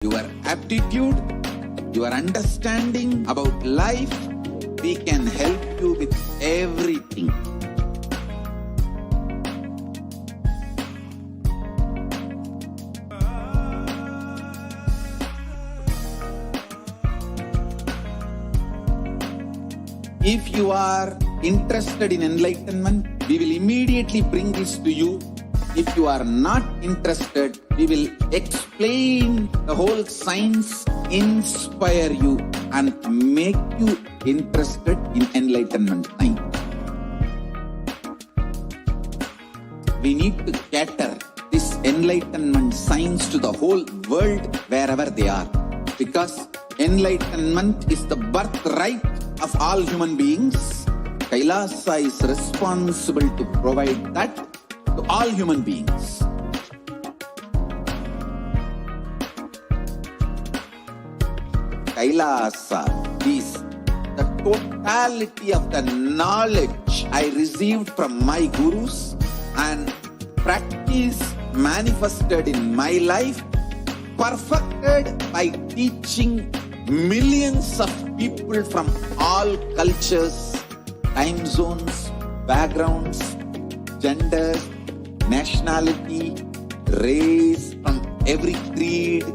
your aptitude, your understanding about life, we can help you with everything. If you are interested in enlightenment, we will immediately bring this to you. If you are not interested, we will explain the whole science, inspire you and make you interested in enlightenment science. We need to cater this enlightenment science to the whole world wherever they are, because enlightenment is the birthright of all human beings. Kailasa is responsible to provide that to all human beings. Kailasa is the totality of the knowledge I received from my gurus and practice manifested in my life, perfected by teaching millions of people from all cultures, time zones, backgrounds, genders, nationality, race, from every creed.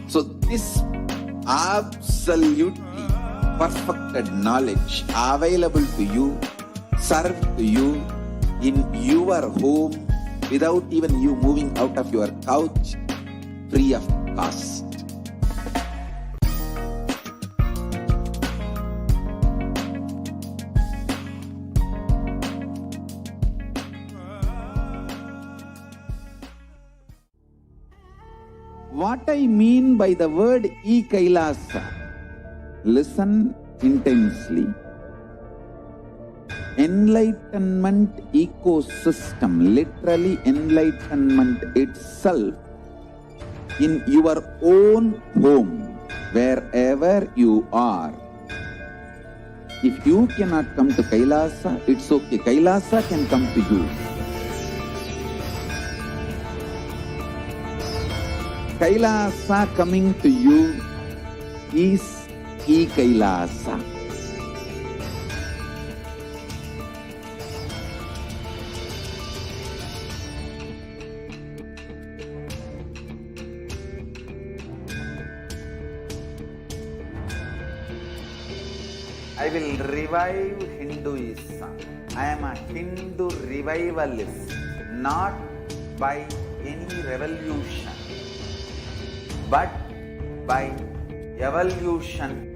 So this absolutely perfected knowledge available to you, served to you in your home without even you moving out of your couch, free of cost. What I mean by the word e-Kailasa, listen intensely. Enlightenment ecosystem, literally enlightenment itself, in your own home, wherever you are. If you cannot come to Kailasa, it's okay. Kailasa can come to you. Kailasa coming to you is e-Kailasa. I will revive Hinduism. I am a Hindu revivalist, not by any revolution, but by evolution.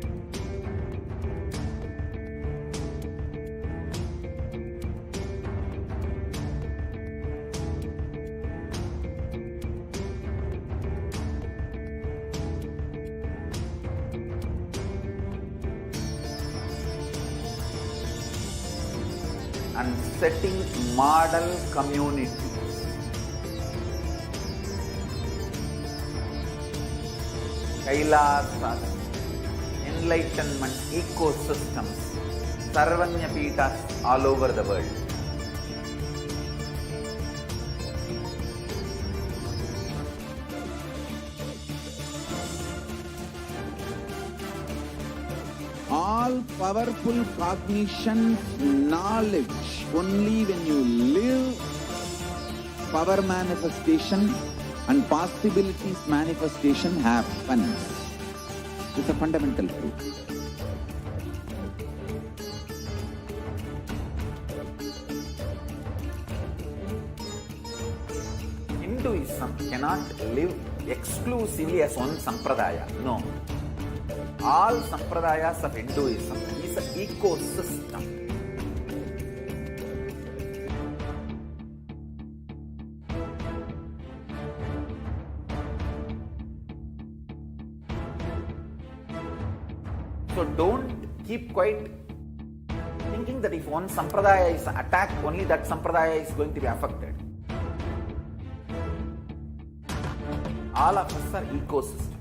And setting model communities. Kailasas, enlightenment ecosystems, Sarvanya Peethas all over the world. All powerful cognition, knowledge, only when you live, power manifestation and possibilities manifestation happens. It's a fundamental truth. Hinduism cannot live exclusively as one sampradaya. No. All sampradayas of Hinduism is an ecosystem. So don't keep quiet thinking that if one sampradaya is attacked, only that sampradaya is going to be affected. All of us are ecosystem.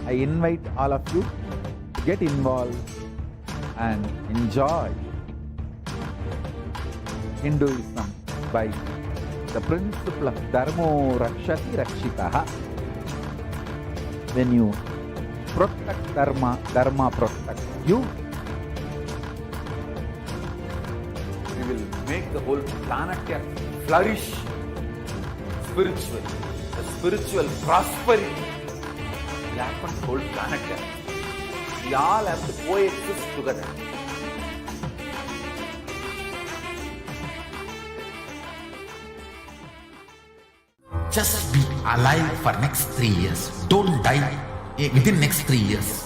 I invite all of you to get involved and enjoy Hinduism by the principle of Dharmo Rakshati Rakshitaha. When you protect Dharma, Dharma protects you. We will make the whole planet flourish spiritually. The spiritual prosperity will happen to the whole planet. We all have to coexist together. Just be alive for next 3 years. Don't die within next 3 years.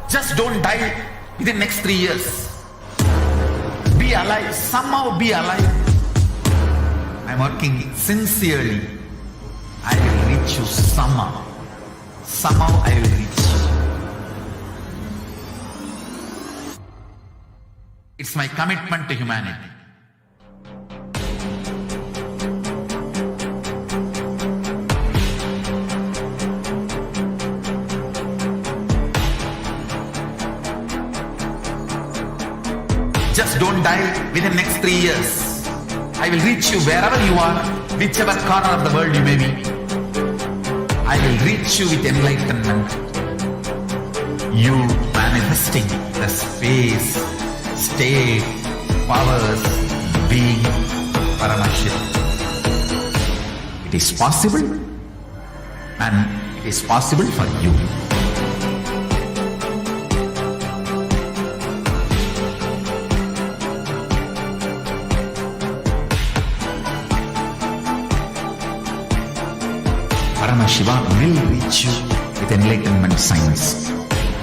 Just don't die within next 3 years. Be alive. Somehow be alive. I'm working sincerely. I will reach you somehow. Somehow I will reach you. It's my commitment to humanity. Just don't die within the next 3 years. I will reach you wherever you are, whichever corner of the world you may be. I will reach you with enlightenment. You manifesting the space, state, powers, being Paramashivoham. It is possible, and it is possible for you. Paramashivoham will reach you with enlightenment science.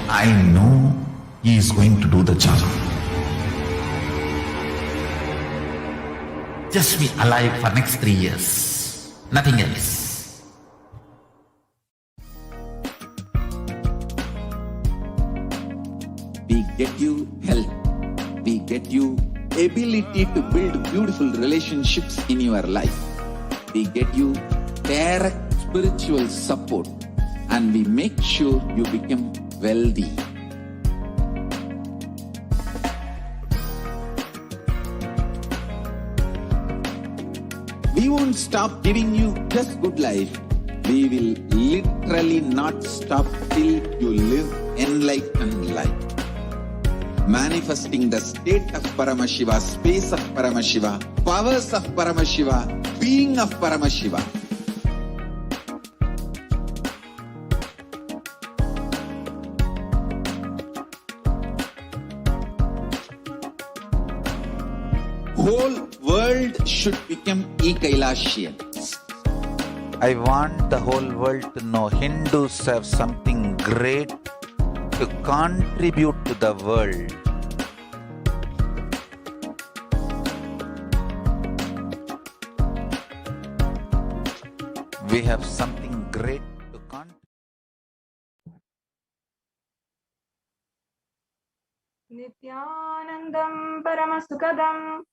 I know he is going to do the job. Just be alive for next 3 years. Nothing else. We get you health. We get you ability to build beautiful relationships in your life. We get you direct spiritual support, and we make sure you become wealthy. We won't stop giving you just good life. We will literally not stop till you live enlightened life. Manifesting the state of Paramashiva, space of Paramashiva, powers of Paramashiva, being of Paramashiva. Whole world should become e-Kailashian. I want the whole world to know Hindus have something great to contribute to the world. We have something great to contribute. Nithyanandam Paramasukadam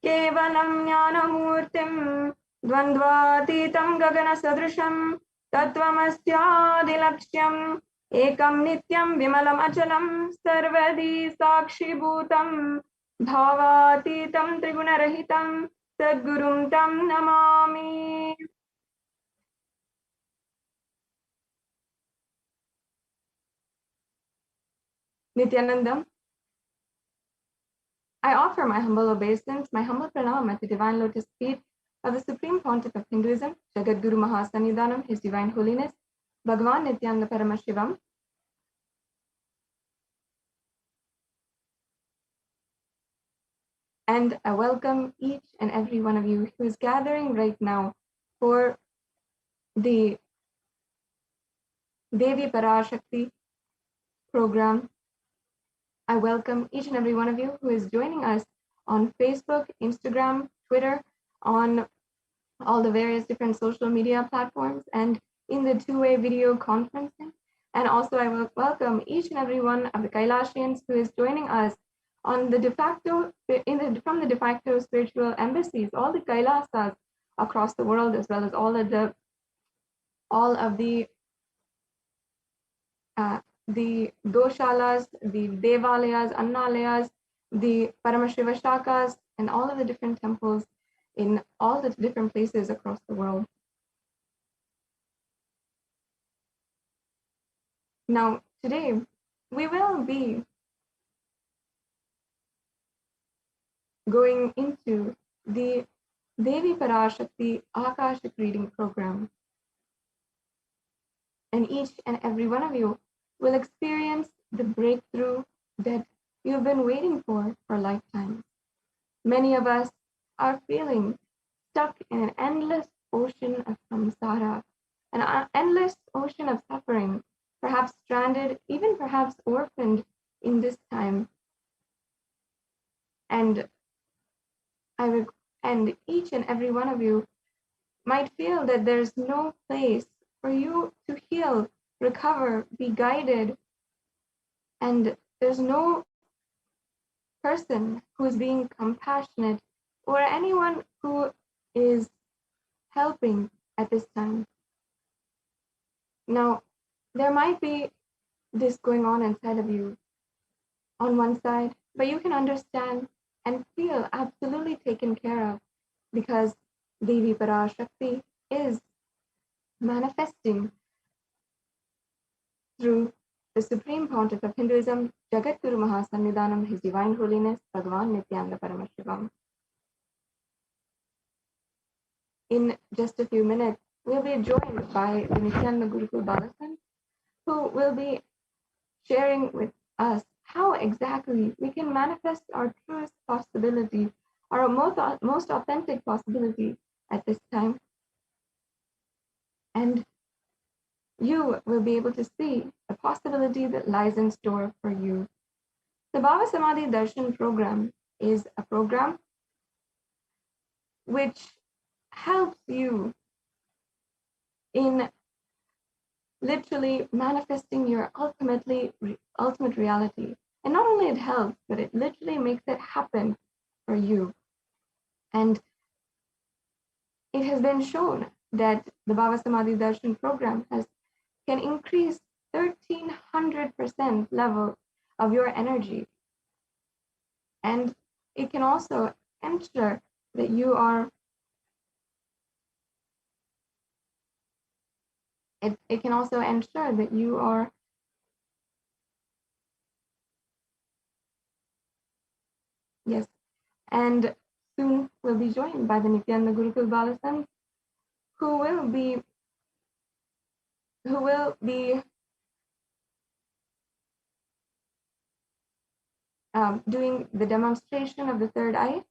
Kevalam Jnanamurtim Dvandvatitam Gagana Sadrisham Tattvamasyaadilaksham Ekam Nityam Vimalam Achalam Sarvadi Sakshi Bhutam Bhavatitam Trigunarahitam Sadgurum Tam Namami. Nithyanandam, I offer my humble obeisance, my humble pranam at the divine lotus feet of the Supreme Pontiff of Hinduism, Jagat Guru Mahasannidhanam, His Divine Holiness, Bhagavan Nithyananda Paramashivam. And I welcome each and every one of you who is gathering right now for the Devi Parashakti program. I welcome each and every one of you who is joining us on Facebook, Instagram, Twitter, on all the various different social media platforms, and in the two-way video conferencing. And also I will welcome each and every one of the Kailashians who is joining us on the from the de facto spiritual embassies, all the Kailasas across the world, as well as all of the goshalas, the devalayas, annalayas, the Paramashiva shakas, and all of the different temples in all the different places across the world. Now, today, we will be going into the Devi Parashakti Akashic reading program. And each and every one of you will experience the breakthrough that you've been waiting for lifetimes. Many of us are feeling stuck in an endless ocean of samsara, an endless ocean of suffering, perhaps stranded, even perhaps orphaned in this time. And each and every one of you might feel that there's no place for you to heal, recover, be guided, and there's no person who is being compassionate or anyone who is helping at this time. Now, there might be this going on inside of you on one side, but you can understand and feel absolutely taken care of because Devi Parashakti is manifesting through the Supreme Pontiff of Hinduism, Jagadguru Mahasannidhanam, His Divine Holiness, Bhagavan Nithyananda Paramashivam. In just a few minutes, we'll be joined by the Nithyananda Gurukul Balasan, who will be sharing with us how exactly we can manifest our truest possibility, our most authentic possibility at this time. And you will be able to see the possibility that lies in store for you. The Bhava Samadhi Darshan program is a program which helps you in literally manifesting your ultimate reality. And not only it helps, but it literally makes it happen for you. And it has been shown that the Bhava Samadhi Darshan program can increase 1300% level of your energy. And it can also ensure that you are it can also ensure that you are yes. And soon we'll be joined by the Nithyananda Gurukul Balasan, who will be doing the demonstration of the third eye,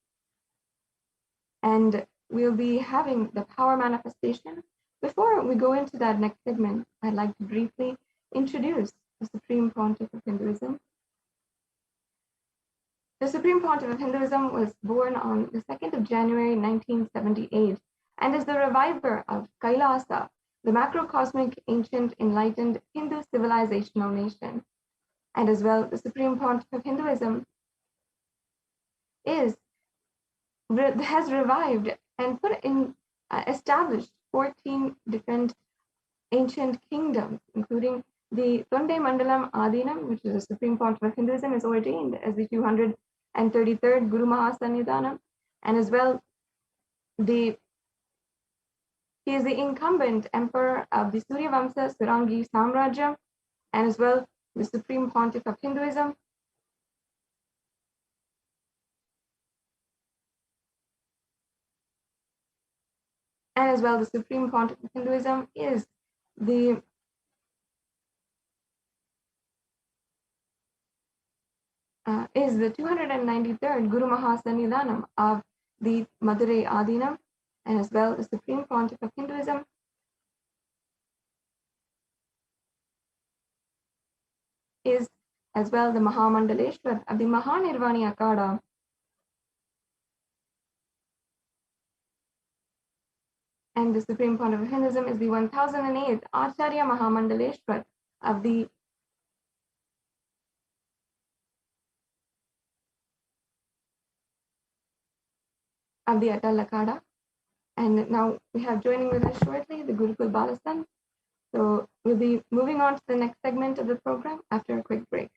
and we'll be having the power manifestation. Before we go into that next segment, I'd like to briefly introduce the Supreme Pontiff of Hinduism. The Supreme Pontiff of Hinduism was born on the 2nd of January 1978 and is the reviver of Kailasa, the macrocosmic, ancient, enlightened Hindu civilizational nation. And as well, the Supreme Pontiff of Hinduism has revived and established 14 different ancient kingdoms, including the Tonde Mandalam Adinam, which is the Supreme Pontiff of Hinduism, is ordained as the 233rd Guru Mahasannidhanam, and as well he is the incumbent emperor of the Surya Vamsa Surangi Samrajya, and as well the Supreme Pontiff of Hinduism. And as well, the Supreme Pontiff of Hinduism is the is the 293rd Guru Mahasannidhanam of the Madurai Adinam, and as well the Supreme Pontiff of Hinduism is as well the Mahamandaleshwar of the Mahanirvani Akada. And the Supreme Pontiff of Hinduism is the 1008th Acharya Mahamandaleshwar of the Atal Akada. And now we have joining with us shortly the Gurukul Balasan. So we'll be moving on to the next segment of the program after a quick break.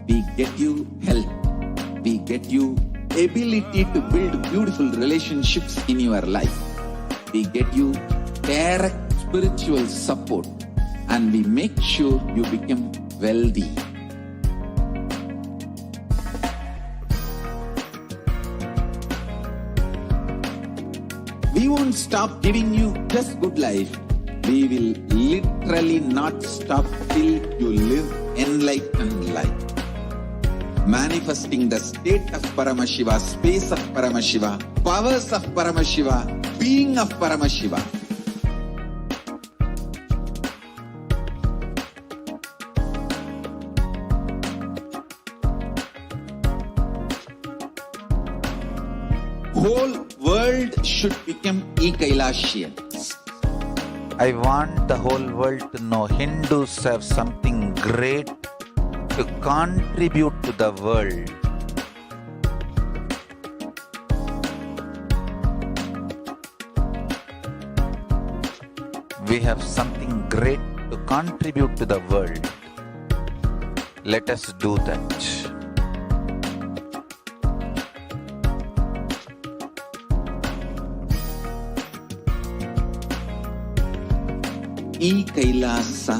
We get you health. We get you ability to build beautiful relationships in your life. We get you direct spiritual support, and we make sure you become wealthy. We won't stop giving you just good life. We will literally not stop till you live enlightened life. Manifesting the state of Paramashiva, space of Paramashiva, powers of Paramashiva, being of Paramashiva. Whole world should become Ekailashians. I want the whole world to know Hindus have something great to contribute to the world. We have something great to contribute to the world. Let us do that. E-Kailasa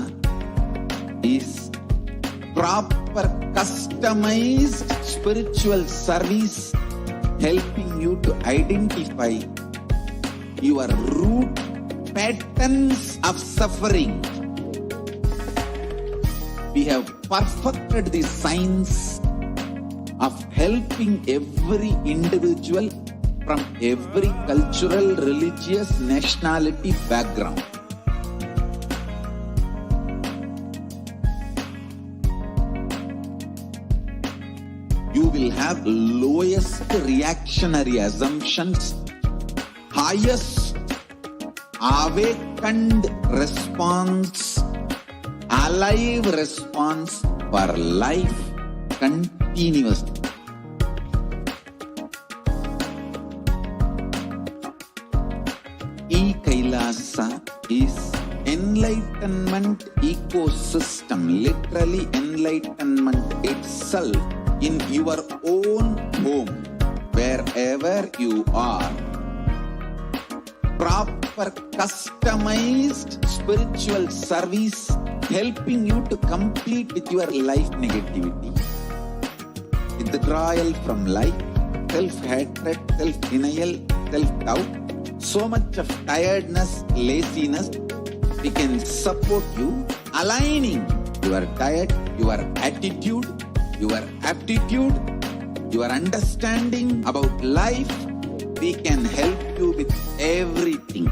is proper customized spiritual service helping you to identify your root patterns of suffering. We have perfected the science of helping every individual from every cultural, religious, nationality background. You will have lowest reactionary assumptions, highest awakened response, alive response for life continuously. E-Kailasa is enlightenment ecosystem, literally enlightenment itself in your own home, wherever you are. Proper customized spiritual service helping you to complete with your life negativity, withdrawal from life, self-hatred, self-denial, self-doubt, so much of tiredness, laziness. We can support you, aligning your diet, your attitude, your aptitude, your understanding about life. We can help you with everything.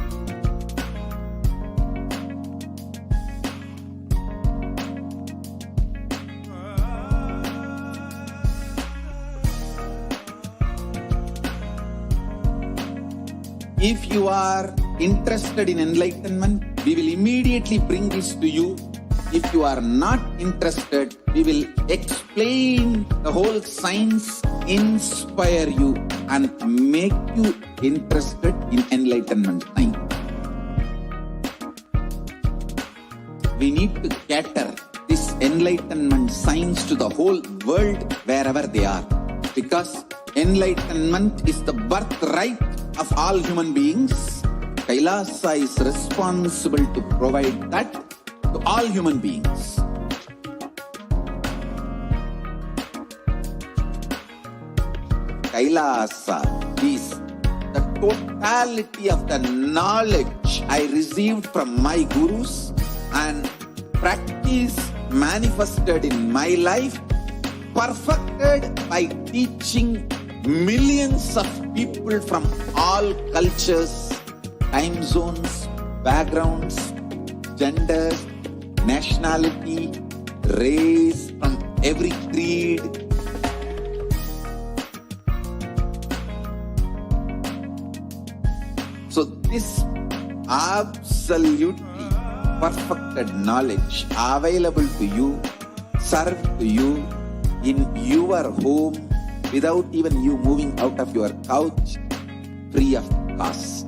If you are interested in enlightenment, we will immediately bring this to you. If you are not interested, we will explain the whole science, inspire you and make you interested in enlightenment science. We need to cater this enlightenment science to the whole world wherever they are, because enlightenment is the birthright of all human beings. Kailasa is responsible to provide that to all human beings. Kailasa is the totality of the knowledge I received from my gurus and practice manifested in my life, perfected by teaching millions of people from all cultures, time zones, backgrounds, genders, nationality, race, from every creed. So this absolutely perfected knowledge available to you, served to you in your home without even you moving out of your couch, free of cost.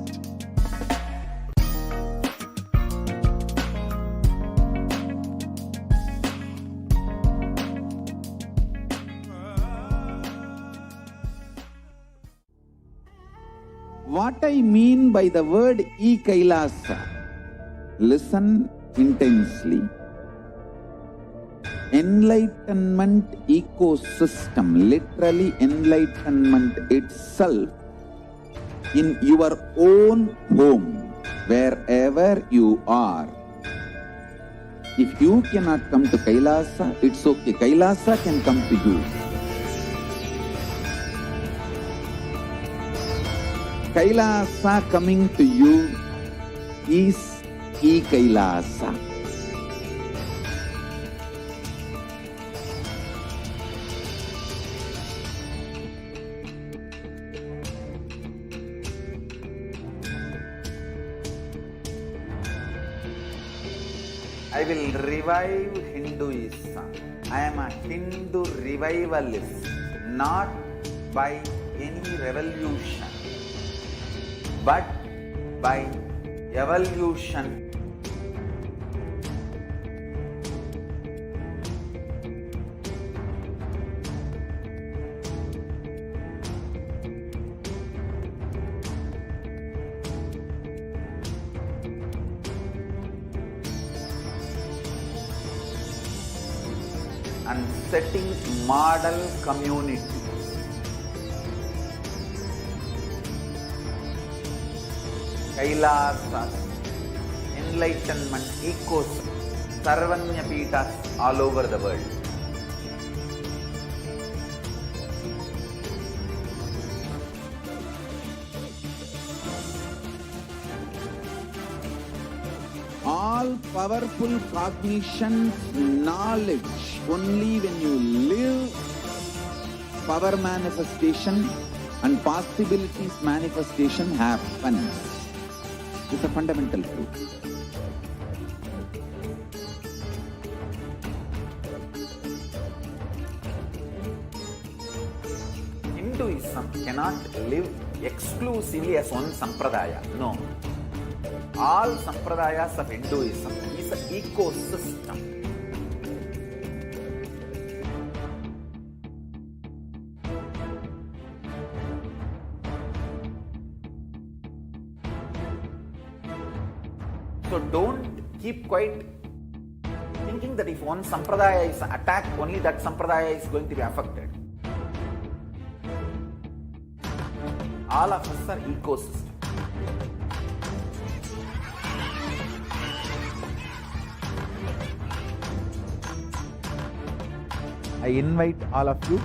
What I mean by the word E-Kailasa, listen intensely. Enlightenment ecosystem, literally enlightenment itself in your own home, wherever you are. If you cannot come to Kailasa, it's okay. Kailasa can come to you. Kailasa coming to you is E-Kailasa. I will revive Hinduism. I am a Hindu revivalist, not by any revolution, but by evolution. And setting model community. Kailasas enlightenment ecosystem, Sarvanya Peethas all over the world. All powerful cognition, knowledge, only when you live, power manifestation and possibilities manifestation happens. It's a fundamental truth. Hinduism cannot live exclusively as one sampradaya. No. All sampradayas of Hinduism is an ecosystem. So don't keep quiet thinking that if one sampradaya is attacked, only that sampradaya is going to be affected. All of us are ecosystem. I invite all of you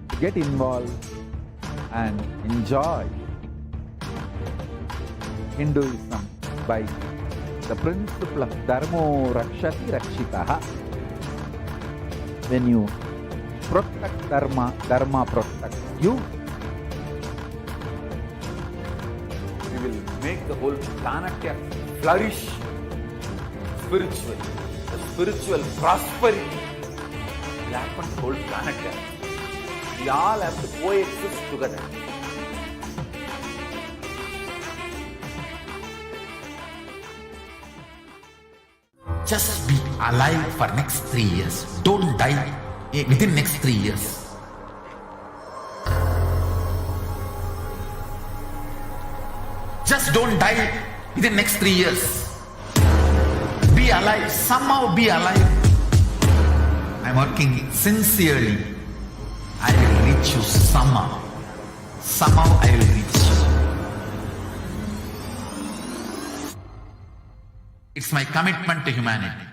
to get involved and enjoy Hinduism by the principle of Dharmo Rakshati Rakshitaha. When you protect Dharma, Dharma protects you. We will make the whole planet flourish spiritually. The spiritual prosperity will happen to the whole planet. We all have to coexist together. Just be alive for next 3 years. Don't die within next 3 years. Just don't die within next 3 years. Be alive. Somehow be alive. I'm working sincerely. I will reach you somehow. Somehow I will reach you. It's my commitment to humanity.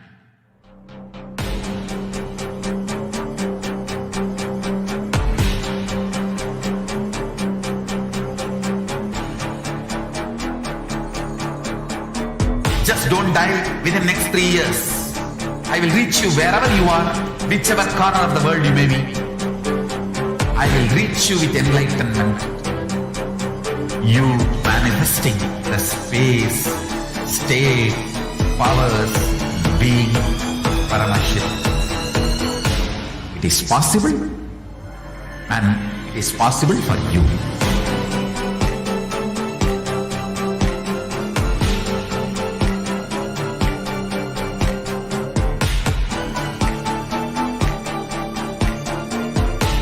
Just don't die within next 3 years. I will reach you wherever you are, whichever corner of the world you may be. I will reach you with enlightenment. You manifesting the space, state, powers, being Paramashivoham. It is possible, and it is possible for you.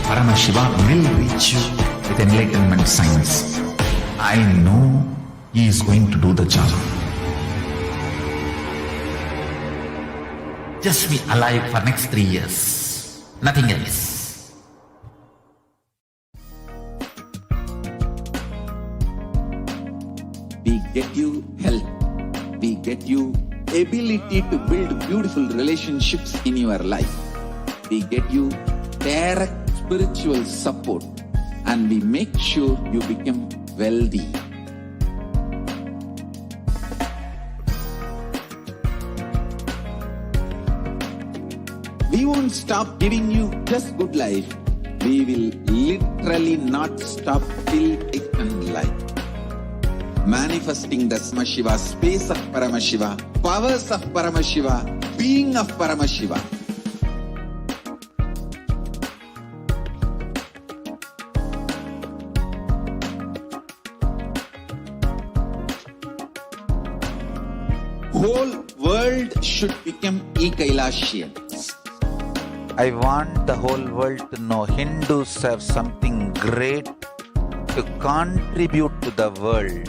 Paramashivoham will reach you with enlightenment science. I know he is going to do the job. Just be alive for next 3 years. Nothing else. We get you health. We get you ability to build beautiful relationships in your life. We get you direct spiritual support, and we make sure you become wealthy. We won't stop giving you just good life. We will literally not stop till eternal life. Manifesting the Paramashiva, space of Paramashiva, powers of Paramashiva, being of Paramashiva. Whole world should become e-Kailashians. I want the whole world to know Hindus have something great to contribute to the world.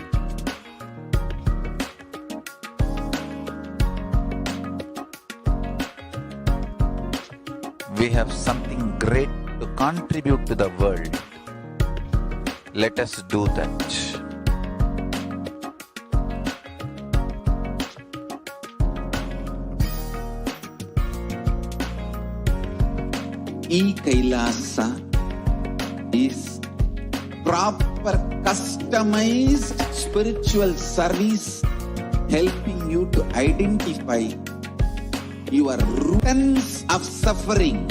We have something great to contribute to the world. Let us do that. E-Kailasa is proper customized spiritual service helping you to identify your roots of suffering.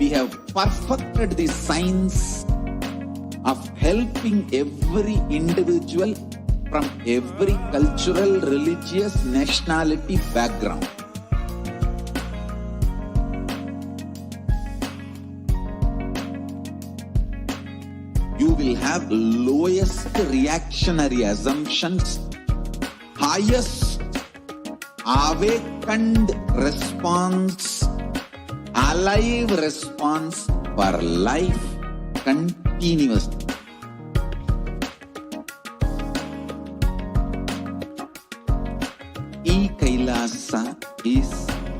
We have perfected the science of helping every individual from every cultural, religious, nationality background. You will have lowest reactionary assumptions, highest awakened response, alive response for life continuously. E-Kailasa is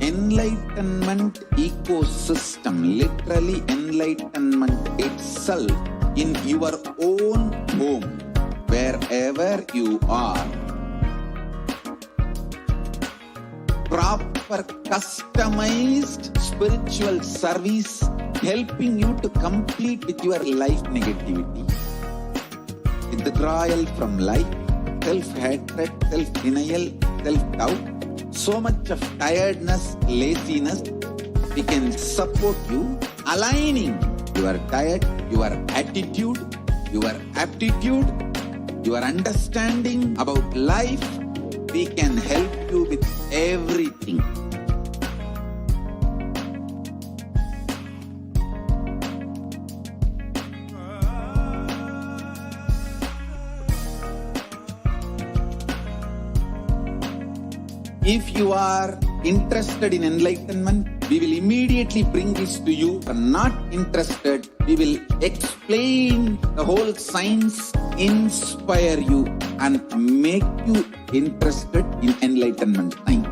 enlightenment ecosystem, literally enlightenment itself in your own home, wherever you are. Proper customized spiritual service helping you to complete with your life negativity, withdrawal from life, self-hatred, self-denial, self-doubt, so much of tiredness, laziness. We can support you aligning your diet, your attitude, your aptitude, your understanding about life. We can help you with everything. If you are interested in enlightenment, we will immediately bring this to you. If you are not interested, we will explain the whole science, inspire you and make you interested in enlightenment time.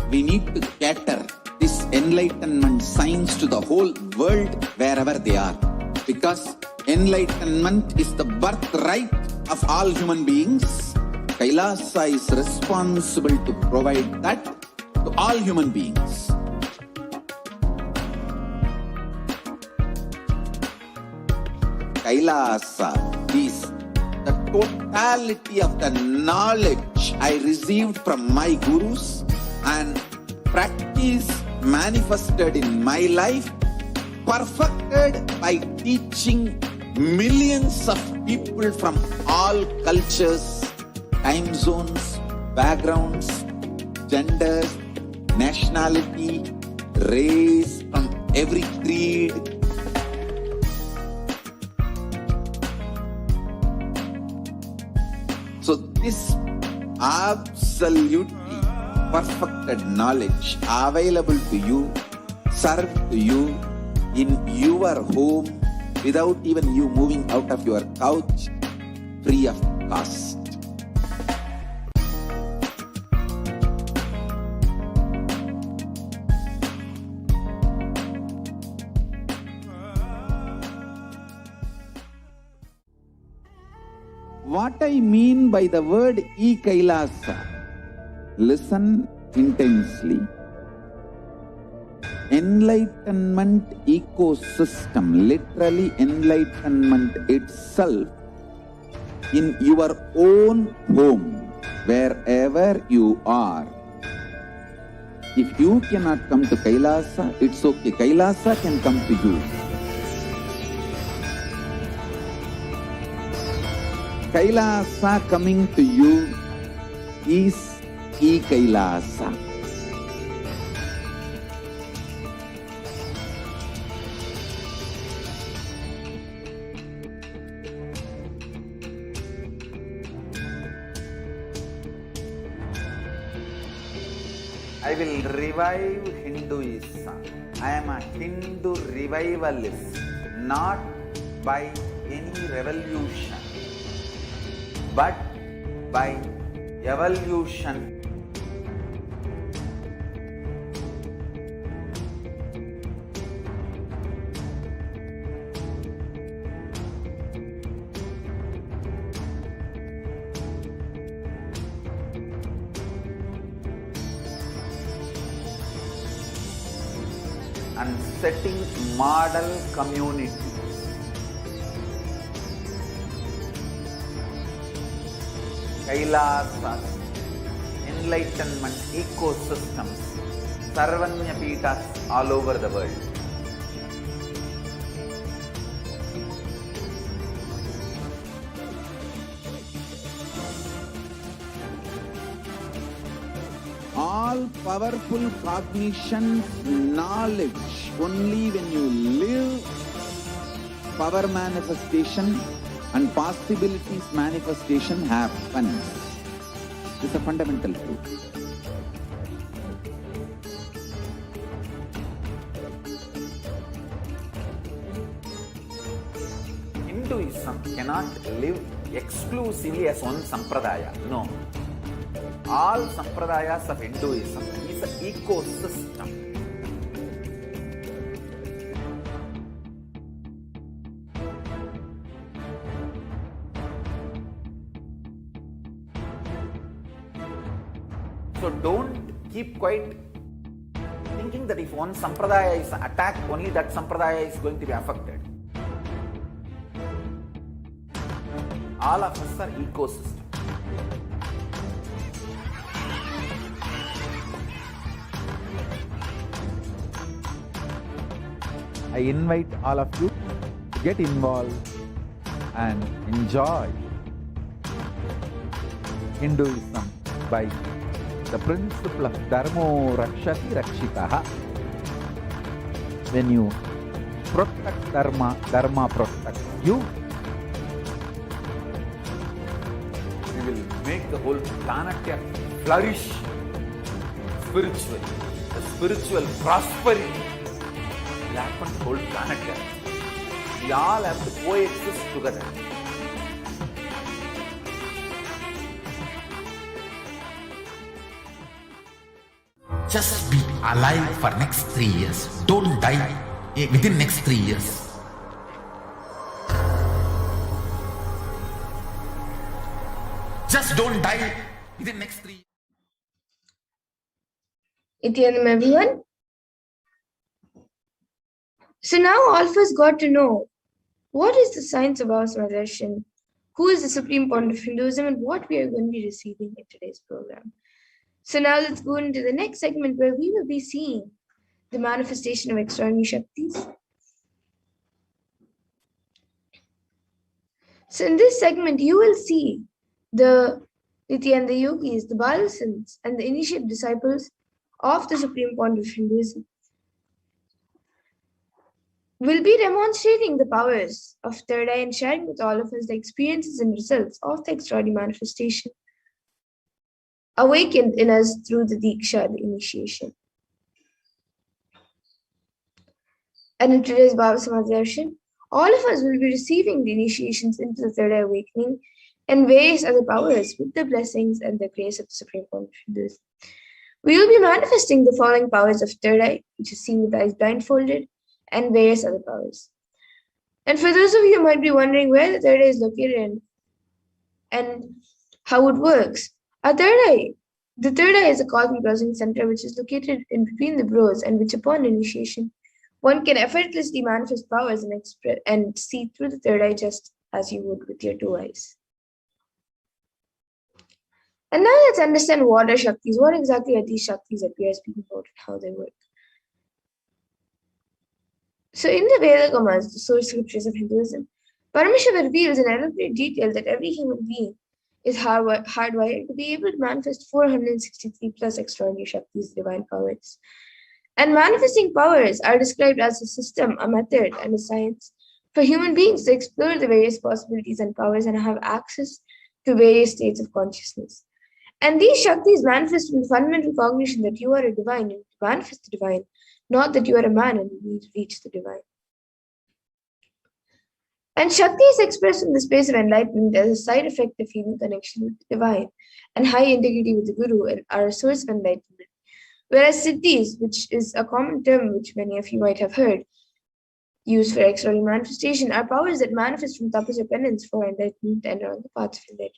We need to cater this enlightenment science to the whole world wherever they are, because enlightenment is the birthright of all human beings. Kailasa is responsible to provide that to all human beings. Kailasa is the totality of the knowledge I received from my gurus and practice manifested in my life, perfected by teaching millions of people from all cultures, time zones, backgrounds, genders, nationality, race, from every creed. So this absolutely perfected knowledge available to you, served to you in your home without even you moving out of your couch, free of cost. What I mean by the word E-Kailasa, listen intensely. Enlightenment ecosystem, literally enlightenment itself in your own home, wherever you are. If you cannot come to Kailasa, it's okay. Kailasa can come to you. Kailasa coming to you is E-Kailasa. I will revive Hinduism. I am a Hindu revivalist, not by any revolution, but by evolution. and setting model communities. Kailasas, enlightenment ecosystems, Sarvanya Peethas all over the world. All powerful cognition, knowledge, only when you live, power manifestation and possibilities manifestation happens. This is a fundamental truth. Hinduism cannot live exclusively as one sampradaya. No. All sampradayas of Hinduism is an ecosystem. So don't keep quiet thinking that if one sampradaya is attacked, only that sampradaya is going to be affected. All of us are ecosystem. I invite all of you to get involved and enjoy Hinduism by the principle of Dharmo Rakshati Rakshitaha. When you protect Dharma, Dharma protects you. We will make the whole planet flourish spiritually. The spiritual prosperity will happen to the whole planet. We all have to coexist together. Just be alive for next 3 years. Don't die within next 3 years. Just don't die within next 3 years. Nithyananda, everyone. So now all of us got to know what is the science of our civilization, who is the supreme point of Hinduism, and what we are going to be receiving in today's program. So now let's go into the next segment where we will be seeing the manifestation of extraordinary Shaktis. So in this segment, you will see the Nithyananda yogis, the Balasins, and the initiate disciples of the supreme point of Hinduism will be demonstrating the powers of third eye and sharing with all of us the experiences and results of the extraordinary manifestation awakened in us through the Diksha, the initiation. And in today's Baba Samaj Darshan, all of us will be receiving the initiations into the third eye awakening and various other powers with the blessings and the grace of the Supreme Point of Hinduism. We will be manifesting the following powers of third eye, which is seen with eyes blindfolded, and various other powers. And for those of you who might be wondering where the third eye is located and how it works, the third eye is a cosmic browsing center which is located in between the brows, and which upon initiation, one can effortlessly manifest powers and see through the third eye just as you would with your two eyes. And now let's understand what are Shaktis. What exactly are these Shaktis that we are speaking about and how they work? So in the Vedagas, the source scriptures of Hinduism, Paramashiva reveals in elaborate detail that every human being is hardwired to be able to manifest 463 plus extraordinary Shaktis, divine powers. And manifesting powers are described as a system, a method, and a science for human beings to explore the various possibilities and powers and have access to various states of consciousness. And these Shaktis manifest in the fundamental cognition that you are a divine and to manifest the divine, not that you are a man and you need to reach the divine. And Shakti is expressed in the space of enlightenment as a side effect of human connection with the divine and high integrity with the Guru and are a source of enlightenment. Whereas Siddhis, which is a common term which many of you might have heard, used for extraordinary manifestation, are powers that manifest from tapasya penance for enlightenment and are on the path of enlightenment.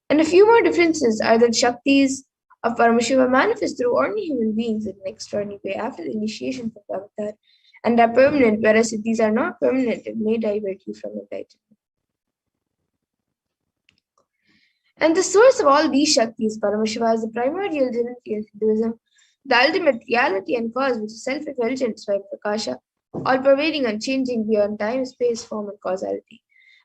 And a few more differences are that Shaktis of Paramashiva manifest through ordinary human beings in an extraordinary way after the initiation of the avatar and are permanent, whereas these are not permanent and may divert you from enlightenment. And the source of all these Shaktis, Paramashiva, is the primordial divinity in Hinduism, the ultimate reality and cause, which is self-effulgent, Prakasha, all-pervading, unchanging beyond time, space, form, and causality.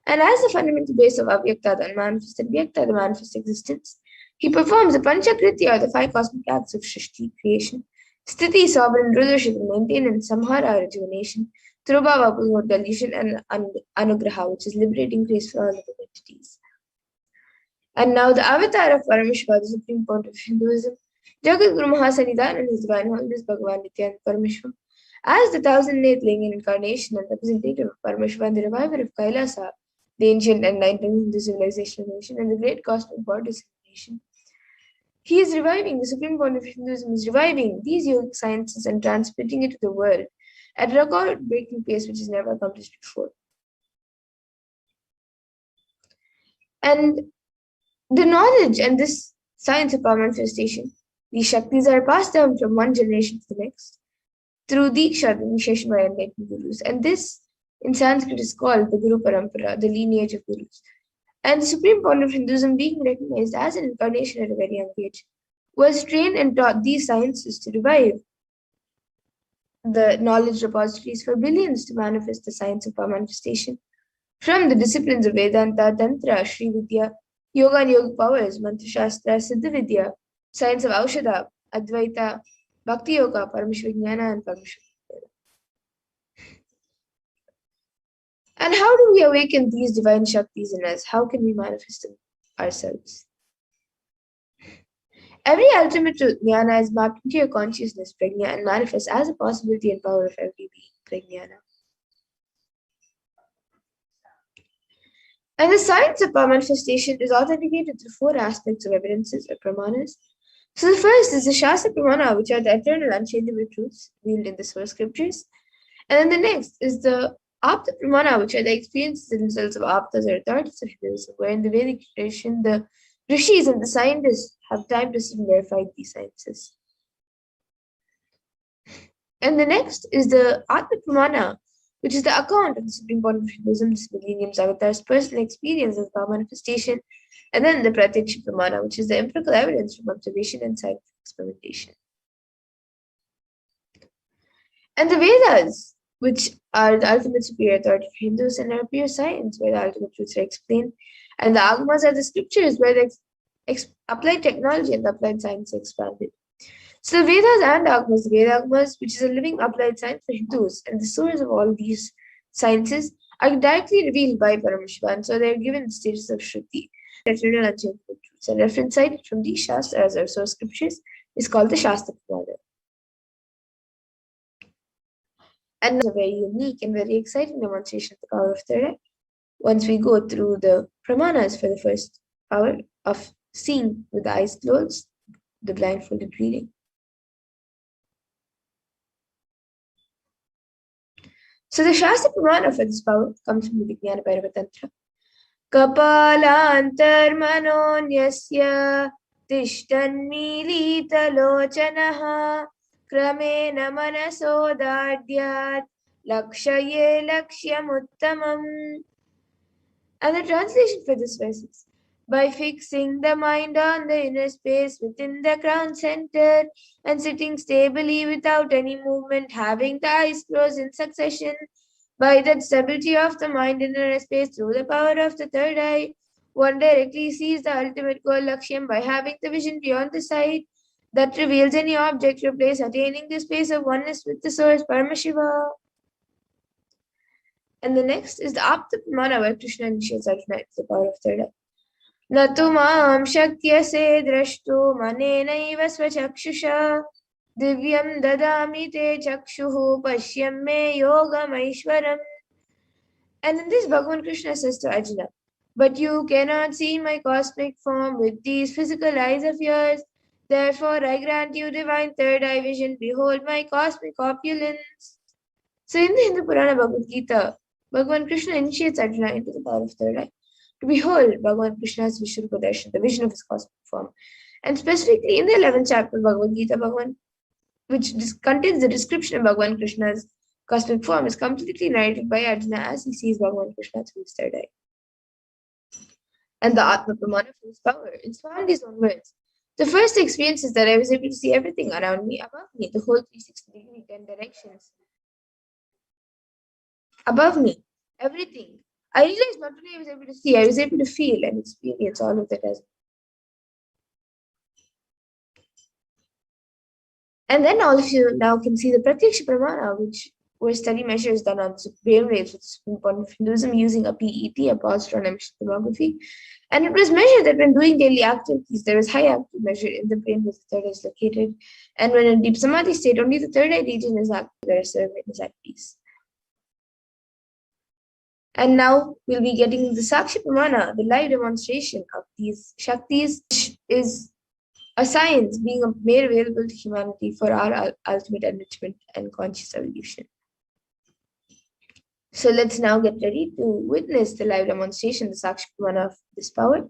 And as the fundamental base of Avyakta, the unmanifest, and Vyakta, the manifest existence, he performs the Panchakritya, or the 5 cosmic acts of Shrishti, creation, Sthiti, sovereign rulership and maintenance, Samhara, rejuvenation, Trubhava, delusion, and Anugraha, which is liberating grace for all living entities. And now the avatar of Paramashiva, the supreme point of Hinduism, Jagat Guru Mahasanidan and his divine holiness Bhagavan Nithyananda Paramashivam, as the 1000th incarnation and representative of Paramashiva and the reviver of Kailasa, the ancient enlightened Hindu civilization nation and the great cosmic body civilization. He is reviving, the supreme point of Hinduism is reviving these yogic sciences and transmitting it to the world at a record-breaking pace which is never accomplished before. And the knowledge and this science of power manifestation, these Shaktis are passed down from one generation to the next through Diksha, the initiation by enlightened Gurus. And this in Sanskrit is called the Guru Parampara, the lineage of Gurus. And the supreme point of Hinduism, being recognized as an incarnation at a very young age, was trained and taught these sciences to revive the knowledge repositories for billions to manifest the science of power manifestation from the disciplines of Vedanta, Tantra, Sri Vidya, Yoga and Yogic powers, Mantra Shastra, Siddha Vidya, science of Aushadha, Advaita, Bhakti Yoga, Paramashivoham, and Paramashivoham. And how do we awaken these divine Shaktis in us? How can we manifest them ourselves? Every ultimate truth, jnana, is mapped into your consciousness, prajna, and manifests as a possibility and power of every being, prajnana. And the science of power manifestation is authenticated through 4 aspects of evidences or pramanas. So the first is the Shastra Pramana, which are the eternal, unchangeable truths revealed in the source scriptures. And then the next is the Apta Pramana, which are the experiences and results of Aptas or authorities of Hinduism, where in the Vedic tradition, the Rishis and the scientists have time to verify these sciences. And the next is the Atma Pramana, which is the account of the supreme point of Hinduism, the millennium's avatar's personal experience as power manifestation, and then the Pratyaksha Pramana, which is the empirical evidence from observation and scientific experimentation. And the Vedas, which are the ultimate superior authority for Hindus and are pure science, where the ultimate truths are explained, and the Agamas are the scriptures where the applied technology and the applied science are expanded. So the Vedas and Agamas, the Veda Agamas, which is a living applied science for Hindus, and the source of all these sciences are directly revealed by Paramashiva, and so they are given the status of Shruti, eternal unchangeable truths. And reference cited from these Shastras or source scriptures is called the Shastra Pramana. And it's a very unique and very exciting demonstration of the power of third eye. Once we go through the Pramanas for the first power of seeing with the eyes closed, the blindfolded reading. So the Shastra Pramana for this power comes from the Vijnana Bhairava Tantra. Kapalantar manonyasya tishtanmilita lochanaha kramena manasodadyat lakshaye lakshyamuttamam. And the translation for this verse is, by fixing the mind on the inner space within the crown center and sitting stably without any movement, having the eyes closed in succession, by that stability of the mind in inner space through the power of the third eye, one directly sees the ultimate goal Lakshyam by having the vision beyond the sight that reveals any object or place, attaining the space of oneness with the source, Paramashiva. And the next is the Apta Pramana, where Krishna initiates Arjuna into the power of third eye. Natumam shakyase drashtu manenaiva svachakshusha divyam dadami te chakshuhu pashyam me yogam aishwaram. And in this, Bhagavan Krishna says to Arjuna, but you cannot see my cosmic form with these physical eyes of yours. Therefore, I grant you divine third eye vision. Behold my cosmic opulence. So in the Hindu Purana Bhagavad Gita, Bhagavan Krishna initiates Arjuna into the power of third eye to behold Bhagavan Krishna's Vishwarupa Darshan, the vision of his cosmic form. And specifically in the 11th chapter of Bhagavad Gita, which contains the description of Bhagavan Krishna's cosmic form, is completely narrated by Arjuna as he sees Bhagavan Krishna through his third eye. And the Atma Pramana for his power is found these own words. The first experience is that I was able to see everything around me, above me, the whole 360-degree, 10 directions. Above me, everything. I realized not only I was able to see, I was able to feel and experience all of that as. And then all of you now can see the Pratyaksha Pramana, which were study measures done on brainwaves with the Supreme Point of Hinduism using a PET, a positron emission tomography. And it was measured that when doing daily activities, there was high active measure in the brain where the third eye is located. And when in deep samadhi state, only the third eye region is active, the rest of the brain is at peace. And now we'll be getting the Sakshi Pramana, the live demonstration of these Shaktis, which is a science being made available to humanity for our ultimate enrichment and conscious evolution. So let's now get ready to witness the live demonstration, the Sakshi Pramana of this power.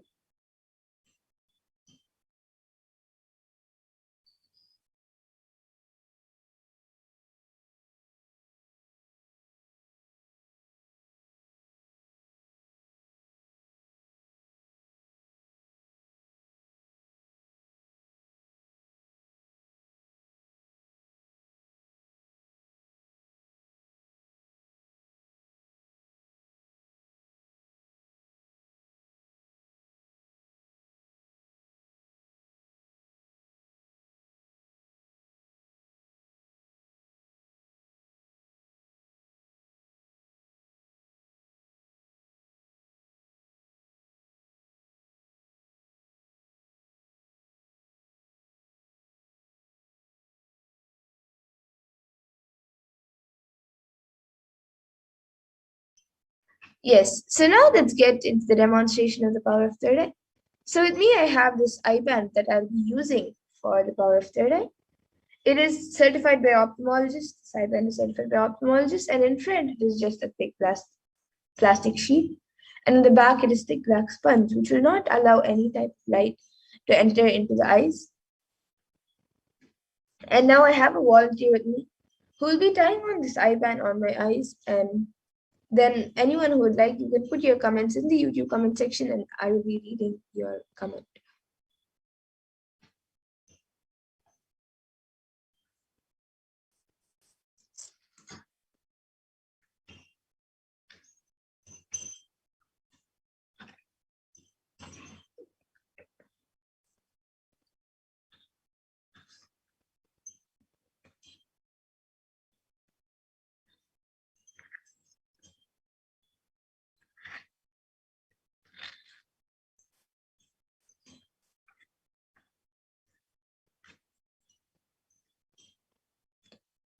Yes, so now let's get into the demonstration of the power of third eye. So with me, I have this eye band that I'll be using for the power of third eye. It is certified by ophthalmologists. This eye band is certified by ophthalmologists, and in front it is just a thick plastic sheet, and in the back it is thick black sponge, which will not allow any type of light to enter into the eyes. And now I have a volunteer with me who will be tying on this eye band on my eyes, and then anyone who would like, you can put your comments in the YouTube comment section and I will be reading your comment.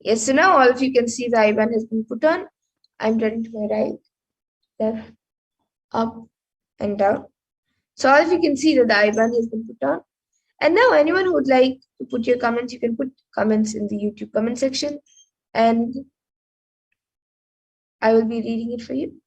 Yes, so now all of you can see the eye band has been put on. I'm turning to my right, left, up, and down. So all of you can see that the eye band has been put on. And now anyone who would like to put your comments, you can put comments in the YouTube comment section and I will be reading it for you.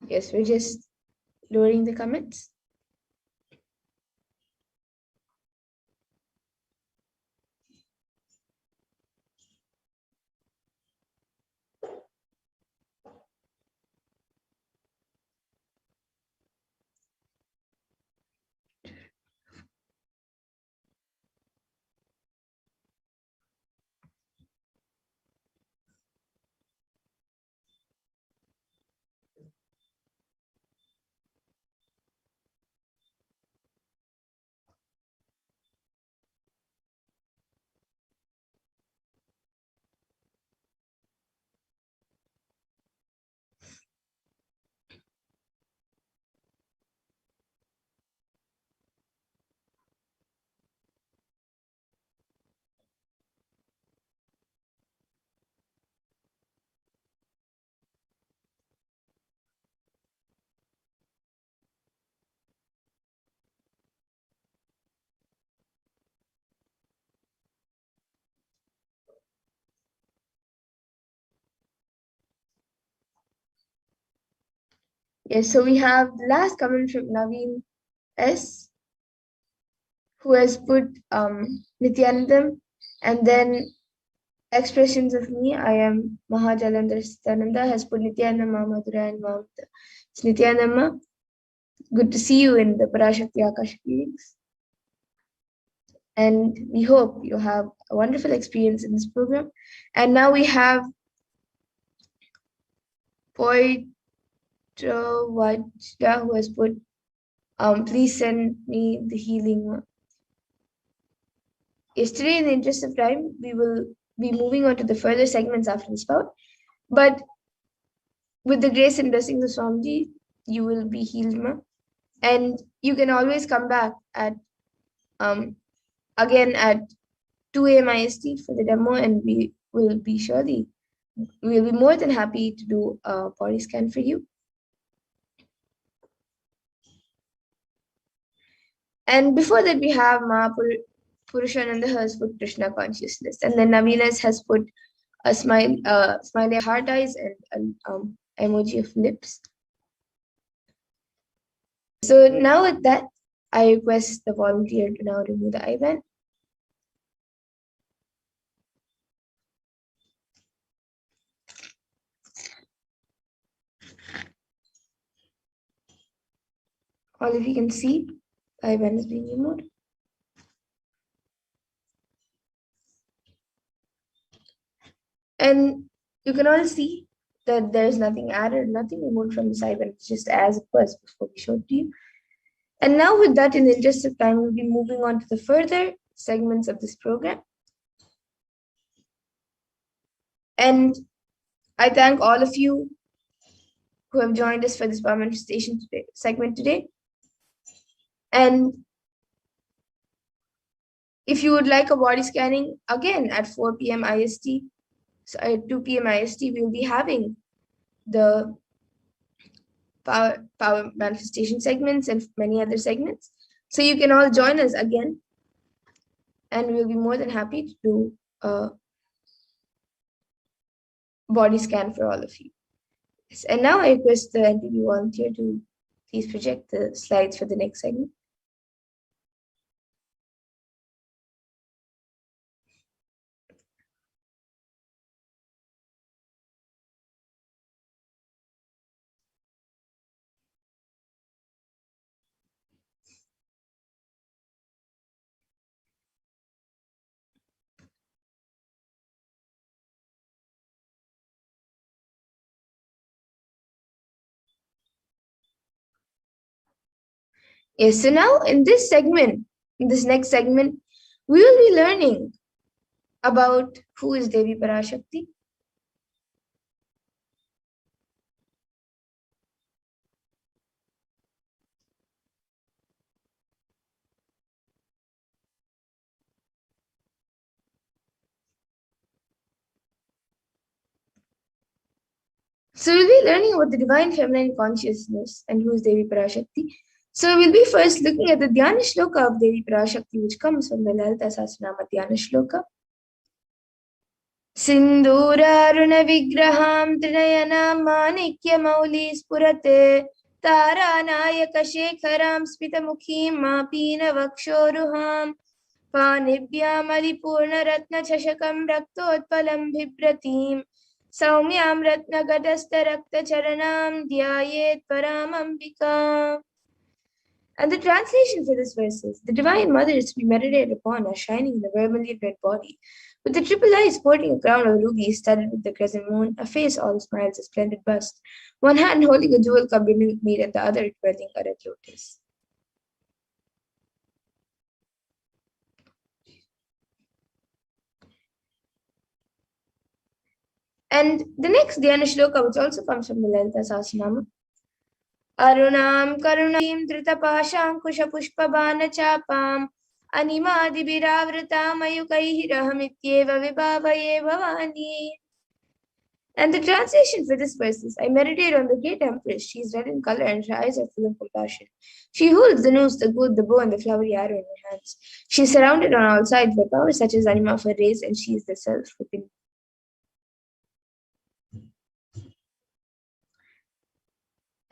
Yes, we're just lowering the comments. Yes, so we have the last comment from Naveen S, who has put Nithyanandam, and then expressions of me. I am Mahajalandhar Sitananda has put Nithyanandam Mahamadura and Mamata. It's Nithyanandamma. Good to see you in the Parashakti Akashic meetings. And we hope you have a wonderful experience in this program. And now we have Poitra Vajda, who has put, please send me the healing one. Yesterday, in the interest of time, we will be moving on to the further segments after this bout. But with the grace and blessings of Swamiji, you will be healed, ma. And you can always come back at again at 2 a.m. IST for the demo, and we will be more than happy to do a body scan for you. And before that, we have Purushananda has put Krishna consciousness, and then Navinas has put a smiley heart eyes and an emoji of lips. So now with that, I request the volunteer to now remove the IBAN. All of you can see the IBAN is being removed. And you can all see that there's nothing added, nothing removed from this IBAN. It's just as it was before we showed to you. And now with that, in the interest of time, we'll be moving on to the further segments of this program. And I thank all of you who have joined us for this power manifestation segment today. And if you would like a body scanning, again at 4 p.m. IST, so at 2 p.m. IST, we'll be having the power manifestation segments and many other segments. So you can all join us again, and we'll be more than happy to do a body scan for all of you. Yes. And now I request the NTP volunteer to please project the slides for the next segment. Yes, so now in this next segment, we will be learning about who is Devi Parashakti. So we'll be learning about the divine feminine consciousness and who is Devi Parashakti. So we'll be first looking at the Dhyana Shloka of Devi Parashakti, which comes from the Lalita Sahasranama Dhyana Shloka. Sindhuraruna Vigraham Trinayana Manikya Mauli Spurate Taranayaka Shekharam Smitamukhim Mapina Vakshoruham Panibhyam Alipurna Ratna Chashakam Raktotpalam Bhibratim Saumyam Ratna Gadasta Rakta Charanam Dhyayet Paramambika. And the translation for this verse is, the Divine Mother is to be meditated upon as shining in the vermilion red body, with the triple eyes sporting a crown of rubies studded with the crescent moon, a face all smiles, a splendid bust, one hand holding a jewel cup brimming with mead, and the other twirling a red lotus. And the next Dhyana Shloka, which also comes from the Lalita Sahasranama, Arunam Karunam Dritapashankusha Pushpabana Chapam Animadibhiravritam Ayukaihirahamityeva Vibhavaye Bhavani. And the translation for this verse is, I meditate on the great empress. She is red in color and her eyes are full of compassion. She holds the noose, the good, the bow, and the flowery arrow in her hands. She is surrounded on all sides by powers such as anima for rays, and she is the self within.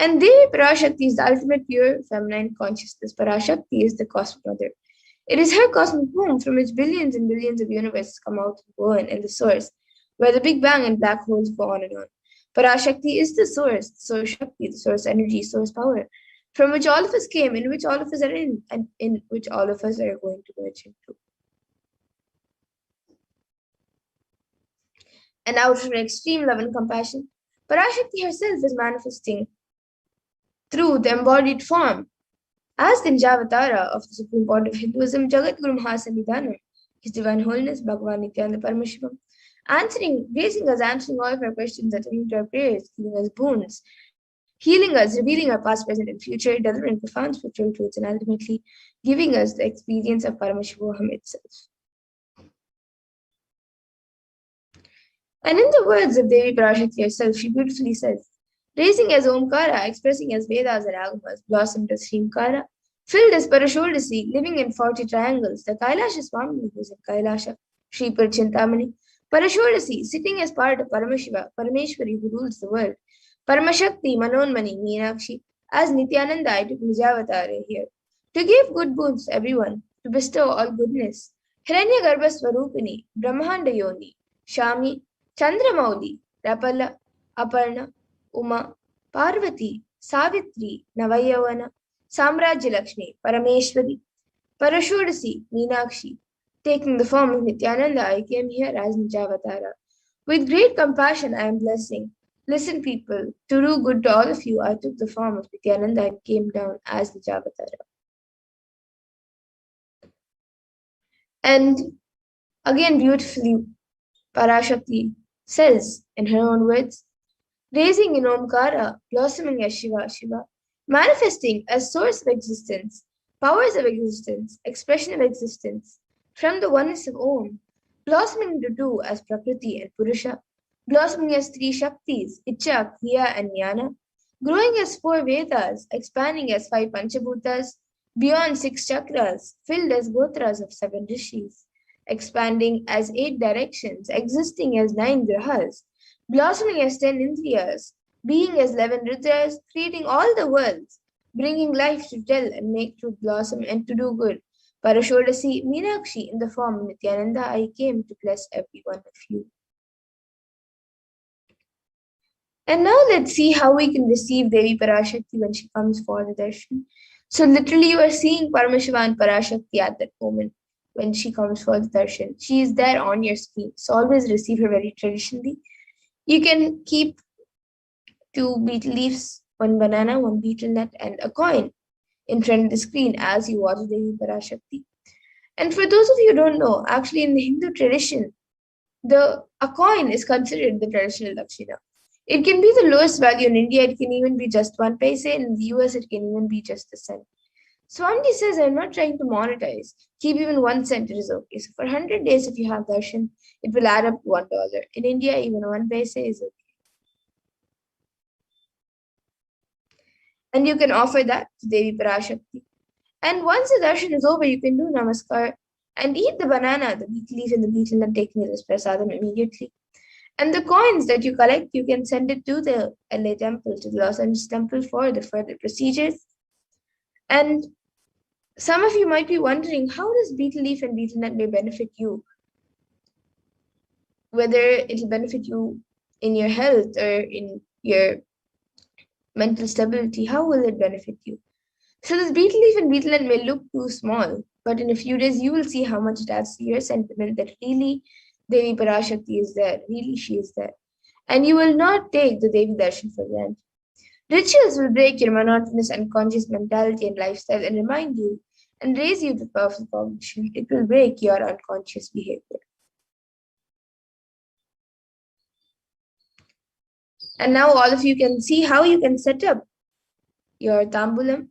And Devi Parashakti is the ultimate pure feminine consciousness. Parashakti is the cosmic mother. It is her cosmic womb from which billions and billions of universes come out and burn, and the source, where the Big Bang and black holes go on and on. Parashakti is the source Shakti, the source energy, source power, from which all of us came, in which all of us are in, and in which all of us are going to merge into. And out of her extreme love and compassion, Parashakti herself is manifesting through the embodied form as the Nijavatara of the Supreme Point of Hinduism, Jagat Guru Mahasannidhanam, His Divine Holiness Bhagavan Nithyananda Paramashivam, raising us, answering all of our questions, attending to our prayers, giving us boons, healing us, revealing our past, present, and future, delivering profound spiritual truths, and ultimately giving us the experience of Paramashivoham itself. And in the words of Devi Parashakti herself, she beautifully says, raising as Omkara, expressing as Vedas and Agamas, blossomed as Shrimkara, filled as Parashodasi, living in 40 triangles, the Kailasha Swami who is in Kailasha, Shripur Chintamani, Parashodasi, sitting as part of Paramashiva, Parameshwari who rules the world, Paramashakti, Manonmani, Meenakshi, as Nithyananda, I took Nijavatara here, to give good boons to everyone, to bestow all goodness, Hiranyagarbha Swarupini, Brahmanda Yoni, Shami, Chandramauli, Rapala, Aparna, Uma, Parvati, Savitri, Navayavana, Samrajya Lakshmi, Parameshwari, Parashodasi, Meenakshi. Taking the form of Nithyananda, I came here as Nijavatara. With great compassion, I am blessing. Listen, people, to do good to all of you, I took the form of Nithyananda and came down as Nijavatara. And again, beautifully, Parashakti says in her own words, raising in Omkara, blossoming as Shiva, Shiva, manifesting as source of existence, powers of existence, expression of existence, from the oneness of Om, blossoming into two as Prakriti and Purusha, blossoming as three Shaktis, Icha, Kriya, and Jnana, growing as 4 Vedas, expanding as 5 Panchabhutas, beyond 6 chakras, filled as Gotras of 7 Rishis, expanding as 8 directions, existing as 9 grahas, blossoming as 10 Indriyas, being as 11 Rudras, creating all the worlds, bringing life to tell and make truth blossom and to do good. Parashodasi, Meenakshi, in the form of Nithyananda, I came to bless every one of you. And now let's see how we can receive Devi Parashakti when she comes for the darshan. So literally you are seeing Paramashiva and Parashakti at that moment when she comes for the darshan. She is there on your screen. So always receive her very traditionally. You can keep 2 betel leaves, 1 banana, 1 betel nut, and a coin in front of the screen as you watch Devi Parashakti. And for those of you who don't know, actually in the Hindu tradition, a coin is considered the traditional dakshina. It can be the lowest value in India. It can even be just 1 paise. In the US, it can even be just a cent. Swamiji says, I'm not trying to monetize. Keep even 1 cent, it is okay. So for 100 days, if you have darshan, it will add up to $1. In India, even 1 paise is okay. And you can offer that to Devi Parashakti. And once the darshan is over, you can do namaskar and eat the banana, the betel leaf and the betel nut, taking it as prasadam immediately. And the coins that you collect, you can send it to the LA temple, to the Los Angeles temple for the further procedures. And some of you might be wondering, how does betel leaf and betel nut may benefit you? Whether it will benefit you in your health or in your mental stability, how will it benefit you? So this betel leaf and betel nut may look too small, but in a few days you will see how much it adds to your sentiment that really Devi Parashakti is there, really she is there. And you will not take the Devi Darshan for granted. Rituals will break your monotonous unconscious mentality and lifestyle and remind you and raise you to powerful cognition. It will break your unconscious behavior. And now all of you can see how you can set up your tambulam,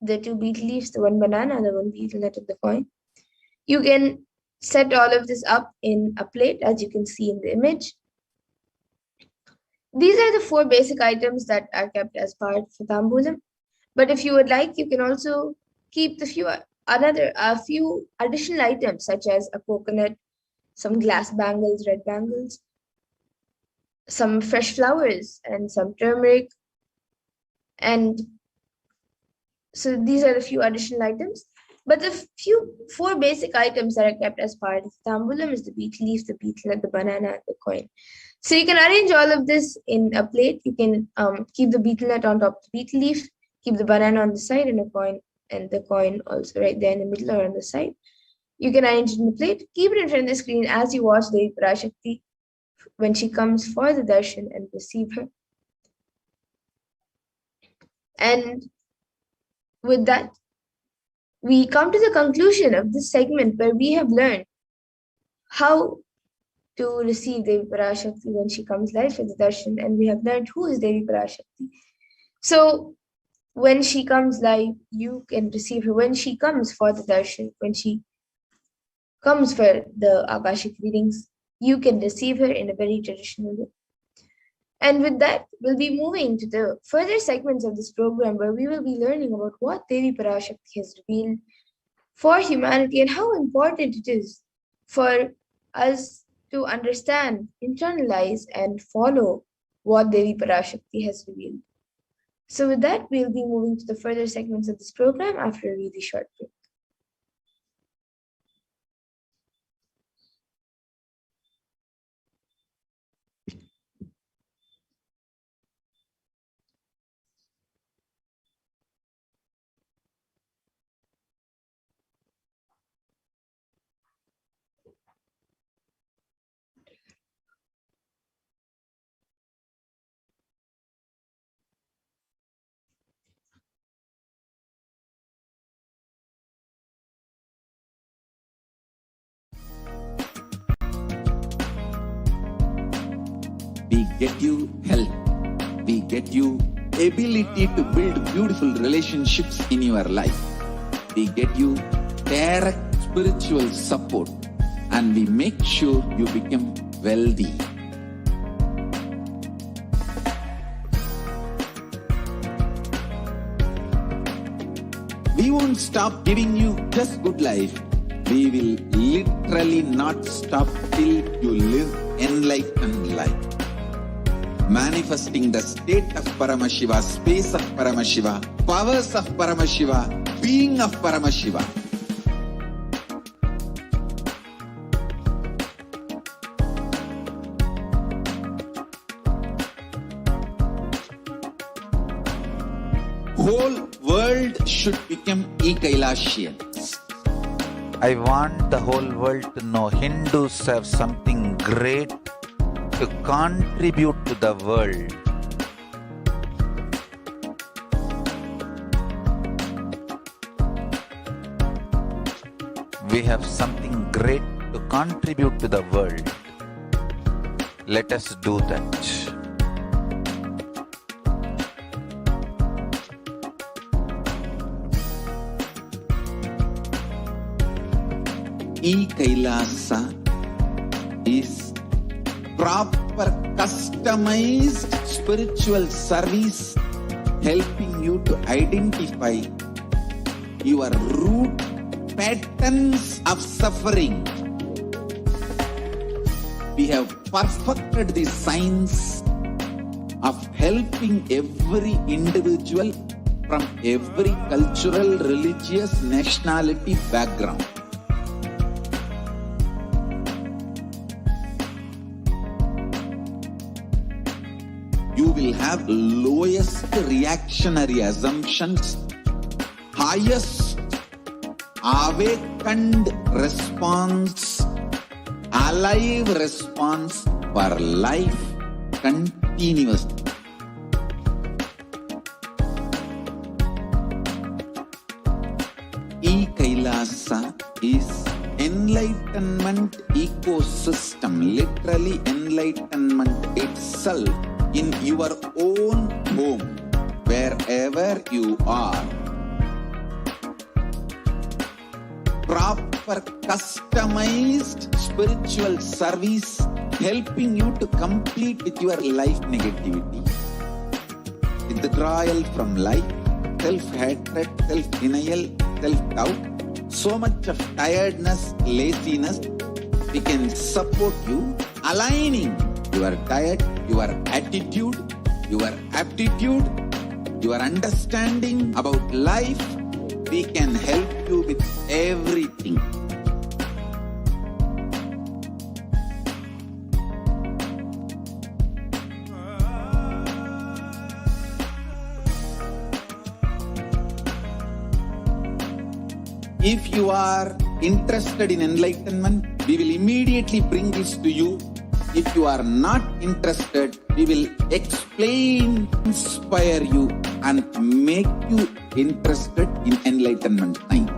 the 2 betel leaves, the 1 banana, the 1 betel nut, and the coin. You can set all of this up in a plate, as you can see in the image. These are the 4 basic items that are kept as part of the tambulam. But if you would like, you can also keep a few additional items, such as a coconut, some glass bangles, red bangles, some fresh flowers, and some turmeric, And so these are the few additional items. But the four basic items that are kept as part of the tambulam is the betel leaf, the betel nut, the banana, and the coin. So you can arrange all of this in a plate. You can keep the betel nut on top of the betel leaf, keep the banana on the side, and the coin also right there in the middle or on the side. You can arrange it in the plate, keep it in front of the screen as you watch Devi Parashakti when she comes for the darshan and receive her. And with that, we come to the conclusion of this segment where we have learned how to receive Devi Parashakti when she comes live for the darshan, and we have learned who is Devi Parashakti. So when she comes live, you can receive her. When she comes for the darshan, when she comes for the Akashic readings, you can receive her in a very traditional way. And with that, we'll be moving to the further segments of this program where we will be learning about what Devi Parashakti has revealed for humanity and how important it is for us to understand, internalize, and follow what Devi Parashakti has revealed. So with that, we'll be moving to the further segments of this program after a really short break. We get you health. We get you ability to build beautiful relationships in your life. We get you direct spiritual support, and we make sure you become wealthy. We won't stop giving you just good life. We will literally not stop till you live enlightened life. Manifesting the state of Paramashiva, space of Paramashiva, powers of Paramashiva, being of Paramashiva. Whole world should become e-Kailashians. I want the whole world to know Hindus have something great to contribute to the world. We have something great to contribute to the world. Let us do that. E-Kailasa is proper customized spiritual service helping you to identify your root patterns of suffering. We have perfected the science of helping every individual from every cultural, religious, nationality background. You will have lowest reactionary assumptions, highest awakened response, alive response for life continuously. E-Kailasa is enlightenment ecosystem, literally enlightenment itself in your own home, wherever you are. Proper customized spiritual service helping you to complete with your life negativity. Withdrawal from life, self-hatred, self-denial, self-doubt, so much of tiredness, laziness. We can support you aligning your diet, your attitude, your aptitude your understanding about life, we can help you with everything. If you are interested in enlightenment, we will immediately bring this to you. If you are not interested, we will explain, inspire you, and make you interested in enlightenment time.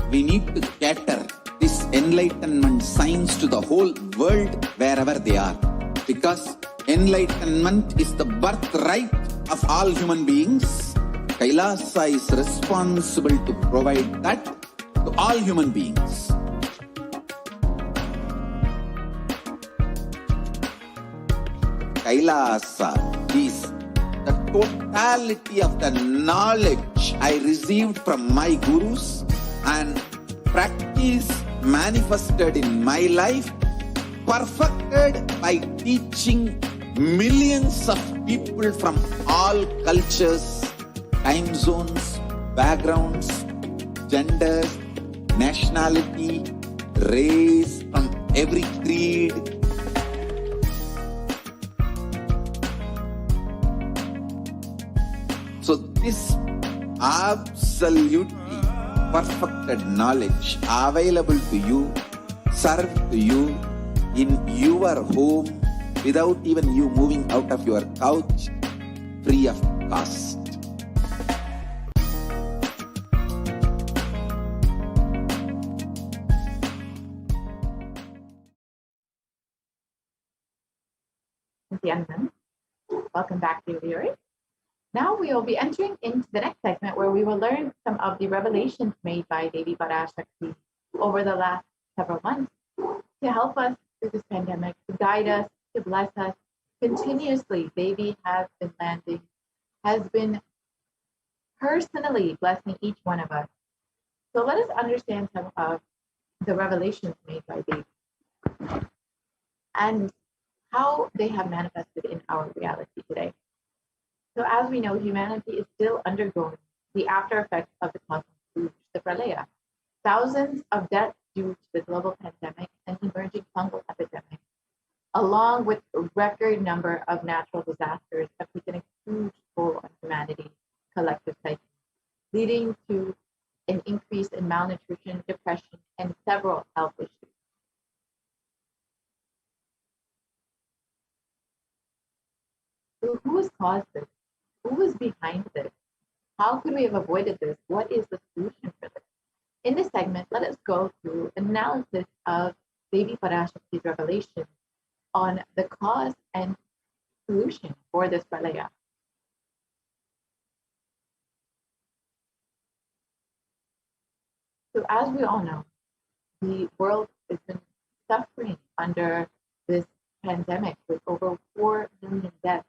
We need to cater this enlightenment science to the whole world wherever they are. Because enlightenment is the birthright of all human beings. Kailasa is responsible to provide that to all human beings. Kailasa is the totality of the knowledge I received from my gurus and practice manifested in my life, perfected by teaching millions of people from all cultures, time zones, backgrounds, genders, nationality, race, from every creed. So this absolutely perfected knowledge available to you, served to you in your home without even you moving out of your couch, free of cost. Nithyananda. Welcome back, dear viewers. Now we will be entering into the next segment where we will learn some of the revelations made by Devi Parashakti over the last several months to help us through this pandemic, to guide us, to bless us. Continuously, Devi has been personally blessing each one of us. So let us understand some of the revelations made by Devi and how they have manifested in our reality today. So as we know, humanity is still undergoing the after effects of the cosmic scourge, the Pralaya. Thousands of deaths due to the global pandemic and emerging fungal epidemic, along with a record number of natural disasters, have taken a huge toll on humanity's collective psyche, leading to an increase in malnutrition, depression, and several health issues. So who has caused this? Who was behind this? How could we have avoided this? What is the solution for this? In this segment, let us go through an analysis of Devi Parashakti's revelation on the cause and solution for this pralaya. So as we all know, the world has been suffering under this pandemic with over 4 million deaths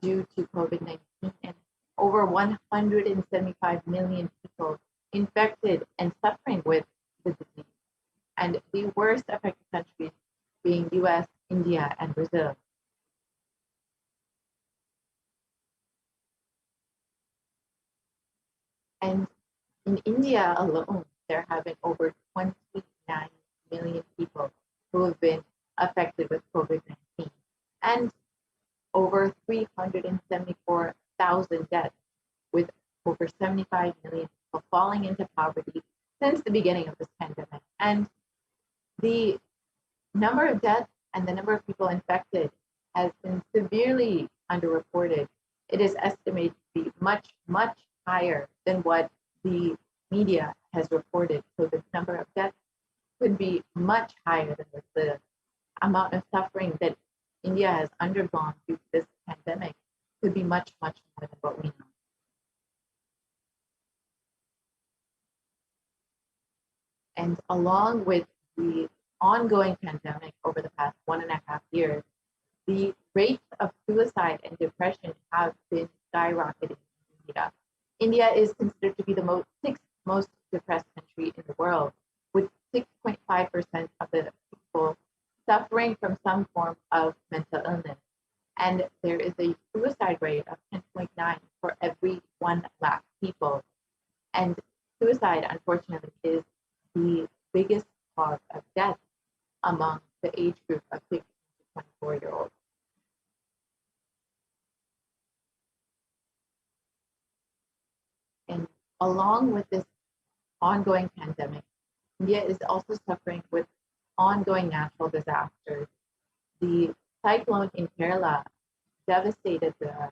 due to COVID-19 and over 175 million people infected and suffering with the disease. And the worst affected countries being US, India, and Brazil. And in India alone, there have been over 29 million people who have been affected with COVID-19 and over 374,000 deaths, with over 75 million people falling into poverty since the beginning of this pandemic. And the number of deaths and the number of people infected has been severely underreported. It is estimated to be much, much higher than what the media has reported. So the number of deaths could be much higher than this. The amount of suffering that India has undergone due to this pandemic could be much, much more than what we know. And along with the ongoing pandemic over the past 1.5 years, the rates of suicide and depression have been skyrocketing in India. India is considered to be the sixth most depressed country in the world, with 6.5% of the people suffering from some form of mental illness. And there is a suicide rate of 10.9 for every 1 lakh people. And suicide, unfortunately, is the biggest cause of death among the age group of 15 to 24-year-olds. And along with this ongoing pandemic, India is also suffering with ongoing natural disasters. The cyclone in Kerala devastated the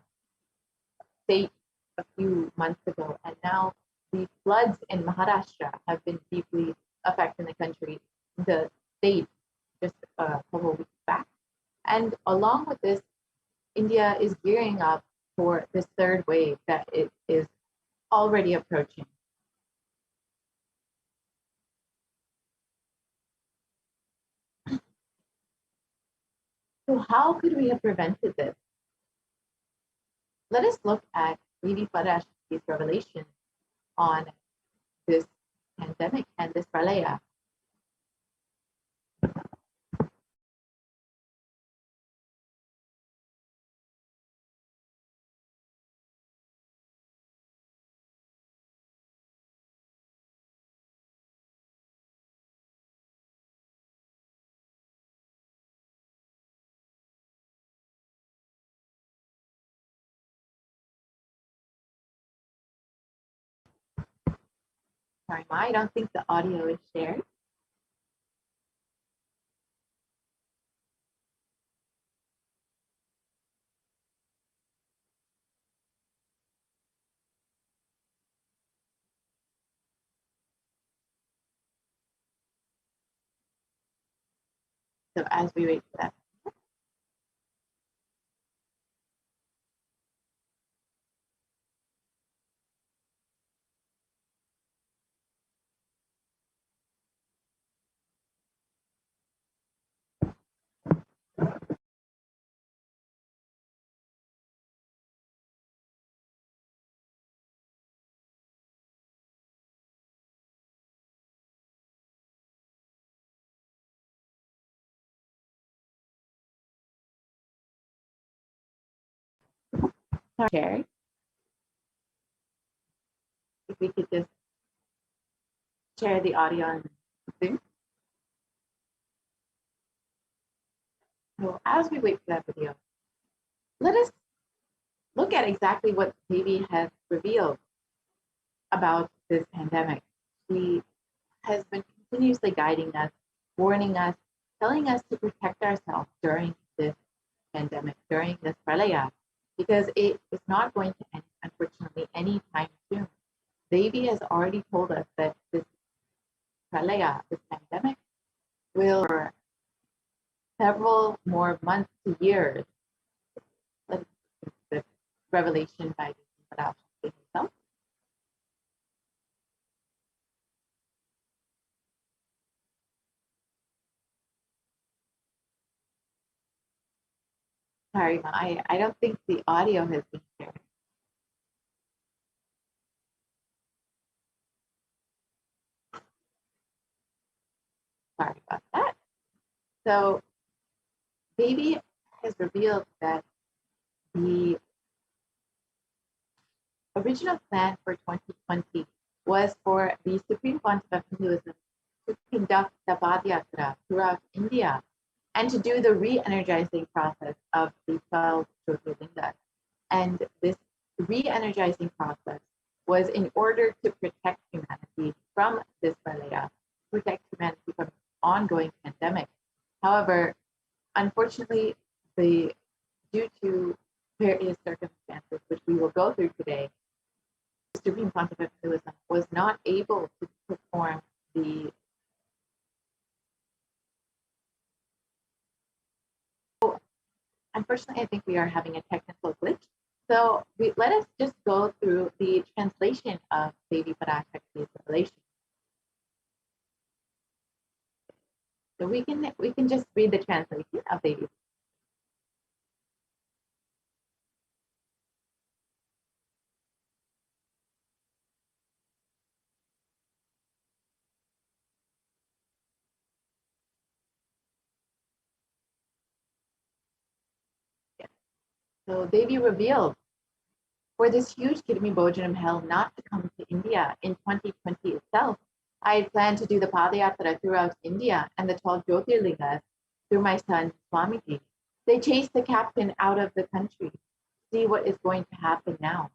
state a few months ago, and now the floods in Maharashtra have been deeply affecting the country, the state, just a couple of weeks back. And along with this, India is gearing up for this third wave that it is already approaching. So how could we have prevented this? Let us look at Devi Parashakti's revelation on this pandemic and this pralaya. Sorry, Ma, I don't think the audio is shared. So as we wait for that. Share. If we could just share the audio on Zoom. So as we wait for that video, let us look at exactly what Devi has revealed about this pandemic. She has been continuously guiding us, warning us, telling us to protect ourselves during this pandemic, during this pralaya, because it is not going to end, unfortunately, anytime soon. Devi has already told us that this pralaya, this pandemic, will for several more months to years. The revelation by Parashakti himself. Sorry, Ma, I don't think the audio has been shared. Sorry about that. So, Devi has revealed that the original plan for 2020 was for the Supreme Pontiff of Hinduism to conduct the Padayatra throughout India and to do the re-energizing process of the 12 Jyotirlingas. And this re-energizing process was in order to protect humanity from this pralaya, protect humanity from ongoing pandemic. However, unfortunately, due to various circumstances, which we will go through today, the Supreme Pontiff of Hinduism was not able to perform the unfortunately, I think we are having a technical glitch. So let us just go through the translation of Devi Parashakti's revelation. So we can just read the translation of Devi. So Devi revealed for this huge Kirmi Bhojanam held not to come to India in 2020 itself. I had planned to do the Padayatra throughout India and the 12 Jyotirlingas through my son Swamiji. They chased the captain out of the country. See what is going to happen now.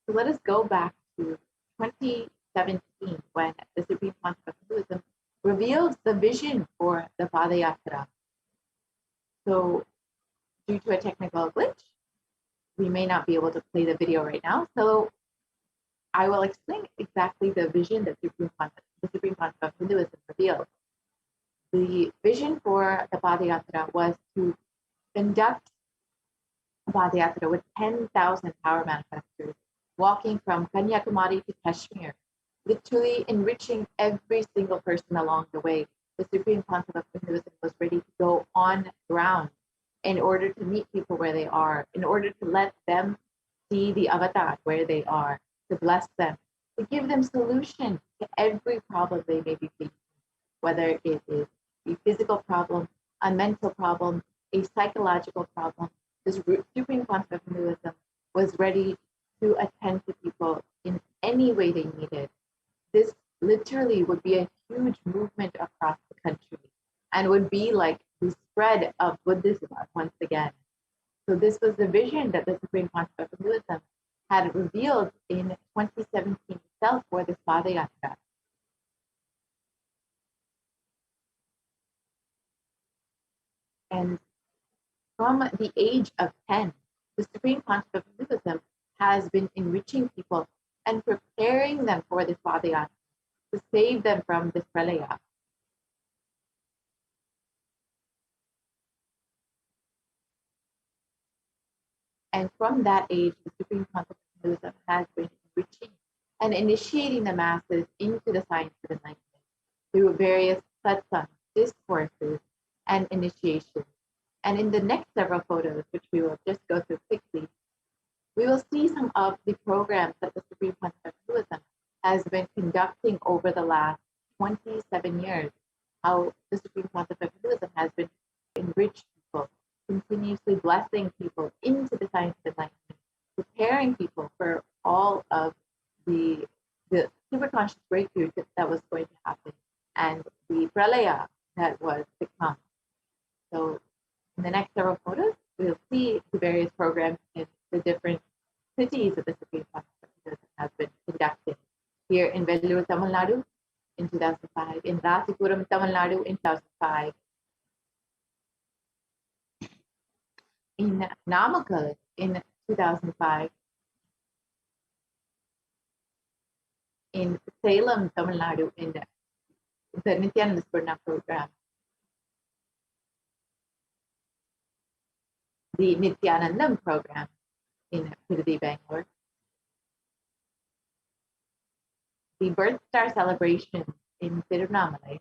So let us go back to 2017 when the Supreme Council of Hinduism revealed the vision for the Padayatra. So due to a technical glitch, we may not be able to play the video right now. So I will explain exactly the vision that the Supreme Council of Hinduism revealed. The vision for the Padayatra was to conduct a Padayatra with 10,000 power manifestors, walking from Kanyakumari to Kashmir, literally enriching every single person along the way. The Supreme Council of Hinduism was ready to go on ground in order to meet people where they are, in order to let them see the avatar where they are, to bless them, to give them solutions to every problem they may be facing, whether it is a physical problem, a mental problem, a psychological problem. The Supreme Council of Hinduism was ready to attend to people in any way they needed. This literally would be a huge movement across the country and would be like the spread of Buddhism once again. So this was the vision that the Supreme Council of Hinduism had revealed in 2017 itself for this Padayatra. And from the age of 10, the Supreme Council of Hinduism has been enriching people and preparing them for this Padayatra to save them from this pralaya. And from that age, the Supreme Council of Hinduism has been enriching and initiating the masses into the science of enlightenment through various satsangs, discourses, and initiations. And in the next several photos, which we will just go through quickly, we will see some of the programs that the Supreme Council of Hinduism has been conducting over the last 27 years, how the Supreme Council of Hinduism has been enriched people, continuously blessing people into the science of enlightenment, preparing people for all of the superconscious breakthrough that was going to happen and the pralaya that was to come. So in the next several photos, we'll see the various programs in the different cities that the Supreme Council of Hinduism has been conducting. Here in Vellore, Tamil Nadu in 2005, in Rasipuram, Tamil Nadu in 2005, in Namakkal in 2005, in Salem, Tamil Nadu in the Nithyananda program, the Nithyanandam program in Pirdi, Bangalore, the Birth Star celebration in Tirunamalai,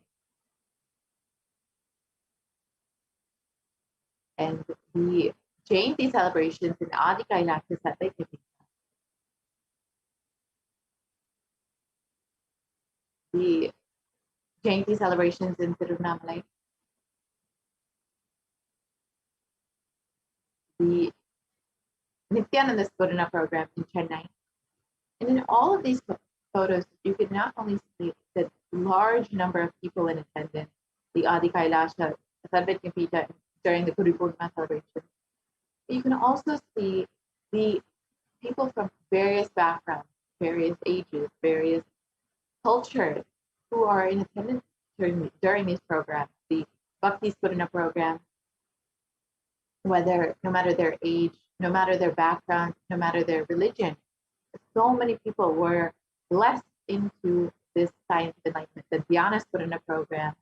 and the Jayanti celebrations in Adi Kailasha Satyakapita, the Jayanti celebrations in Tirunamalai, the Nithyananda Spurana program in Chennai. And in all of these photos, you can not only see the large number of people in attendance, the Adi Kailasha Satyakapita during the Guru Purnima celebration, you can also see the people from various backgrounds, various ages, various cultures who are in attendance during these programs, the Bhakti Spurana program, no matter their age, no matter their background, no matter their religion. So many people were blessed into this science of enlightenment. The Dhyana Spurana program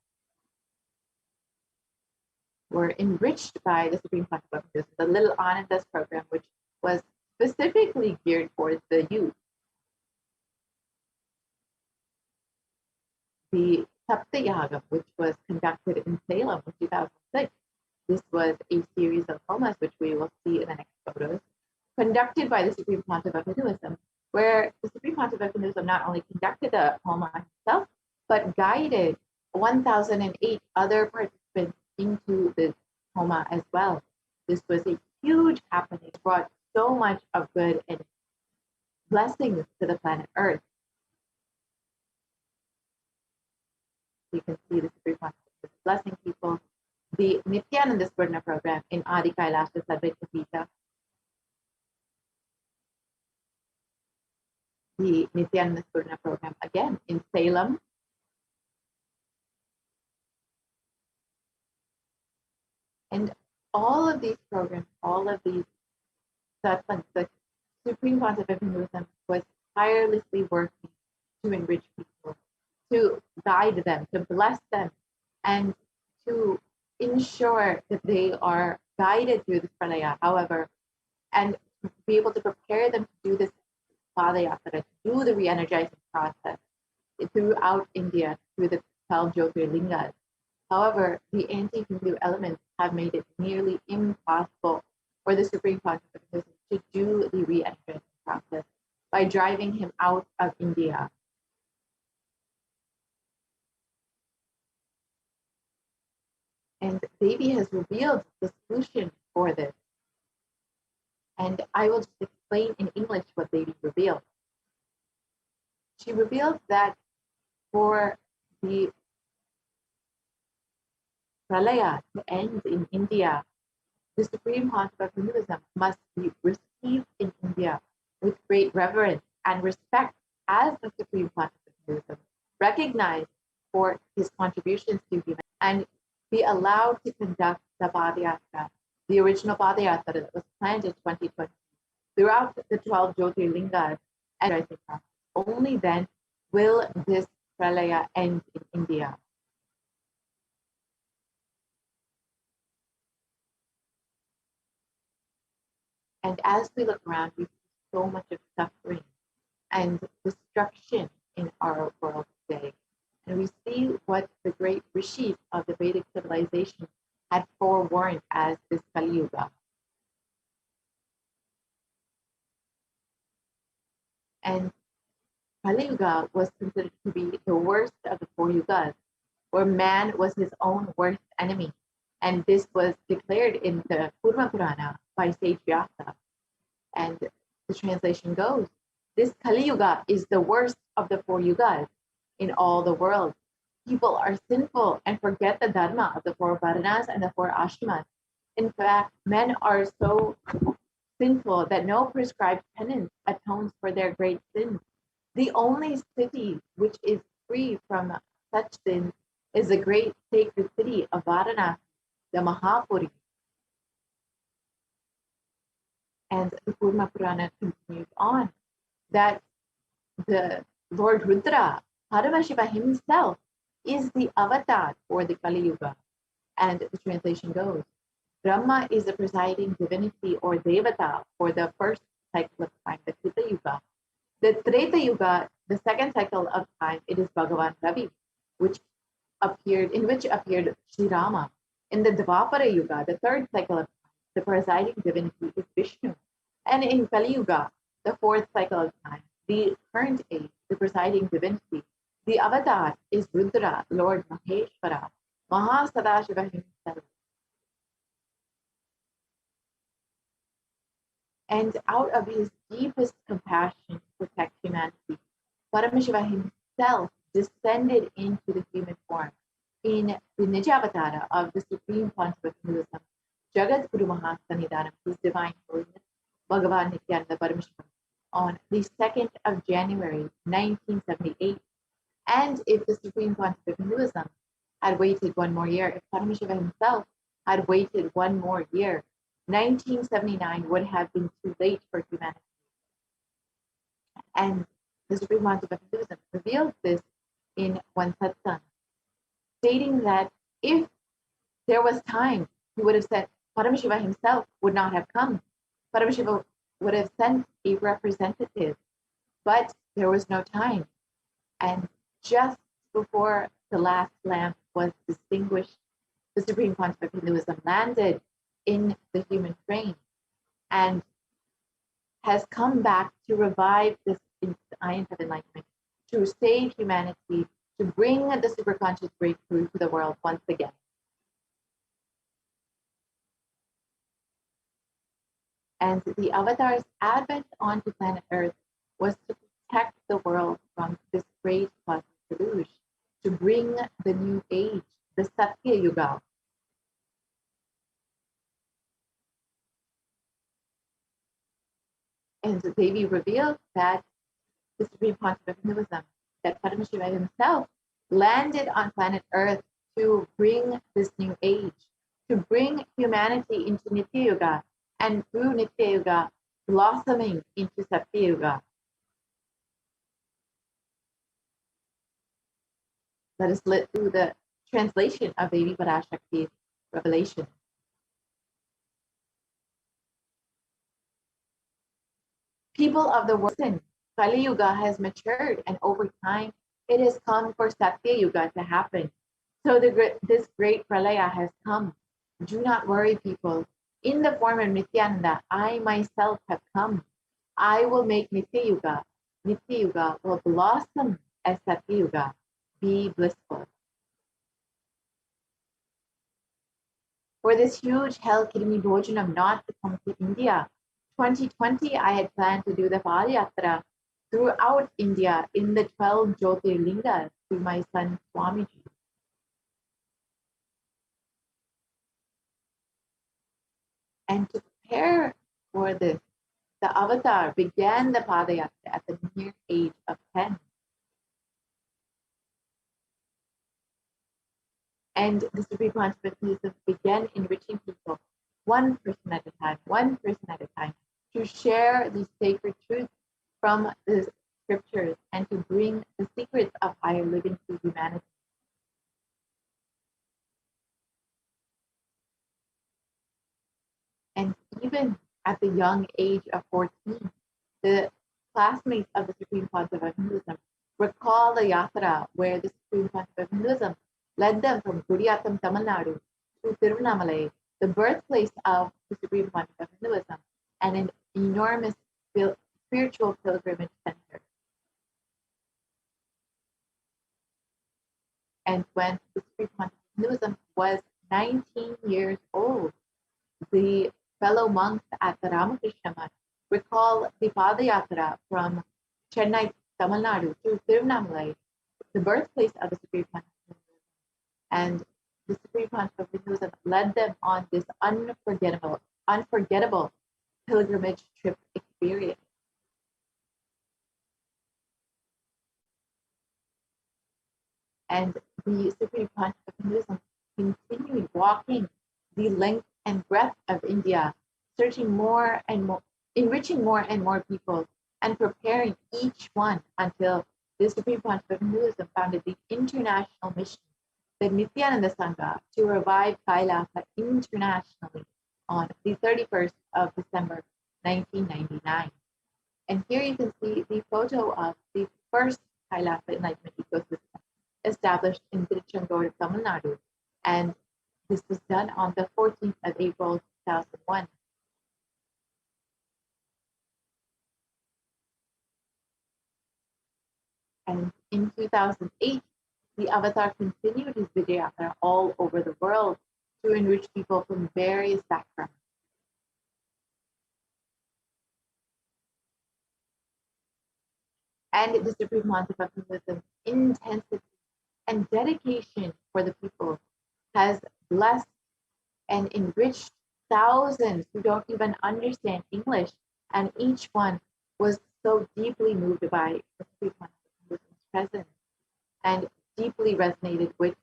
were enriched by the Supreme Council of Hinduism. The Little Anandas program, which was specifically geared towards the youth. The Saptayagam, which was conducted in Salem in 2006. This was a series of homas, which we will see in the next photos, conducted by the Supreme Council of Hinduism, where the Supreme Council of Hinduism not only conducted the homa itself, but guided 1,008 other participants into the coma as well. This was a huge happening, brought so much of good and blessings to the planet Earth. You can see the Supreme Consciousness blessing people. The Nithyananda program in Adi Kailasha Sadvaita Pita. The Nithyananda program again in Salem. And all of these programs, all of these satsangs, the Supreme Concept of Hinduism was tirelessly working to enrich people, to guide them, to bless them, and to ensure that they are guided through this pralaya, however, and be able to prepare them to do this padayatra, to do the re-energizing process throughout India through the 12 Jyotirlingas. However, the anti-Hindu elements have made it nearly impossible for the Supreme Concept of Hinduism to do the re-energizing process by driving him out of India. And Devi has revealed the solution for this. And I will just explain in English what Devi revealed. She revealed that for the pralaya to end in India, the Supreme Concept of Hinduism must be received in India with great reverence and respect as the Supreme Concept of Hinduism, recognized for his contributions to humanity, and be allowed to conduct the Padayatra, the original Padayatra that was planned in 2020, throughout the 12 Jyotirlingas and rising process. Only then will this pralaya end in India. And as we look around, we see so much of suffering and destruction in our world today. And we see what the great rishis of the Vedic civilization had forewarned as this Kali Yuga. And Kali Yuga was considered to be the worst of the 4 yugas, where man was his own worst enemy. And this was declared in the Kurma Purana by sage Vyasa. And the translation goes, this Kali Yuga is the worst of the 4 yugas in all the world. People are sinful and forget the dharma of the 4 varanas and the 4 ashramas. In fact, men are so sinful that no prescribed penance atones for their great sins. The only city which is free from such sins is the great sacred city of Varanasi, the Mahapuri. And the Kurma Purana continues on that the Lord Rudra, Paramashiva himself, is the avatar for the Kali Yuga. And the translation goes, Brahma is the presiding divinity or Devata for the first cycle of time, the Krita Yuga. The Treta Yuga, the second cycle of time, it is Bhagavan Ravi, in which appeared Sri Rama. In the Dvapara Yuga, the third cycle of time, the presiding divinity is Vishnu. And in Kali Yuga, the fourth cycle of time, the current age, the presiding divinity, the avatar is Rudra, Lord Maheshwara, Mahasadashiva himself. And out of his deepest compassion to protect humanity, Paramashiva himself descended into the human form in the Nijavatara of the Supreme Concept of Hinduism, Jagat Guru Mahasanidhanam, His Divine Holiness, Bhagavan Nithyananda Paramashivam, on the 2nd of January, 1978. And if the Supreme Concept of Hinduism had waited one more year, if Paramashiva himself had waited one more year, 1979 would have been too late for humanity. And the Supreme Concept of Hinduism revealed this in one satsang, stating that if there was time, he would have said, Paramashiva himself would not have come. Paramashiva would have sent a representative, but there was no time. And just before the last lamp was distinguished, the Supreme Concept of Hinduism landed in the human frame and has come back to revive this science of enlightenment, to save humanity to bring the superconscious breakthrough to the world once again. And the avatar's advent onto planet Earth was to protect the world from this great cosmic deluge, to bring the new age, the Satya Yuga. And the Devi revealed that the Supreme Concept of Hinduism, that Paramashiva himself landed on planet Earth to bring this new age, to bring humanity into Nitya Yuga, and through Nitya Yuga, blossoming into Satya Yuga. Let us look through the translation of Devi Parashakti's revelation. People of the world, Kali Yuga has matured, and over time, it has come for Satya Yuga to happen. So this great pralaya has come. Do not worry, people. In the form of Nithyananda, I myself have come. I will make Nitya Yuga. Nitya Yuga will blossom as Satya Yuga. Be blissful. For this huge hell kidney bhojanam not to come to India, 2020 I had planned to do the Padayatra throughout India in the 12 Jyotirlingas to my son Swamiji. And to prepare for this, the avatar began the Padayatra at the mere age of 10. And the Supreme Consciousness began enriching people, one person at a time, to share the sacred truths from the scriptures and to bring the secrets of higher living to humanity. And even at the young age of 14, the classmates of the Supreme Concept of Hinduism recall the yatra where the Supreme Concept of Hinduism led them from Gudiyatam, Tamil Nadu to Tiruvannamalai, the birthplace of the Supreme Concept of Hinduism, and an enormous spiritual pilgrimage center. And when the Supreme Concept of Hinduism was 19 years old, the fellow monks at the Ramakrishna Mutt recall the Padayatra from Chennai, Tamil Nadu to Tiruvannamalai, the birthplace of the Supreme Concept of Hinduism. And the Supreme Concept of Hinduism led them on this unforgettable pilgrimage trip experience. And the Supreme Concept of Hinduism continued walking the length and breadth of India, searching more and more, enriching more and more people, and preparing each one until the Supreme Concept of Hinduism founded the international mission, the Nithyananda Sangha, to revive Kailasa internationally on the 31st of December, 1999. And here you can see the photo of the first Kailasa Enlightenment ecosystem established in Tiruchendur, Tamil Nadu. And this was done on the 14th of April, 2001. And in 2008, the avatar continued his Vijayatra all over the world to enrich people from various backgrounds. And the Supreme Concept of Hinduism intensity and dedication for the people has blessed and enriched thousands who don't even understand English, and each one was so deeply moved by the Supreme Concept of Hinduism's presence and deeply resonated with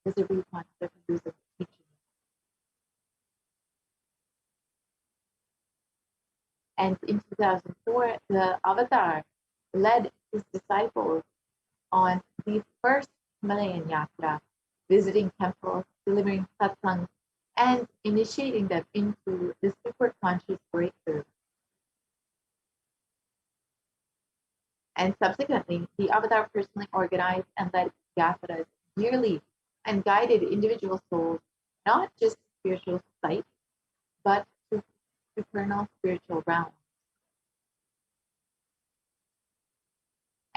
the Supreme Concept of Hinduism's teaching. And in 2004, the avatar led his disciples on the first Himalayan Yatra, visiting temples, delivering satsangs, and initiating them into the superconscious breakthrough. And subsequently, the avatar personally organized and led yatras yearly and guided individual souls, not just to spiritual sites, but to supernal spiritual realms.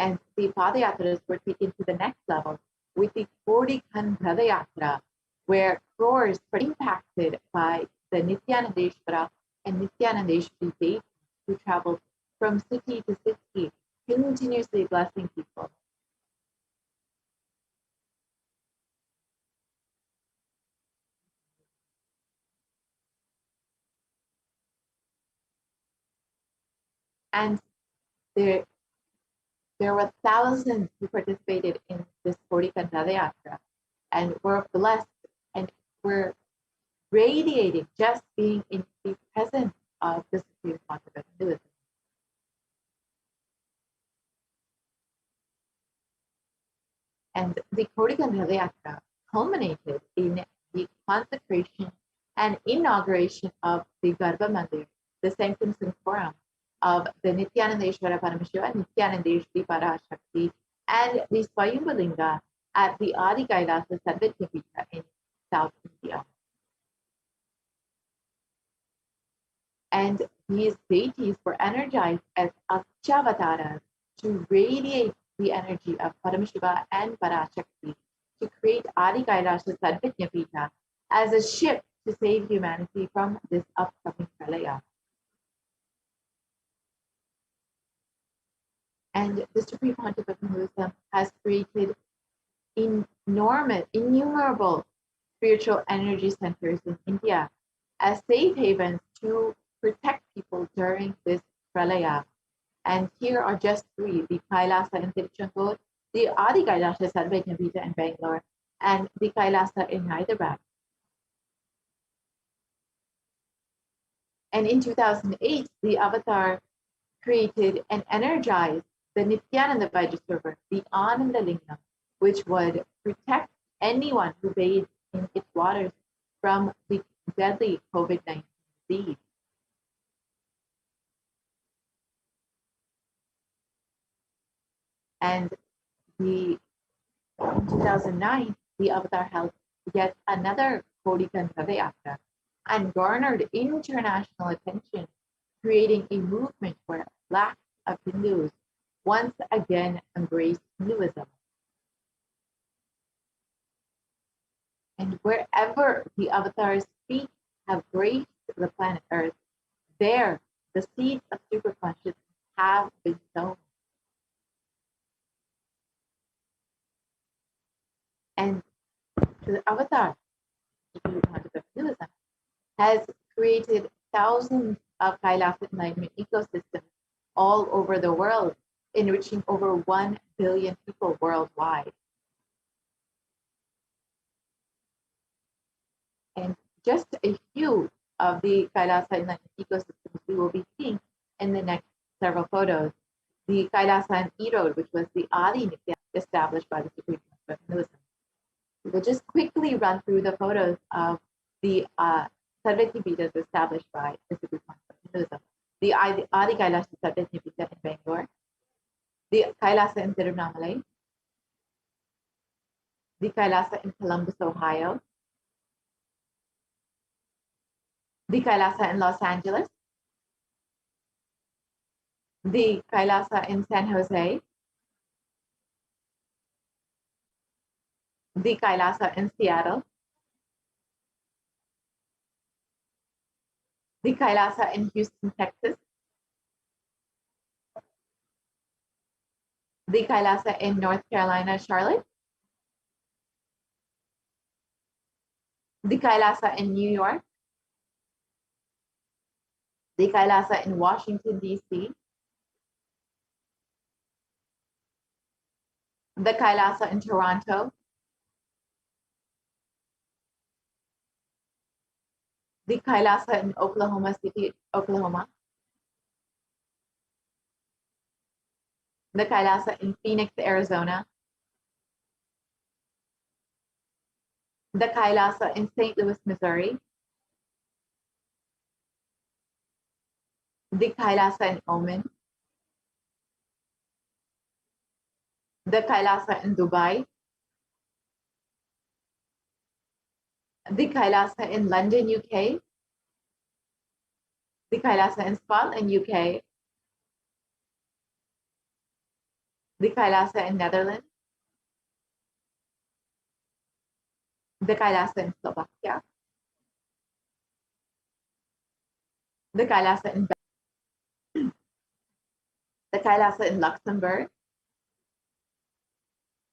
And the Padayatras were taken to the next level with the Kodikan Padayatra, where crores were impacted by the Nithyanandeshwara and Nithyanandeshwari deities who traveled from city to city, continuously blessing people. And there were thousands who participated in this Kodikan Padayatra and were blessed and were radiating just being in the presence of the Supreme Concept of Hinduism. And the Kodikan Padayatra culminated in the consecration and inauguration of the Garbha Mandir, the Sanctum Sanctorum of the Nithyanandeshwara Paramashivam, Nithyanandeshwari Parashakti, and the Swayambhulinga at the Adi Kailasa Sarvajñapita in South India. And these deities were energized as Akshavatas to radiate the energy of Paramashiva and Parashakti to create Adi Kailasa Sarvajñapita as a ship to save humanity from this upcoming pralaya. And the Supreme Pontiff of Hinduism has created innumerable spiritual energy centers in India as safe havens to protect people during this pralaya. And here are just three: the Kailasa in Tiruchendur, the Adi Kailasa Sarvajñapita in Bangalore, and the Kailasa in Hyderabad. And in 2008, the Avatar created and energized the Nithyananda Vajrasarovar, the Ananda Lingam, which would protect anyone who bathed in its waters from the deadly COVID-19 disease. And in 2009, the Avatar held yet another Kodikan Padayatra and garnered international attention, creating a movement where lakhs of Hindus once again embraced Hinduism. And wherever the Avatar's feet have graced the planet Earth, there the seeds of superconsciousness have been sown. And the Avatar, Hinduism, has created thousands of Kailasa enlightenment ecosystems all over the world, enriching over 1 billion people worldwide. And just a few of the Kailasa enlightenment ecosystems we will be seeing in the next several photos. The Kailasa and Erode, which was the Adi Nithya established by the Supreme Concept of Hinduism. We will just quickly run through the photos of the Sarvajñapitas established by the Supreme Concept of Hinduism. The Adi Kailasa Sarvajñapita in Bangalore, the Kailasa in Tiruvannamalai, the Kailasa in Columbus, Ohio, the Kailasa in Los Angeles, the Kailasa in San Jose, the Kailasa in Seattle, the Kailasa in Houston, Texas, the Kailasa in North Carolina, Charlotte, the Kailasa in New York, the Kailasa in Washington, D.C., the Kailasa in Toronto, the Kailasa in Oklahoma City, Oklahoma, the Kailasa in Phoenix, Arizona, the Kailasa in St. Louis, Missouri, the Kailasa in Oman, the Kailasa in Dubai, the Kailasa in London, UK, the Kailasa in Scotland, UK, the Kailasa in Netherlands, the Kailasa in Slovakia, the Kailasa in the Kailasa in Luxembourg,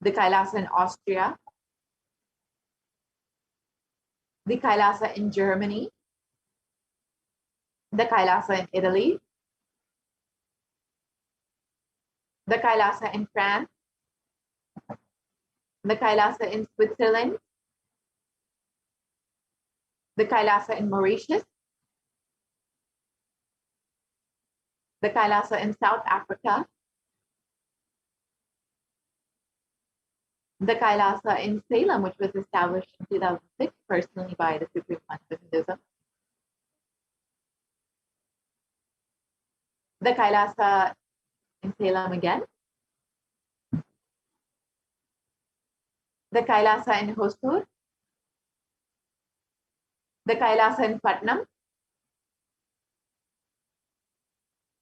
the Kailasa in Austria, the Kailasa in Germany, the Kailasa in Italy, the Kailasa in France, the Kailasa in Switzerland, the Kailasa in Mauritius, the Kailasa in South Africa, the Kailasa in Salem, which was established in 2006 personally by the Supreme Council of Hinduism, the Kailasa in Salem again, the Kailasa in Hosur, the Kailasa in Patnam,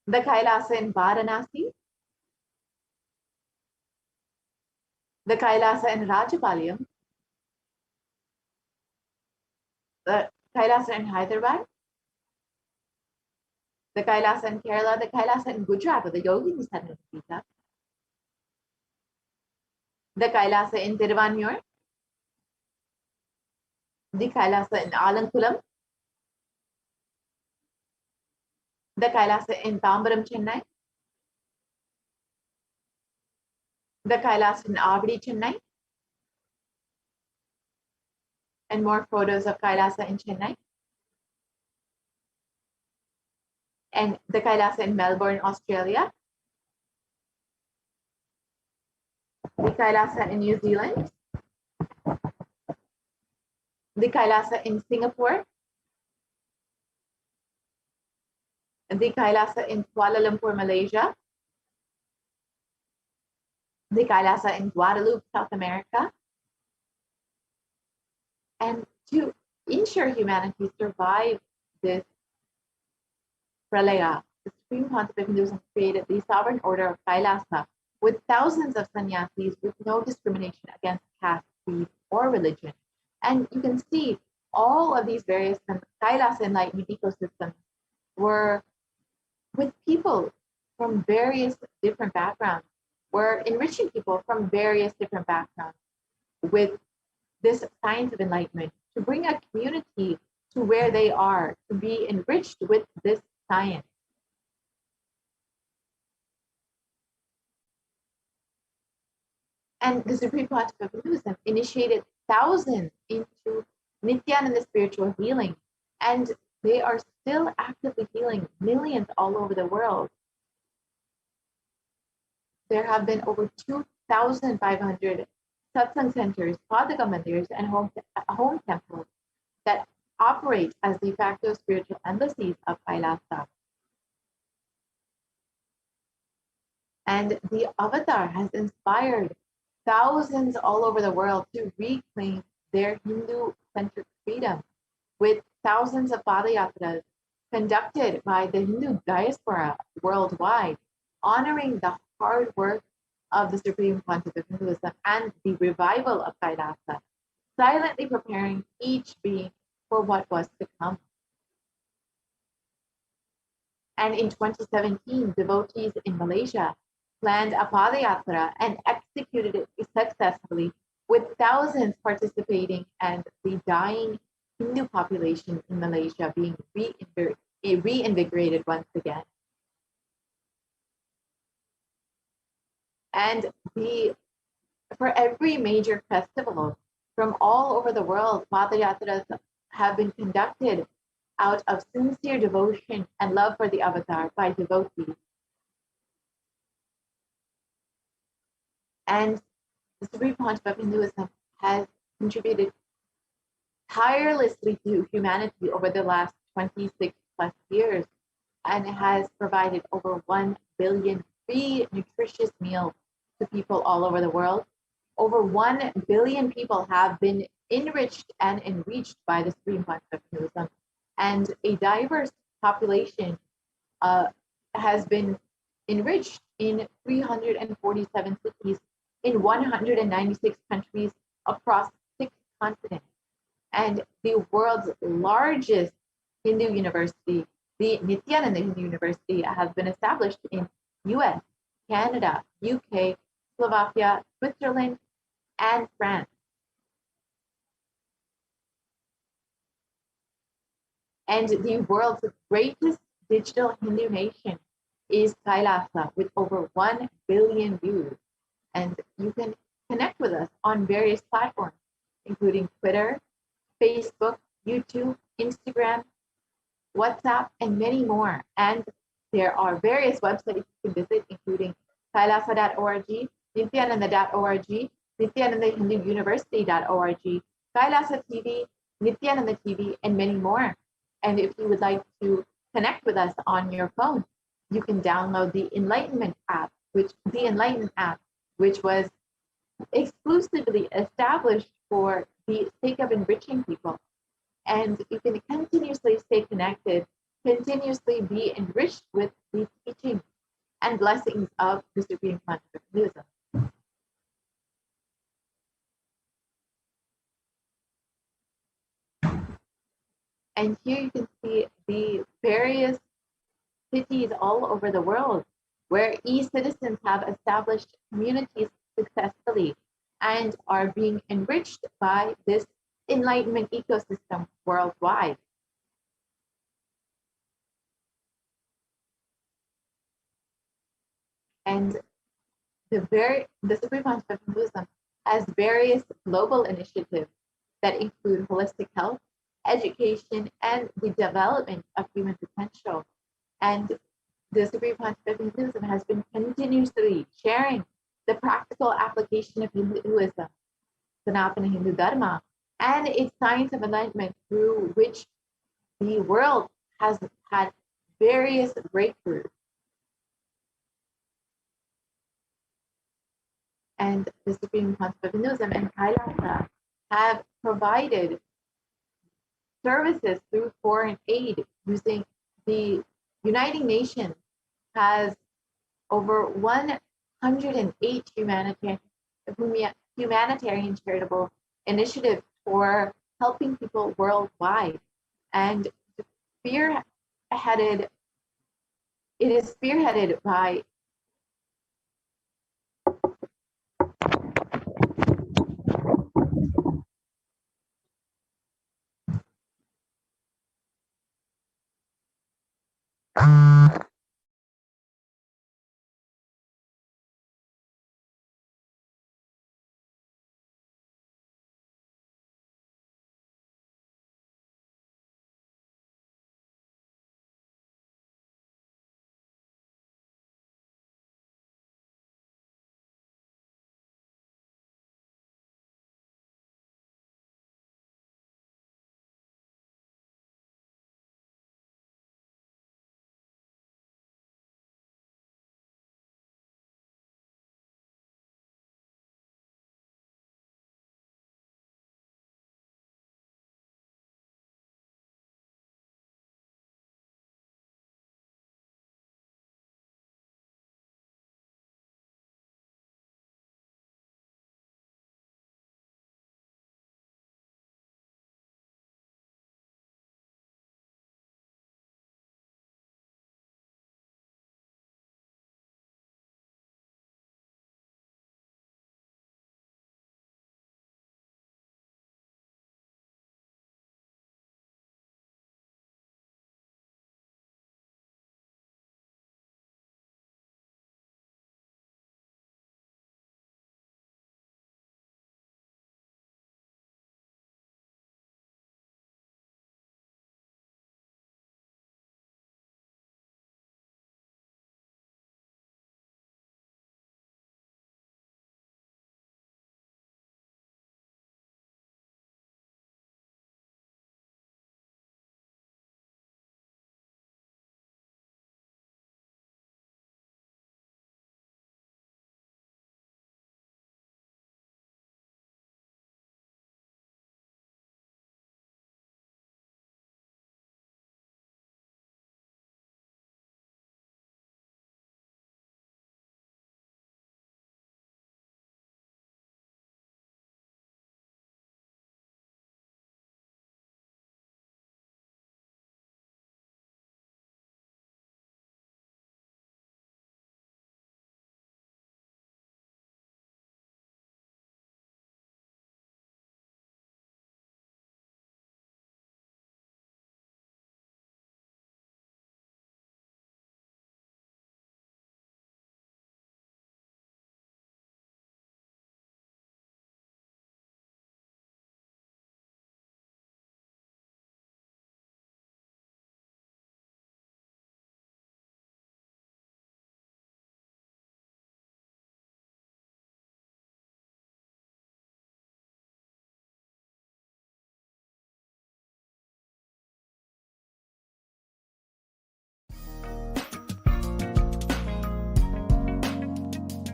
the Kailasa in Varanasi, the Kailasa in Rajapalayam, the Kailasa in Hyderabad, the Kailasa in Kerala, the Kailasa in Gujarat, where the yogis had no Pita, the Kailasa in Tiruvanmiyur, the Kailasa in Alankulam, the Kailasa in Tambaram, Chennai, the Kailasa in Avadi, Chennai, and more photos of Kailasa in Chennai, and the Kailasa in Melbourne, Australia, the Kailasa in New Zealand, the Kailasa in Singapore, the Kailasa in Kuala Lumpur, Malaysia, the Kailasa in Guadeloupe, South America, and to ensure humanity survive this pralaya, the Supreme Council of Hinduism created the sovereign order of Kailasa with thousands of sannyasis with no discrimination against caste, creed, or religion. And you can see all of these various Kailasa enlightenment ecosystems were with people from various different backgrounds. We're enriching people from various different backgrounds with this science of enlightenment to bring a community to where they are, to be enriched with this science. And the Supreme Council of Hinduism initiated thousands into Nithyananda spiritual healing, and they are still actively healing millions all over the world. There have been over 2,500 satsang centers, padaka mandirs, and home temples that operate as de facto spiritual embassies of Kailasa. And the avatar has inspired thousands all over the world to reclaim their Hindu-centric freedom, with thousands of padayatras conducted by the Hindu diaspora worldwide, honoring the hard work of the Supreme Council of Hinduism and the revival of Kailasa, silently preparing each being for what was to come. And in 2017, devotees in Malaysia planned a padayatra and executed it successfully, with thousands participating and the dying Hindu population in Malaysia being reinvigorated once again. And for every major festival from all over the world, padayatras have been conducted out of sincere devotion and love for the avatar by devotees. And the Supreme Council of Hinduism has contributed tirelessly to humanity over the last 26 plus years, and has provided over 1 billion free nutritious meals to people all over the world. Over 1 billion people have been enriched and enriched by the Supreme Council of Hinduism, and a diverse population has been enriched in 347 cities in 196 countries across 6 continents. And the world's largest Hindu university, the Nithyananda Hindu University, has been established in US, Canada, UK, Slovakia, Switzerland, and France. And the world's greatest digital Hindu nation is Kailasa with over 1 billion views. And you can connect with us on various platforms, including Twitter, Facebook, YouTube, Instagram, WhatsApp, and many more. And there are various websites you can visit, including kailasa.org, nithyananda.org, nithyanandahinduuniversity.org, Kailasa TV, Nithyananda TV, and many more. And if you would like to connect with us on your phone, you can download the Enlightenment app, which was exclusively established for the sake of enriching people. And you can continuously stay connected, continuously be enriched with the teachings and blessings of the Supreme Concept of Buddhism. And here you can see the various cities all over the world where e-citizens have established communities successfully and are being enriched by this enlightenment ecosystem worldwide. And the Supreme Concept of Buddhism has various global initiatives that include holistic health, education, and the development of human potential. And the Supreme Concept of Hinduism has been continuously sharing the practical application of Hinduism, Sanatana Hindu Dharma, and its science of enlightenment, through which the world has had various breakthroughs. And the Supreme Concept of Hinduism and Kailasa have provided services through foreign aid using the United Nations has over 108 humanitarian charitable initiatives for helping people worldwide. And it is spearheaded by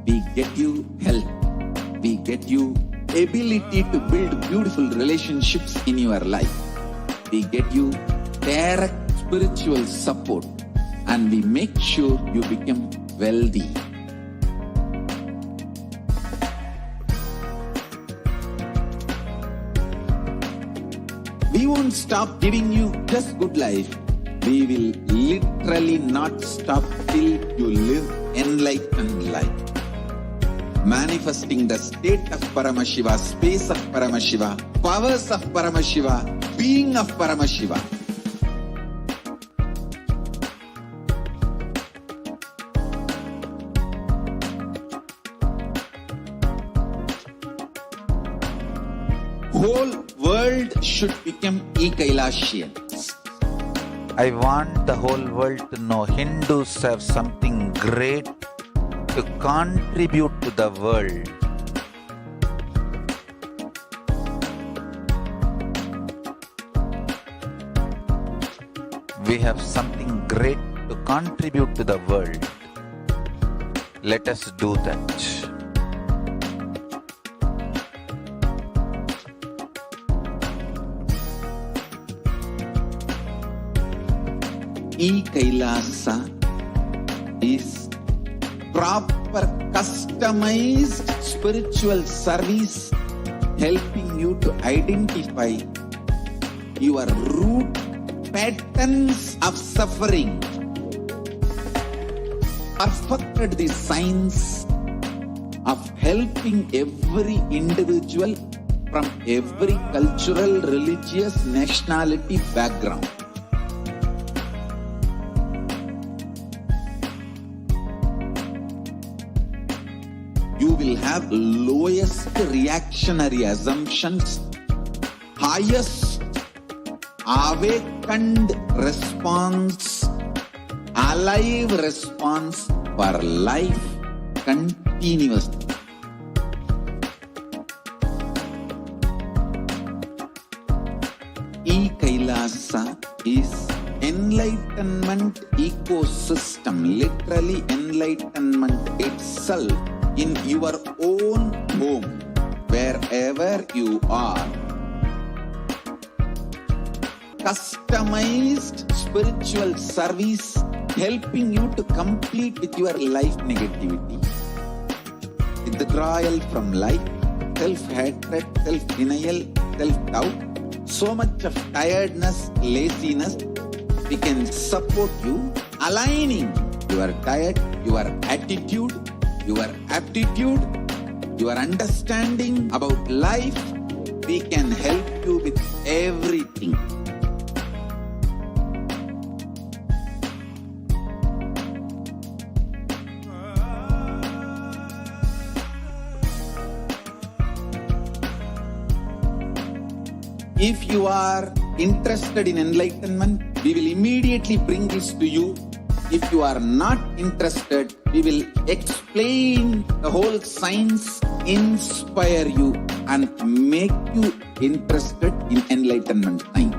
We get you health. We get you ability to build beautiful relationships in your life. We get you direct spiritual support, and we make sure you become wealthy. We won't stop giving you just good life. We will literally not stop till you live enlightened life. Manifesting the state of Paramashiva, space of Paramashiva, powers of Paramashiva, being of Paramashiva. Whole world should become e-Kailashians. I want the whole world to know Hindus have something great to contribute to the world. We have something great to contribute to the world. Let us do that. E-Kailasa is proper customized spiritual service helping you to identify your root patterns of suffering. Perfected the science of helping every individual from every cultural, religious, nationality background. You will have lowest reactionary assumptions, highest awakened response, alive response for life continuously. E-Kailasa is enlightenment ecosystem, literally enlightenment itself in your own home, wherever you are. Customized spiritual service helping you to complete with your life negativity. Withdrawal from life, self-hatred, self-denial, self-doubt, so much of tiredness, laziness. We can support you aligning your diet, your attitude, your aptitude, your understanding about life. We can help you with everything. If you are interested in enlightenment, we will immediately bring this to you. If you are not interested, we will explain the whole science, inspire you, and make you interested in enlightenment science.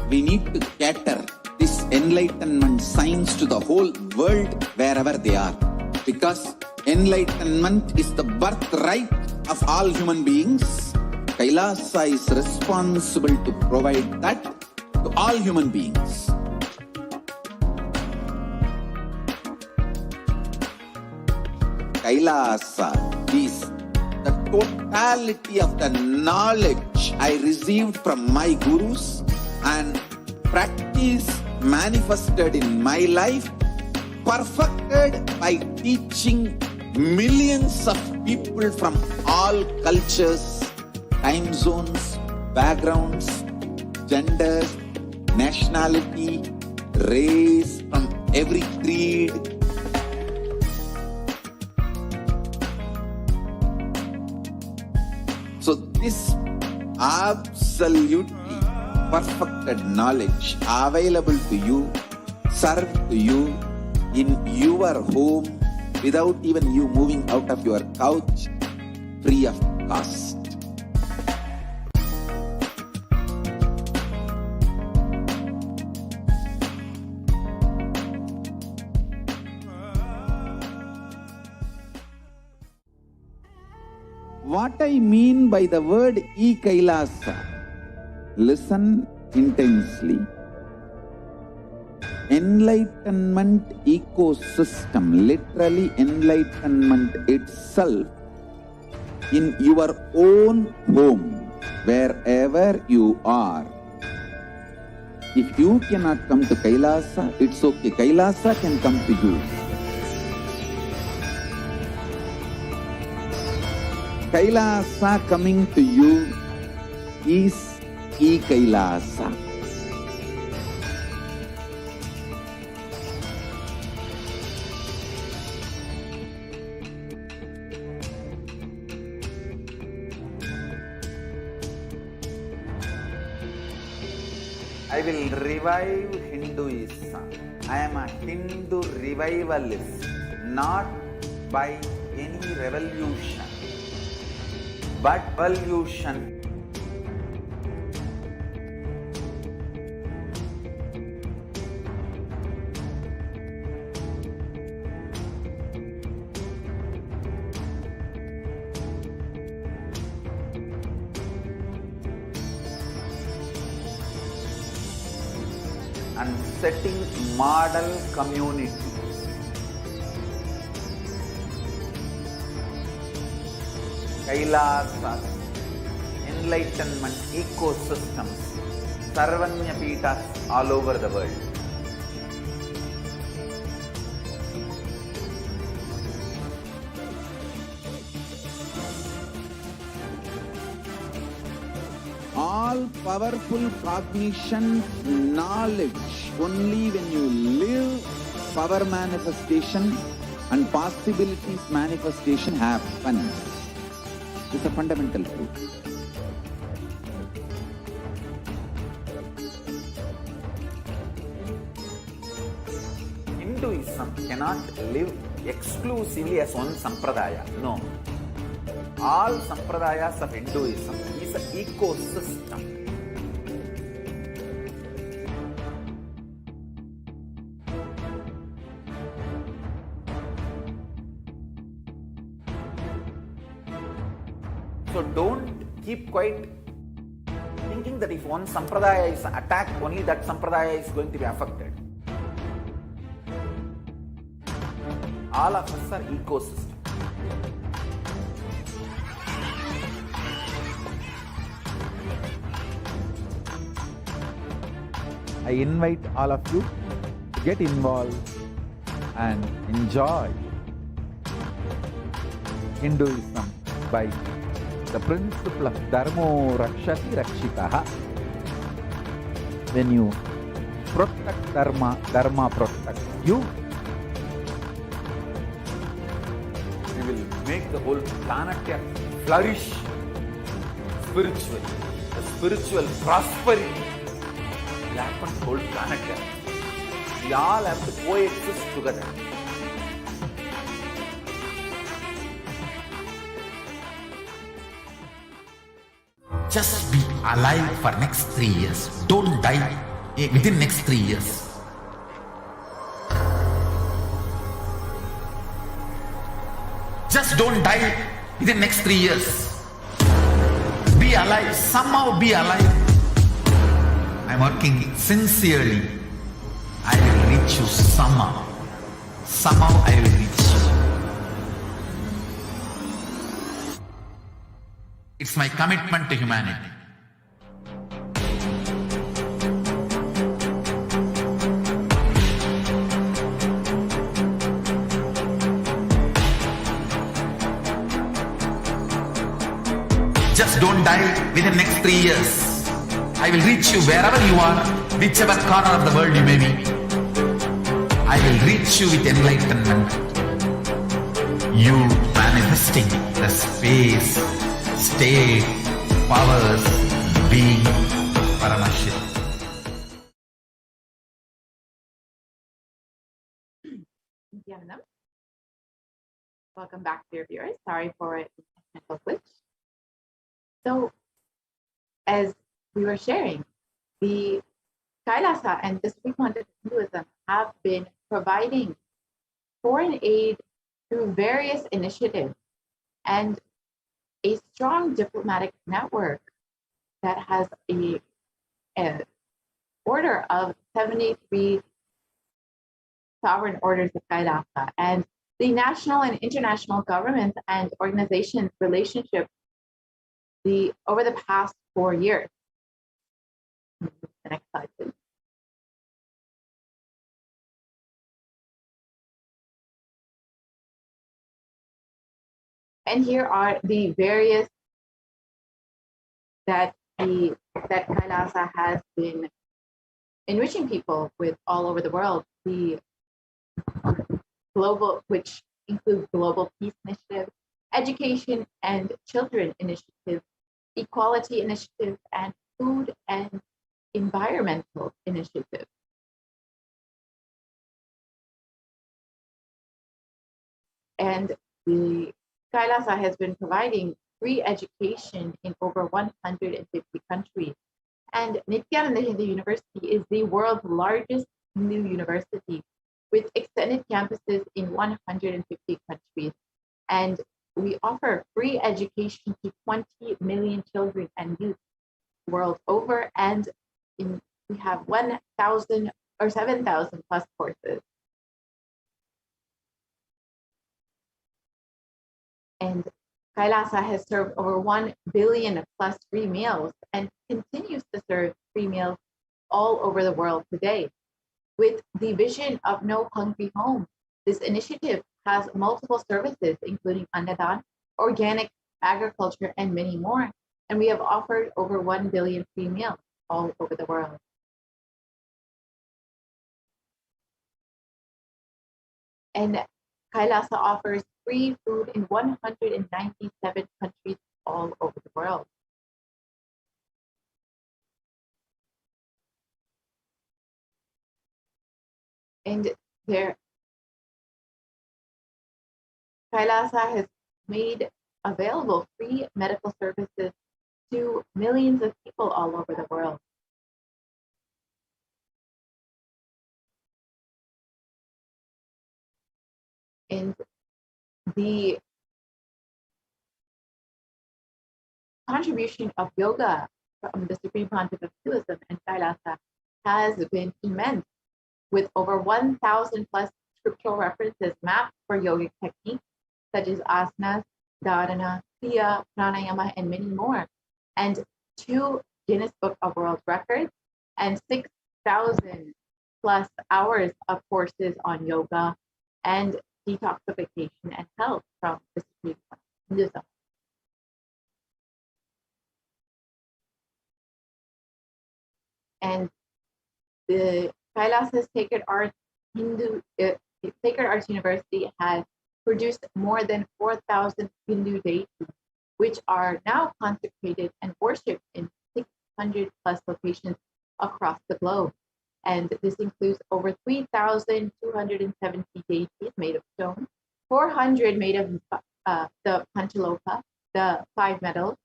We need to cater this enlightenment science to the whole world wherever they are, because enlightenment is the birthright of all human beings. Kailasa is responsible to provide that to all human beings. Kailasa is the totality of the knowledge I received from my gurus and practice manifested in my life, perfected by teaching millions of people from all cultures, time zones, backgrounds, genders, nationality, race, from every creed. So this absolutely perfected knowledge available to you, served to you in your home without even you moving out of your couch, free of cost. What I mean by the word e-Kailasa, listen intensely. Enlightenment ecosystem, literally enlightenment itself, in your own home, wherever you are. If you cannot come to Kailasa, it's okay. Kailasa can come to you. Kailasa coming to you is e-Kailasa. I will revive Hinduism. I am a Hindu revivalist, not by any revolution, but evolution. And setting model communities. Kailasas, enlightenment ecosystems, Sarvanya Peethas all over the world. All powerful cognition, knowledge, only when you live, power manifestation and possibilities manifestation happens. It's a fundamental truth. Hinduism cannot live exclusively as one sampradaya. No. All sampradayas of Hinduism is an ecosystem. So don't keep quiet thinking that if one sampradaya is attacked, only that sampradaya is going to be affected. All of us are ecosystem. I invite all of you to get involved and enjoy Hinduism by the principle of Dharmo Rakshati Rakshitaha. When you protect Dharma, Dharma protects you. We will make the whole planet flourish spiritually. The spiritual prosperity will happen to the whole planet. We all have to coexist together. Just be alive for next 3 years. Don't die within next 3 years. Just don't die within next 3 years. Be alive. Somehow be alive. I'm working sincerely. I will reach you somehow. Somehow I will reach you. It's my commitment to humanity. Just don't die within next 3 years. I will reach you wherever you are, whichever corner of the world you may be. I will reach you with enlightenment. You manifesting the space, state, powers, being Paramashivoham. Nithyananda. Welcome back, dear viewers. Sorry for a technical glitch. So, as we were sharing, the Kailasa and the Supreme Content of Hinduism have been providing foreign aid through various initiatives. And a strong diplomatic network that has a order of 73 sovereign orders of Kailasa, and the national and international governments and organizations relationship over the past 4 years. The next slide, please. And here are the various that Kailasa has been enriching people with all over the world. The global, which includes Global Peace Initiative, Education and Children Initiative, Equality Initiative, and Food and Environmental Initiative. And the Kailasa has been providing free education in over 150 countries. And Nithyananda Hindu University is the world's largest Hindu university with extended campuses in 150 countries. And we offer free education to 20 million children and youth world over. And we have 1,000 or 7,000 plus courses. And Kailasa has served over 1 billion plus free meals and continues to serve free meals all over the world today. With the vision of No Hungry Home, this initiative has multiple services, including Annadan, organic agriculture, and many more. And we have offered over 1 billion free meals all over the world. And Kailasa offers free food in 197 countries all over the world. And Kailasa has made available free medical services to millions of people all over the world. And the contribution of yoga from the Supreme Pontiff of Hinduism and Kailasa has been immense, with over 1,000 plus scriptural references mapped for yogic techniques such as asanas, dharana, kriya, pranayama, and many more, and 2 Guinness Book of World Records and 6,000 plus hours of courses on yoga and detoxification and health from the Supreme Pontiff of Hinduism. And the Kailasa Sacred Arts University has produced more than 4,000 Hindu deities, which are now consecrated and worshipped in 600 plus locations across the globe. And this includes over 3,270 deities made of stone, 400 made of the Panchaloka, the 5 metals,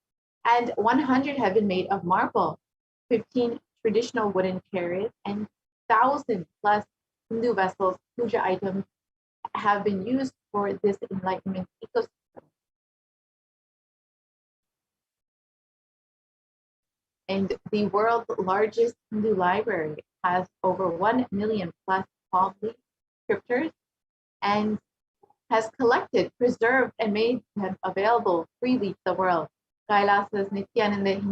and 100 have been made of marble, 15 traditional wooden chariots, and 1,000 plus Hindu vessels, puja items, have been used for this enlightenment ecosystem. And the world's largest Hindu library has over 1 million plus palm leaf scriptures and has collected, preserved, and made them available freely to the world. Kailasa's Nithyananda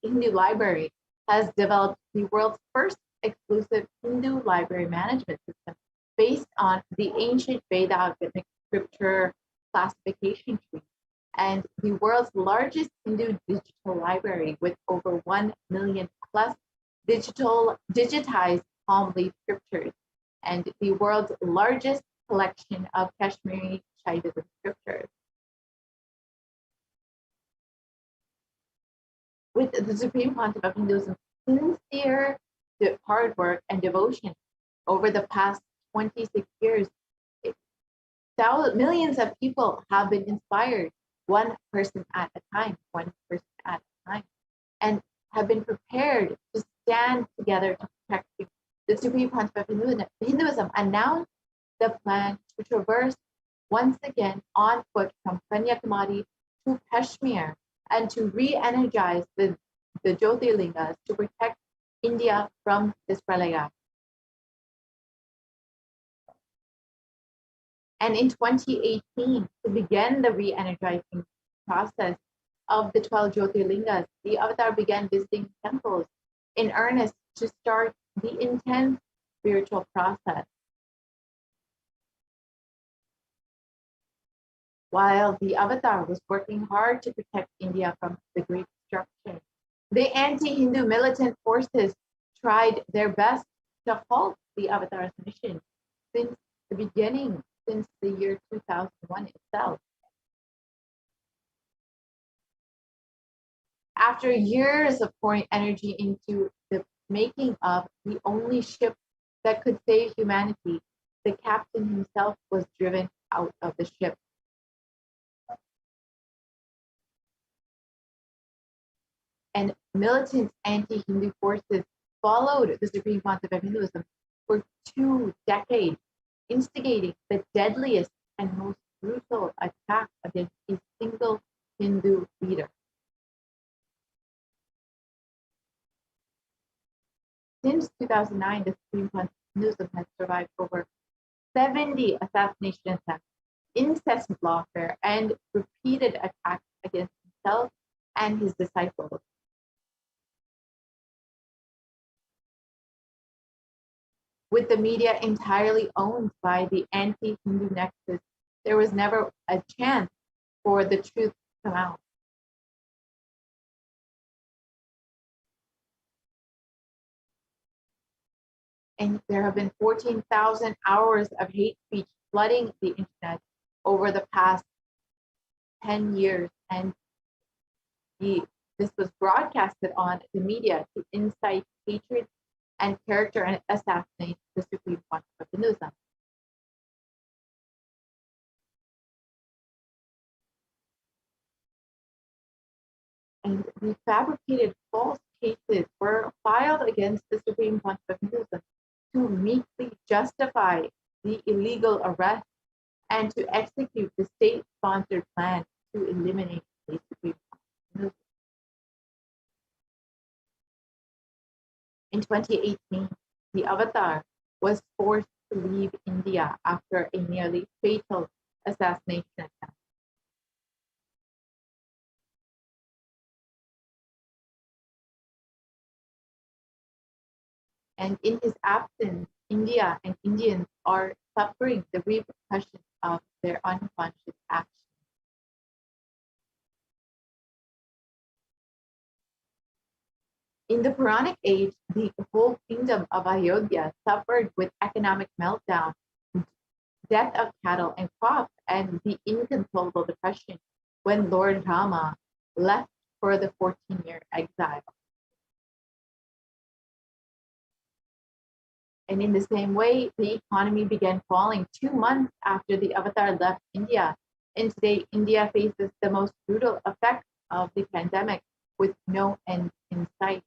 Hindu Library has developed the world's first exclusive Hindu library management system based on the ancient Vedic scripture classification tree, and the world's largest Hindu digital library with over 1 million plus digitized palm leaf scriptures, and the world's largest collection of Kashmiri Shaivism scriptures. With the Supreme Pontiff of Hinduism's sincere hard work and devotion over the past 26 years, millions of people have been inspired, one person at a time, and have been prepared to stand together to protect you. The Supreme Pontiff of Hinduism announced the plan to traverse once again on foot from Kanyakumari to Kashmir and to re-energize the Jyotirlingas to protect India from this pralaya. And in 2018, to begin the re-energizing process of the 12 Jyotirlingas, the avatar began visiting temples in earnest to start the intense spiritual process. While the avatar was working hard to protect India from the great destruction, the anti-Hindu militant forces tried their best to halt the avatar's mission since the beginning, since the year 2001 itself. After years of pouring energy into the making of the only ship that could save humanity, the captain himself was driven out of the ship. And militant anti-Hindu forces followed the Supreme Concept of Hinduism for 2 decades, instigating the deadliest and most brutal attack against a single Hindu leader. Since 2009, the Supreme Concept of Hinduism has survived over 70 assassination attempts, incessant lawfare, and repeated attacks against himself and his disciples. With the media entirely owned by the anti-Hindu nexus, there was never a chance for the truth to come out. And there have been 14,000 hours of hate speech flooding the internet over the past 10 years. And this was broadcasted on the media to incite hatred and character and assassinate the Supreme Concept of Hinduism. And the fabricated false cases were filed against the Supreme Concept of Hinduism to meekly justify the illegal arrest and to execute the state-sponsored plan to eliminate the Supreme Concept of Hinduism. In 2018, the avatar was forced to leave India after a nearly fatal assassination attempt. And in his absence, India and Indians are suffering the repercussions of their unconscious actions. In the Puranic age, the whole kingdom of Ayodhya suffered with economic meltdown, death of cattle and crops, and the inconsolable depression when Lord Rama left for the 14-year exile. And in the same way, the economy began falling 2 months after the avatar left India. And today, India faces the most brutal effects of the pandemic with no end in sight.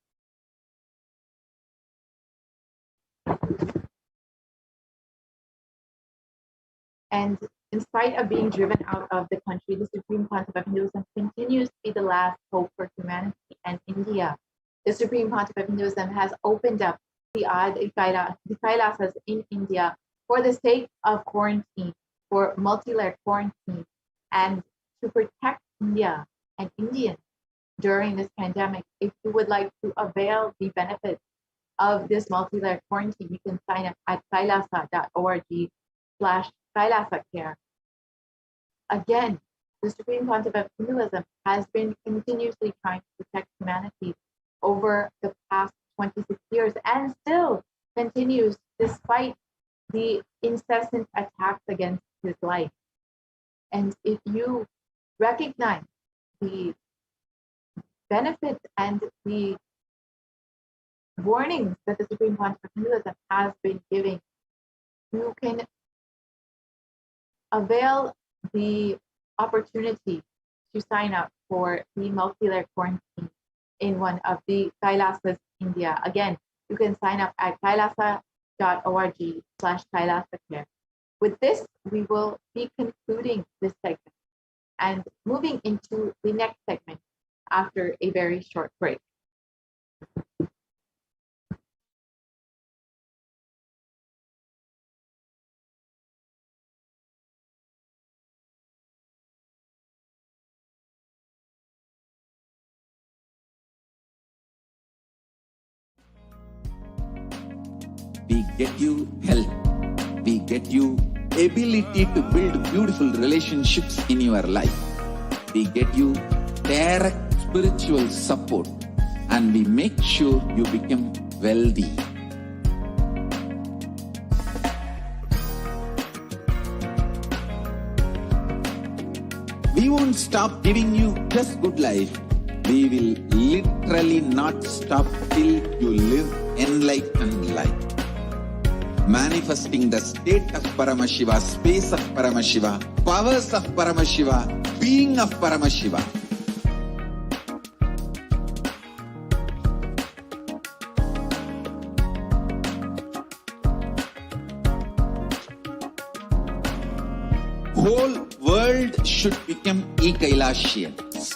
And in spite of being driven out of the country, the Supreme Concept of Hinduism continues to be the last hope for humanity and India. The Supreme Concept of Hinduism has opened up the Kailasas in India for the sake of quarantine, for multi-layered quarantine, and to protect India and Indians during this pandemic. If you would like to avail the benefits of this multi-layered quarantine, you can sign up at kailasa.org/kailasacare. Again, the Supreme Concept of Hinduism has been continuously trying to protect humanity over the past 26 years and still continues despite the incessant attacks against his life. And if you recognize the benefits and the warnings that the Supreme Concept of Hinduism has been giving, you can avail the opportunity to sign up for the multi-layered quarantine in one of the Kailasas India. Again, you can sign up at kailasa.org/kailasacare. With this, we will be concluding this segment. and moving into the next segment after a very short break. We get you health. We get you ability to build beautiful relationships in your life. We get you direct spiritual support, and we make sure you become wealthy. We won't stop giving you just good life. We will literally not stop till you live enlightened life. Manifesting the state of Paramashiva, space of Paramashiva, powers of Paramashiva, being of Paramashiva. Whole world should become Kailashians.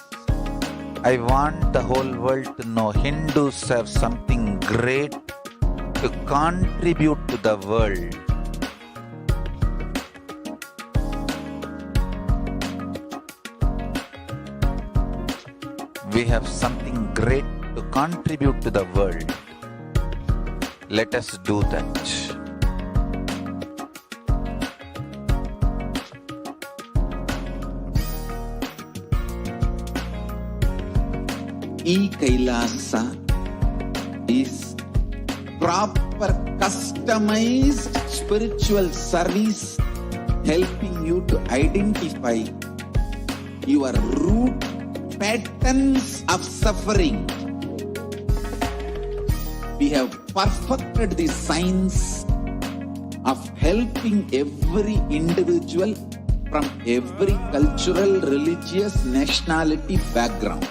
I want the whole world to know Hindus have something great to contribute to the world. We have something great to contribute to the world. Let us do that. Kailasa is proper customized spiritual service helping you to identify your root patterns of suffering. We have perfected the science of helping every individual from every cultural, religious, nationality background.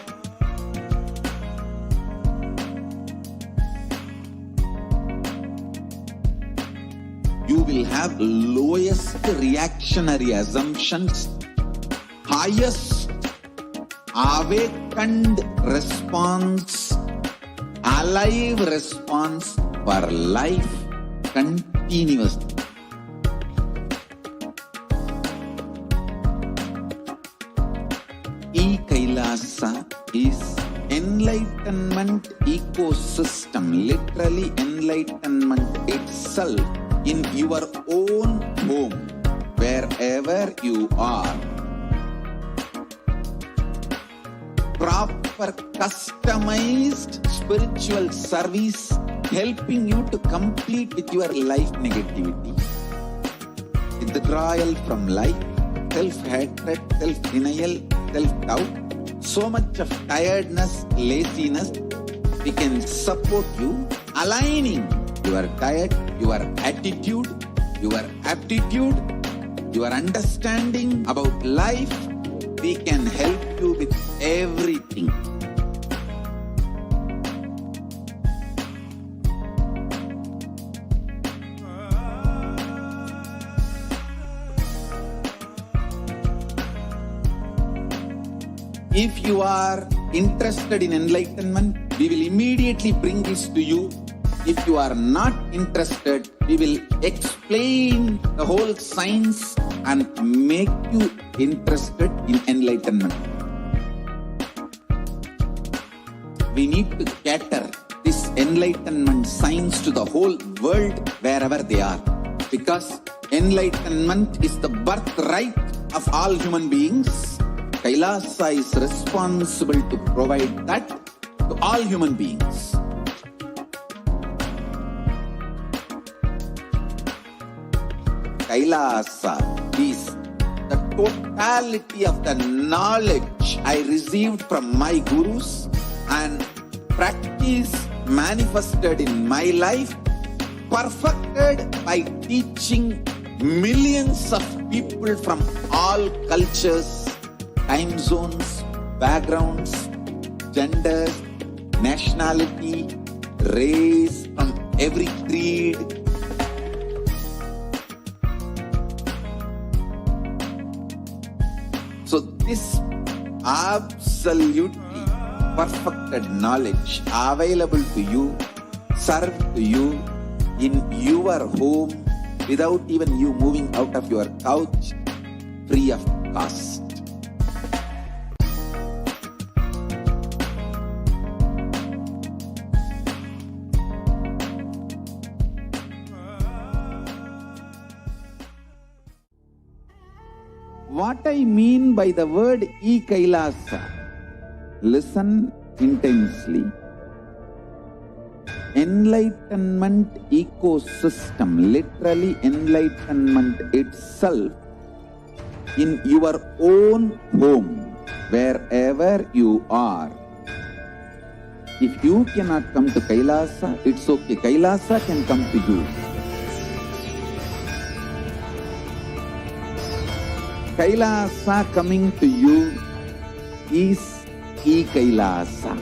You will have lowest reactionary assumptions, highest awakened response, alive response for life continuously. Kailasa is enlightenment ecosystem, literally enlightenment itself in your own home, wherever you are. Proper customized spiritual service helping you to complete with your life negativity. Withdrawal from life, self-hatred, self-denial, self-doubt, so much of tiredness, laziness. We can support you aligning your diet, your attitude, your aptitude, your understanding about life. We can help you with everything. If you are interested in enlightenment, we will immediately bring this to you. If you are not interested, we will explain the whole science and make you interested in enlightenment. We need to cater this enlightenment science to the whole world wherever they are, because enlightenment is the birthright of all human beings. Kailasa is responsible to provide that to all human beings. Kailasa is the totality of the knowledge I received from my gurus and practice manifested in my life, perfected by teaching millions of people from all cultures, time zones, backgrounds, genders, nationality, race, from every creed. So this absolutely perfected knowledge available to you, served to you in your home without even you moving out of your couch, free of cost. What I mean by the word e-Kailasa, listen intensely. Enlightenment ecosystem, literally enlightenment itself, in your own home, wherever you are. If you cannot come to Kailasa, it's okay. Kailasa can come to you. Kailasa coming to you is e-Kailasa.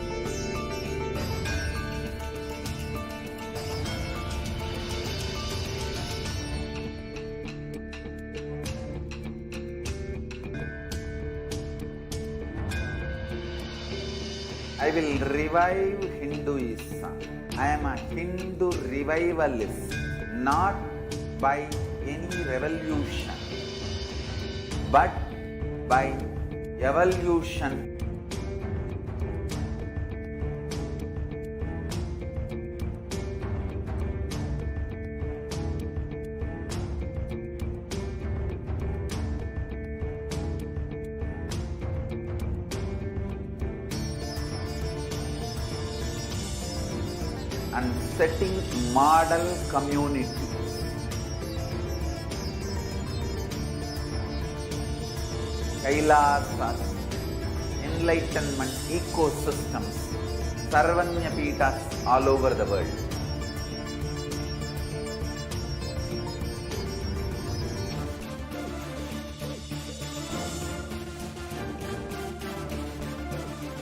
I will revive Hinduism. I am a Hindu revivalist, not by any revolution, but by evolution. And setting model community. Kailasas, enlightenment ecosystems, Sarvanya Pitas all over the world.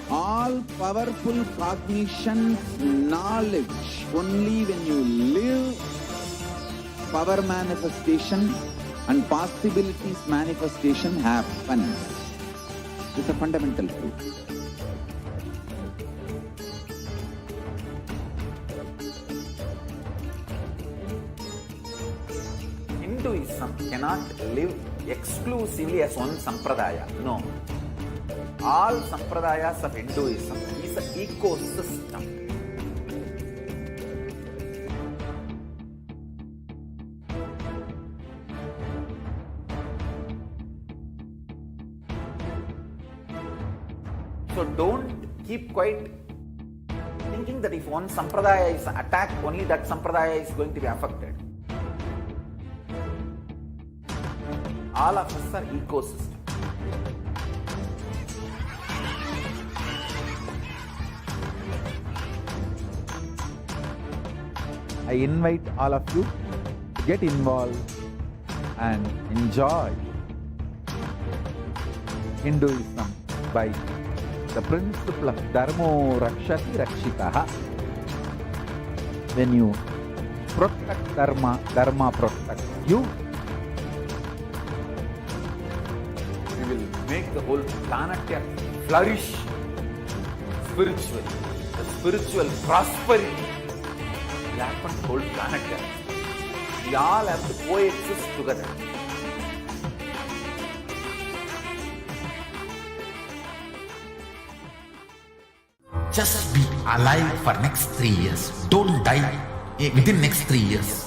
All powerful cognition, knowledge, only when you live, power manifestation and possibilities manifestation happens. It's a fundamental truth. Hinduism cannot live exclusively as one sampradaya. No. All sampradayas of Hinduism is an ecosystem. So don't keep quiet thinking that if one sampradaya is attacked, only that sampradaya is going to be affected. All of us are ecosystem. I invite all of you to get involved and enjoy Hinduism by the principle of Dharmo Rakshati Rakshitaha. When you protect Dharma, Dharma protects you. We will make the whole planet flourish spiritually. The spiritual prosperity will happen to the whole planet. We all have to coexist together. Just be alive for next 3 years. Don't die within next 3 years.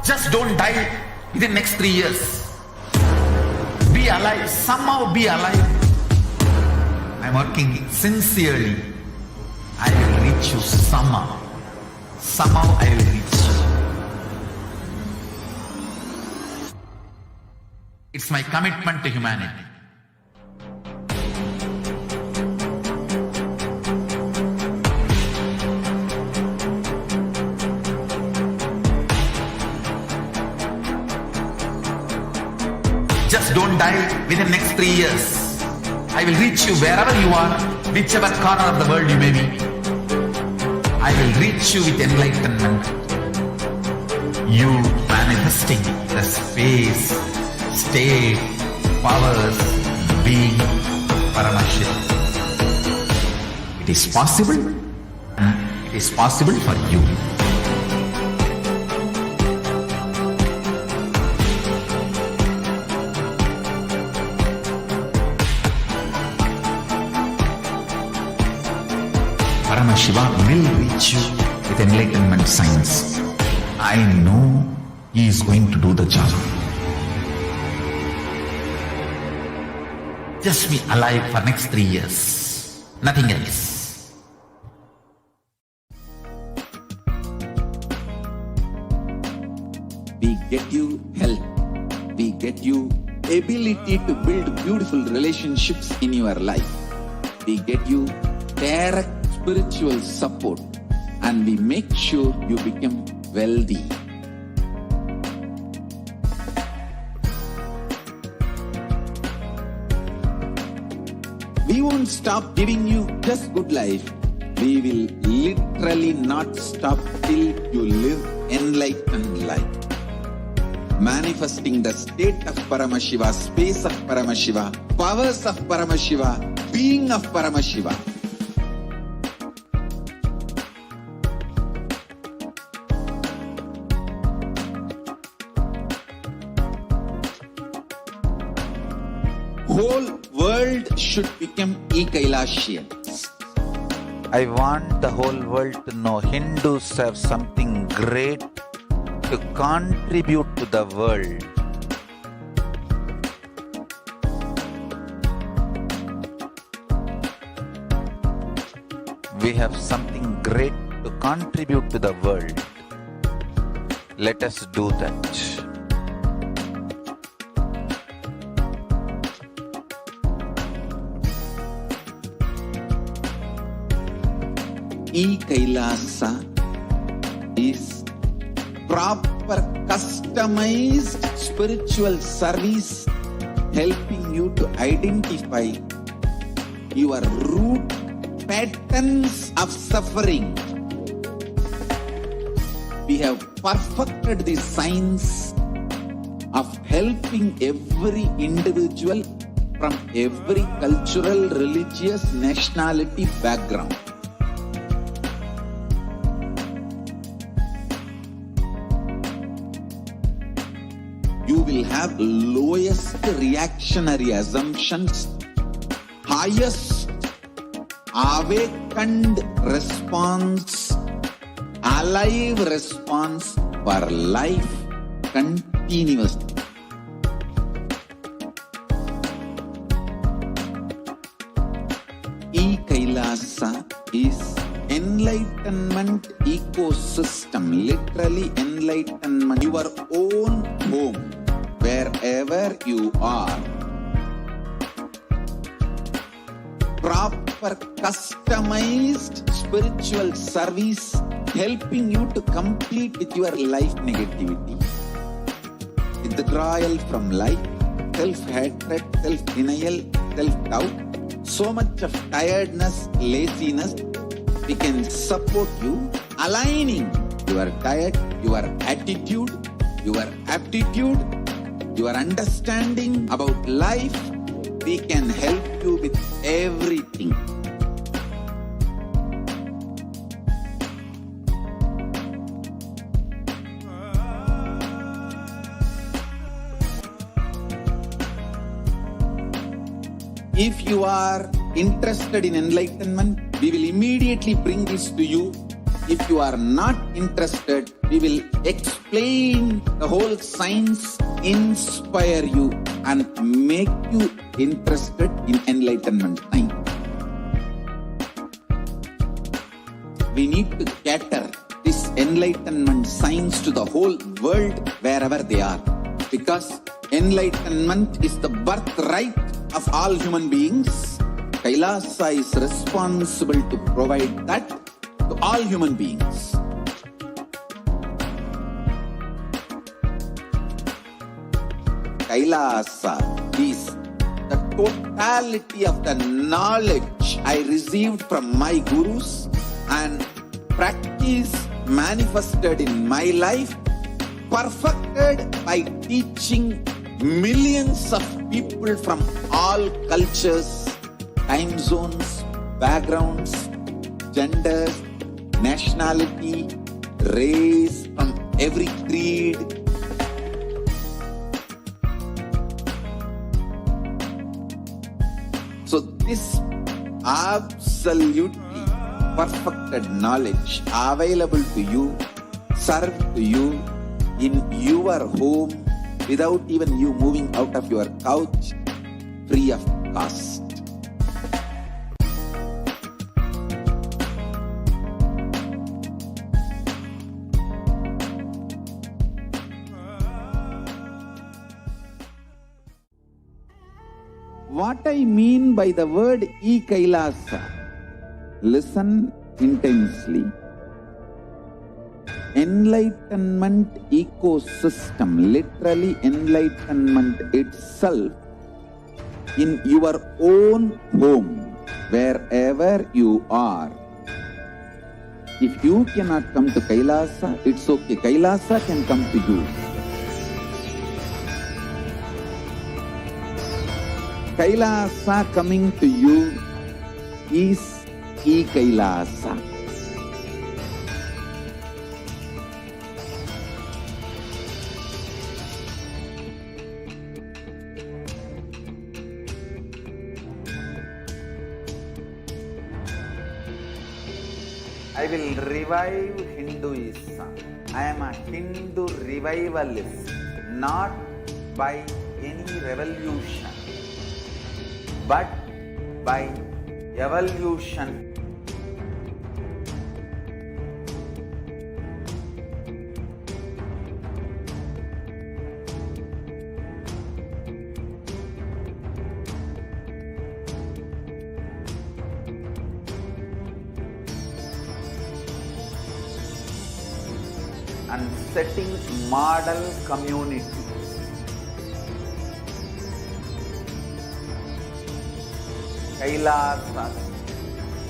Just don't die within next 3 years. Be alive. Somehow be alive. I'm working sincerely. I will reach you somehow. Somehow I will reach you. It's my commitment to humanity. Just don't die within next 3 years. I will reach you wherever you are, whichever corner of the world you may be. I will reach you with enlightenment. you manifesting the space, state, powers, being Paramashivoham. It is possible, and it is possible for you. Paramashiva will reach you with enlightenment science. I know he is going to do the job. Just be alive for next 3 years. Nothing else. We get you health. We get you ability to build beautiful relationships in your life. We get you direct spiritual support, and we make sure you become wealthy. We won't stop giving you just good life. We will literally not stop till you live enlightened life. Manifesting the state of Paramashiva, space of Paramashiva, powers of Paramashiva, being of Paramashiva. Whole world should become e-Kailashians. I want the whole world to know Hindus have something great to contribute to the world. We have something great to contribute to the world. Let us do that. E-Kailasa is proper customized spiritual service helping you to identify your root patterns of suffering. We have perfected the science of helping every individual from every cultural, religious, nationality background. You will have lowest reactionary assumptions, highest awakened response, alive response for life continuously. E-Kailasa is enlightenment ecosystem, literally enlightenment, your own home, wherever you are. Proper customized spiritual service helping you to complete with your life negativity. Withdrawal from life, self-hatred, self-denial, self-doubt, so much of tiredness, laziness. We can support you aligning your diet, your attitude, your aptitude, your understanding about life. We can help you with everything. If you are interested in enlightenment, we will immediately bring this to you. If you are not interested, we will explain the whole science, inspire you, and make you interested in enlightenment time. We need to cater this enlightenment science to the whole world wherever they are, because enlightenment is the birthright of all human beings. Kailasa is responsible to provide that to all human beings. Kailasa is the totality of the knowledge I received from my gurus and practice manifested in my life perfected by teaching millions of people from all cultures, time zones, backgrounds, genders, nationality, race, from every creed. So this absolutely perfected knowledge available to you, served to you in your home without even you moving out of your couch, free of cost. What I mean by the word e-Kailasa, listen intensely. Enlightenment ecosystem, literally enlightenment itself, in your own home, wherever you are. If you cannot come to Kailasa, it's okay. Kailasa can come to you. Kailasa coming to you is e-Kailasa. I will revive Hinduism. I am a Hindu revivalist, not by any revolution, but by evolution. And setting model communities. Kailasas,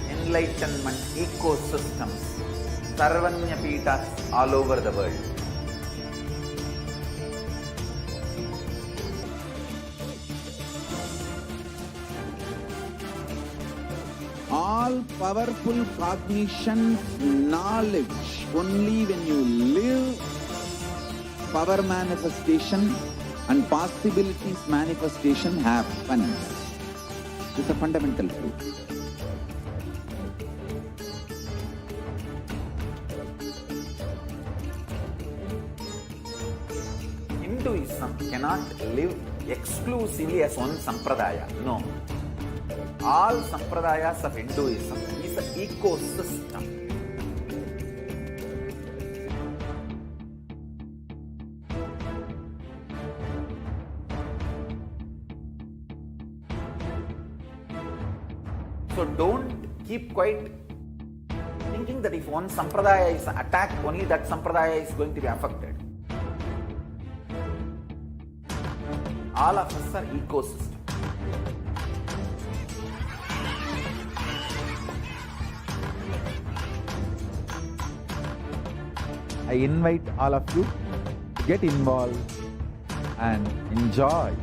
enlightenment ecosystems, Sarvanya Pitas all over the world. All powerful cognition, knowledge, only when you live, power manifestation and possibilities manifestation happens. It's a fundamental truth. Hinduism cannot live exclusively as one sampradaya. No. All sampradayas of Hinduism is an ecosystem. So don't keep quiet thinking that if one sampradaya is attacked, only that sampradaya is going to be affected. All of us are ecosystem. I invite all of you to get involved and enjoy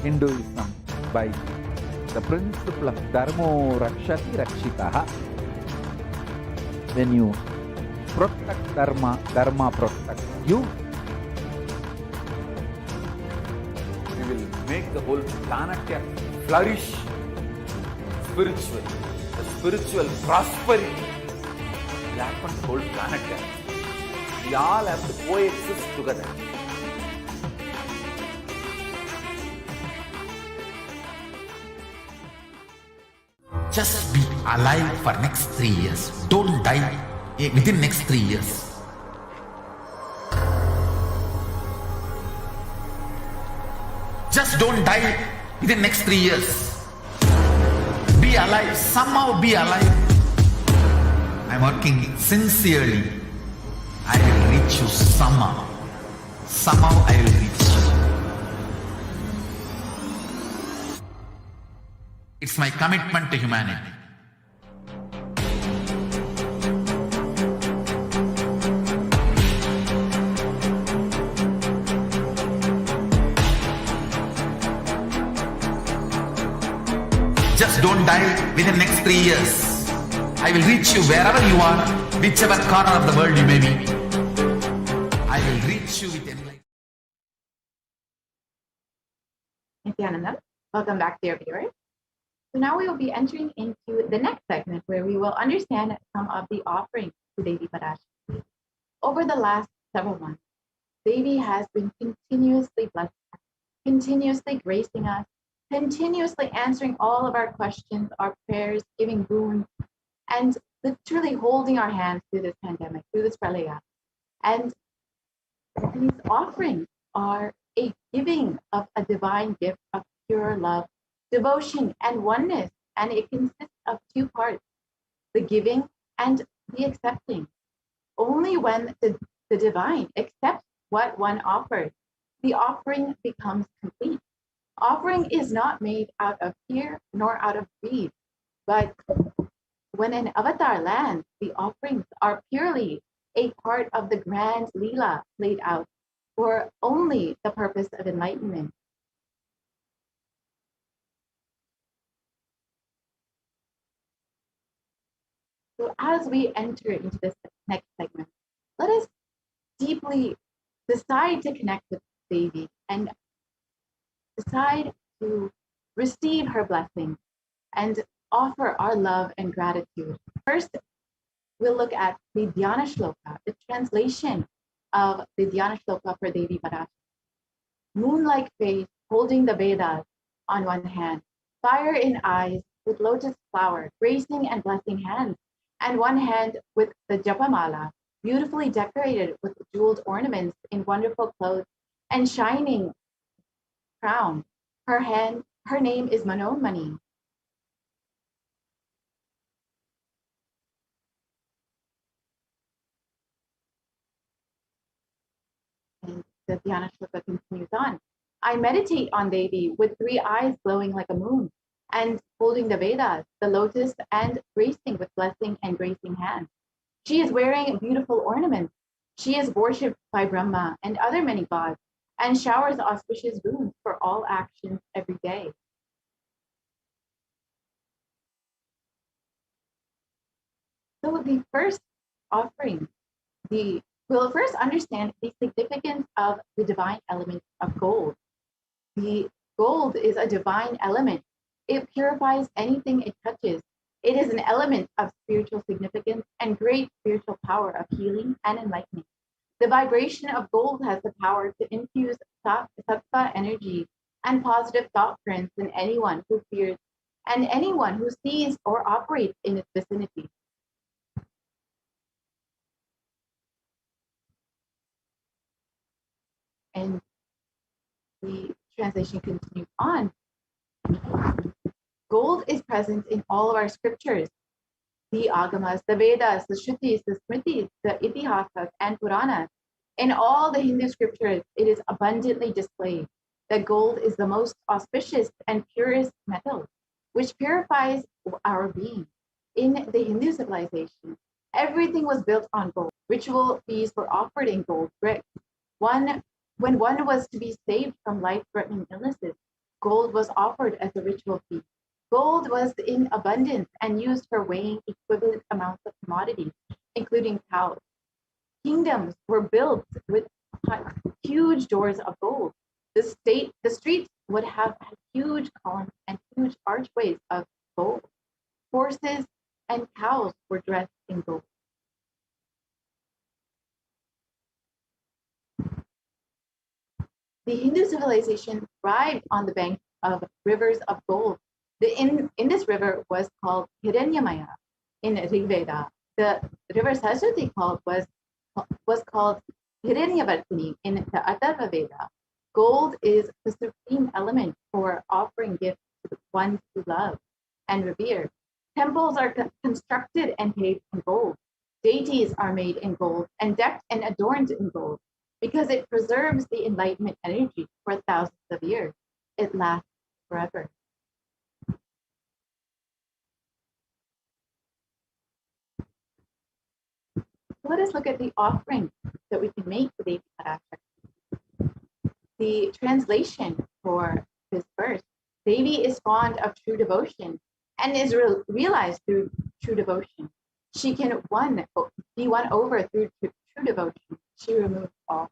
Hinduism by the principle of Dharmo Rakshati Rakshitaha. When you protect Dharma, Dharma protects you. We will make the whole planet flourish spiritually. The spiritual prosperity will happen to the whole planet. We all have to coexist together. Just be alive for next 3 years. Don't die within next 3 years. Just don't die within next 3 years. Be alive. Somehow be alive. I'm working sincerely. I will reach you somehow. Somehow I will reach you. It's my commitment to humanity. Just don't die within the next 3 years. I will reach you wherever you are, whichever corner of the world you may be. I will reach you with enlightenment. Nithyananda, welcome back, dear viewers. So now we will be entering into the next segment where we will understand some of the offerings to Devi Parashakti. Over the last several months, Devi has been continuously blessing us, continuously gracing us, continuously answering all of our questions, our prayers, giving boons, and literally holding our hands through this pandemic, through this pralaya. And these offerings are a giving of a divine gift of pure love, devotion, and oneness. And it consists of two parts, the giving and the accepting. Only when the divine accepts what one offers, the offering becomes complete. Offering is not made out of fear nor out of greed, but when an avatar lands, the offerings are purely a part of the grand Leela laid out for only the purpose of enlightenment. So as we enter into this next segment, let us deeply decide to connect with Devi and decide to receive her blessing and offer our love and gratitude. First, we'll look at the Dhyana Shloka, the translation of the Dhyana Shloka for Devi Parashakti. Moon-like face, holding the Vedas on one hand, fire in eyes with lotus flower, gracing and blessing hands, and one hand with the Japamala, beautifully decorated with jeweled ornaments in wonderful clothes and shining crown. Her name is Manomani. And the Dhyana Shloka continues on. I meditate on Devi with 3 eyes glowing like a moon and holding the Vedas, the lotus, and gracing with blessing and gracing hands. She is wearing beautiful ornaments. She is worshipped by Brahma and other many gods and showers auspicious boons for all actions every day. So the first offering, we'll first understand the significance of the divine element of gold. The gold is a divine element. It purifies anything it touches. It is an element of spiritual significance and great spiritual power of healing and enlightenment. The vibration of gold has the power to infuse sattva energy and positive thought currents in anyone who fears and anyone who sees or operates in its vicinity. And the translation continues on. Gold is present in all of our scriptures, the Agamas, the Vedas, the Shrutis, the Smritis, the Itihasas, and Puranas. In all the Hindu scriptures, it is abundantly displayed that gold is the most auspicious and purest metal, which purifies our being. In the Hindu civilization, everything was built on gold. Ritual feasts were offered in gold bricks. When one was to be saved from life-threatening illnesses, gold was offered as a ritual fee. Gold was in abundance and used for weighing equivalent amounts of commodities, including cows. Kingdoms were built with huge doors of gold. The streets would have huge columns and huge archways of gold. Horses and cows were dressed in gold. The Hindu civilization thrived on the banks of rivers of gold. In this river was called Hiranyamaya in Rig Veda. The river Saraswati was called Hiranyavartini in the Atharva Veda. Gold is the supreme element for offering gifts to the ones who love and revere. Temples are constructed and paved in gold. Deities are made in gold and decked and adorned in gold because it preserves the enlightenment energy for thousands of years. It lasts forever. Let us look at the offering that we can make to Devi Parashakti. The translation for this verse, Devi is fond of true devotion and is realized through true devotion. She can be won over through true devotion. She removes all.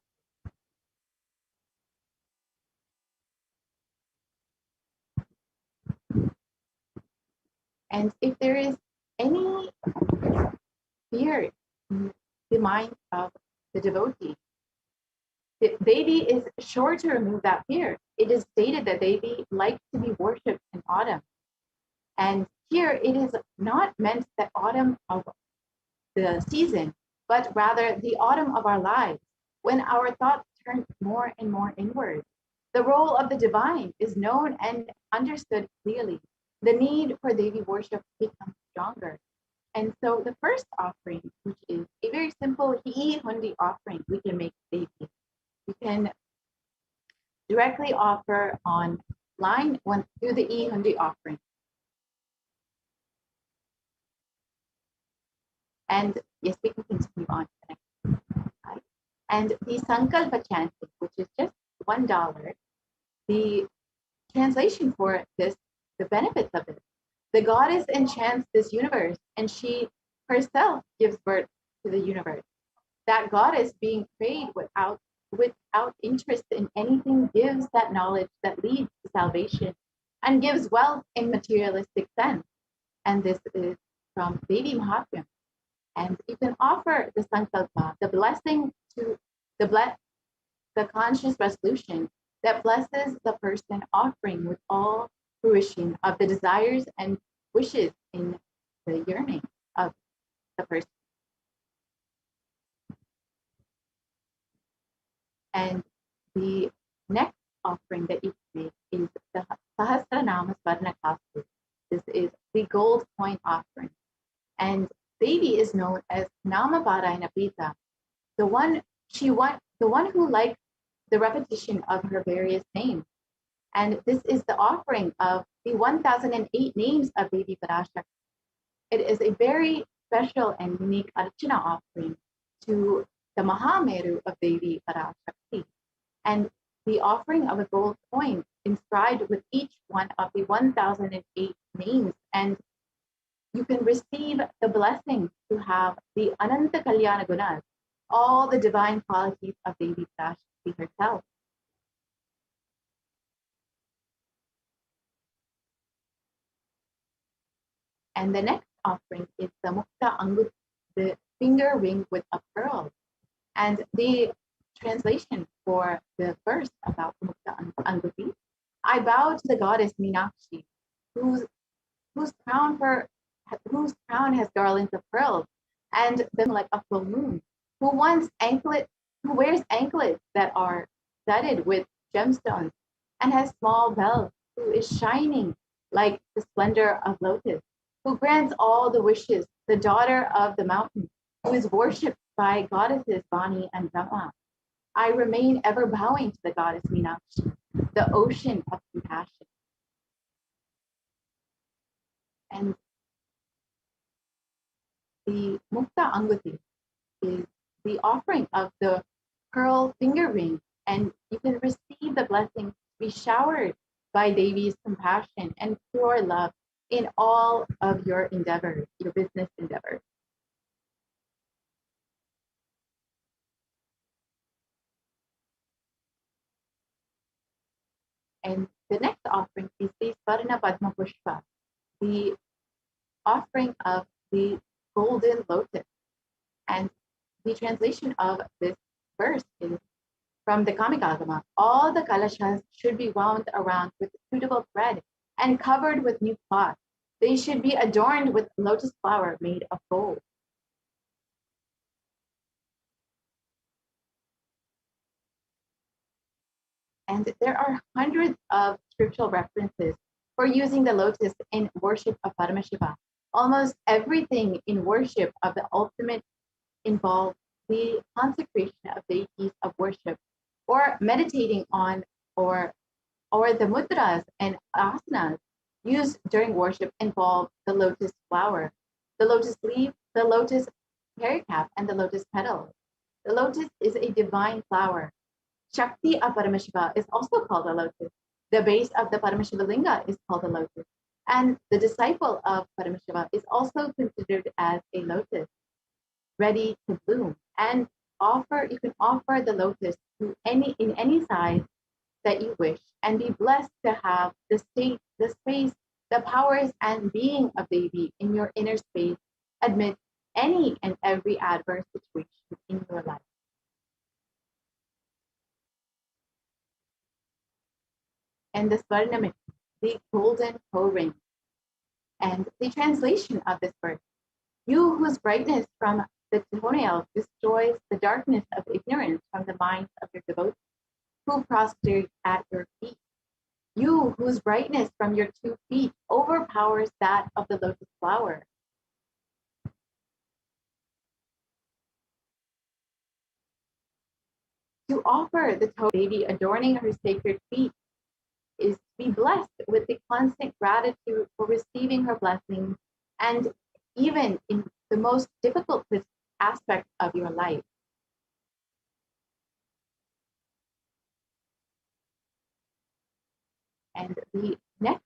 And if there is any fear in the mind of the devotee, the Devi is sure to remove that fear. It is stated that Devi likes to be worshipped in autumn. And here it is not meant the autumn of the season, but rather the autumn of our lives, when our thoughts turn more and more inward. The role of the divine is known and understood clearly. The need for Devi worship becomes stronger. And so the first offering, which is a very simple Hi Hundi offering, we can make Devi. We can directly offer on line one through the Hi Hundi offering. And yes, we can continue on to the next slide. And the Sankalpa chanting, which is just $1, the translation for this, the benefits of it. The goddess enchants this universe, and she herself gives birth to the universe. That goddess being prayed without interest in anything gives that knowledge that leads to salvation and gives wealth in materialistic sense. And this is from Devi Mahatmya. And you can offer the Sankalpa, the blessing to the conscious resolution that blesses the person offering with all fruition of the desires and wishes in the yearning of the person. And the next offering that you can make is the Sahasranama Swarna Kastu. This is the gold coin offering. And Devi is known as Nama Parayana Pita, the one who likes the repetition of her various names. And this is the offering of the 1008 names of Devi Parashakti. It is a very special and unique Archana offering to the Mahameru of Devi Parashakti. And the offering of a gold coin inscribed with each one of the 1008 names, and you can receive the blessing to have the Ananta Kalyana Gunas, all the divine qualities of Devi Parashakti herself. And the next offering is the Mukta Angut, the finger ring with a pearl. And the translation for the verse about Mukta Anguti: I bow to the goddess Meenakshi, whose crown has garlands of pearls, and them like a full moon, who wears anklets that are studded with gemstones, and has small bells, who is shining like the splendor of lotus, who grants all the wishes, the daughter of the mountain, who is worshipped by goddesses Vani and Brahma. I remain ever bowing to the goddess Meenakshi, the ocean of compassion. And the Mukta Anguti is the offering of the pearl finger ring, and you can receive the blessing to be showered by Devi's compassion and pure love in all of your endeavors, your business endeavors. And the next offering is the Swarna Padma Pushpa, the offering of the golden lotus. And the translation of this verse is from the Kamikagama: all the kalashas should be wound around with suitable thread and covered with new cloth. They should be adorned with lotus flower made of gold. And there are hundreds of scriptural references for using the lotus in worship of Paramashiva. Almost everything in worship of the ultimate involves the consecration of deities of worship, or meditating on, or the mudras and asanas used during worship involve the lotus flower, the lotus leaf, the lotus pericarp, and the lotus petal. The lotus is a divine flower. Shakti of Paramashiva is also called a lotus. The base of the Paramashiva linga is called a lotus. And the disciple of Paramashiva is also considered as a lotus, ready to bloom. And you can offer the lotus to in any size that you wish, and be blessed to have the state, the space, the powers and being of Devi in your inner space amid any and every adverse situation in your life. And the Swarnamit, the golden co-ring. And the translation of this verse, you whose brightness from the toenails destroys the darkness of ignorance from the minds of your devotees, who prostrate at your feet. You whose brightness from your 2 feet overpowers that of the lotus flower. To offer the Devi adorning her sacred feet is to be blessed with the constant gratitude for receiving her blessings, and even in the most difficult aspect of your life. And the next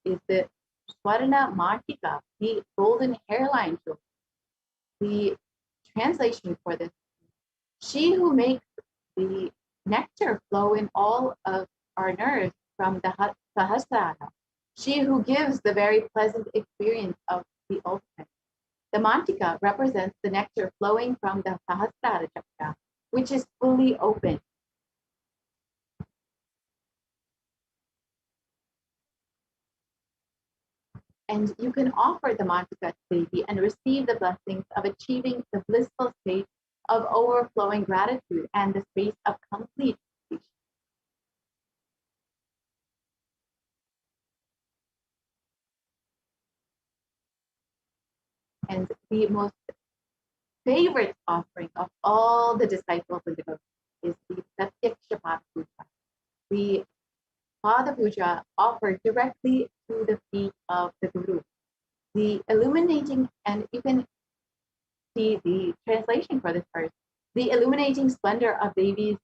is the Swarna Martika, the golden hairline jewel. The translation for this, she who makes the nectar flow in all of our nerves from the Sahasrara, she who gives the very pleasant experience of the ultimate. The Mantika represents the nectar flowing from the Sahasrara chakra, which is fully open. And you can offer the Mantika to Devi and receive the blessings of achieving the blissful state of overflowing gratitude and the space of complete completion. And the most favorite offering of all the disciples and devotees is the Pratyaksha Pada Puja, the Pada Puja offered directly to the feet of the Guru. The illuminating, and you can see the translation for this verse, the illuminating splendor of Devi's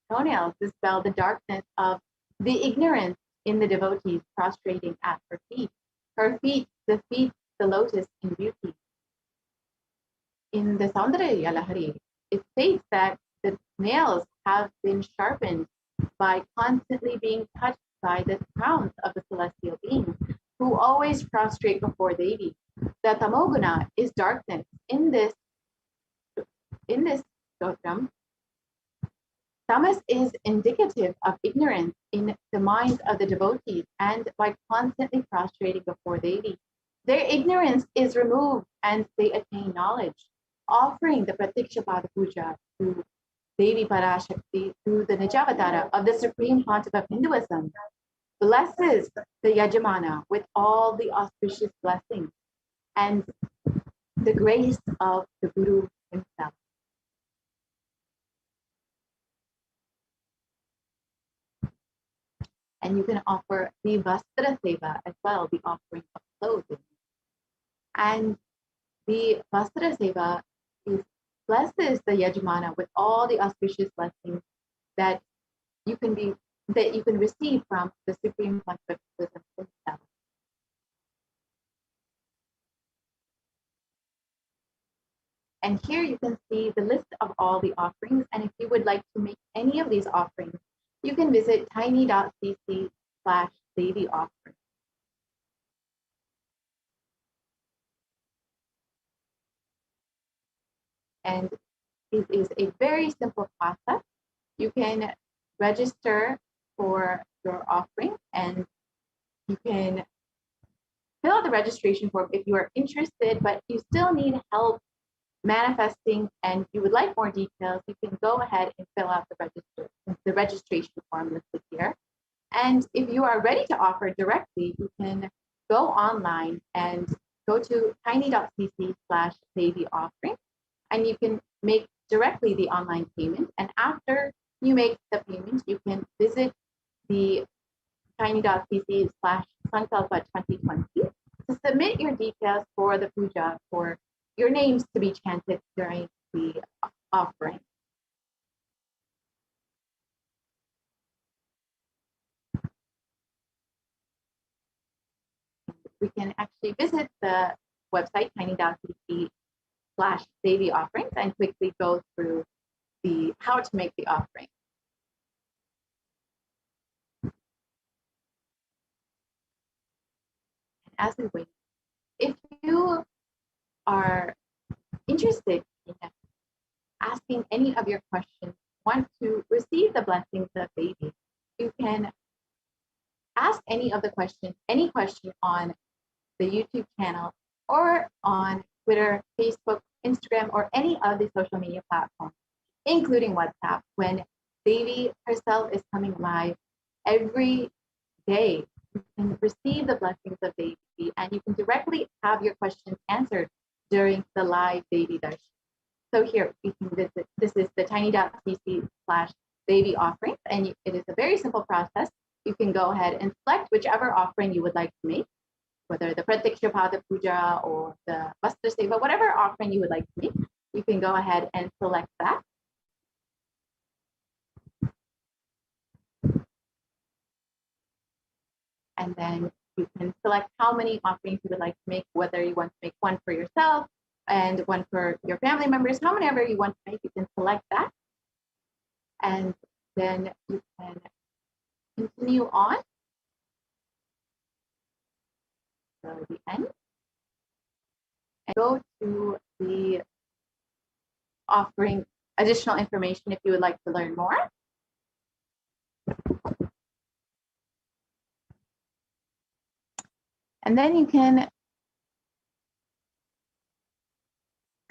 toenails dispel the darkness of the ignorance in the devotees prostrating at her feet. Her feet defeat the lotus in beauty. In the Saundarya Lahari, it states that the nails have been sharpened by constantly being touched by the crowns of the celestial beings who always prostrate before Devi. The Tamoguna is darkness. In this stotram, tamas is indicative of ignorance in the minds of the devotees, and by constantly prostrating before Devi, their ignorance is removed and they attain knowledge. Offering the Pratiksha Pada Puja to Devi Parashakti through the Nijavatara of the Supreme Pontiff of Hinduism blesses the Yajamana with all the auspicious blessings and the grace of the Guru himself. And you can offer the Vastra Seva as well, the offering of clothing. And the Vastra Seva blesses the Yajamana with all the auspicious blessings that you can receive from the Supreme Pontiff himself. And here you can see the list of all the offerings. And if you would like to make any of these offerings, you can visit tiny.cc/Devi offering. And it is a very simple process. You can register for your offering and you can fill out the registration form if you are interested, but you still need help manifesting and you would like more details. You can go ahead and fill out the registration form listed here. And if you are ready to offer directly, you can go online and go to tiny.cc/Devi offering, and you can make directly the online payment. And after you make the payment, you can visit the tiny.cc/Sankalpa 2020 to submit your details for the puja, for your names to be chanted during the offering. we can actually visit the website tiny.cc/Devi offerings and quickly go through how to make the offering. As we wait, if you are interested in asking any of your questions, want to receive the blessings of Devi, you can ask any question on the YouTube channel or on Twitter, Facebook, Instagram, or any of the social media platforms, including WhatsApp, when Devi herself is coming live every day. You can receive the blessings of Devi and you can directly have your questions answered during the live Devi Darshan. So here we can visit, this is the tiny.cc/Devi offerings, and it is a very simple process. You can go ahead and select whichever offering you would like to make, whether the Pratiksha Pada Puja or the Vastra Seva, whatever offering you would like to make, you can go ahead and select that. And then you can select how many offerings you would like to make, whether you want to make one for yourself and one for your family members, however you want to make, you can select that. And then you can continue on to the end and go to the offering additional information if you would like to learn more. And then you can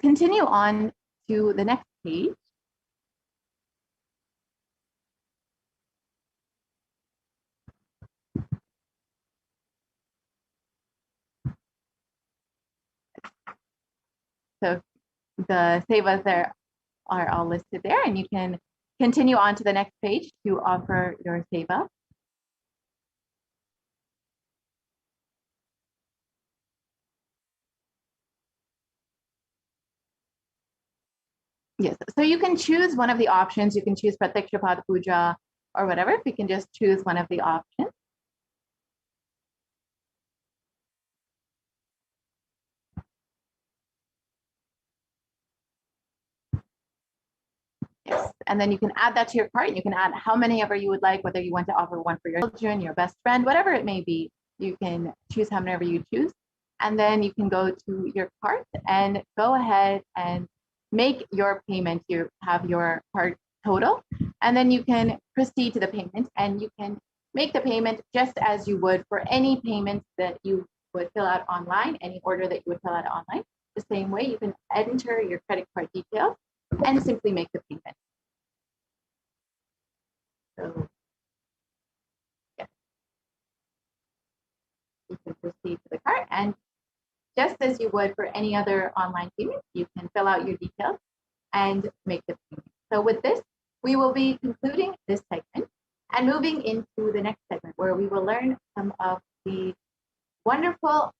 continue on to the next page. So the sevas there are all listed there, and you can continue on to the next page to offer your seva. Yes, so you can choose one of the options. You can choose Pratiksha Pada Puja or whatever. If you can just choose one of the options. Yes, and then you can add that to your cart. You can add how many ever you would like, whether you want to offer one for your children, your best friend, whatever it may be. You can choose how many you choose. And then you can go to your cart and go ahead and make your payment. You have your cart total, and then you can proceed to the payment, and you can make the payment just as you would for any payment that you would fill out online, any order that you would fill out online. The same way, you can enter your credit card details and simply make the payment. So, yeah. You can proceed to the cart, and just as you would for any other online payment, you can fill out your details and make the payment. So with this, we will be concluding this segment and moving into the next segment, where we will learn some of the wonderful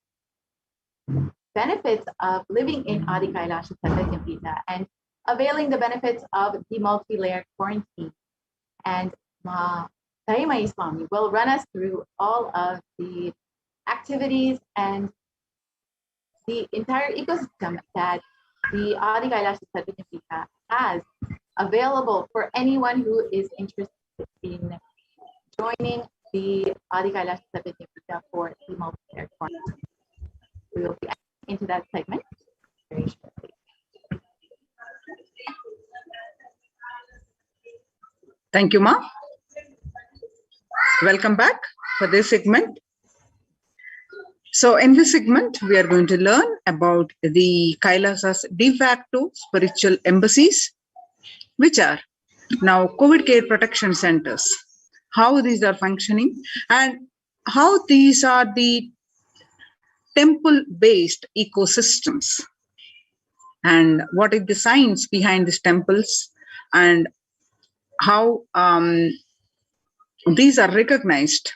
benefits of living in Adi Kailasha Satyajnapita and availing the benefits of the multi-layered quarantine. And Ma Taimai Swami will run us through all of the activities and the entire ecosystem that the Adi Kailasha Satyajnapita has available for anyone who is interested in joining the Adi Kailasha Satyajnapita for the multi-layered quarantine. We will be into that segment very shortly. Thank you, Ma. Welcome back for this segment. So in this segment, we are going to learn about the Kailasa's de facto spiritual embassies, which are now COVID care protection centers, how these are functioning, and how these are the temple-based ecosystems, and what is the science behind these temples, and how these are recognized.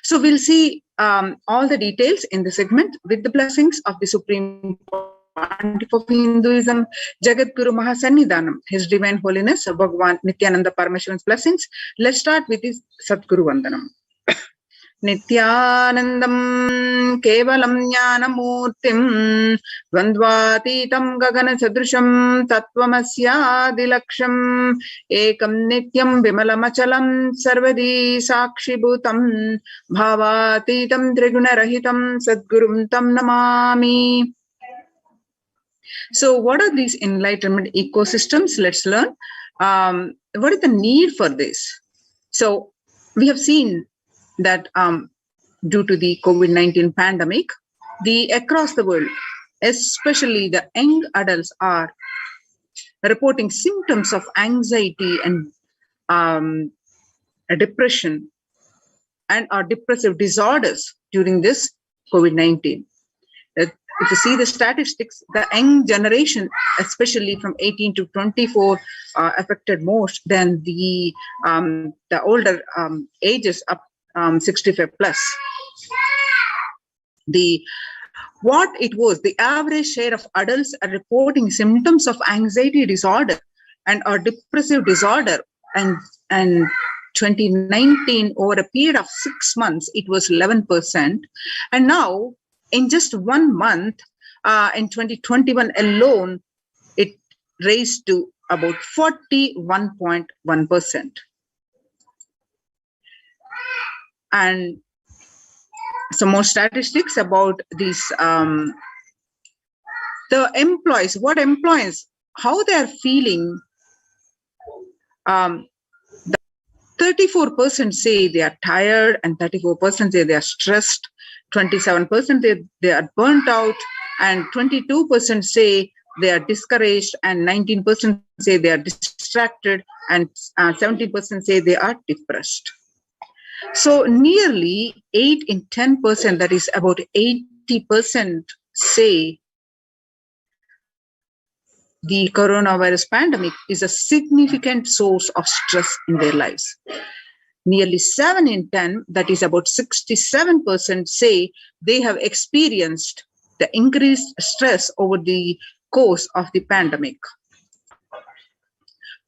So we'll see all the details in the segment with the blessings of the Supreme Pontiff of Hinduism, Jagadguru Mahasannidhanam, His Divine Holiness Bhagavan Nithyananda Paramashivan's blessings. Let's start with his Sadguru Vandanam. Nithyanandam Kevalam Jnanamurtim Dvandvatitam Gagana Sadrisham Tattvamasya Ekam Nityam Vimalamachalam Sarvadi Sakshibhutam Bhavatitam Trigunarahitam Sadgurum Tam Namami. So what are these enlightenment ecosystems? Let's learn. What is the need for this? So we have seen that due to the COVID-19 pandemic, across the world, especially the young adults, are reporting symptoms of anxiety and depression and or depressive disorders during this COVID-19. If you see the statistics, the young generation, especially from 18 to 24, affected most than the older ages up 65 plus. The average share of adults are reporting symptoms of anxiety disorder and or depressive disorder, and 2019 over a period of 6 months it was 11%, and now in just 1 month in 2021 alone it raised to about 41.1%. And some more statistics about these the employees, how they are feeling. 34% say they are tired, and 34% say they are stressed, 27% they are burnt out, and 22% say they are discouraged, and 19% say they are distracted, and 17% say they are depressed. So nearly 8 in 10%, that is about 80%, say the coronavirus pandemic is a significant source of stress in their lives. Nearly 7 in 10, that is about 67%, say they have experienced the increased stress over the course of the pandemic.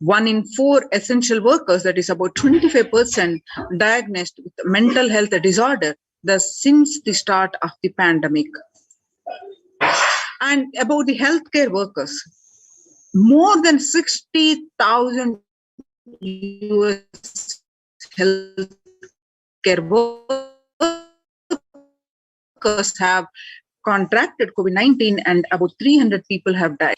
1 in 4 essential workers, that is about 25%, diagnosed with mental health disorder since the start of the pandemic. And about the healthcare workers, more than 60,000 US healthcare workers have contracted COVID-19, and about 300 people have died.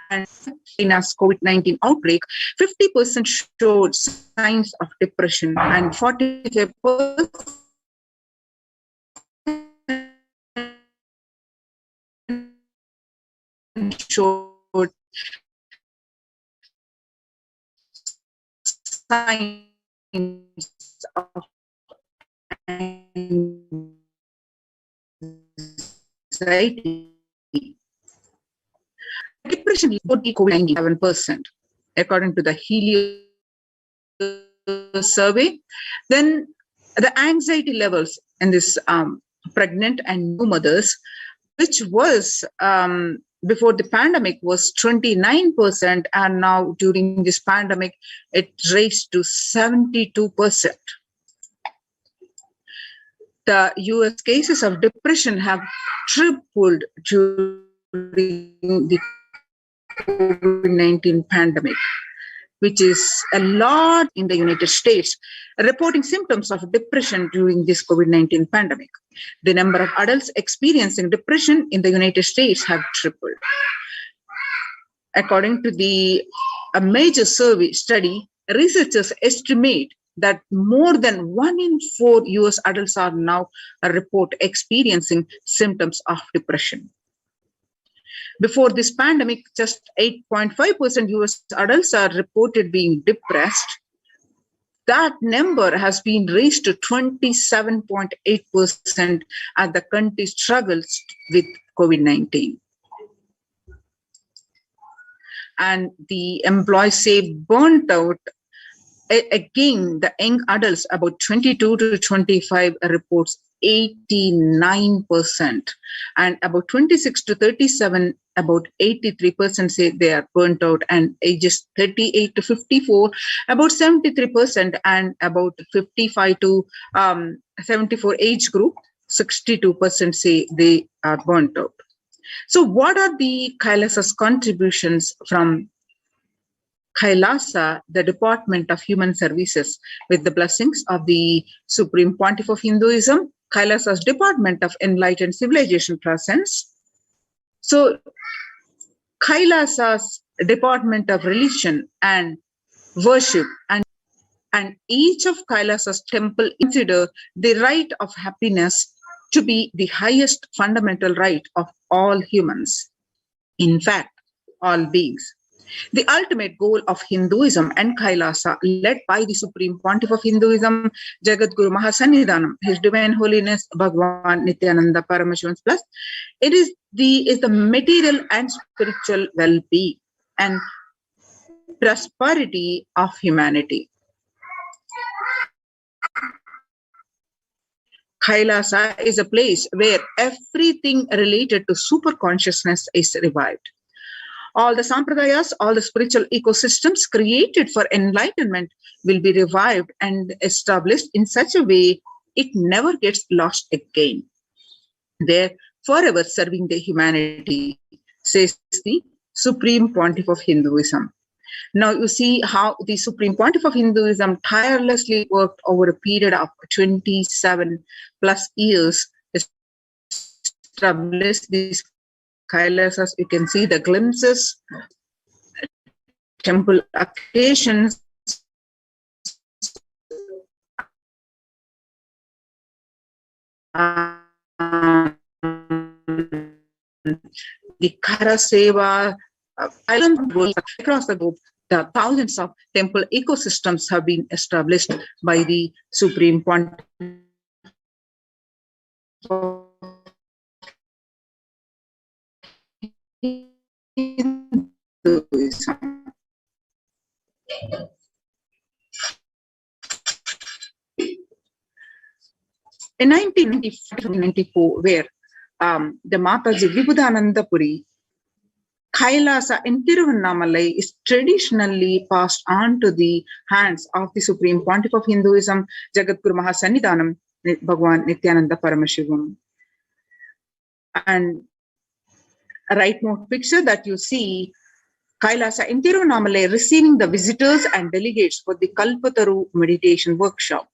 And in China's COVID-19 outbreak, 50% showed signs of depression, and 45% showed signs of anxiety. Depression is COVID-19 7%, according to the Helio survey. Then the anxiety levels in this pregnant and new mothers, which was before the pandemic was 29%, and now during this pandemic it raised to 72%. The US cases of depression have tripled during the COVID-19 pandemic, which is a lot in the United States, reporting symptoms of depression during this COVID-19 pandemic. The number of adults experiencing depression in the United States have tripled. According to a major survey study, researchers estimate that more than 1 in 4 US adults are now report experiencing symptoms of depression. Before this pandemic, just 8.5% US adults are reported being depressed. That number has been raised to 27.8% as the country struggles with COVID-19. And the employees say burnt out Again, the young adults about 22 to 25 reports 89%, and about 26 to 37 about 83% say they are burnt out, and ages 38 to 54 about 73%, and about 55 to 74 age group 62% say they are burnt out. So what are the Kailasa's contributions from Kailasa, the Department of Human Services? With the blessings of the Supreme Pontiff of Hinduism, Kailasa's Department of Enlightened Civilization presents. So Kailasa's Department of Religion and Worship, and each of Kailasa's temple consider the right of happiness to be the highest fundamental right of all humans. In fact, all beings. The ultimate goal of Hinduism and Kailasa, led by the Supreme Pontiff of Hinduism, Jagadguru Mahasannidhanam, His Divine Holiness Bhagwan Nithyananda Paramashivam Plus, it is the material and spiritual well-being and prosperity of humanity. Kailasa is a place where everything related to super consciousness is revived. All the sampradayas, all the spiritual ecosystems created for enlightenment will be revived and established in such a way it never gets lost again. They're forever serving the humanity, says the Supreme Pontiff of Hinduism. Now you see how the Supreme Pontiff of Hinduism tirelessly worked over a period of 27 plus years to establish these Kailasas. You can see the glimpses, temple occasions, the Karaseva, island across the globe. The thousands of temple ecosystems have been established by the Supreme Pontiff of Hinduism. In 1994, where the Mataji Vibhudananda Puri, Kailasa in Tiruvannamalai is traditionally passed on to the hands of the Supreme Pontiff of Hinduism, Jagadguru Mahasannidhanam, Bhagwan Nithyananda Paramashivam. And a rightmost picture that you see, Kailasa in Tiruvannamalai receiving the visitors and delegates for the Kalpataru meditation workshop.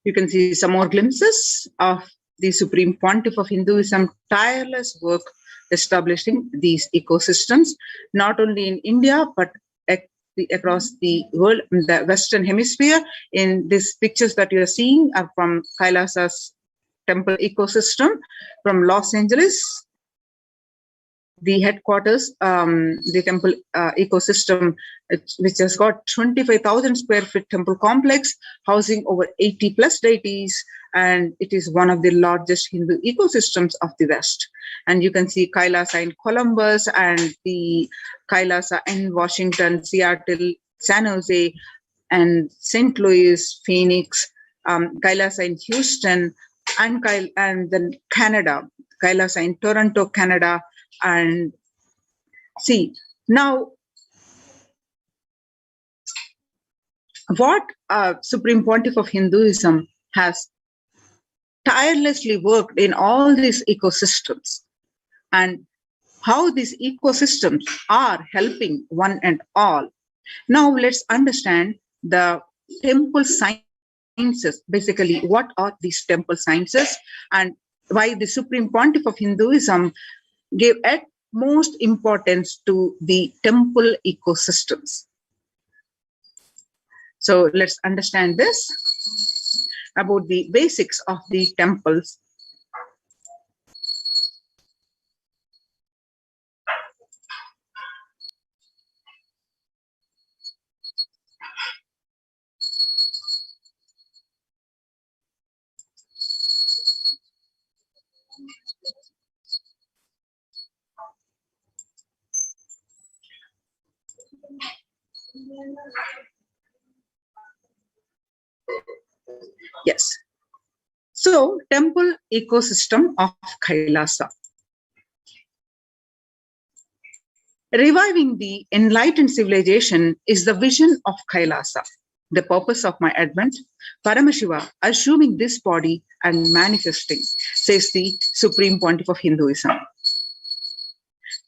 You can see some more glimpses of the Supreme Pontiff of Hinduism tireless work establishing these ecosystems, not only in India, but across the world, the Western Hemisphere. In these pictures that you are seeing are from Kailasa's temple ecosystem from Los Angeles. The headquarters, the temple ecosystem, which has got 25,000 square feet temple complex, housing over 80 plus deities, and it is one of the largest Hindu ecosystems of the West. And you can see Kailasa in Columbus and the Kailasa in Washington, Seattle, San Jose, and St. Louis, Phoenix, Kailasa in Houston, and then Canada, Kailasa in Toronto, Canada. And see, now what Supreme Pontiff of Hinduism has tirelessly worked in all these ecosystems, and how these ecosystems are helping one and all. Now let's understand the temple sciences. Basically, what are these temple sciences and why the Supreme Pontiff of Hinduism gave most importance to the temple ecosystems. So let's understand this about the basics of the temples. Yes. So, temple ecosystem of Kailasa. Reviving the enlightened civilization is the vision of Kailasa, the purpose of my advent, Paramashiva assuming this body and manifesting, says the Supreme Pontiff of Hinduism.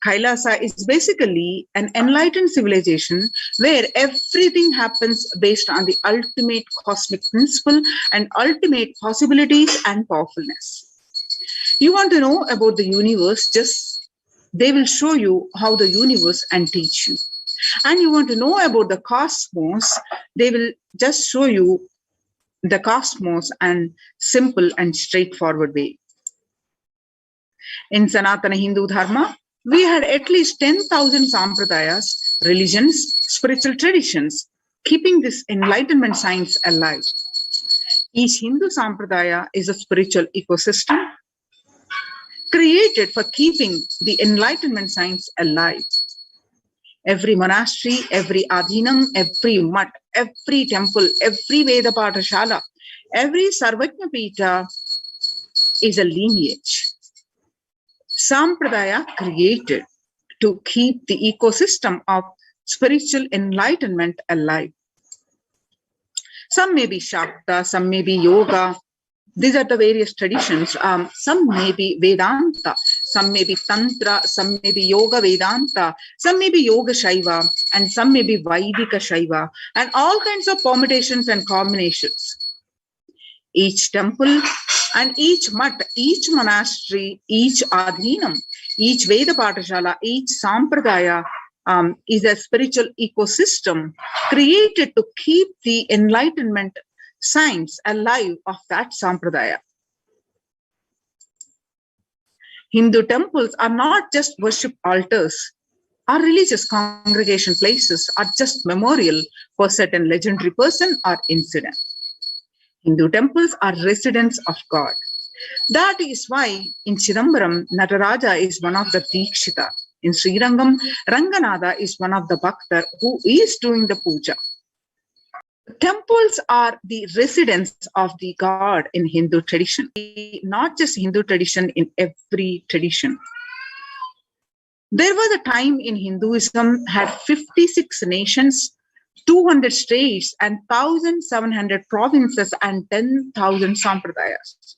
Kailasa is basically an enlightened civilization where everything happens based on the ultimate cosmic principle and ultimate possibilities and powerfulness. You want to know about the universe, they will show you how the universe and teach you. And you want to know about the cosmos, they will just show you the cosmos and simple and straightforward way. In Sanatana Hindu Dharma, we had at least 10,000 sampradayas, religions, spiritual traditions, keeping this enlightenment science alive. Each Hindu sampradaya is a spiritual ecosystem created for keeping the enlightenment science alive. Every monastery, every adhinam, every mutt, every temple, every Veda Pathashala, every Sarvajna Pita is a lineage. Sampradaya created to keep the ecosystem of spiritual enlightenment alive. Some may be Shakta, some may be Yoga. These are the various traditions. Some may be Vedanta, some may be Tantra, some may be Yoga Vedanta, some may be Yoga Shaiva, and some may be Vaidika Shaiva, and all kinds of permutations and combinations. Each temple and each mutt, each monastery, each adhinam, each Veda Pathashala, each sampradaya is a spiritual ecosystem created to keep the enlightenment science alive of that sampradaya. Hindu temples are not just worship altars or religious congregation places or just memorial for certain legendary person or incident. Hindu temples are residents of God. That is why in Chidambaram, Nataraja is one of the Dikshita. In Srirangam, Ranganatha is one of the Bhaktar who is doing the puja. Temples are the residence of the God in Hindu tradition, not just Hindu tradition, in every tradition. There was a time in Hinduism had 56 nations, 200 states, and 1,700 provinces and 10,000 sampradayas.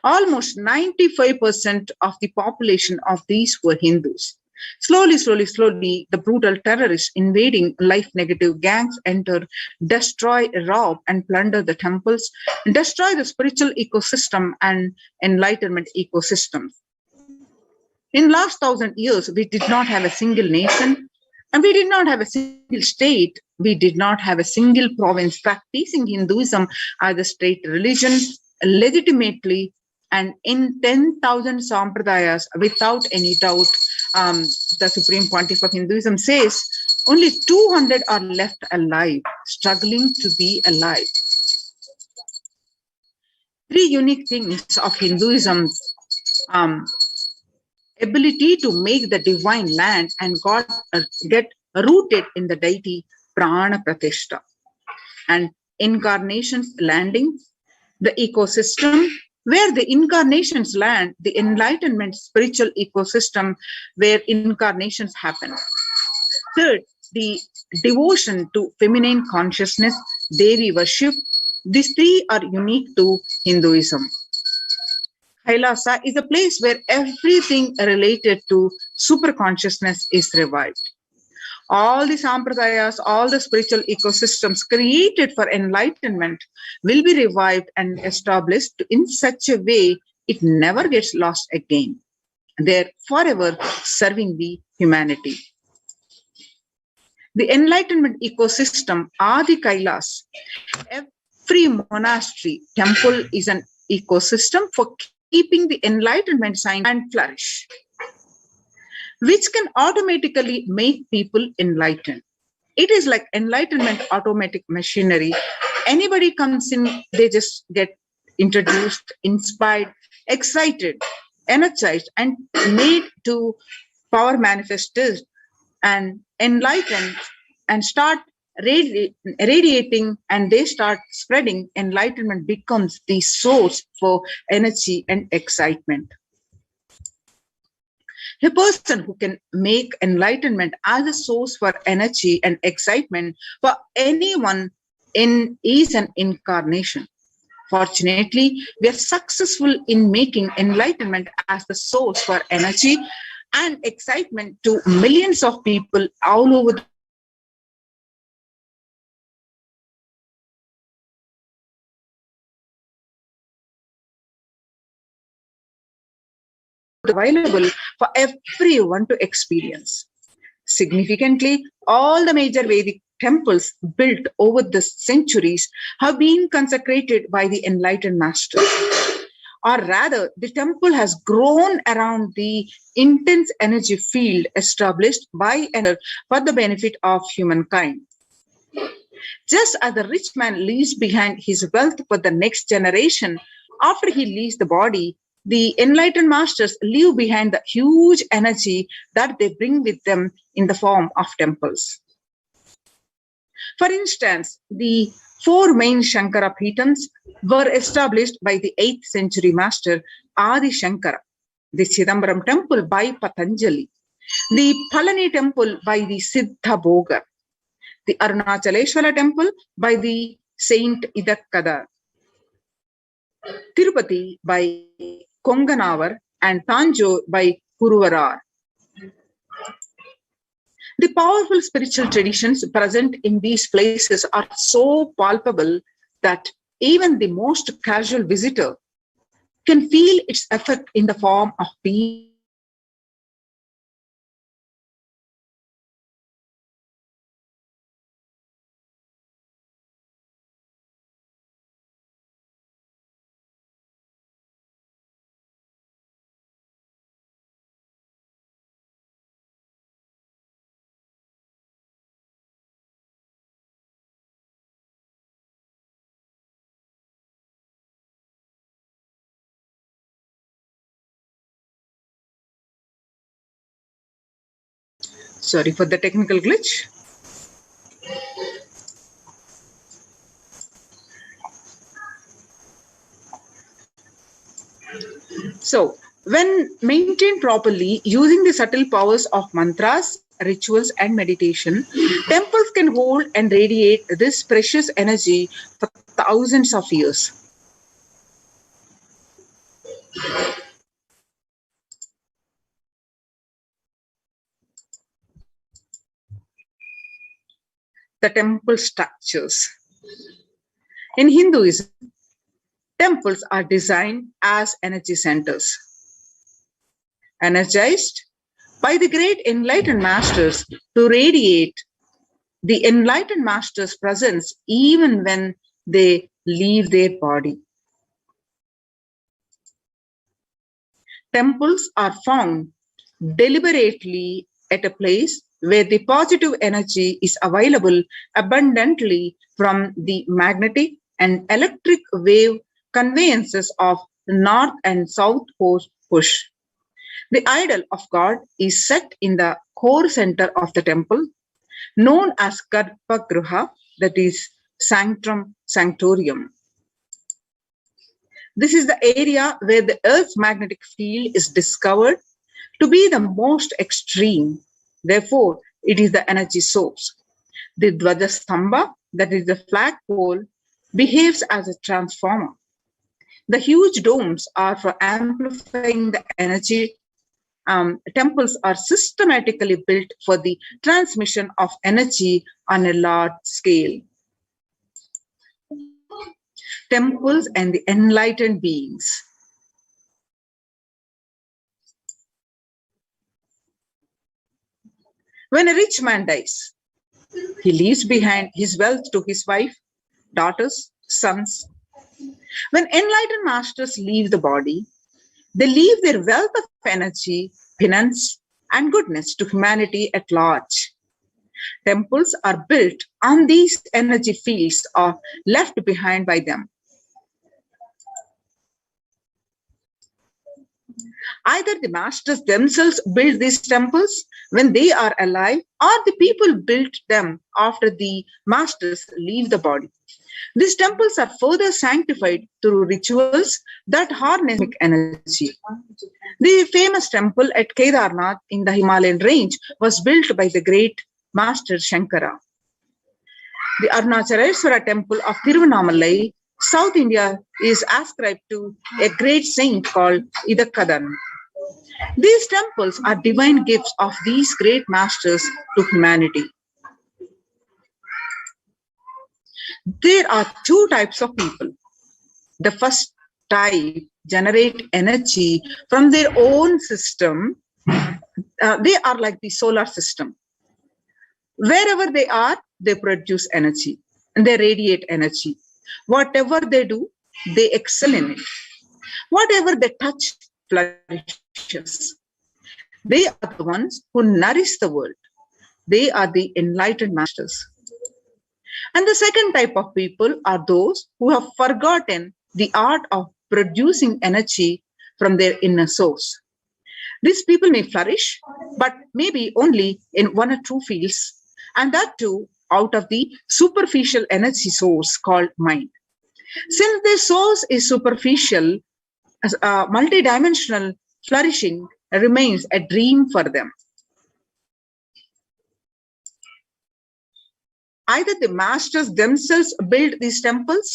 Almost 95% of the population of these were Hindus. Slowly, the brutal terrorists invading life-negative gangs enter, destroy, rob, and plunder the temples, destroy the spiritual ecosystem and enlightenment ecosystem. In last 1,000 years, we did not have a single nation, and we did not have a single state. We did not have a single province practicing Hinduism as a state religion legitimately, and in 10,000 sampradayas, without any doubt, the Supreme Pontiff of Hinduism says only 200 are left alive, struggling to be alive. Three unique things of Hinduism's ability to make the divine land and God get rooted in the deity Prana Pratishta, and incarnations landing, the ecosystem where the incarnations land, the enlightenment spiritual ecosystem where incarnations happen. Third, the devotion to feminine consciousness, Devi worship. These three are unique to Hinduism. Kailasa is a place where everything related to superconsciousness is revived. All the sampradayas, all the spiritual ecosystems created for enlightenment will be revived and established in such a way it never gets lost again. there forever serving the humanity. The enlightenment ecosystem are the Kailas. Every monastery, temple is an ecosystem for keeping the enlightenment sign and flourish, which can automatically make people enlightened. It is like enlightenment automatic machinery. Anybody comes in, they just get introduced, inspired, excited, energized, and made to power manifested and enlightened and start radiating, and they start spreading. Enlightenment becomes the source for energy and excitement. A person who can make enlightenment as a source for energy and excitement for anyone is an incarnation. Fortunately, we are successful in making enlightenment as the source for energy and excitement to millions of people all over available for everyone to experience. Significantly, all the major Vedic temples built over the centuries have been consecrated by the enlightened masters. Or rather, the temple has grown around the intense energy field established by and for the benefit of humankind. Just as the rich man leaves behind his wealth for the next generation after he leaves the body, the enlightened masters leave behind the huge energy that they bring with them in the form of temples. For instance, the 4 main Shankara Pitams were established by the 8th century master Adi Shankara, the Chidambaram temple by Patanjali, the Palani temple by the Siddha Bhogar, the Arunachaleshwara temple by the Saint Idakkada, Tirupati by Konganavar, and Tanjore by Kuruvarar. The powerful spiritual traditions present in these places are so palpable that even the most casual visitor can feel its effect in the form of being sorry for the technical glitch. So, when maintained properly using the subtle powers of mantras, rituals, and meditation, temples can hold and radiate this precious energy for thousands of years. The temple structures. In Hinduism, temples are designed as energy centers, energized by the great enlightened masters to radiate the enlightened masters' presence even when they leave their body. Temples are found deliberately at a place where the positive energy is available abundantly from the magnetic and electric wave conveyances of north and south push. The idol of God is set in the core center of the temple, known as Garbhagriha, that is Sanctum Sanctorium. This is the area where the Earth's magnetic field is discovered to be the most extreme. Therefore, it is the energy source. The Dvajastambha, that is the flagpole, behaves as a transformer. The huge domes are for amplifying the energy. Temples are systematically built for the transmission of energy on a large scale. Temples and the enlightened beings. When a rich man dies, he leaves behind his wealth to his wife, daughters, sons. When enlightened masters leave the body, they leave their wealth of energy, penance, and goodness to humanity at large. Temples are built on these energy fields or left behind by them. Either the masters themselves build these temples when they are alive, or the people build them after the masters leave the body. These temples are further sanctified through rituals that harness energy. The famous temple at Kedarnath in the Himalayan range was built by the great master Shankara. The Arunachaleswara temple of Tiruvannamalai, South India, is ascribed to a great saint called Idakkadan. These temples are divine gifts of these great masters to humanity. There are two types of people. The first type generate energy from their own system. They are like the solar system. Wherever they are, they produce energy and they radiate energy. Whatever they do, they excel in it. Whatever they touch flourishes. They are the ones who nourish the world. They are the enlightened masters. And the second type of people are those who have forgotten the art of producing energy from their inner source. These people may flourish, but maybe only in one or two fields, and that too out of the superficial energy source called mind. Since their source is superficial, multidimensional flourishing remains a dream for them. Either the masters themselves build these temples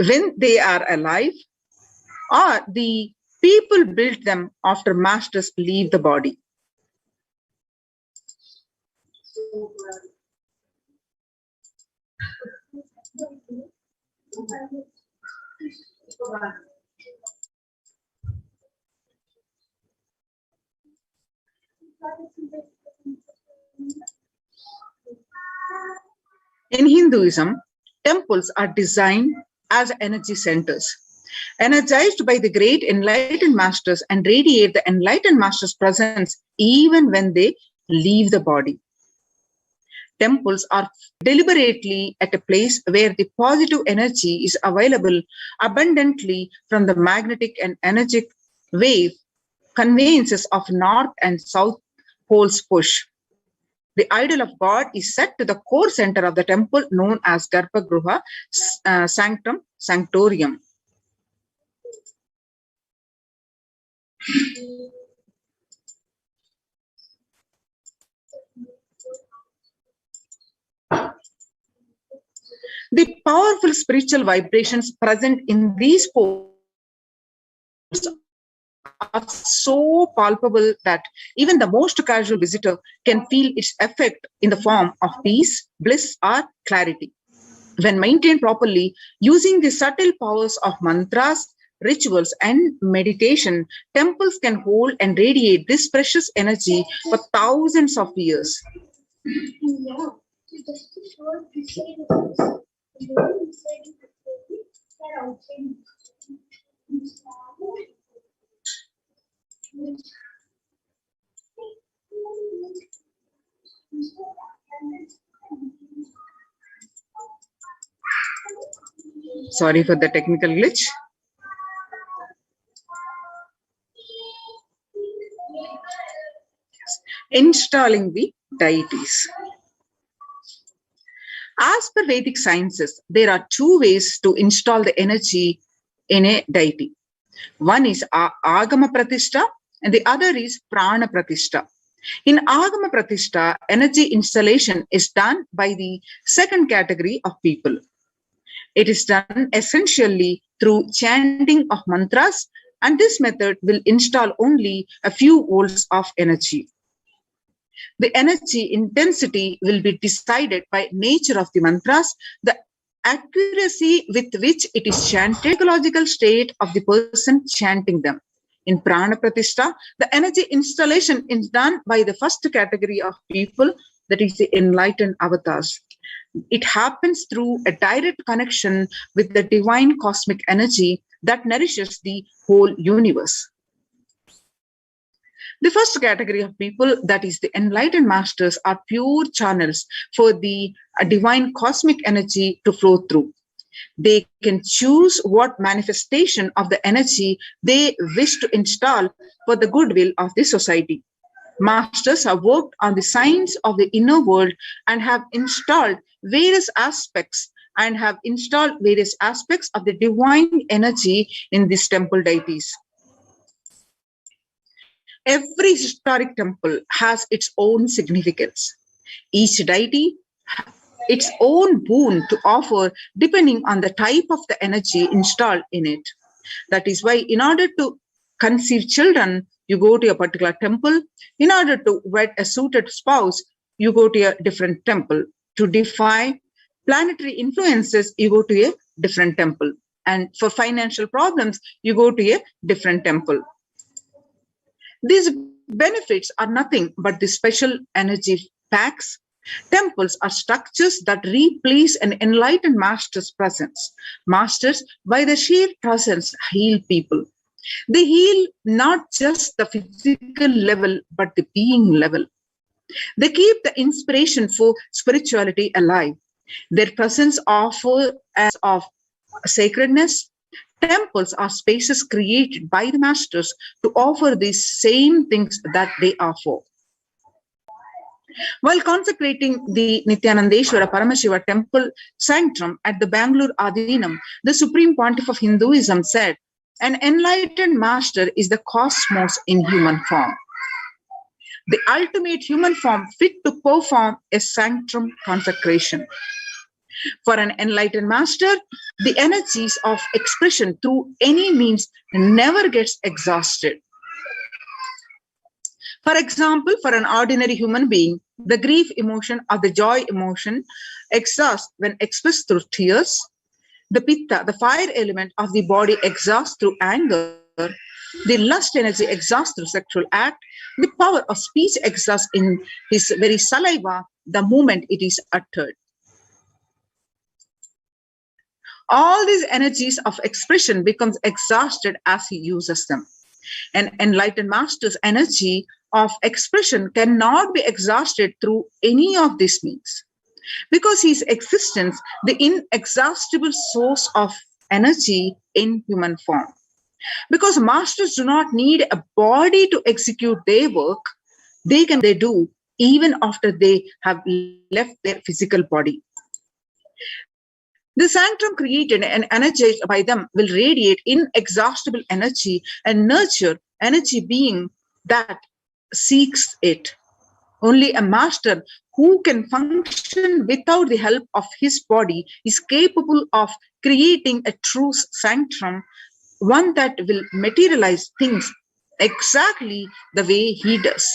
when they are alive, or the people build them after masters leave the body. In Hinduism, temples are designed as energy centers, energized by the great enlightened masters, and radiate the enlightened masters' presence even when they leave the body. Temples are deliberately at a place where the positive energy is available abundantly from the magnetic and energetic wave conveyances of North and South poles push. The idol of God is set to the core center of the temple known as Garbhagruha, Sanctum Sanctorium. The powerful spiritual vibrations present in these poles are so palpable that even the most casual visitor can feel its effect in the form of peace, bliss, or clarity. When maintained properly, using the subtle powers of mantras, rituals, and meditation, temples can hold and radiate this precious energy for thousands of years. Sorry for the technical glitch. Installing the deities. As per Vedic sciences, there are two ways to install the energy in a deity. One is Agama Pratishtha and the other is Prana Pratishtha. In Agama Pratishtha, energy installation is done by the second category of people. It is done essentially through chanting of mantras, and this method will install only a few volts of energy. The energy intensity will be decided by nature of the mantras, the accuracy with which it is chanted, psychological state of the person chanting them. In Prana Pratishtha, the energy installation is done by the first category of people, that is the enlightened avatars. It happens through a direct connection with the divine cosmic energy that nourishes the whole universe. The first category of people, that is the enlightened masters, are pure channels for the divine cosmic energy to flow through. They can choose what manifestation of the energy they wish to install for the goodwill of the society. Masters have worked on the science of the inner world and have installed various aspects of the divine energy in these temple deities. Every historic temple has its own significance. Each deity has its own boon to offer depending on the type of the energy installed in it. That is why in order to conceive children, you go to a particular temple. In order to wed a suited spouse, you go to a different temple. To defy planetary influences, you go to a different temple. And for financial problems, you go to a different temple. These benefits are nothing but the special energy packs. Temples are structures that replace an enlightened master's presence. Masters, by their sheer presence, heal people. They heal not just the physical level, but the being level. They keep the inspiration for spirituality alive. Their presence offers as of sacredness. Temples are spaces created by the masters to offer these same things that they offer. While consecrating the Nithyanandeshwara Paramashiva temple sanctum at the Bangalore Adinam, the Supreme Pontiff of Hinduism said, "An enlightened master is the cosmos in human form, the ultimate human form fit to perform a sanctum consecration." For an enlightened master, the energies of expression through any means never gets exhausted. For example, for an ordinary human being, the grief emotion or the joy emotion exhausts when expressed through tears. The pitta, the fire element of the body, exhausts through anger. The lust energy exhausts through sexual act. The power of speech exhausts in his very saliva the moment it is uttered. All these energies of expression becomes exhausted as he uses them. An enlightened master's energy of expression cannot be exhausted through any of these means, because his existence, the inexhaustible source of energy in human form. Because masters do not need a body to execute their work, they do even after they have left their physical body. The sanctum created and energized by them will radiate inexhaustible energy and nurture energy being that seeks it. Only a master who can function without the help of his body is capable of creating a true sanctum, one that will materialize things exactly the way he does.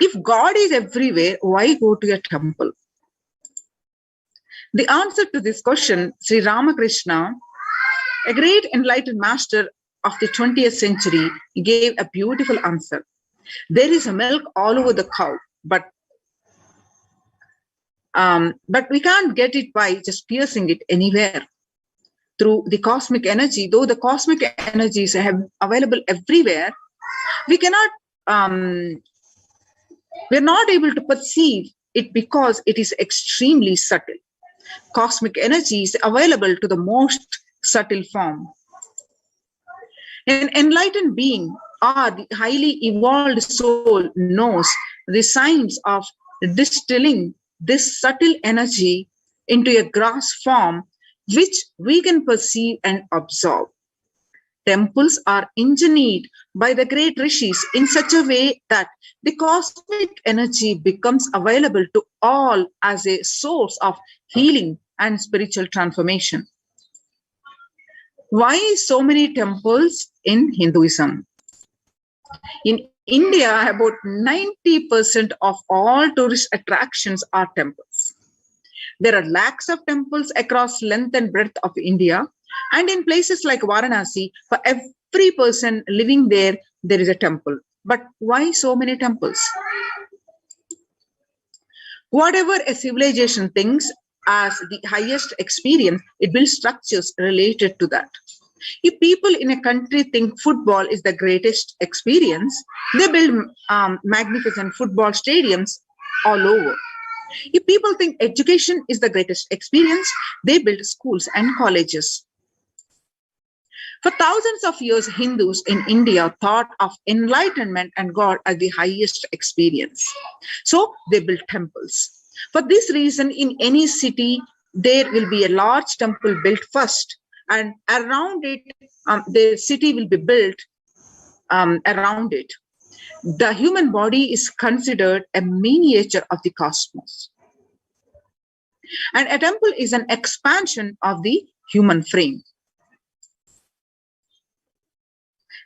If God is everywhere, why go to a temple? The answer to this question, Sri Ramakrishna, a great enlightened master of the 20th century, gave a beautiful answer. There is milk all over the cow, but we can't get it by just piercing it anywhere. Through the cosmic energy, though the cosmic energies are available everywhere, we cannot, we're not able to perceive it because it is extremely subtle. Cosmic energy is available to the most subtle form. An enlightened being or the highly evolved soul knows the science of distilling this subtle energy into a gross form which we can perceive and absorb. Temples are engineered by the great rishis in such a way that the cosmic energy becomes available to all as a source of healing and spiritual transformation. Why so many temples in Hinduism? In India, about 90% of all tourist attractions are temples. There are lakhs of temples across length and breadth of India. And in places like Varanasi, for every person living there, there is a temple. But why so many temples? Whatever a civilization thinks as the highest experience, it builds structures related to that. If people in a country think football is the greatest experience, they build magnificent football stadiums all over. If people think education is the greatest experience, they build schools and colleges. For thousands of years, Hindus in India thought of enlightenment and God as the highest experience. So they built temples. For this reason, in any city, there will be a large temple built first, and around it, the city will be built around it. The human body is considered a miniature of the cosmos. And a temple is an expansion of the human frame.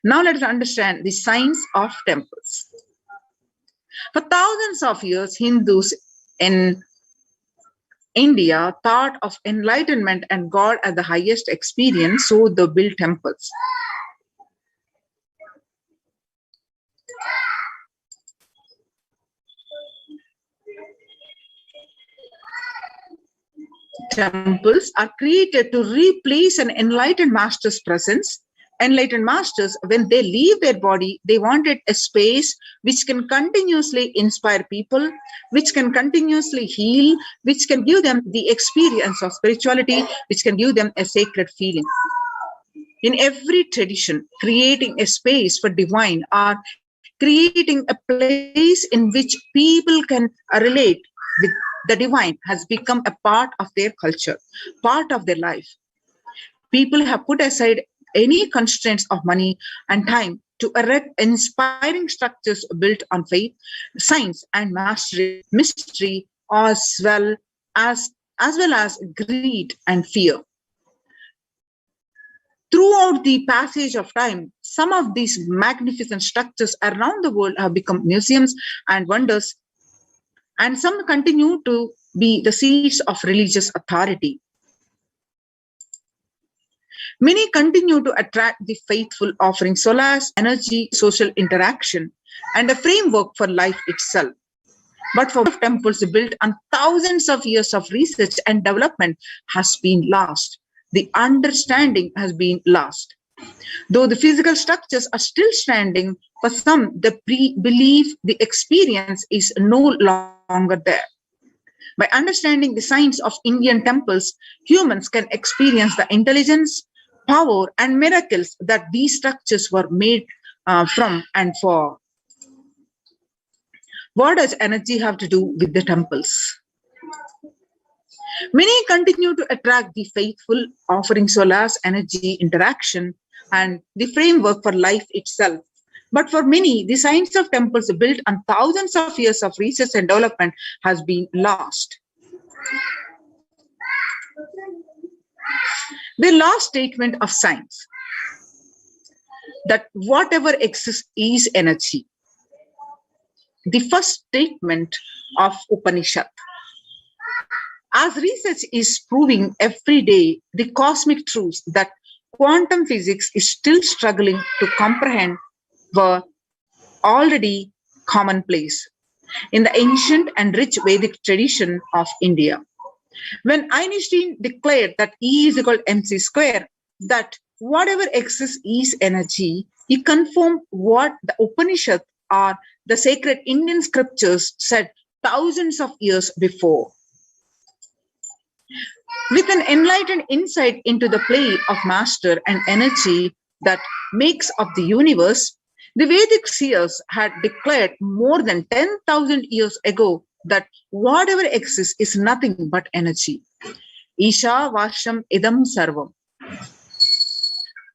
Now let us understand the science of temples. For thousands of years, Hindus in India thought of enlightenment and God as the highest experience, so they built temples. Temples are created to replace an enlightened master's presence. Enlightened masters, when they leave their body, they wanted a space which can continuously inspire people, which can continuously heal, which can give them the experience of spirituality, which can give them a sacred feeling. In every tradition, creating a space for divine or creating a place in which people can relate with the divine has become a part of their culture, part of their life. People have put aside any constraints of money and time to erect inspiring structures built on faith, science, and mystery, as well as greed and fear. Throughout the passage of time, some of these magnificent structures around the world have become museums and wonders, and some continue to be the seats of religious authority. Many continue to attract the faithful, offering solace, energy, social interaction, and a framework for life itself. But for temples built on thousands of years of research and development has been lost. The understanding has been lost. Though the physical structures are still standing, for some, they believe the experience is no longer there. By understanding the science of Indian temples, humans can experience the intelligence, power, and miracles that these structures were made from and for. What does energy have to do with the temples? Many continue to attract the faithful, offering solace, energy, interaction, and the framework for life itself. But for many, the science of temples built on thousands of years of research and development has been lost. The last statement of science, that whatever exists is energy. The first statement of Upanishad. As research is proving every day the cosmic truths that quantum physics is still struggling to comprehend were already commonplace in the ancient and rich Vedic tradition of India. When Einstein declared that E is equal to mc square, that whatever exists is energy, he confirmed what the Upanishad or the sacred Indian scriptures said thousands of years before. With an enlightened insight into the play of matter and energy that makes up the universe, the Vedic seers had declared more than 10,000 years ago that whatever exists is nothing but energy. Isha Vasham Idam Sarvam.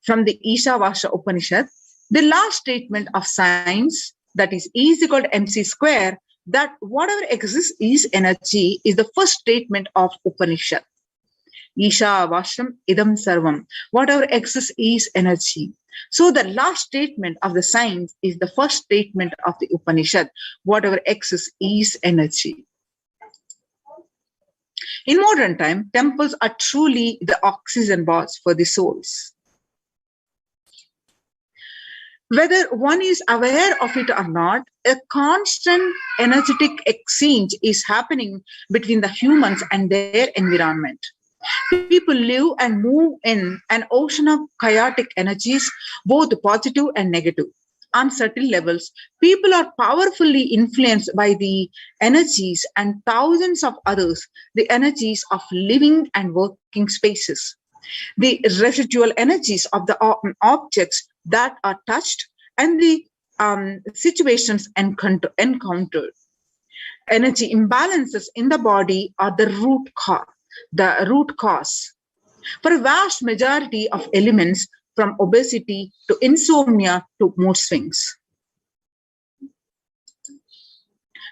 From the Isha Vasha Upanishad, the last statement of science, that is E is equal to mc square, that whatever exists is energy, is the first statement of Upanishad. Isha Vasham Idam Sarvam. Whatever exists is energy. So the last statement of the science is the first statement of the Upanishad. Whatever exists is energy. In modern time, temples are truly the oxygen bars for the souls. Whether one is aware of it or not, a constant energetic exchange is happening between the humans and their environment. People live and move in an ocean of chaotic energies, both positive and negative. On certain levels, people are powerfully influenced by the energies and thousands of others, the energies of living and working spaces. The residual energies of the objects that are touched and the situations encountered. Energy imbalances in the body are the root cause. For a vast majority of elements, from obesity to insomnia to mood swings.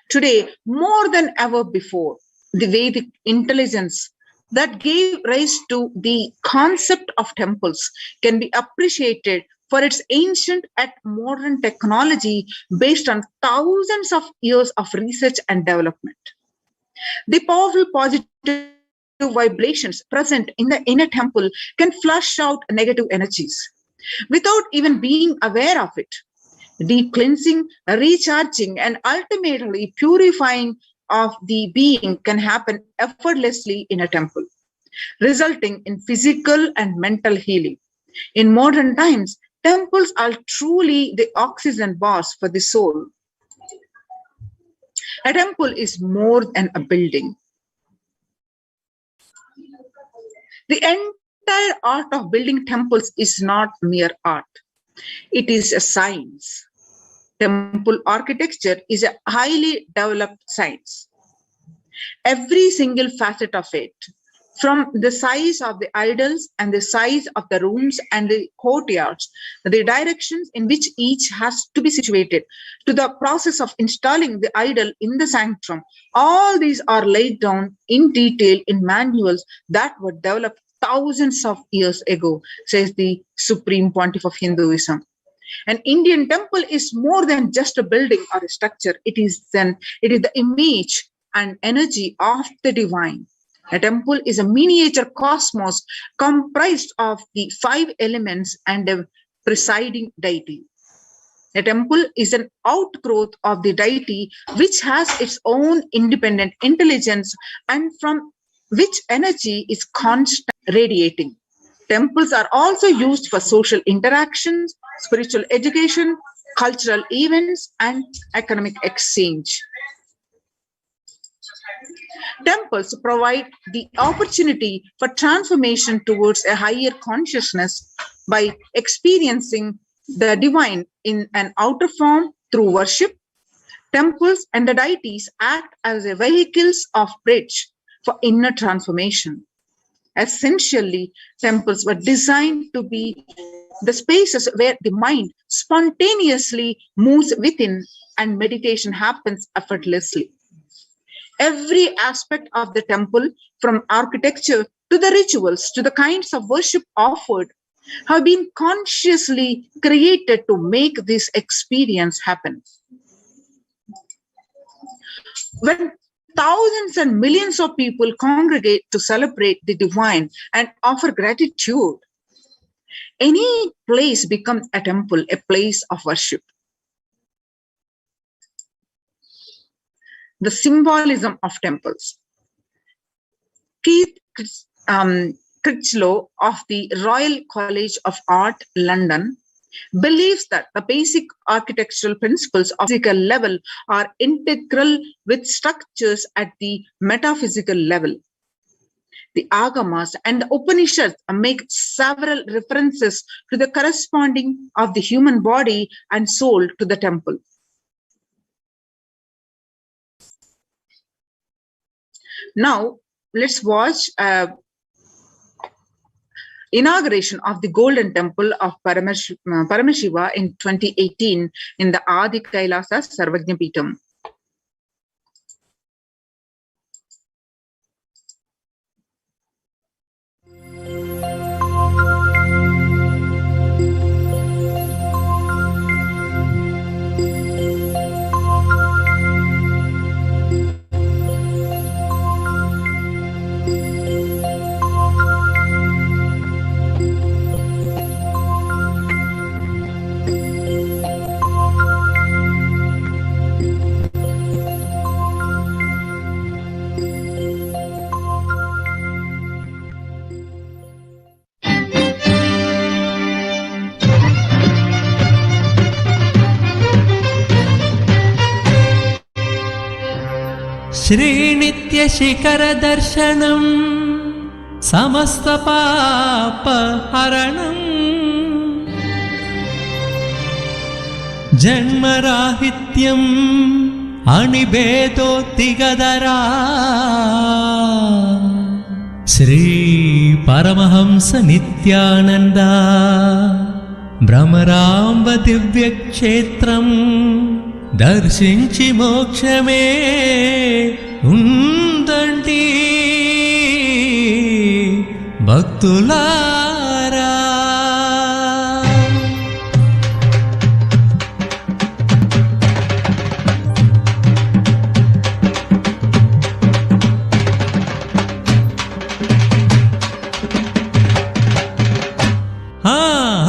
Today, more than ever before, the Vedic intelligence that gave rise to the concept of temples can be appreciated for its ancient and modern technology based on thousands of years of research and development. The powerful positive vibrations present in the inner temple can flush out negative energies without even being aware of it. Deep cleansing, recharging, and ultimately purifying of the being can happen effortlessly in a temple, resulting in physical and mental healing. In modern times, temples are truly the oxygen bars for the soul. A temple is more than a building. The entire art of building temples is not mere art. It is a science. Temple architecture is a highly developed science. Every single facet of it, from the size of the idols and the size of the rooms and the courtyards, the directions in which each has to be situated, to the process of installing the idol in the sanctum, all these are laid down in detail in manuals that were developed thousands of years ago, says the Supreme Pontiff of Hinduism. An Indian temple is more than just a building or a structure. It is the image and energy of the divine. A temple is a miniature cosmos comprised of the 5 elements and a presiding deity. A temple is an outgrowth of the deity which has its own independent intelligence and from which energy is constant radiating. Temples are also used for social interactions, spiritual education, cultural events, and economic exchange. Temples provide the opportunity for transformation towards a higher consciousness by experiencing the divine in an outer form through worship. Temples and the deities act as a vehicles of bridge for inner transformation. Essentially, temples were designed to be the spaces where the mind spontaneously moves within and meditation happens effortlessly. Every aspect of the temple, from architecture to the rituals to the kinds of worship offered, have been consciously created to make this experience happen. When thousands and millions of people congregate to celebrate the divine and offer gratitude, any place becomes a temple, a place of worship. The symbolism of temples. Keith Critchlow of the Royal College of Art, London, believes that the basic architectural principles of physical level are integral with structures at the metaphysical level. The Agamas and the Upanishads make several references to the corresponding of the human body and soul to the temple. Now, let's watch inauguration of the Golden Temple of Paramashiva in 2018 in the Adi Kailasa Sarvajna Peetham. श्रीनित्यशिखरदर्शनं समस्तपापहरणम् जन्मराहित्यम् अनिभेदोत्तिगदरा Shri Paramhans Nityanand भ्रमरांब दिव्यक्षेत्रम् दर्शिंచి మోక్షమే ఉందండి భక్తులారా.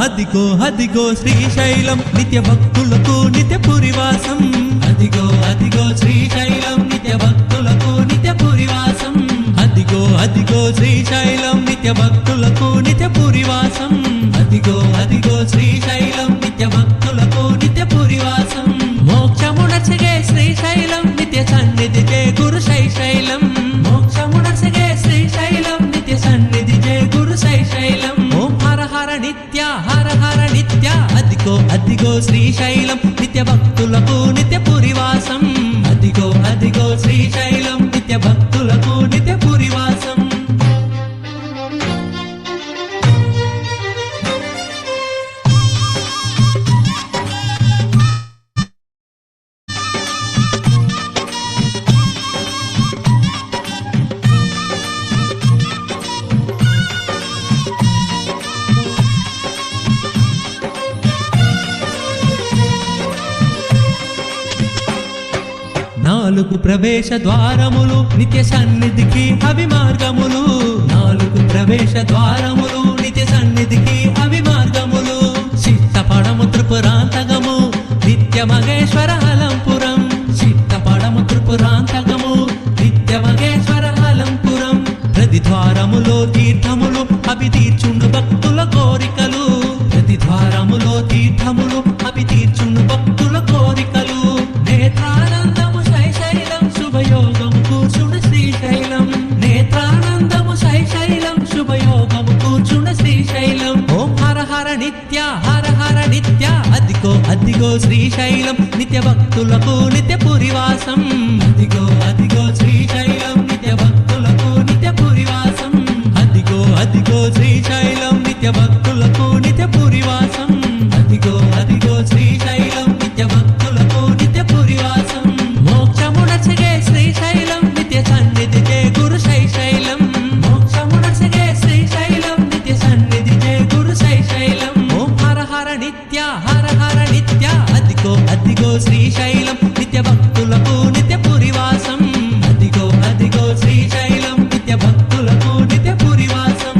అదిగో అదిగో శ్రీశైలం నిత్య భక్తులకు నిత్య పురివాసం. అదిగో అదిగో శ్రీశైలం నిత్య భక్తులకు నిత్య పురివాసం. అదిగో అదిగో శ్రీశైలం నిత్య భక్తులకు నిత్య పురివాసం. అదిగో అదిగో శ్రీశైలం నిత్య భక్తులకు నిత్య పురివాసం. మోక్షమునర్చగే శ్రీశైలం నిత్య సన్నిధి జయ గురు శైశైలం. మోక్షమునర్చగే శ్రీశైలం నిత్య సన్నిధి జయ గురు శైశైలం. ఓం హర హర నిత్య హర హర నిత్య. అదిగో అదిగో శ్రీశైలం నిత్య భక్తులకు నిత్య పురివాసం. అదిగో అదిగో శ్రీశైలం నిత్య భక్తులకు నిత్య పురివాసం. నాలుగు ప్రవేశ ద్వారములు నిత్య సన్నిధికి అవి మార్గములు. నాలుగు ప్రవేశ ద్వారములు నిత్య సన్నిధికి అవి మార్గములు. చిత్తపడము త్రిపురాంతకము నిత్య మగేశ్వర హలంపురం. చిత్తపడము త్రిపురాంతకము నిత్య మగేశ్వర హలంపురం. ప్రతి ద్వారములో తీర్థములు అవి తీర్చుండు భక్తుల కోరికలు. ప్రతి ద్వారములో తీర్థములు అవి తీర్చుండు భక్తుల కోరికలు. నేత్రానందము శైశైలం శుభయోగము కూర్చుండు శ్రీశైలం. నేత్రానందము శైశైలం శుభయోగము కూర్చుండు శ్రీశైలం. ఓం హర హర నిత్య హర హర నిత్య. అదిగో అదిగో శ్రీశైలం నిత్య భక్తులకు నిత్య పురివాసం. అదిగో అదిగో శ్రీశైలం నిత్య భక్తులకు నిత్య పురివాసం. అదిగో అదిగో శ్రీశైలం నిత్య భక్తులకు నిత్య పురివాసం. అదిగో అదిగో శ్రీశైలం నిత్య భక్తులకు నిత్య పురివాసం. మోక్షమునర్చగే శ్రీశైలం నిత్య సన్నిధి జయ గురు శైశైలం. మోక్షమునర్చగే శ్రీశైలం నిత్య సన్నిధి జయ గురు శైశైలం. ఓం హర హర నిత్య హర హర నిత్య. అదిగో అదిగో శ్రీశైలం నిత్య భక్తులకు నిత్య పురివాసం. అదిగో అదిగో శ్రీశైలం నిత్య భక్తులకు నిత్య పురివాసం.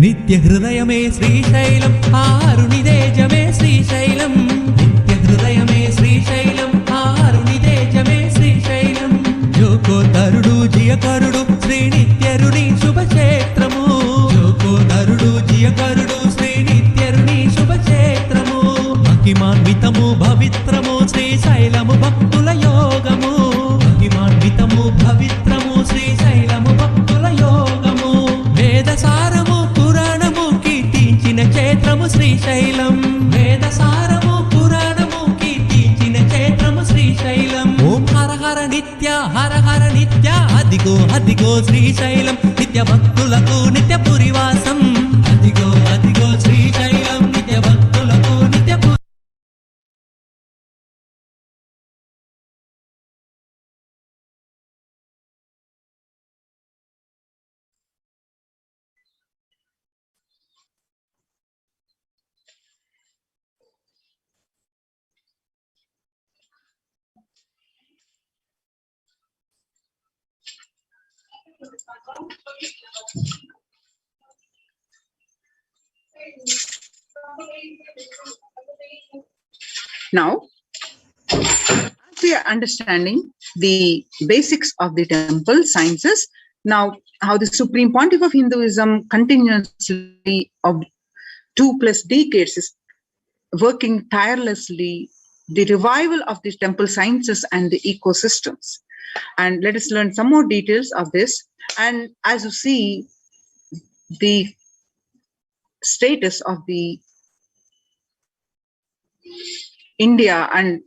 నిత్య హృదయమే శ్రీశైలం ఆరునిదేజమే శ్రీశైలం. నిత్య హృదయమే శ్రీశైలం ఆరునిదేజమే శ్రీశైలం. జోకోదరుడు జియకరుడు శ్రీ నిత్యరుని శుభక్షేత్రము. జోకోదరుడు జియకరుడు శ్రీ నిత్యరుని శుభక్షేత్రము. మహిమాన్వితము పవిత్రము శ్రీశైలము భక్తుల యోగము. మహిమాన్వితము పవిత్రము శ్రీశైలము భక్తుల యోగము. వేదసారము పురాణము కీర్తించిన క్షేత్రము శ్రీశైలం. వేదసారము పురాణము కీర్తించిన క్షేత్రము శ్రీశైలం. ఓం హర హర నిత్య హర హర నిత్య. అదిగో అదిగో శ్రీశైలం నిత్య భక్తులకు నిత్య పురివాసం. అదిగో అదిగో శ్రీశైలం నిత్య భక్తులకు నిత్య Now, we are understanding the basics of the temple sciences. Now, how the Supreme Pontiff of Hinduism continuously of 2+ decades is working tirelessly the revival of the temple sciences and the ecosystems. And let us learn some more details of this. And as you see, the status of the India and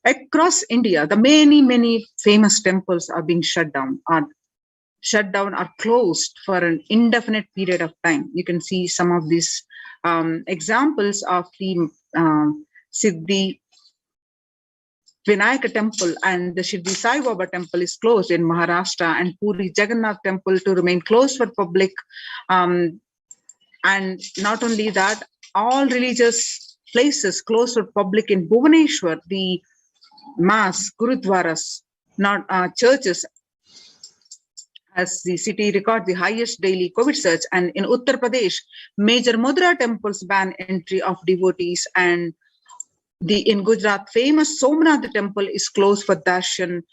across India, the many famous temples are being shut down or closed for an indefinite period of time. You can see some of these examples of the Siddhi Vinayaka temple and the Shirdi Sai Baba temple is closed in Maharashtra, and Puri Jagannath temple to remain closed for public. And not only that, all religious places closed for public in Bhubaneswar, the mass, gurudwaras, not churches, as the city records the highest daily COVID surge. And in Uttar Pradesh, major Mudra temples ban entry of devotees, and in Gujarat, famous Somnath temple is closed for darshan.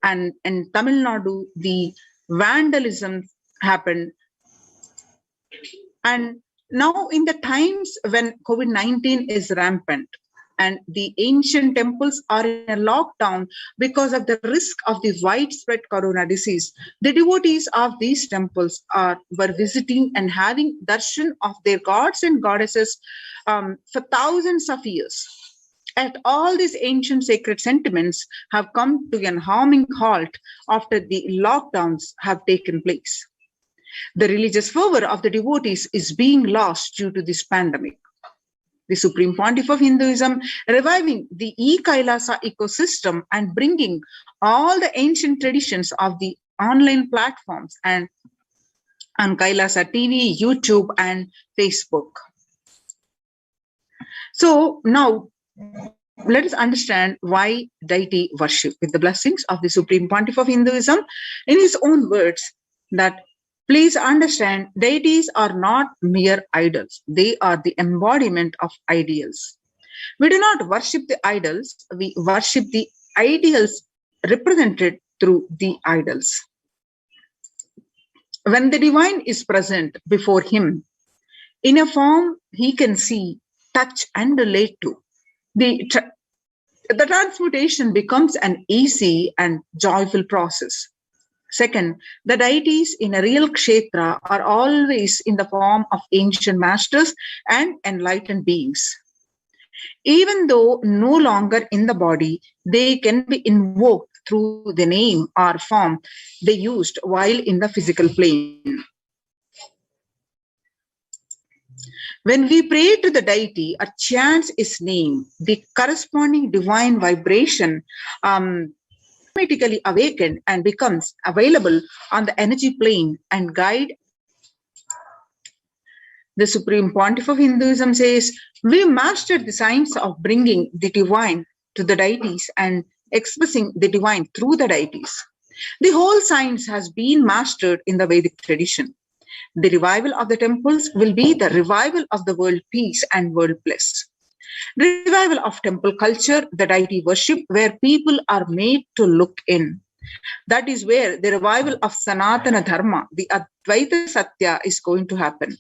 And in Tamil Nadu, the vandalism happened. And now in the times when COVID-19 is rampant and the ancient temples are in a lockdown because of the risk of the widespread corona disease, the devotees of these temples were visiting and having darshan of their gods and goddesses for thousands of years. And all these ancient sacred sentiments have come to an harming halt after the lockdowns have taken place. The religious fervor of the devotees is being lost due to this pandemic. The Supreme Pontiff of Hinduism reviving the e-Kailasa ecosystem and bringing all the ancient traditions of the online platforms and on Kailasa TV, YouTube, and Facebook. So now let us understand why deity worship with the blessings of the Supreme Pontiff of Hinduism. In his own words, that please understand, deities are not mere idols. They are the embodiment of ideals. We do not worship the idols. We worship the ideals represented through the idols. When the divine is present before him, in a form he can see, touch, and relate to, the transmutation becomes an easy and joyful process. Second, the deities in a real kshetra are always in the form of ancient masters and enlightened beings. Even though no longer in the body, they can be invoked through the name or form they used while in the physical plane. When we pray to the deity or chant his name, the corresponding divine vibration automatically awakened and becomes available on the energy plane and guide. The Supreme Pontiff of Hinduism says, we mastered the science of bringing the divine to the deities and expressing the divine through the deities. The whole science has been mastered in the Vedic tradition. The revival of the temples will be the revival of the world peace and world bliss. The revival of temple culture, the deity worship, where people are made to look in. That is where the revival of Sanatana Dharma, the Advaita Satya, is going to happen.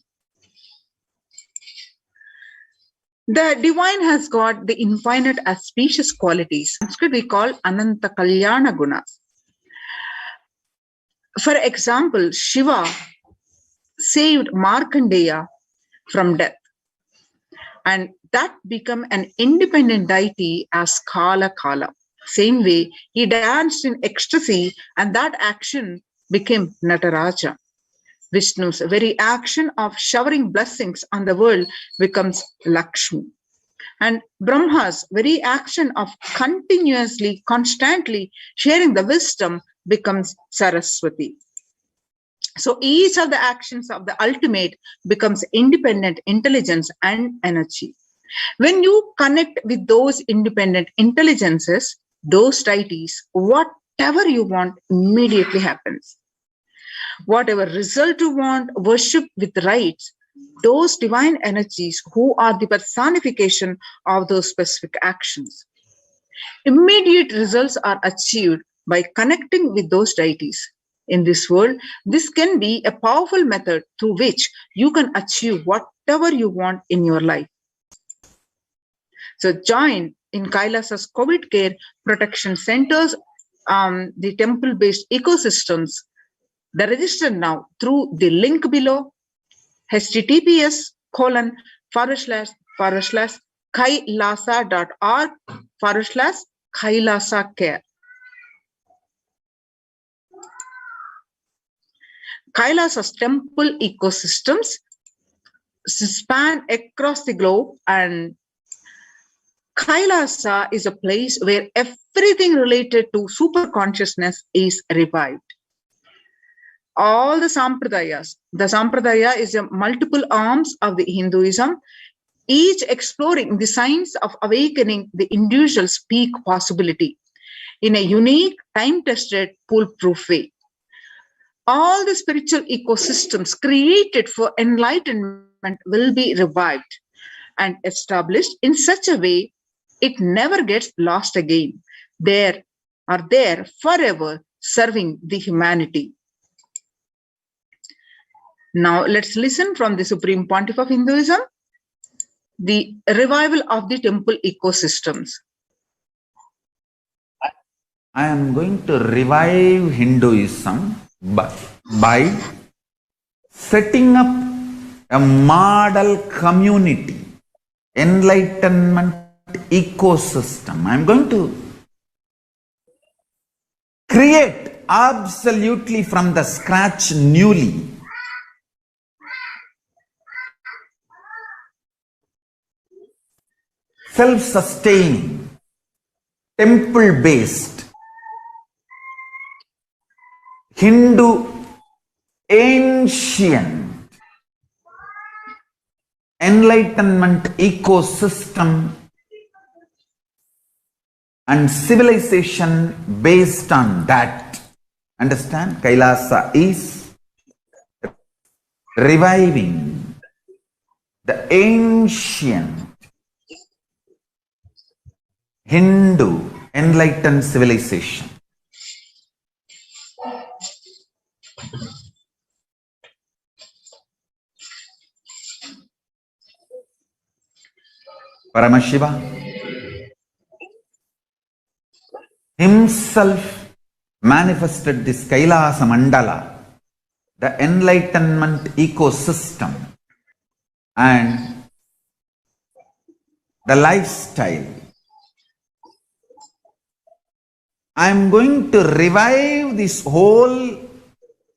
The divine has got the infinite auspicious qualities. In Sanskrit we call Ananta Kalyana Gunas. For example, Shiva saved Markandeya from death, and that became an independent deity as Kala Kala. Same way, he danced in ecstasy, and that action became Nataraja. Vishnu's very action of showering blessings on the world becomes Lakshmi. And Brahma's very action of continuously, constantly sharing the wisdom becomes Saraswati. So each of the actions of the ultimate becomes independent intelligence and energy. When you connect with those independent intelligences, those deities, whatever you want immediately happens. Whatever result you want, worship with rites, those divine energies who are the personification of those specific actions. Immediate results are achieved by connecting with those deities. In this world, this can be a powerful method through which you can achieve whatever you want in your life. So join in Kailasa's COVID care protection centers, the temple-based ecosystems. The register now through the link below, https://kailasa.org/Kailasa care. Kailasa's temple ecosystems span across the globe, and Kailasa is a place where everything related to super consciousness is revived. All the sampradayas, the sampradaya is a multiple arms of the Hinduism, each exploring the science of awakening the individual's peak possibility in a unique, time-tested, foolproof way. All the spiritual ecosystems created for enlightenment will be revived and established in such a way it never gets lost again. They are there forever, serving the humanity. Now let's listen from the Supreme Pontiff of Hinduism, the revival of the temple ecosystems. I am going to revive Hinduism by setting up a model community, enlightenment ecosystem. I am going to create absolutely from the scratch newly self-sustaining, temple-based, Hindu ancient enlightenment ecosystem and civilization based on that. Understand? Kailasa is reviving the ancient Hindu enlightened civilization. Paramashiva himself manifested this Kailasa Mandala, the enlightenment ecosystem and the lifestyle. I am going to revive this whole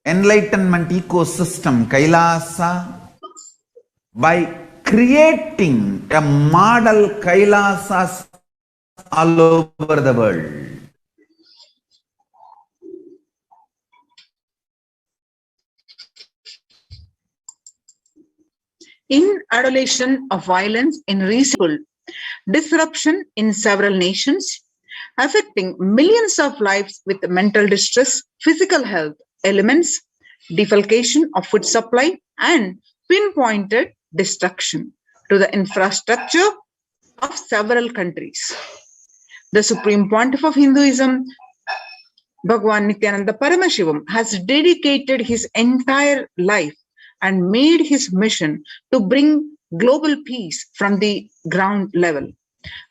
enlightenment ecosystem, Kailasa, by creating a model Kailasas all over the world. In adulation of violence in recent disruption in several nations, affecting millions of lives with mental distress, physical health elements, defalcation of food supply, and pinpointed destruction to the infrastructure of several countries. The Supreme Pontiff of Hinduism, Bhagwan Nithyananda Paramashivam, has dedicated his entire life and made his mission to bring global peace from the ground level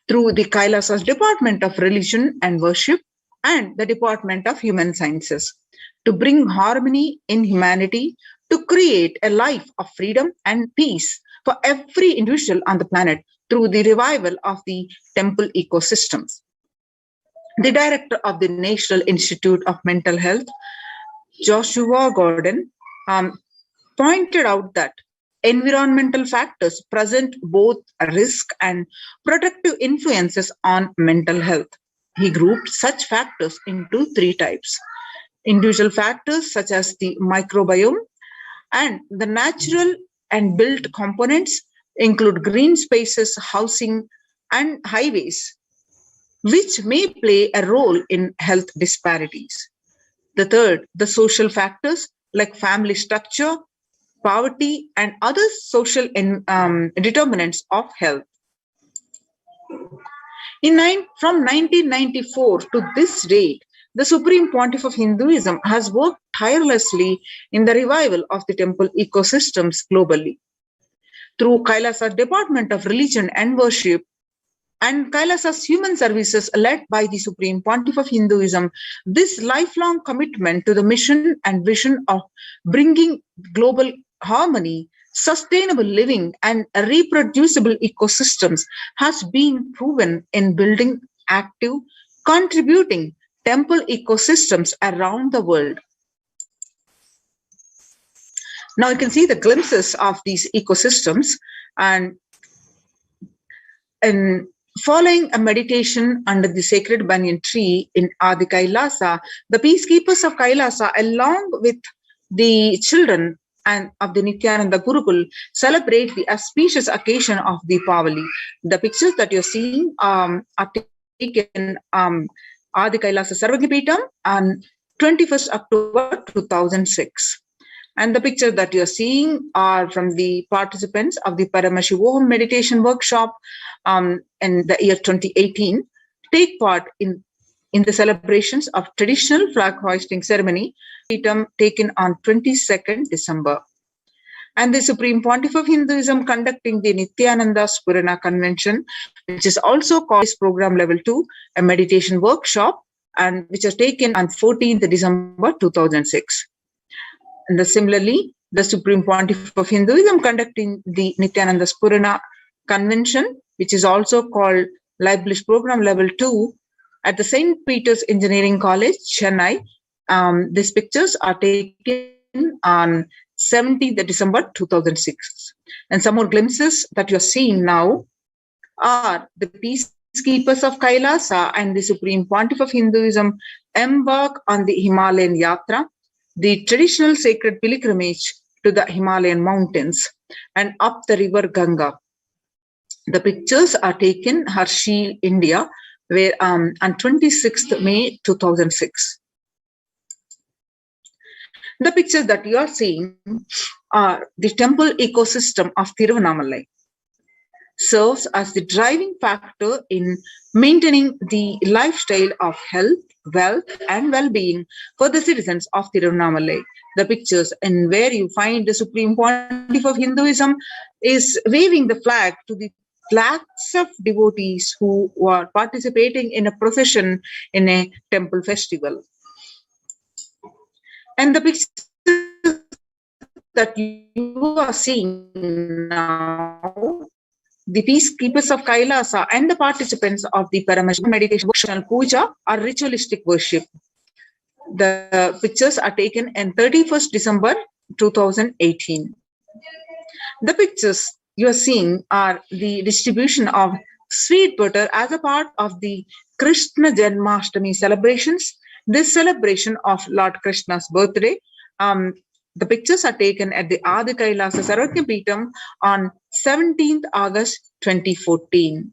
through the Kailasa's Department of Religion and Worship and the Department of Human Sciences, to bring harmony in humanity, to create a life of freedom and peace for every individual on the planet through the revival of the temple ecosystems. The director of the National Institute of Mental Health, Joshua Gordon, pointed out that environmental factors present both risk and protective influences on mental health. He grouped such factors into three types: individual factors such as the microbiome, and the natural and built components include green spaces, housing, and highways, which may play a role in health disparities. The third, the social factors like family structure, poverty, and other social determinants of health. From 1994 to this date, the Supreme Pontiff of Hinduism has worked tirelessly in the revival of the temple ecosystems globally. Through Kailasa's Department of Religion and Worship and Kailasa's Human Services led by the Supreme Pontiff of Hinduism, this lifelong commitment to the mission and vision of bringing global harmony, sustainable living, and reproducible ecosystems has been proven in building active, contributing temple ecosystems around the world. Now you can see the glimpses of these ecosystems, and following a meditation under the sacred banyan tree in Adi Kailasa, the peacekeepers of Kailasa, along with the children and of the Nithyananda Gurukul, celebrate the auspicious occasion of Deepavali. The pictures that you're seeing are taken Adi Kailasa Sarvagnipeetam on 21st October 2006. And the pictures that you're seeing are from the participants of the Paramashivoham meditation workshop in the year 2018, take part in the celebrations of traditional flag hoisting ceremony taken on 22nd December. And the Supreme Pontiff of Hinduism conducting the Nithyananda Paramashivam Convention, which is also called Program Level 2, a meditation workshop, and which was taken on 14th December 2006. And similarly, the Supreme Pontiff of Hinduism conducting the Nithyananda Paramashivam Convention, which is also called Liblish Program Level 2 at the St. Peter's Engineering College, Chennai. These pictures are taken on 17th December 2006. And some more glimpses that you're seeing now are the peacekeepers of Kailasa and the Supreme Pontiff of Hinduism embark on the Himalayan Yatra, the traditional sacred pilgrimage to the Himalayan mountains and up the river Ganga. The pictures are taken Harshil, India, where on 26th May 2006. The pictures that you are seeing are the temple ecosystem of Tiruvannamalai. Serves as the driving factor in maintaining the lifestyle of health, wealth, and well-being for the citizens of Tiruvannamalai. The pictures and where you find the Supreme Pontiff of Hinduism is waving the flag to the lakhs of devotees who are participating in a procession in a temple festival. And the pictures that you are seeing now, the peacekeepers of Kailasa and the participants of the Paramashivoham meditation and puja are ritualistic worship. The pictures are taken on 31st December 2018. The pictures you are seeing are the distribution of sweet butter as a part of the Krishna Janmashtami celebrations. This celebration of Lord Krishna's birthday, the pictures are taken at the Adi Kailasa Sarvagnipeetam on 17th August 2014.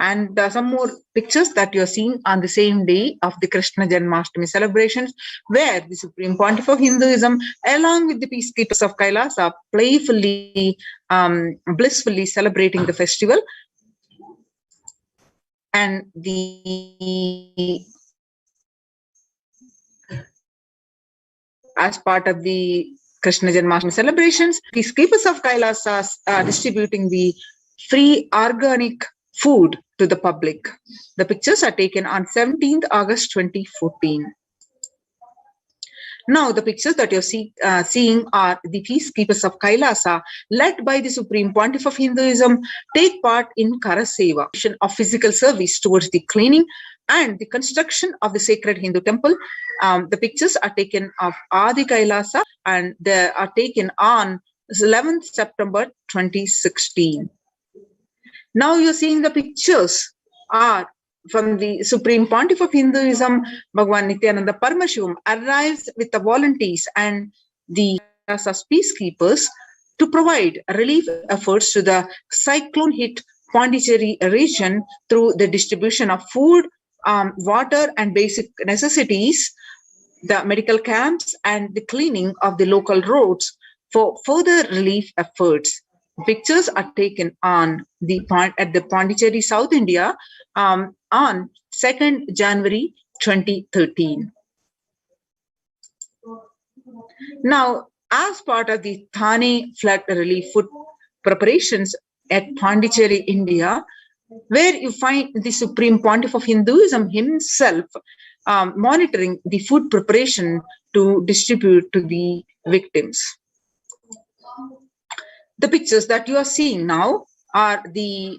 And some more pictures that you are seeing on the same day of the Krishna Janmashtami celebrations, where the Supreme Pontiff of Hinduism, along with the peacekeepers of Kailasa, playfully, blissfully celebrating the festival. And as part of the Krishna Janmashtami celebrations, peacekeepers of Kailasa are distributing the free organic food to the public. The pictures are taken on 17th August 2014. Now, the pictures that you're seeing are the peacekeepers of Kailasa, led by the Supreme Pontiff of Hinduism, take part in Karaseva, of physical service towards the cleaning and the construction of the sacred Hindu temple. The pictures are taken of Adi Kailasa and they are taken on 11th September 2016. Now you're seeing the pictures are from the Supreme Pontiff of Hinduism, Bhagwan Nithyananda Paramashivam, arrives with the volunteers and the peacekeepers to provide relief efforts to the cyclone-hit Pondicherry region through the distribution of food, water and basic necessities, the medical camps and the cleaning of the local roads for further relief efforts. pictures are taken on at the Pondicherry, South India, on 2nd January 2013. Now, as part of the Thane flood relief food preparations at Pondicherry, India, where you find the Supreme Pontiff of Hinduism himself monitoring the food preparation to distribute to the victims. The pictures that you are seeing now are the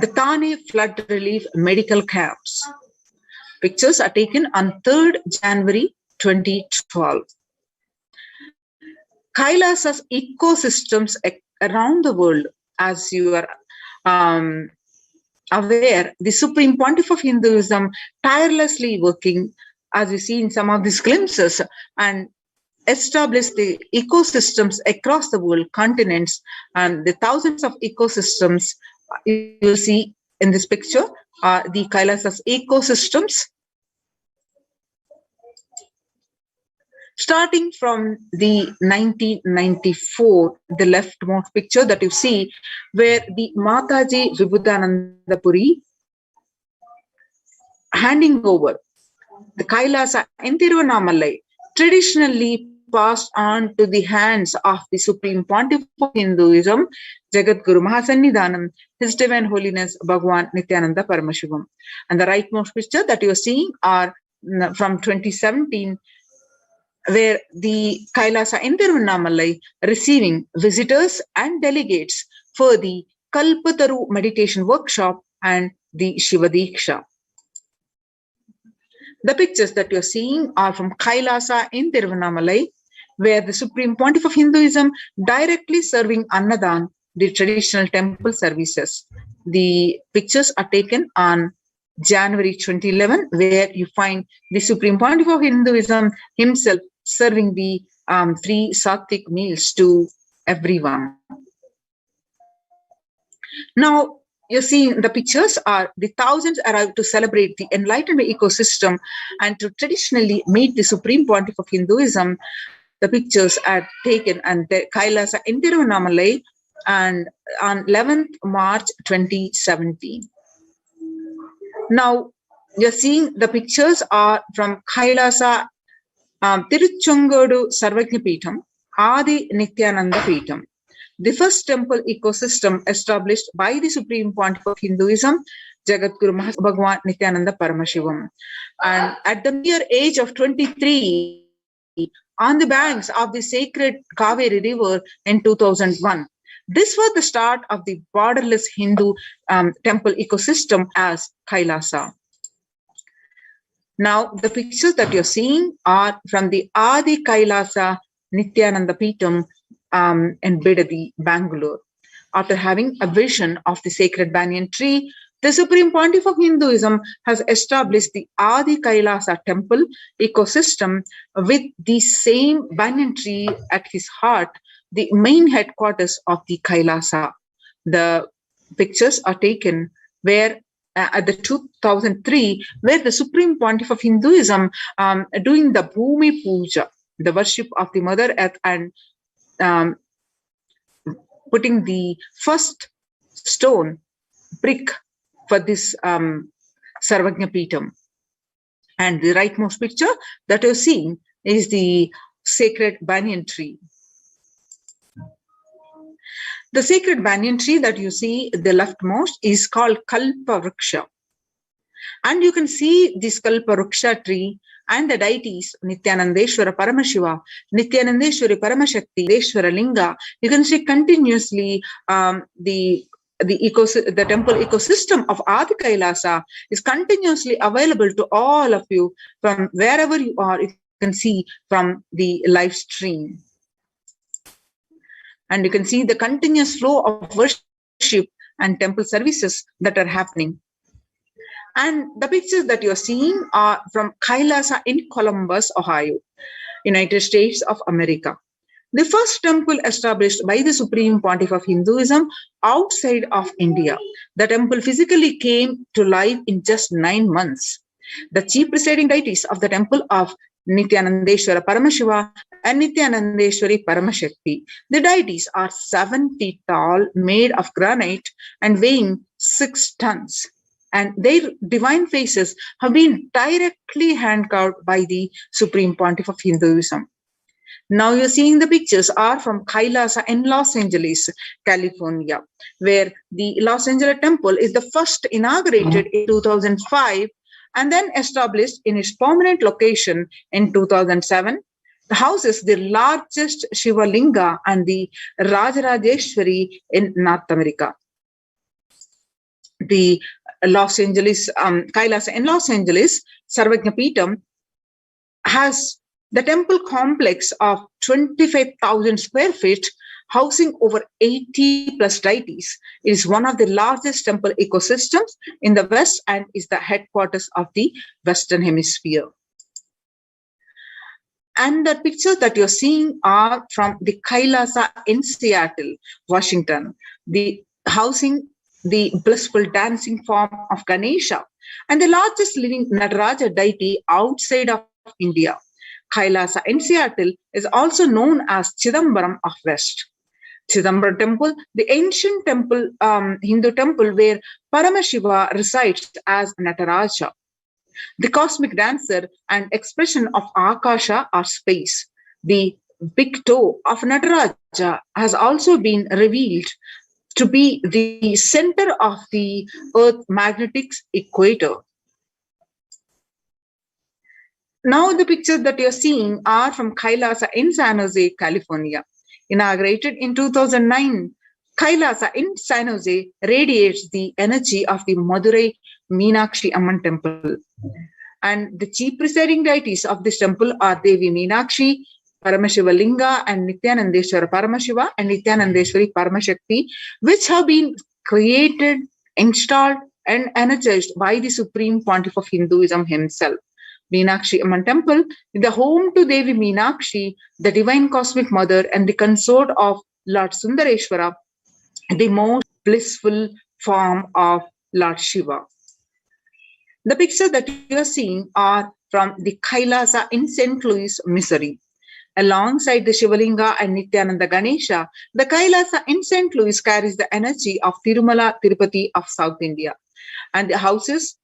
Thane flood relief medical camps. Pictures are taken on 3rd January 2012. Kailasa's ecosystems around the world, as you are aware, the Supreme Pontiff of Hinduism tirelessly working, as we see in some of these glimpses, and establish the ecosystems across the world, continents, and the thousands of ecosystems you will see in this picture are the Kailasa's ecosystems. Starting from the 1994, the leftmost picture that you see, where the Mataji Vibhudananda Puri handing over the Kailasa in Tiruvannamalai, traditionally passed on to the hands of the Supreme Pontiff of Hinduism, Jagat Guru Mahasannidhanam, His Divine Holiness Bhagwan Nithyananda Paramashivam. And the rightmost picture that you are seeing are from 2017, where the Kailasa in Tiruvannamalai receiving visitors and delegates for the Kalpataru meditation workshop and the Shiva Diksha. The pictures that you're seeing are from Kailasa in Tiruvannamalai, where the Supreme Pontiff of Hinduism directly serving Annadan, the traditional temple services. The pictures are taken on January 2011, where you find the Supreme Pontiff of Hinduism himself serving the 3 Sattvic meals to everyone. Now, you're seeing the pictures are the thousands arrived to celebrate the enlightenment ecosystem and to traditionally meet the Supreme Pontiff of Hinduism. The pictures are taken and the Kailasa in Tiruvannamalai and on 11th March 2017. Now, you're seeing the pictures are from Kailasa Tiruchengodu Sarvajna Peetham, Adi Nithyananda Peetham, the first temple ecosystem established by the Supreme Pontiff of Hinduism, Jagat Guru Bhagwan Nithyananda Paramashivam. And at the mere age of 23, on the banks of the sacred Kaveri River in 2001, this was the start of the borderless Hindu temple ecosystem as Kailasa. Now, the pictures that you're seeing are from the Adi Kailasa Nithyananda Peetham in Bidadi, Bangalore. After having a vision of the sacred banyan tree, the Supreme Pontiff of Hinduism has established the Adi Kailasa temple ecosystem with the same banyan tree at his heart, the main headquarters of the Kailasa. The pictures are taken where at the 2003, where the Supreme Pontiff of Hinduism doing the Bhumi Puja, the worship of the Mother Earth, and putting the first stone brick for this Sarvajna Peetham. And the rightmost picture that you're seeing is the sacred banyan tree. The sacred banyan tree that you see, the leftmost, is called Kalpa Vriksha. And you can see this Kalpa Vriksha tree and the deities Nithyanandeshwara Paramashiva, Nithyanandeshwari Paramashakti, Deshwara Linga. You can see continuously the temple ecosystem of Adi Kailasa is continuously available to all of you from wherever you are. You can see from the live stream. And you can see the continuous flow of worship and temple services that are happening. And the pictures that you're seeing are from Kailasa in Columbus, Ohio, United States of America. The first temple established by the Supreme Pontiff of Hinduism outside of India. The temple physically came to life in just 9 months. The chief presiding deities of the temple of Nithyanandeshwara Paramashiva and Nithyanandeshwari Paramashakti. The deities are 7 feet tall, made of granite and weighing 6 tons. And their divine faces have been directly hand-carved by the Supreme Pontiff of Hinduism. Now you're seeing the pictures are from Kailasa in Los Angeles, California, where the Los Angeles temple is the first inaugurated in 2005 and then established in its permanent location in 2007. The house is the largest Shiva Linga and the Rajarajeshwari in North America. The Los Angeles, Kailasa in Los Angeles, Sarvajnapeetham has the temple complex of 25,000 square feet, housing over 80 plus deities. It is one of the largest temple ecosystems in the West and is the headquarters of the Western Hemisphere. And the pictures that you're seeing are from the Kailasa in Seattle, Washington, the housing the blissful dancing form of Ganesha and the largest living Nataraja deity outside of India. Kailasa in Seattle is also known as Chidambaram of West. Chidambaram temple, the ancient temple, Hindu temple where Paramashiva resides as Nataraja. The cosmic dancer and expression of Akasha or space. The big toe of Nataraja has also been revealed to be the center of the Earth magnetic equator. Now the pictures that you're seeing are from Kailasa in San Jose, California. Inaugurated in 2009, Kailasa in San Jose radiates the energy of the Madurai Meenakshi Amman temple. And the chief presiding deities of this temple are Devi Meenakshi, Paramashiva Linga and Nithyanandeshwara Paramashiva and Nithyanandeshwari Paramashakti, which have been created, installed and energized by the Supreme Pontiff of Hinduism himself. Meenakshi Amman temple is the home to Devi Meenakshi, the divine cosmic mother and the consort of Lord Sundareshwara, the most blissful form of Lord Shiva. The pictures that you are seeing are from the Kailasa in St. Louis, Missouri. Alongside the Shivalinga and Nityananda Ganesha, the Kailasa in St. Louis carries the energy of Tirumala Tirupati of South India. And houses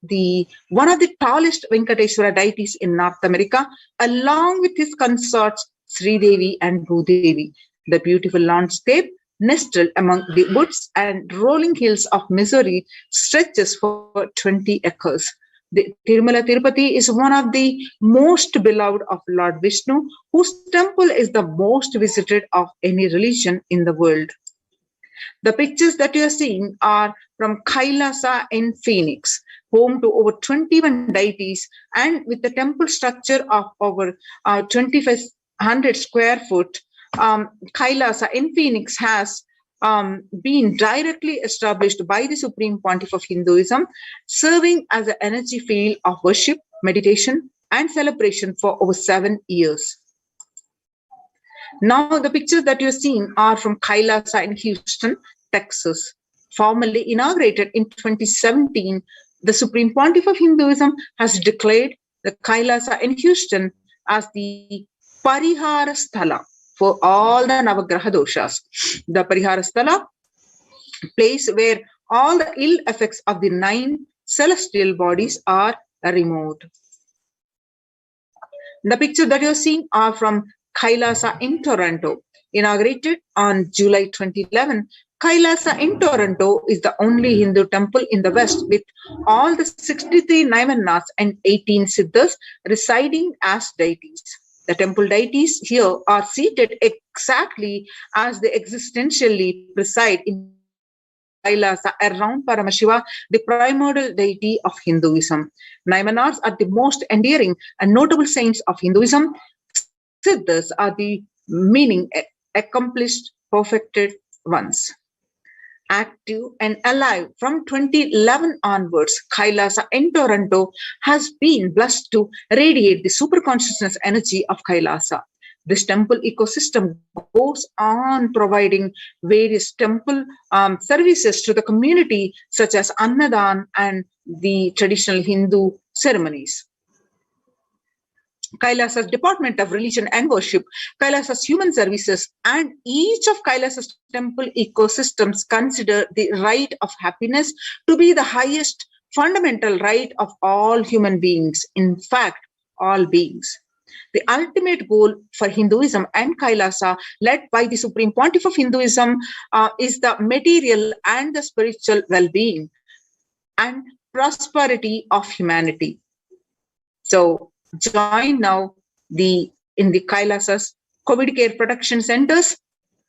one of the tallest Venkateshwara deities in North America, along with his consorts Sri Devi and Bhudevi. The beautiful landscape nestled among the woods and rolling hills of Missouri stretches for 20 acres. The Tirumala Tirupati is one of the most beloved of Lord Vishnu, whose temple is the most visited of any religion in the world. The pictures that you are seeing are from Kailasa in Phoenix, home to over 21 deities and with the temple structure of over 2,500 square foot. Kailasa in Phoenix has been directly established by the Supreme Pontiff of Hinduism, serving as an energy field of worship, meditation, and celebration for over 7 years. Now, the pictures that you're seeing are from Kailasa in Houston, Texas. Formally inaugurated in 2017, the Supreme Pontiff of Hinduism has declared the Kailasa in Houston as the Parihara Sthala for all the Navagraha doshas. The Parihara Sthala, place where all the ill effects of the 9 celestial bodies are removed. The picture that you're seeing are from Kailasa in Toronto. Inaugurated on July 2011, Kailasa in Toronto is the only Hindu temple in the West with all the 63 Naimanas and 18 Siddhas residing as deities. The temple deities here are seated exactly as they existentially preside in Kailasa around Paramashiva, the primordial deity of Hinduism. Naimanas are the most endearing and notable saints of Hinduism. Siddhas are the meaning accomplished, perfected ones. Active and alive from 2011 onwards, Kailasa in Toronto has been blessed to radiate the superconsciousness energy of Kailasa. This temple ecosystem goes on providing various temple services to the community, such as Annadan and the traditional Hindu ceremonies. Kailasa's Department of Religion and Worship, Kailasa's Human Services, and each of Kailasa's temple ecosystems consider the right of happiness to be the highest fundamental right of all human beings. In fact, all beings. The ultimate goal for Hinduism and Kailasa, led by the Supreme Pontiff of Hinduism, is the material and the spiritual well-being and prosperity of humanity. So join now in the Kailasa's COVID care protection centers.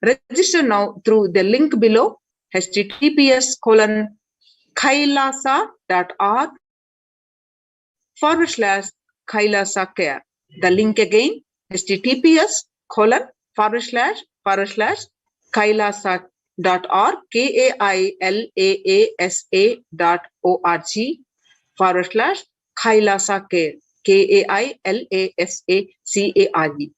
Register now through the link below, https://kailasa.org/Kailasa care. The link again, https://kailasa.org, KAILASA.org/Kailasa care. KAILASACARE.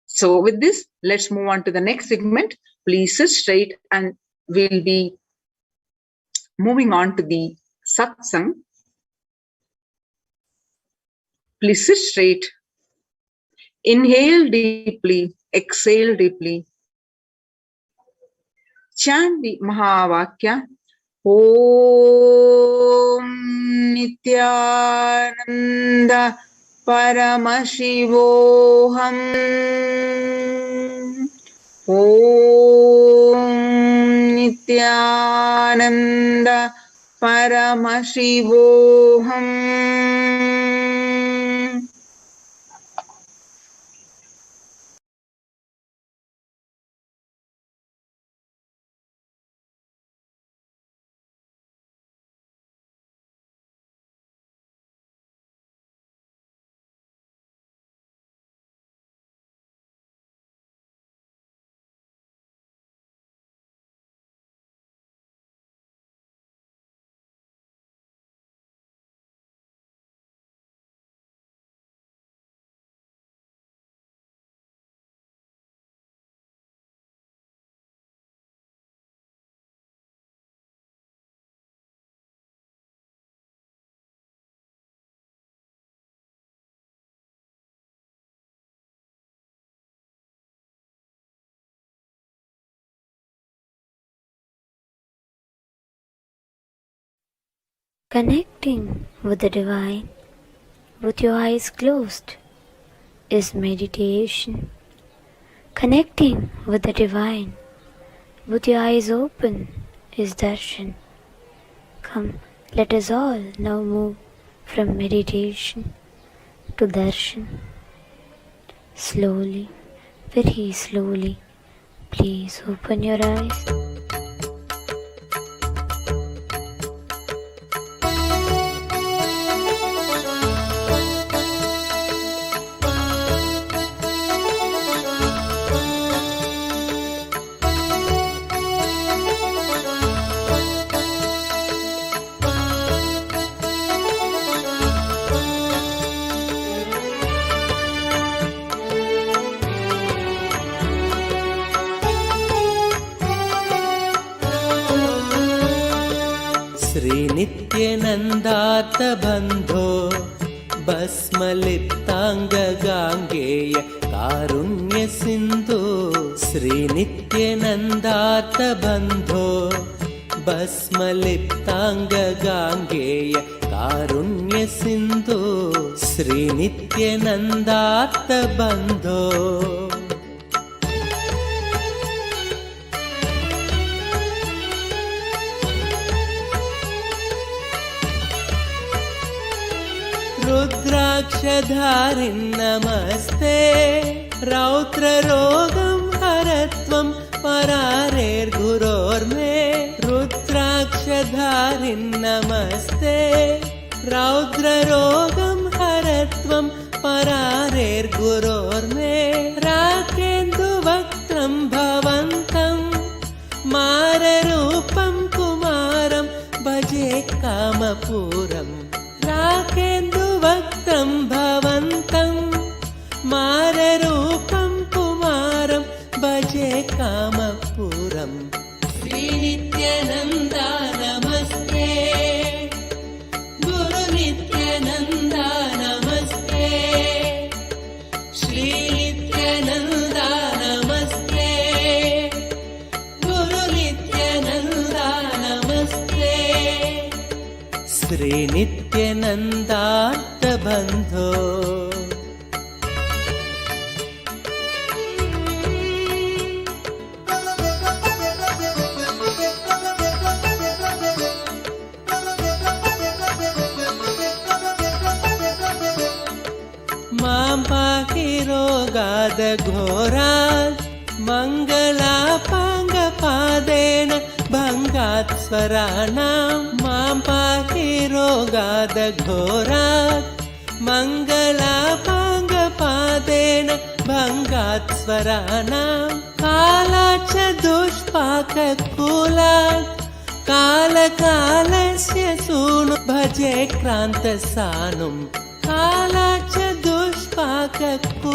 So with this, let's move on to the next segment. Please sit straight, and we'll be moving on to the satsang. Please sit straight. Inhale deeply, exhale deeply. Chant the Mahavakya. Om Nithyananda Paramashivoham. Om Nithyananda Paramashivoham. Connecting with the divine with your eyes closed is meditation. Connecting with the divine with your eyes open is darshan. Come, let us all now move from meditation to darshan. Slowly, very slowly, please open your eyes. श्रीनित्यनन्दार्थबन्धो भस्मलिप्ताङ्गगाङ्गेय कारुण्यसिन्धो श्रीनित्यनन्दार्थबन्धो भस्मलिप्ताङ्गगाङ्गेय कारुण्यसिन्धो श्रीनित्यनन्दार्थबन्धो रुद्राक्षधारिन् नमस्ते रौद्ररोगं हरत्वं परारेर्गुरोर्मे रुद्राक्षधारिन् नमस्ते रौद्ररोगं हरत्वं परारेर्गुरोर्मे राकेन्दुवक्त्रं भवन्तं माररूपं कुमारं भजे कामपूरम् राकेन्दुवक्त्रं भवन्तं माररूपं कुमारं भजे कामपूरम् श्रीनित्यानन्दा नमस्ते गुरुनित्यानन्दा नमस्ते मां पाहि रोगादघोरात् मङ्गलापाङ्गपादेन भङ्गात् स्वराणां मां पाहि रोगादघोरात् मङ्गलापाङ्गपादेन भङ्गात् स्वराणां कालाच्च दुष्पाककुलात् कालकालस्य सूनु भजे क्रान्तसानुं कालाच्च दुष्पाककुलात्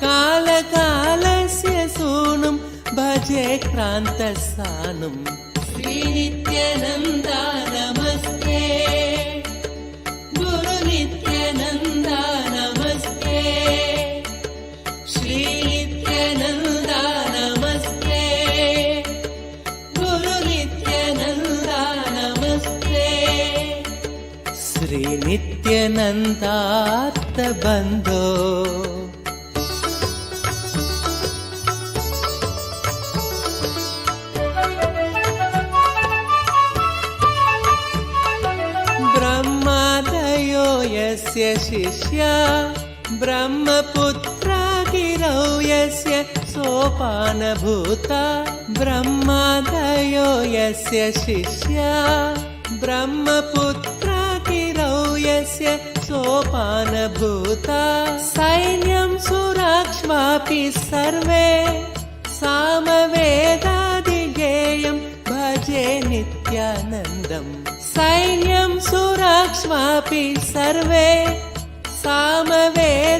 कालकालस्य सूनुं भजे क्रान्तसानुं श्रीनित्यानन्दा नमस्ते गुरुनित्यानन्दा नमस्ते श्रीनित्यानन्दा नमस्ते गुरुनित्यानन्दा नमस्ते श्रीनित्यानन्दात्तबन्धो यस्य शिष्या ब्रह्मपुत्रा गिरौ यस्य सोपानभूता ब्रह्मादयो यस्य शिष्या ब्रह्मपुत्रा गिरौ यस्य सोपानभूता सैन्यं सुराक्ष्वापि सर्वे सामवेदादिगेयं भजे नित्यानन्दम् सैन्यं सुराक्ष्वापि सर्वे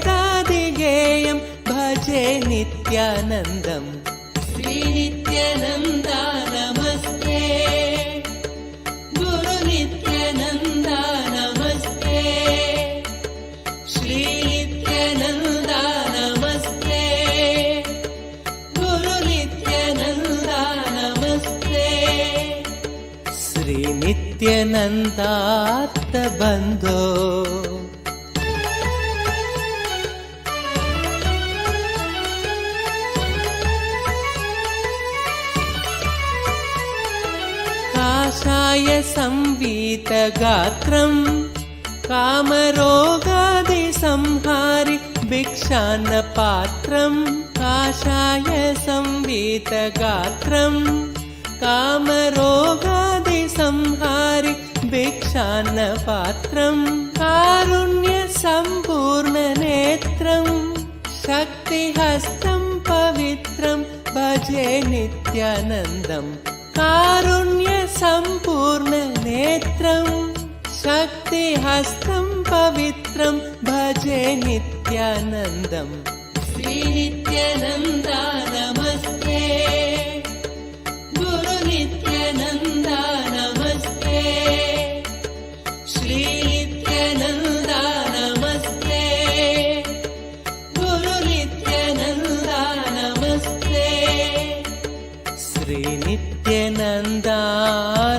सामवेदादिगेयं भजे नित्यानन्दम् श्रीनित्यानन्दा नमस्ते गुरुनित्यानन्दा नमस्ते श्रीनित्यानन्दा नमस्ते गुरुनित्यानन्दा नमस्ते श्रीनित्यानन्दात्तबन्धो काषाय संवीतगात्रं कामरोगादिसंहारि भिक्षान्नपात्रं काषाय संवीतगात्रं कामरोगादिसंहारि भिक्षान्नपात्रं कारुण्यसम्पूर्णनेत्रं शक्तिहस्तं पवित्रं भजे नित्यानन्दम् कारुण्यसम्पूर्णनेत्रं शक्तिहस्तं पवित्रं भजे नित्यानन्दम् श्रीनित्यानन्दा नमस्ते गुरुनित्यानन्दा नमस्ते श्रीनित्यानन्दा नमस्ते गुरुनित्यानन्दा नमस्ते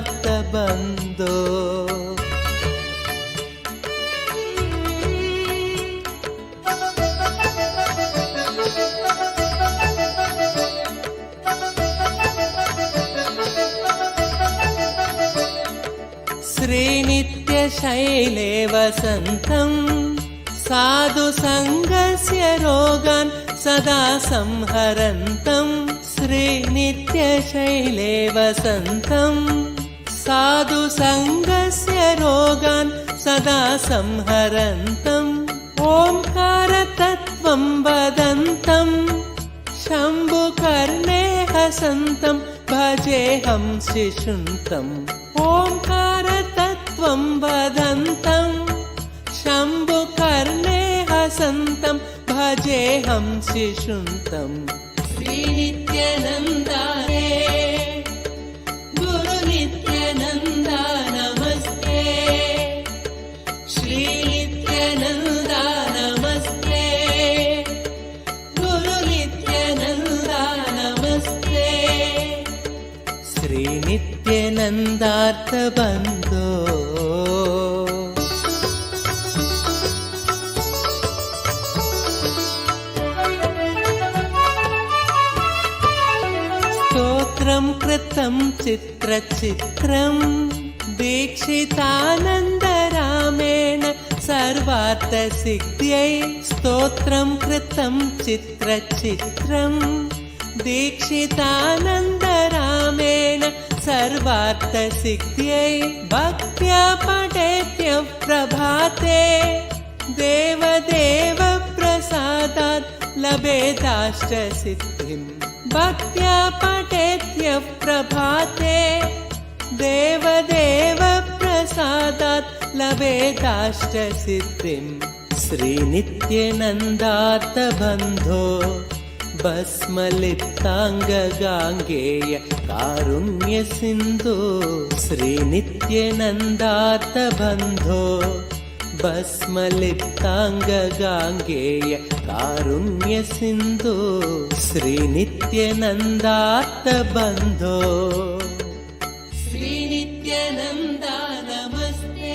श्रीनित्यानन्दात्तबन्धो श्रीनित्यशैले वसन्तं साधुसङ्गस्य रोगान् सदा संहरन्तं श्रीनित्यशैले वसन्तं साधुसङ्गस्य रोगान् सदा संहरन्तम् ओङ्कारतत्त्वं वदन्तं शम्भुकर्णे हसन्तं भजेऽहं शिशुन्तम् ओङ्कारतत्त्वं वदन्तं शम्भुकर्णे हसन्तं भजेऽहं शिशुन्तम् श्रीनित्यानन्दा गुरुनित्यानन्दा नमस्ते श्रीनित्यानन्दा नमस्ते गुरुनित्यानन्दा नमस्ते श्रीनित्यानन्दार्थबन्धो कृतं चित्रचित्रं दीक्षितानन्दरामेण सर्वार्थ सिद्ध्यै स्तोत्रं कृतं चित्रचित्रम् दीक्षितानन्दरामेण सर्वार्थ सिद्ध्यै भक्त्या पठेत्यः प्रभाते देवदेव प्रसादात् लभेदाष्ट सिद्धिं भक्त्या पठेत्यः प्रभाते देवदेव प्रसादात् लभेदाष्ट सिद्धिं श्रीनित्यनन्दार्थबन्धो भस्मलिप्ताङ्गगाङ्गेय कारुण्य सिन्धु श्रीनित्यनन्दार्थबन्धो भस्मलिप्ताङ्गगाङ्गेय कारुण्य सिन्धु श्रीनित्यनन्दार्थबन्धो श्रीनित्यानन्दा नमस्ते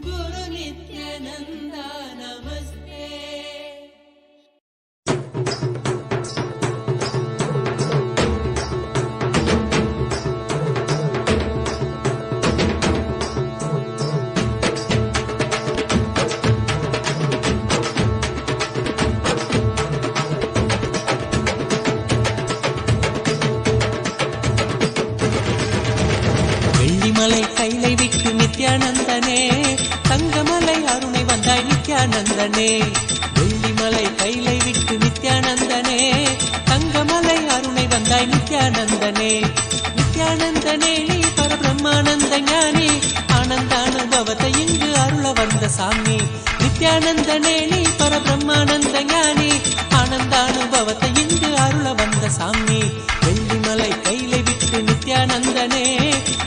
गुरु नित्यानन्दा नमस्ते. வெள்ளிமலை கைலை விட்டு நித்யானந்தனே தங்கமலை அருணை வந்தாய் நித்யானந்தனே வெள்ளிமலை கைலை விட்டு நித்யானந்தனே தங்கமலை அருணை வந்தாய் நித்யானந்தனே நித்யானந்தனே நீ பரபிரம்மானந்த ஞானி ஆனந்தானுபவத்தை இங்கு அருள வந்த சாமி நித்யானந்தனே நீ பரபிரம்மானந்த ஞானி ஆனந்தானுபவத்தை இங்கு அருள வந்த சாமி வெள்ளிமலை கைலை விட்டு நித்யானந்தனே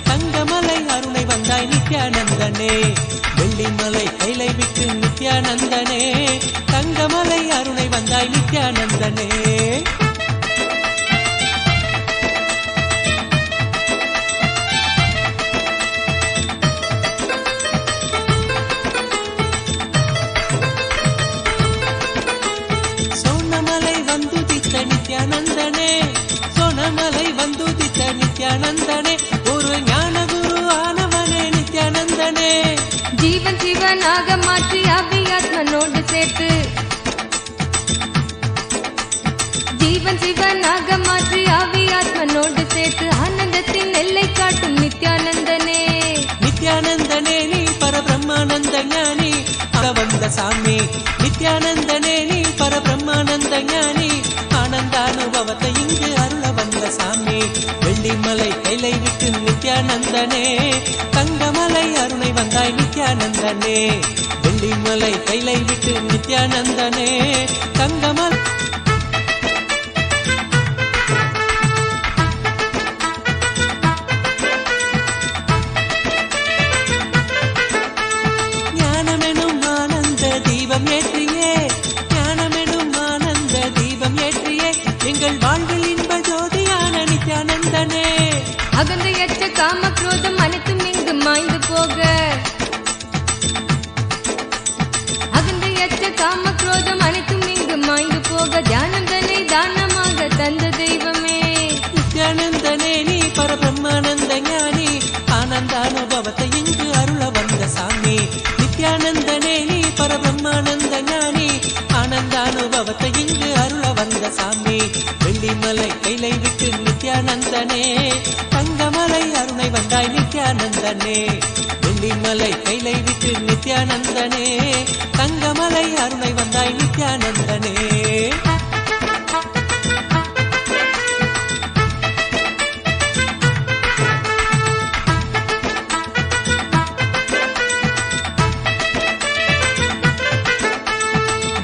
தங்கமலை அருணை வந்தாய் நித்யானந்தனே வெள்ளிமலை கைலை விட்டு நித்யானந்தனே தங்கமலை அருணை வந்தாய் நித்யானந்தனே. சோனமலை வந்துதித்த நித்யானந்தனே சோனமலை வந்துதித்த நித்யானந்தனே ஒரு ஞான குரு ஆனவனே நித்யானந்தனே ஜீவன் சிவனாக மாற்றி அபியாத்மனோடு சேர்த்து ஜீவன் சிவனாக மாற்றி அபியாத்மனோடு சேர்த்து ஆனந்தத்தின் எல்லை காட்டும் நித்யானந்தனே நித்யானந்தனே நீ பரபிரம்மானந்த ஞானி வந்த சாமி நித்யானந்தனே நீ பரபிரம்மானந்த ஞானி ஆனந்தானுபவத்தை இங்கு அருள வந்த சாமி வெள்ளிமலை கைலை விட்டு நித்யானந்தனே தங்கமலை அருணை வந்தாய் நித்யானந்தனே வெள்ளிமலை கைலை விட்டு நித்யானந்தனே தங்கமலை ஞானமெனும் ஆனந்த தீபம் ஏற்றியே ஞானமெனும் ஆனந்த தீபம் ஏற்றியே எங்கள் வாழ்வில் இன்ப ஜோதியான நித்யானந்தனே அகந்தையற்ற காம குரோதம் அனைத்தும் இங்கு மாய்ந்து போக அகந்தையற்ற காம குரோதம் அனைத்தும் இங்கு மாய்ந்து போக தியானந்தனை தானமாக தந்த தெய்வமே நித்யானந்தனே நீ பரபிரம்மானந்த ஞானி ஆனந்தானுபவத்தை இங்கு அருள வந்த சாமி நித்யானந்தனே நீ பரபிரம்மானந்த ஞானி ஆனந்தானுபவத்தை இங்கு அருள வந்த சாமி வெள்ளிமலை கைலை விட்டு நித்யானந்தனே தங்கமலை அருணை வந்தாய் நித்யானந்தனே வெள்ளிமலை கைலை விட்டு நித்யானந்தனே தங்கமலை அருணை வந்தாய் நித்யானந்தனே.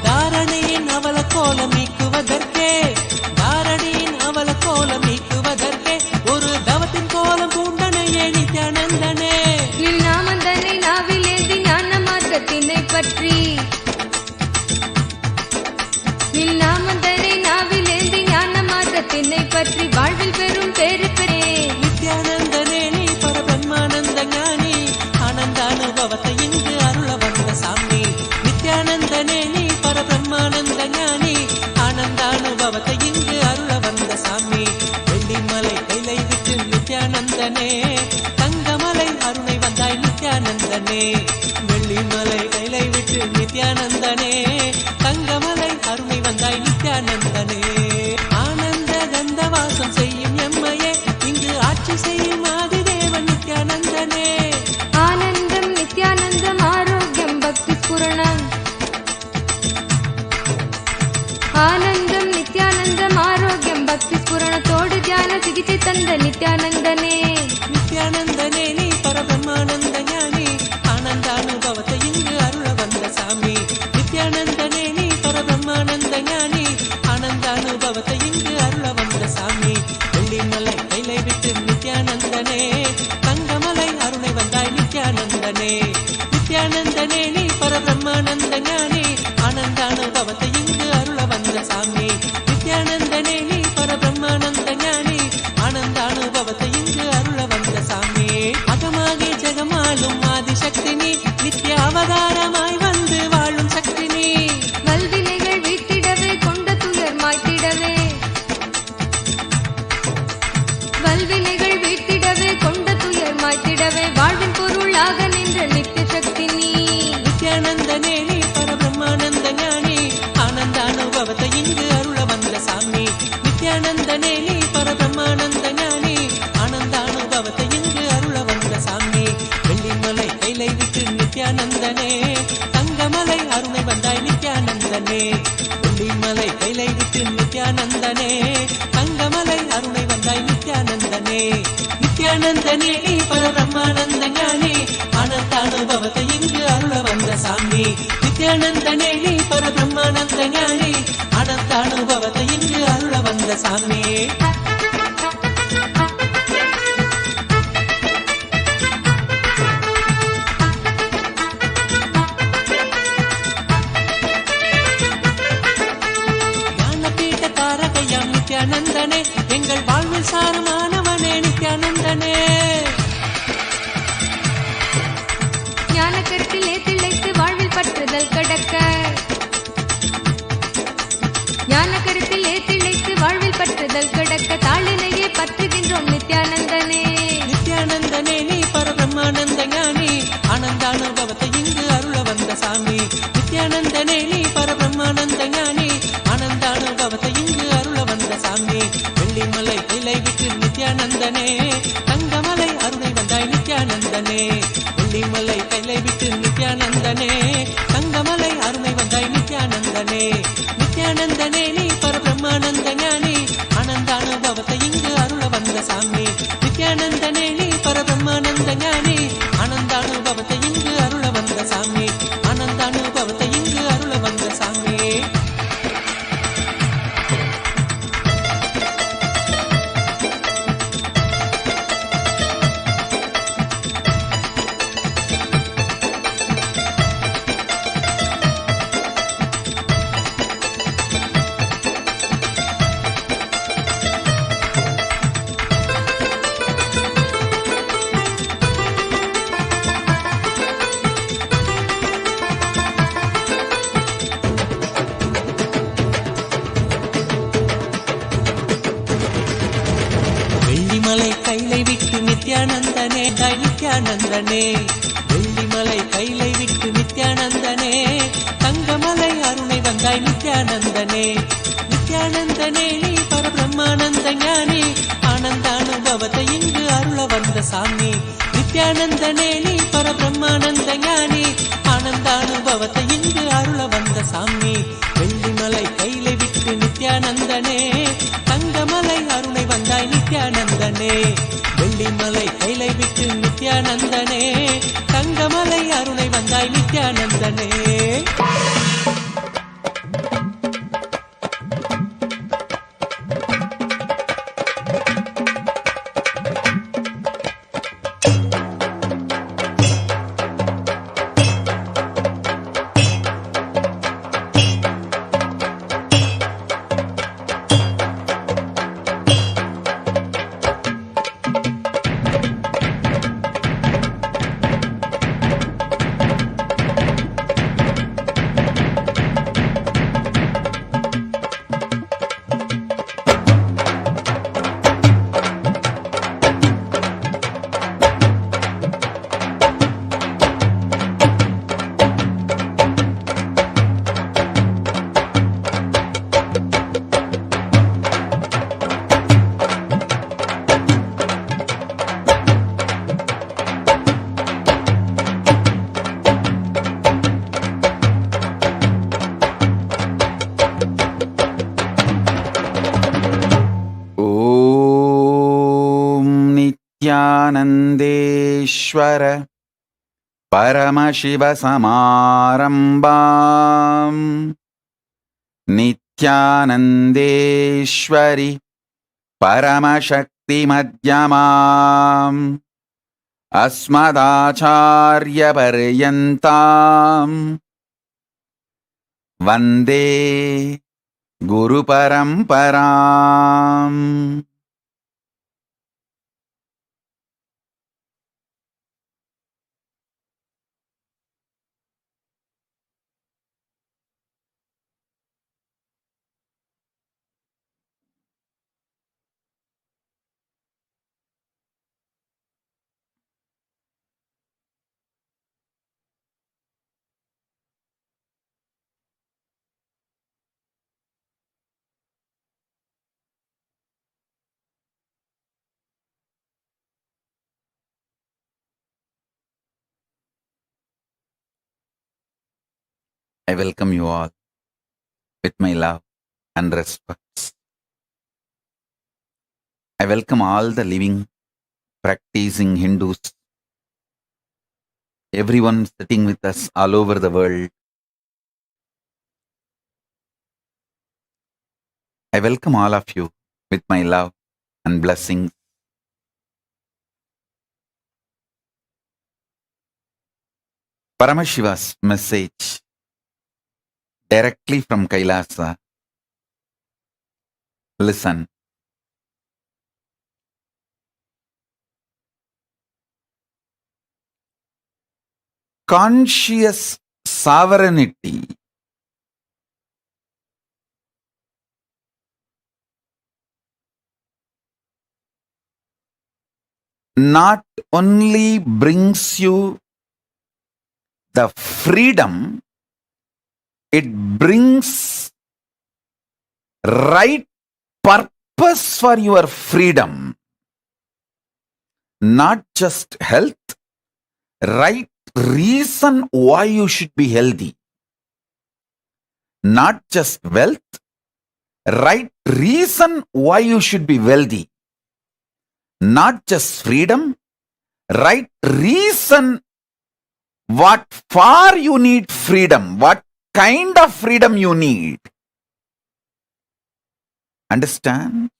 தாரணியின் அவல கோலம் நீக்குவதற்கே தாரணியின் அவல கோலம் நீக்குவதற்கே ஒரு தவத்தின் கோலம் பூண்டனையே நித்யானந்தனே நின் நாமந்தனை நாவிலேந்தி ஞான மார்க்கத்தினை பற்றி நின் நாமந்தனை நாவிலேந்தி ஞான மார்க்கத்தினை பற்றி வாழ்வில் பெறும் பேரு பெறே நித்யானந்தனே நீ பரபிரம்மானந்த ஞானி ஆனந்தானுபவத்தை இங்கு அருள வந்த சாமி நித்யானந்தனே நீ பரபிரம்மானந்த ஞானி ஆனந்தானு விட்டு நித்யானந்தனே தங்கமலை அருமை வந்தாய் நித்யானந்தனே ஆனந்த கந்த வாசம் செய்யும் எம்மையே இங்கு ஆட்சி செய்யும் ஆதிதேவன் நித்யானந்தனே ஆனந்தம் நித்யானந்தம் ஆரோக்கியம் பக்தி ஸ்புரணம் ஆனந்தம் நித்யானந்தம் ஆரோக்கியம் பக்தி ஸ்புரணத்தோடு தியான சிகிச்சை தந்த நித்யானந்தனே நித்யானந்தனே நீ பரபிரம்மானந்த ஞானி ஆனந்தானுபவத்தை இங்கு அருள வந்த சாமி நித்யானந்தனே நீ பரபிரம்மானந்த ஞானி ஆனந்தானுபவத்தை இங்கு அருள வந்த சாமி வெள்ளிமலை கைலை விட்டு நித்யானந்தனே தங்கமலை அருளை வந்தாய் நித்யானந்தனே நித்யானந்தனே நீ பரபிரம்மானந்த ஞானி ஆனந்தானுபவத்தை இங்கு அருள வந்த சாமி நித்யானந்தனே நீ பரபிரம்மானந்த ஞானி ஆனந்தானுபவத்தை இங்கு அருள வந்த சாமி அகமாகி ஜெகமாளும் ஆதிசக்தி நீ நித்ய அவதாரமாய் வந்து வாழும் சக்தி நீ வல்வினைகள் வீட்டிடவே கொண்ட துயர் மாய்த்திடவே வல்வினைகள் வீட்டிடவே கொண்ட துயர் மாய்த்திடவே வாழ்வின் பொருளாக நின்ற நித்திய சக்தி நீ நித்யானந்தனே நீ பரபிரம்மானந்த ஞானி ஆனந்தானுபவத்தை இங்கு அருள வந்த சாமி நித்யானந்தனே நீ பரபிரம்மானந்த ஞானி ஆனந்தானுபவத்தை இங்கு அருள வந்த சாமி வெள்ளிமலை கைலை விட்டு நித்யானந்தனே தங்கமலை அருணை வந்தாய் நித்யானந்தனே வெள்ளிமலை கைலை விட்டு நித்யானந்தனே தங்கமலை அருணை வந்தாய் நித்யானந்தனே நித்யானந்தனே நீ பரபிரம்மானந்த ஞானி ஆனந்தானுபவத்தை இங்கு அருள வந்த சாமி நித்யானந்தனே நீ பரபிரம்மானந்த ஞானி ஆனந்தானுபவத்தை இங்கு அருள வந்த சாமி ஞானபீட தாரகையாம் நித்யானந்தனே எங்கள் வாழ்வில் சாரமானவனே நித்யானந்தனே ஞான கருத்திலே திளைத்து வாழ்வில் பற்றுதல் கடக்க ஞான கருத்திலே திளைத்து வாழ்வில் பற்றுதல் கடக்க தாளினையே பற்றுகின்றோம் நித்யானந்தனே நித்யானந்தனே நீ பரபிரம்மானந்த ஞானி ஆனந்தானுபவத்தை இங்கு அருள வந்த சாமி நித்யானந்தனே நீ பரபிரம்மானந்த ஞானி ஆனந்தானுபவத்தை இங்கு அருள வந்த சாமி வெள்ளிமலை கைலை விட்டு நித்யானந்தனே தங்கமலை அருணை வந்தாய் நித்யானந்தனே வெள்ளிமலை கைலை விட்டு நித்யானந்தனே தங்கமலை அருணை வந்தாய் நித்யானந்தனே நித்யானந்தனே நீ பரபிரம்மானந்த ஞானி ஆனந்தானுபவத்தை இங்கு அருள வந்த சாமி நித்யானந்தனே நீ பரபிரம்மானந்த ஞானி ஆனந்தானுபவத்தை இங்கு அருள வந்த சாமி ஆனந்தானுபவத்தை இங்கு அருள வந்த சாமி வெள்ளிமலை கைலை விட்டு நித்யானந்தனே நித்யானந்தனே வெள்ளிமலை கைலை விட்டு நித்யானந்தனே தங்கமலை அருணை வந்தாய் நித்யானந்தனே நித்யானந்தனே நீ பரபிரம்மானந்த ஞானி ஆனந்தானுபவத்தை இங்கு அருள வந்த சாமி நித்யானந்தனே நீ பரபிரம்மானந்த ஞானி ஆனந்தானுபவத்தை இங்கு அருள வந்த சாமி வெள்ளிமலை கைலை விட்டு நித்யானந்தனே தங்கமலை அருணை வந்தாய் நித்யானந்தனே வெள்ளிமலை கைலை விட்டு நித்யானந்தனே தங்கமலை அருணை வந்தாய் நித்யானந்தனே नित्यानन्देश्वर परमशिवसमारम्भाम् नित्यानन्देश्वरि परमशक्तिमध्यमाम् अस्मदाचार्यपर्यन्ताम् वन्दे गुरुपरम्पराम्. I welcome you all with my love and respect. I welcome all the living, practicing Hindus, everyone sitting with us all over the world. I welcome all of you with my love and blessings. Paramashiva's message directly from Kailasa. Listen. Conscious sovereignty not only brings you the freedom, it brings right purpose for your freedom. Not just health, right reason why you should be healthy. Not just wealth, right reason why you should be wealthy. Not just freedom, right reason what for you need freedom, what kind of freedom you need. Understand?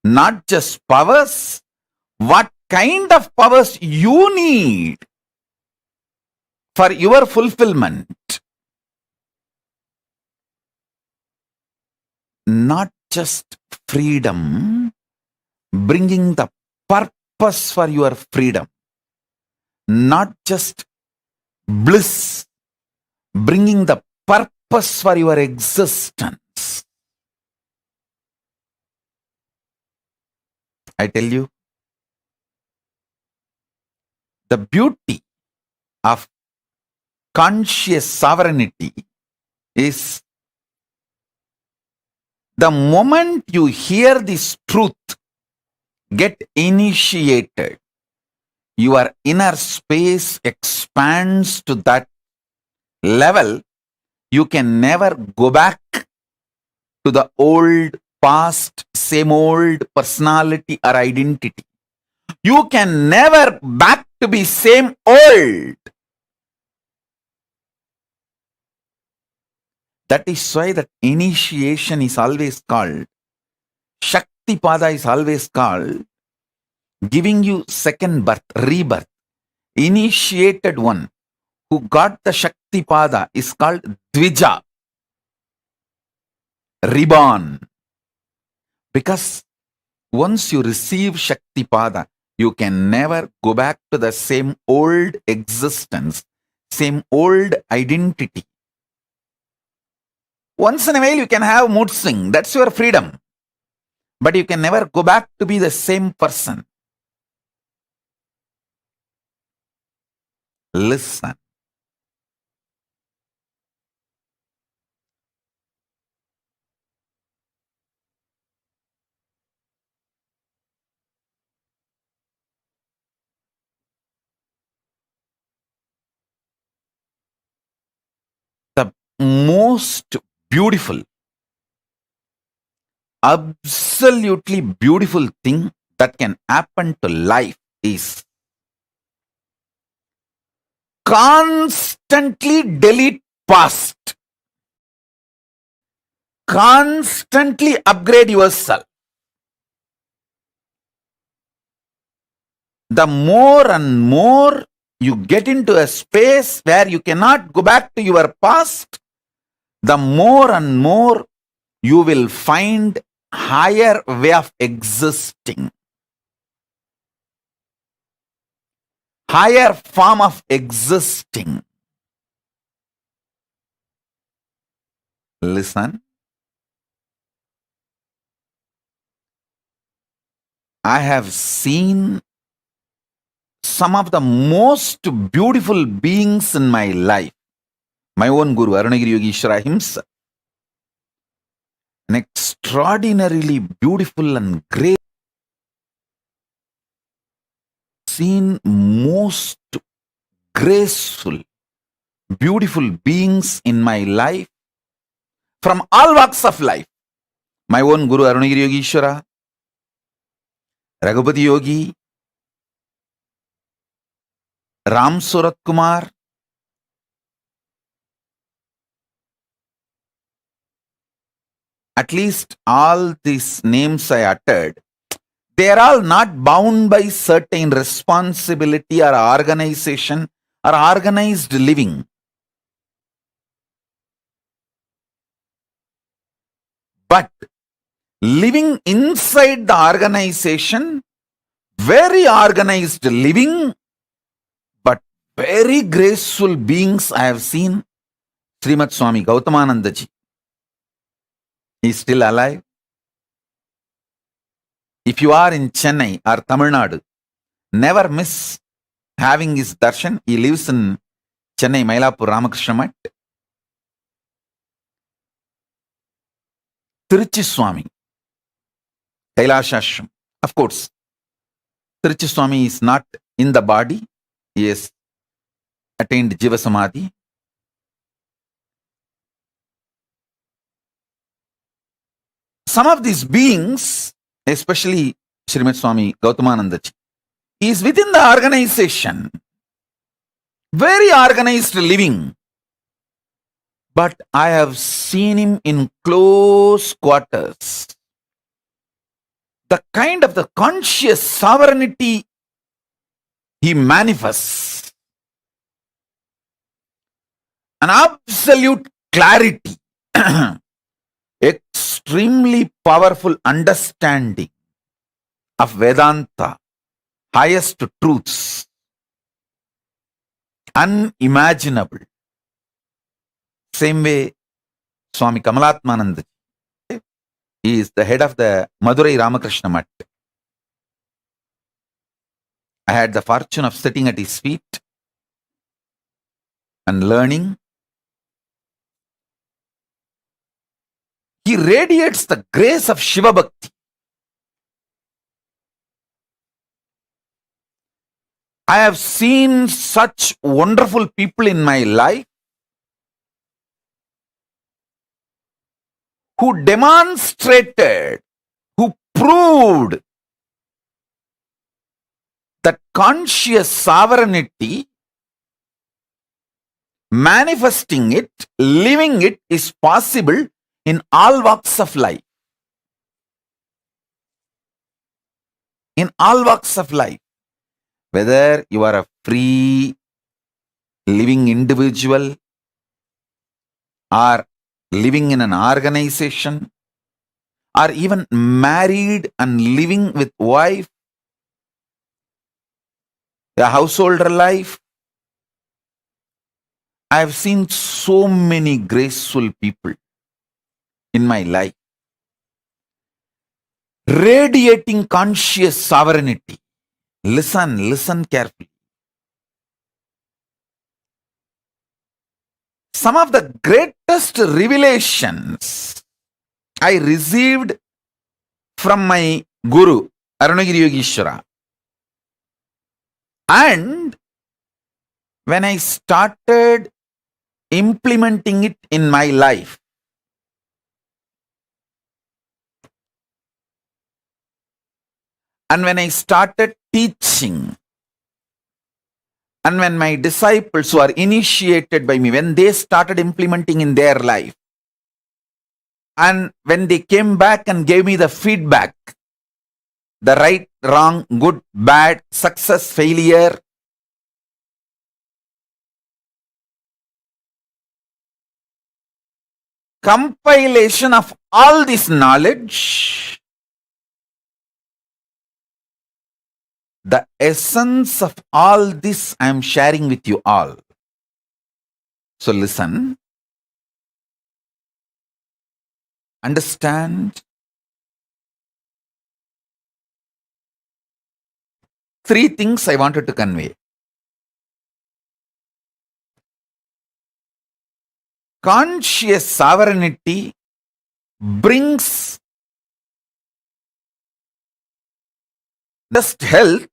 Not just powers, what kind of powers you need for your fulfillment. Not just freedom, bringing the purpose for your freedom. Not just bliss, bringing the purpose for your existence. I tell you, the beauty of conscious sovereignty is the moment you hear this truth, get initiated, your inner space expands to that level. You can never go back to the old past, same old personality or identity. You can never back to be same old. That is why that initiation is always called, Shakti Pada is always called, giving you second birth, rebirth. Initiated one who got the Shakti Pada is called Dvija, reborn. Because once you receive Shakti Pada, you can never go back to the same old existence, same old identity. Once in a while you can have mood swing, that's your freedom. But you can never go back to be the same person. Listen. The most beautiful absolutely beautiful thing that can happen to life is constantly delete past. Constantly upgrade yourself. The more and more you get into a space where you cannot go back to your past, the more and more you will find higher way of existing. Higher form of existing. Listen. I have seen some of the most beautiful beings in my life. My own Guru, Arunagiri Yogeshwara himself. An extraordinarily beautiful and great seen most graceful, beautiful beings in my life from all walks of life. My own Guru Arunagiri Yogeshwara, Raghupati Yogi, Ram Surat Kumar, at least all these names I uttered, they are all not bound by certain responsibility or organization or organized living. But living inside the organization, very organized living, but very graceful beings I have seen. Srimad Swami Gautamananda ji. He is still alive. If you are in Chennai or Tamil Nadu, never miss having his darshan. He lives in Chennai, Mailapur, Ramakrishna Mat. Tiruchi Swami, Kailashashram. Of course, Tiruchi Swami is not in the body. He has attained Jiva Samadhi. Some of these beings, especially Srimad Swami Gautamananda ji, is within the organization. Very organized living. But I have seen him in close quarters. The kind of the conscious sovereignty he manifests. An absolute clarity. Extremely powerful understanding of Vedanta, highest truths, unimaginable. Same way, Swami Kamalatmananda, he is the head of the Madurai Ramakrishna Mat. I had the fortune of sitting at his feet and learning. He radiates the grace of Shiva Bhakti. I have seen such wonderful people in my life who demonstrated, who proved that conscious sovereignty, manifesting it, living it is possible in all walks of life. In all walks of life. Whether you are a free living individual or living in an organization or even married and living with wife, a householder life. I have seen so many graceful people in my life radiating conscious sovereignty. Listen carefully. Some of the greatest revelations I received from my Guru, Arunagiri Yogeshwara. And when I started implementing it in my life, And when I started teaching, and when my disciples who are initiated by me, when they started implementing in their life, and when they came back and gave me the feedback, the right, wrong, good, bad, success, failure, compilation of all this knowledge, the essence of all this I am sharing with you all. So listen, understand. Three things I wanted to convey. Conscious sovereignty brings just health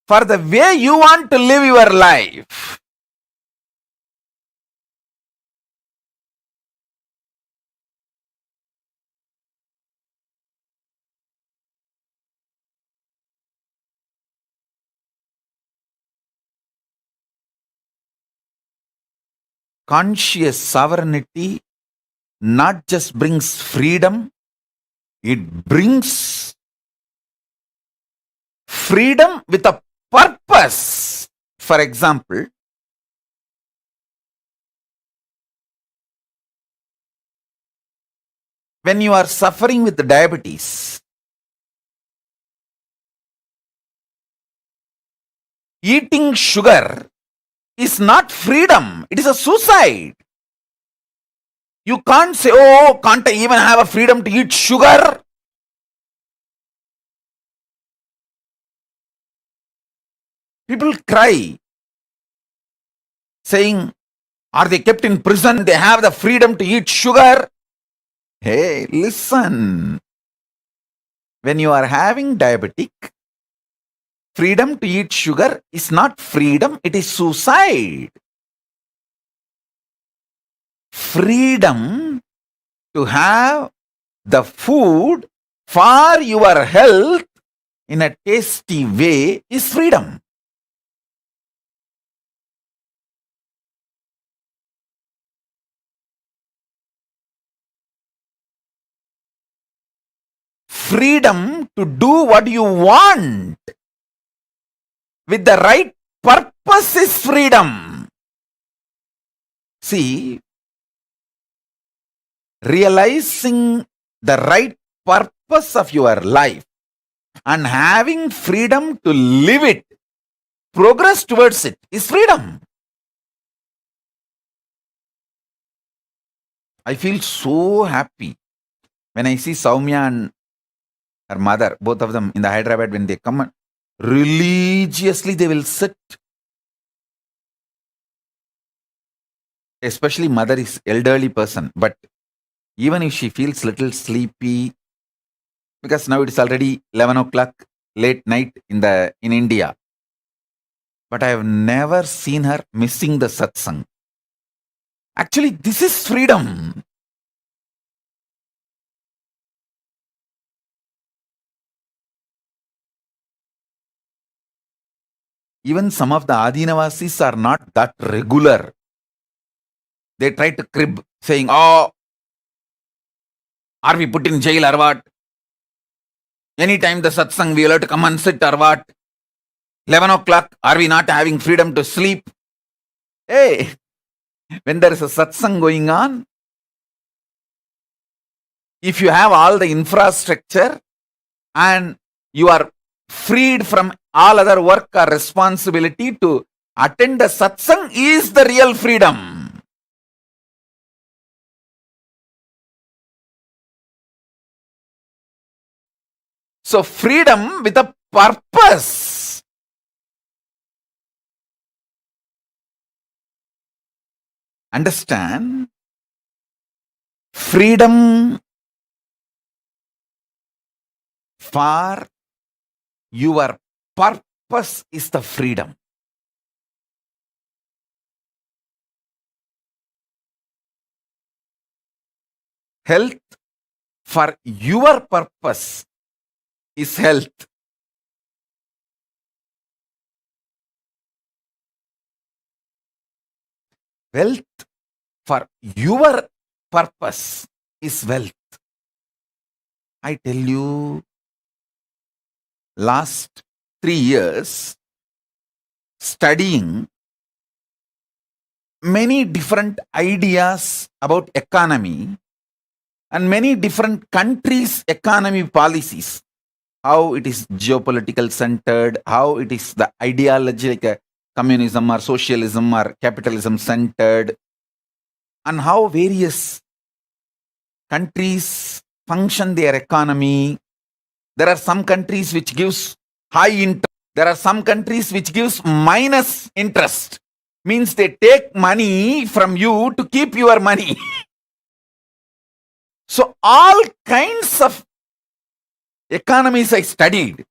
for the way you want to live your life. Conscious sovereignty not just brings freedom, it brings freedom with a purpose. For example, when you are suffering with diabetes, eating sugar is not freedom, it is a suicide. You can't say, oh, can't I even have a freedom to eat sugar? People cry, saying, are they kept in prison? They have the freedom to eat sugar. Hey, listen. When you are having diabetic, freedom to eat sugar is not freedom, it is suicide. Freedom to have the food for your health in a tasty way is freedom. Freedom to do what you want with the right purpose is freedom. See, realizing the right purpose of your life and having freedom to live it, progress towards it is freedom. I feel so happy when I see Soumya and her mother, both of them in the Hyderabad, when they come, religiously they will sit. Especially mother is elderly person, but even if she feels little sleepy, because now it's already 11 o'clock, late night in India. But I have never seen her missing the satsang. Actually, this is freedom. Even some of the Adinavasis are not that regular. They try to crib, saying, oh, are we put in jail or what? Anytime the satsang, we will have to come and sit or what? 11 o'clock, are we not having freedom to sleep? Hey, when there is a satsang going on, if you have all the infrastructure and you are freed from all other work or responsibility to attend the satsang is the real freedom. So freedom with a purpose. Understand? Freedom for your purpose is the freedom. Health for your purpose is health. Wealth for your purpose is wealth. I tell you, last 3 years studying many different ideas about economy and many different countries' economy policies, how it is geopolitical centered, how it is the ideology like communism or socialism or capitalism centered, and how various countries function their economy. There are some countries which gives high interest. There are some countries which gives minus interest. Means they take money from you to keep your money. So all kinds of economies I studied.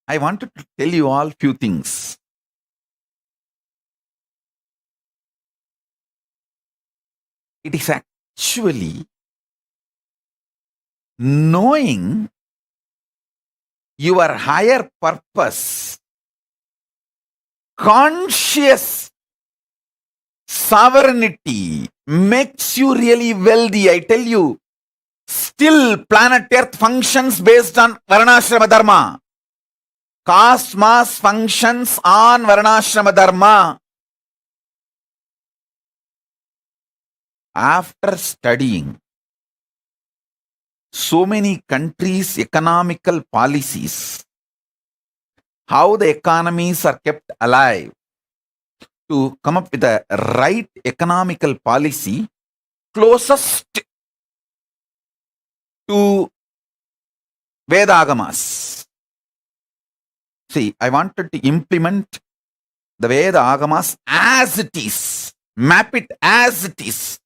I wanted to tell you all few things. It is actually knowing your higher purpose, conscious sovereignty makes you really wealthy. I tell you, still planet Earth functions based on Varnashrama Dharma. Cosmos functions on Varnashrama Dharma. After studying so many countries' economical policies, how the economies are kept alive, to come up with a right economical policy closest to Vedagamas. See, I wanted to implement the Veda Agamas as it is, map it as it is.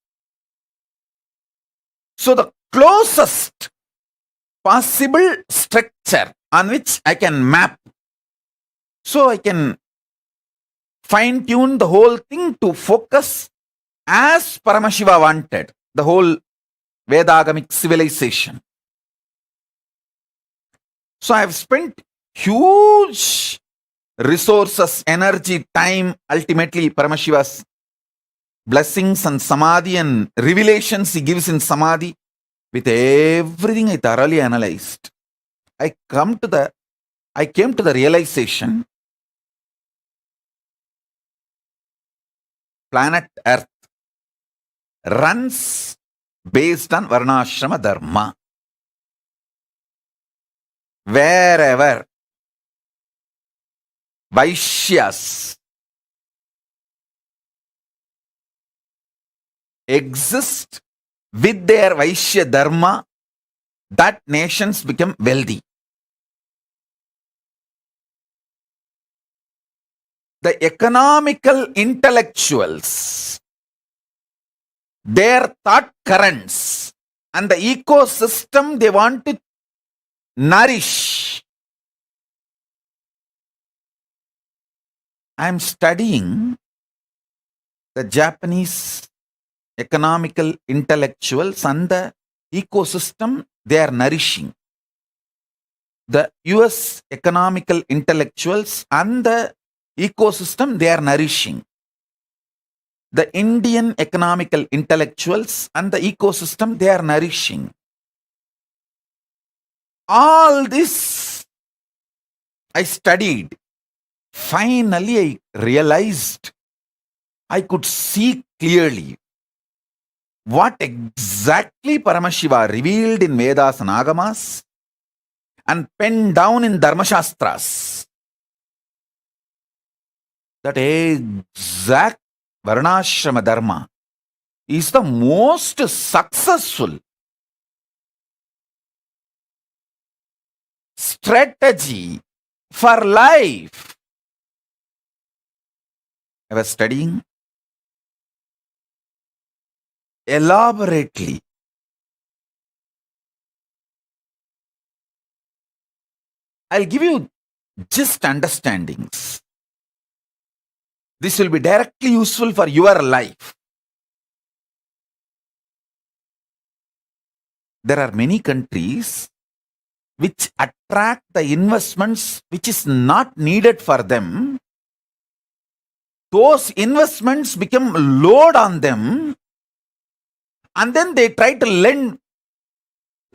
So the closest possible structure on which I can map, so I can fine-tune the whole thing to focus as Paramashiva wanted, the whole Vedagamic civilization. So I have spent huge resources, energy, time, ultimately Paramashiva's blessings and samadhi and revelations he gives in samadhi. With everything I thoroughly analyzed, I came to the realization planet Earth runs based on Varnashrama Dharma. Wherever Vaishyas exist with their Vaishya Dharma, that nations become wealthy. The economical intellectuals, their thought currents, and the ecosystem they want to nourish. I am studying the Japanese economical intellectuals and the ecosystem they are nourishing. The US economical intellectuals and the ecosystem they are nourishing. The Indian economical intellectuals and the ecosystem they are nourishing. All this I studied. Finally, I realized, I could see clearly what exactly Paramashiva revealed in Vedas and Agamas and penned down in Dharmashastras. That exact Varnashrama Dharma is the most successful strategy for life. I was studying elaborately. I'll give you just understandings. This will be directly useful for your life. There are many countries which attract the investments which is not needed for them, those investments become load on them, and then they try to lend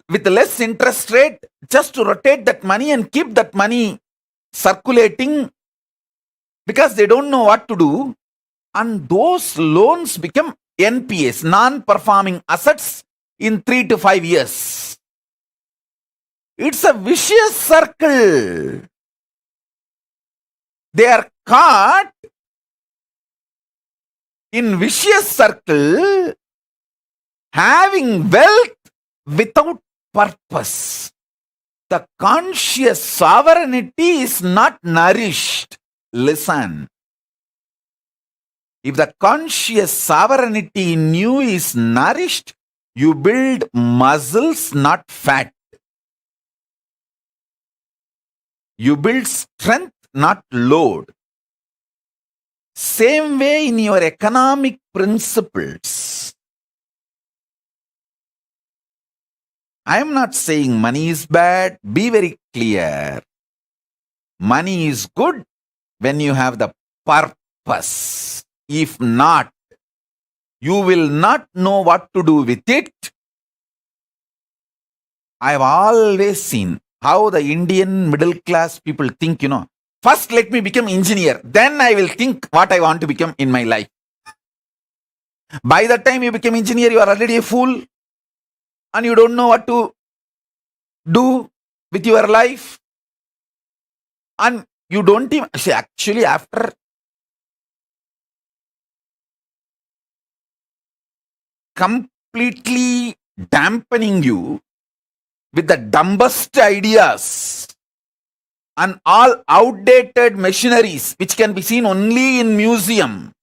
with less interest rate just to rotate that money and keep that money circulating because they don't know what to do. And those loans become NPAs, non-performing assets, in 3 to 5 years. It's a vicious circle. They are caught in vicious circle, having wealth without purpose. The conscious sovereignty is not nourished. Listen. If the conscious sovereignty in you is nourished, you build muscles, not fat. You build strength, not load. Same way in your economic principles. I am not saying money is bad. Be very clear. Money is good when you have the purpose. If not, you will not know what to do with it. I have always seen how the Indian middle class people think, first let me become engineer, then I will think what I want to become in my life. By the time you become engineer, you are already a fool and you don't know what to do with your life. And you don't even, actually after completely dampening you with the dumbest ideas and all outdated machineries which can be seen only in museum.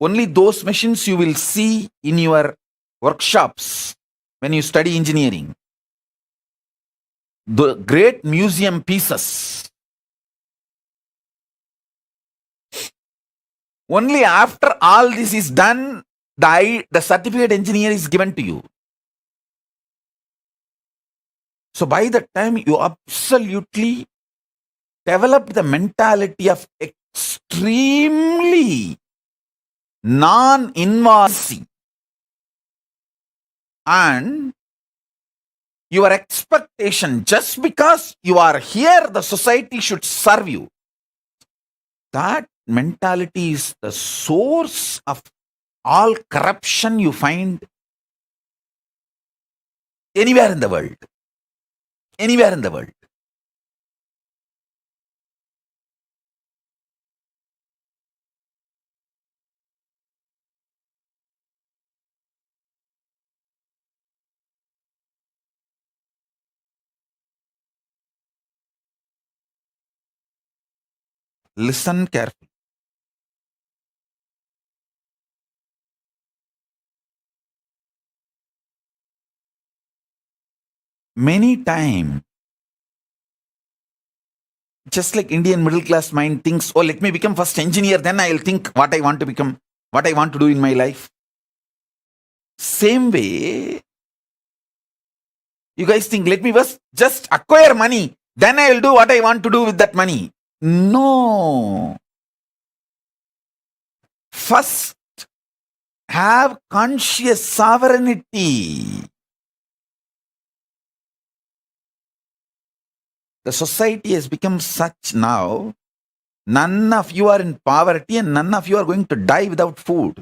Only those machines you will see in your workshops when you study engineering. The great museum pieces. Only after all this is done, the certificate engineer is given to you. So by the time you absolutely develop the mentality of extremely non-invasive, and your expectation, just because you are here, the society should serve you. That mentality is the source of all corruption you find anywhere in the world. Anywhere in the world. Listen carefully. Many times, just like Indian middle class mind thinks, oh, let me become first engineer, then I'll think what I want to become, what I want to do in my life. Same way, you guys think, let me first just acquire money, then I will do what I want to do with that money. No. First, have conscious sovereignty. The society has become such now, none of you are in poverty and none of you are going to die without food.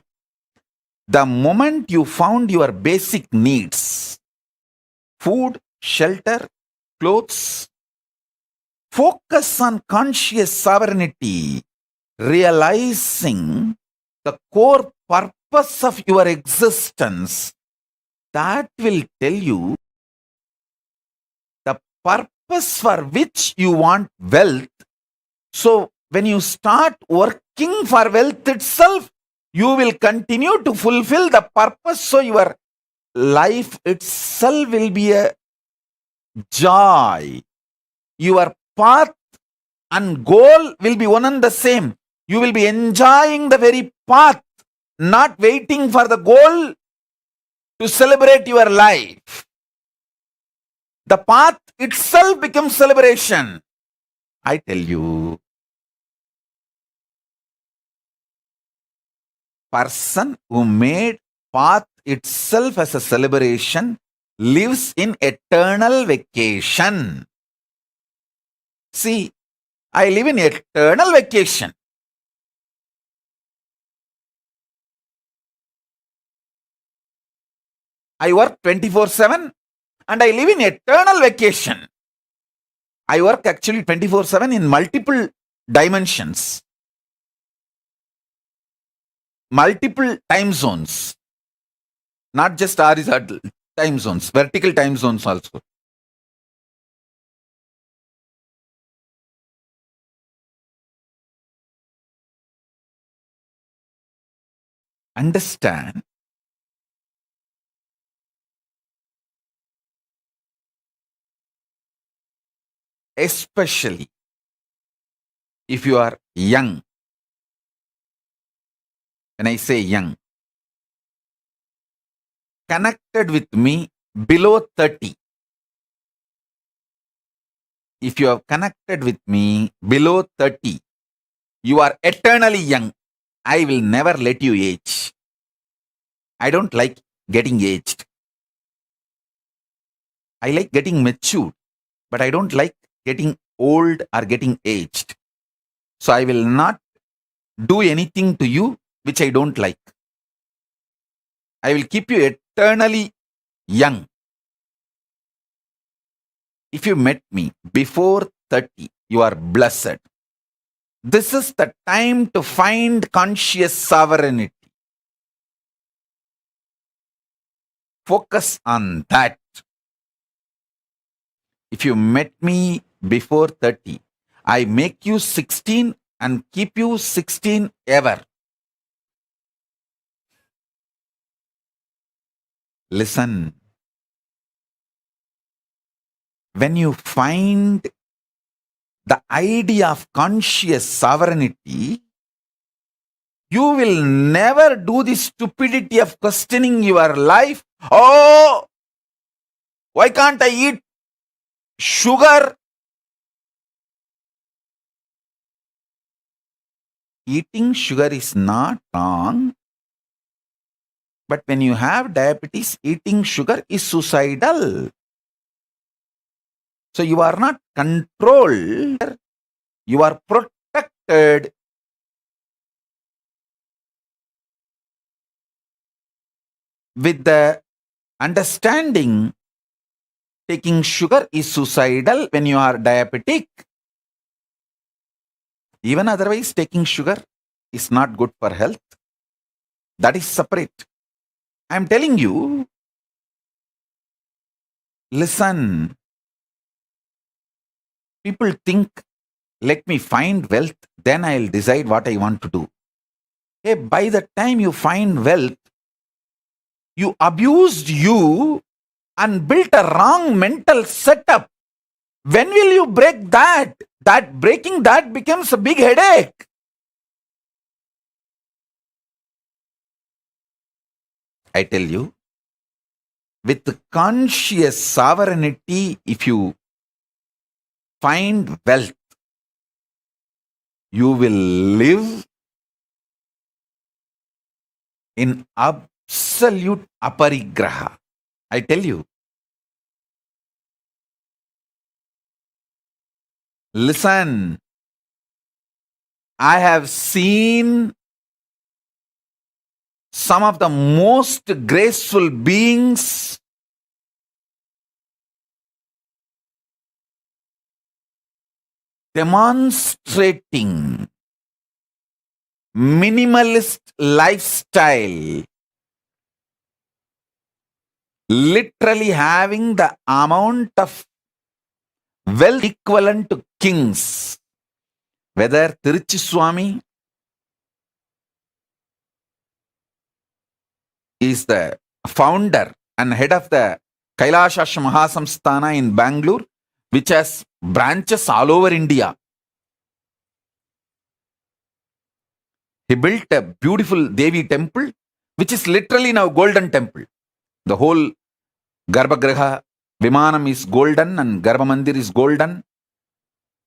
The moment you found your basic needs, food, shelter, clothes, focus on conscious sovereignty, realizing the core purpose of your existence. That will tell you the purpose for which you want wealth. So when you start working for wealth itself, you will continue to fulfill the purpose. So your life itself will be a joy. Your path and goal will be one and the same. You will be enjoying the very path, not waiting for the goal to celebrate your life. The path itself becomes celebration. I tell you, person who made path itself as a celebration lives in eternal vacation. See, I live in eternal vacation. I work 24/7 and I live in eternal vacation. I work actually 24/7 in multiple dimensions, multiple time zones, not just horizontal time zones, vertical time zones also. Understand, especially if you are young. When I say young, connected with me below 30. If you have connected with me below 30, you are eternally young. I will never let you age. I don't like getting aged. I like getting matured, but I don't like getting old or getting aged. So I will not do anything to you which I don't like. I will keep you eternally young. If you met me before 30, you are blessed. This is the time to find conscious sovereignty. Focus on that. If you met me before 30, I make you 16 and keep you 16 ever. Listen. When you find the idea of conscious sovereignty, you will never do the stupidity of questioning your life. Oh, why can't I eat sugar? Eating sugar is not wrong. But when you have diabetes, eating sugar is suicidal. So you are not controlled. You are protected. With the understanding, taking sugar is suicidal when you are diabetic. Even otherwise, taking sugar is not good for health. That is separate. I am telling you, listen. People think, let me find wealth, then I'll decide what I want to do. Hey, by the time you find wealth, you abused you and built a wrong mental setup. When will you break that? Breaking that becomes a big headache. I tell you, with conscious sovereignty, if you find wealth, you will live in absolute aparigraha. I tell you. Listen, I have seen some of the most graceful beings demonstrating minimalist lifestyle, literally having the amount of wealth equivalent to kings. Whether Tiruchi Swami is the founder and head of the Kailasha Mahasamsthana in Bangalore, which has branches all over India. He built a beautiful Devi temple, which is literally now golden temple. The whole Garbhagriha Vimanam is golden and Garbhamandir is golden.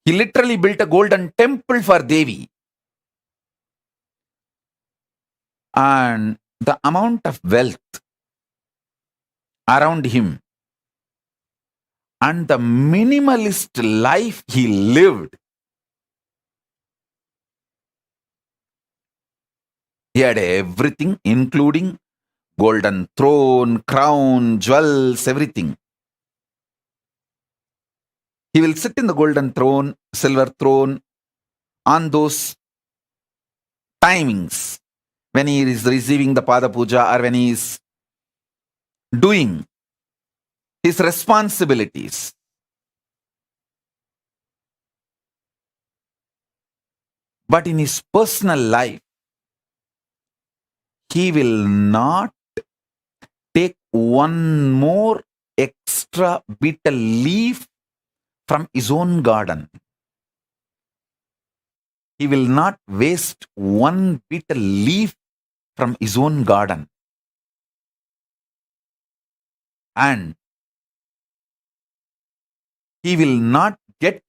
He literally built a golden temple for Devi. And the amount of wealth around him and the minimalist life he lived, he had everything, including golden throne, crown, jewels, everything. He will sit in the golden throne, silver throne, on those timings when he is receiving the Pada Puja or when he is doing his responsibilities. But in his personal life, he will not take one more extra bitter leaf from his own garden. He will not waste one bitter leaf from his own garden. And he will not get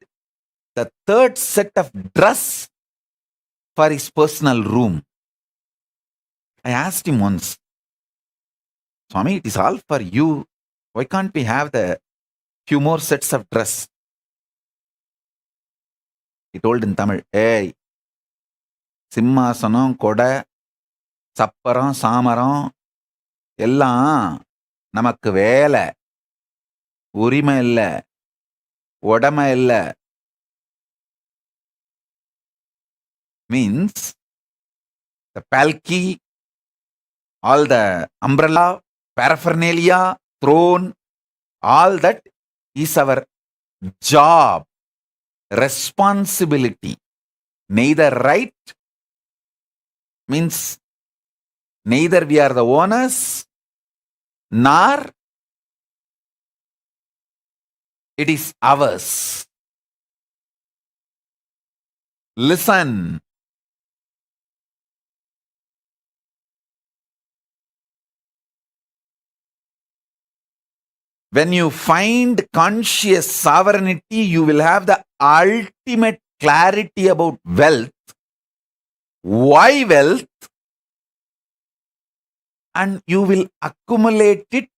the third set of dress for his personal room. I asked him once, Swami, it is all for you. Why can't we have the few more sets of dress? He told in Tamil, hey, சிம்மாசனம் கொடை சப்பரம் சாமரம் எல்லாம் நமக்கு வேலை, உரிமை இல்லை, உடமை இல்லை. Means the palki, all the umbrella, paraphernalia, throne, all that is our job, responsibility. Neither right, means neither we are the owners, nor it is ours. Listen. When you find conscious sovereignty, you will have the ultimate clarity about wealth. Why wealth? And you will accumulate it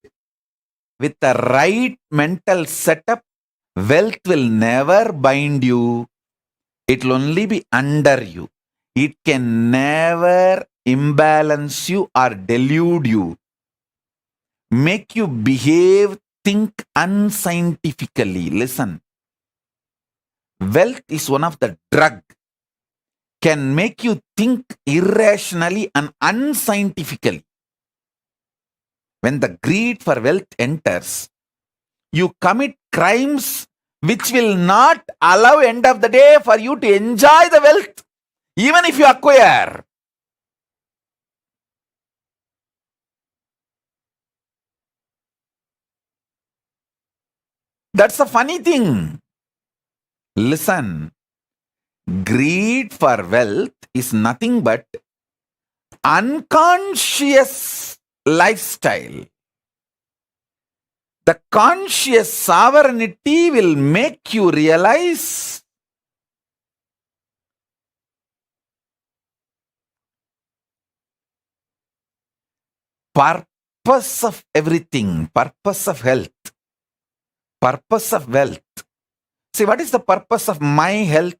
with the right mental setup. Wealth will never bind you. It will only be under you. It can never imbalance you or delude you, make you behave, think unscientifically. Listen. Wealth is one of the drug. Can make you think irrationally and unscientifically. When the greed for wealth enters, you commit crimes which will not allow end of the day for you to enjoy the wealth, even if you acquire. That's the funny thing. Listen, greed for wealth is nothing but unconscious lifestyle. The conscious sovereignty will make you realize purpose of everything, purpose of health, purpose of wealth. See, what is the purpose of my health?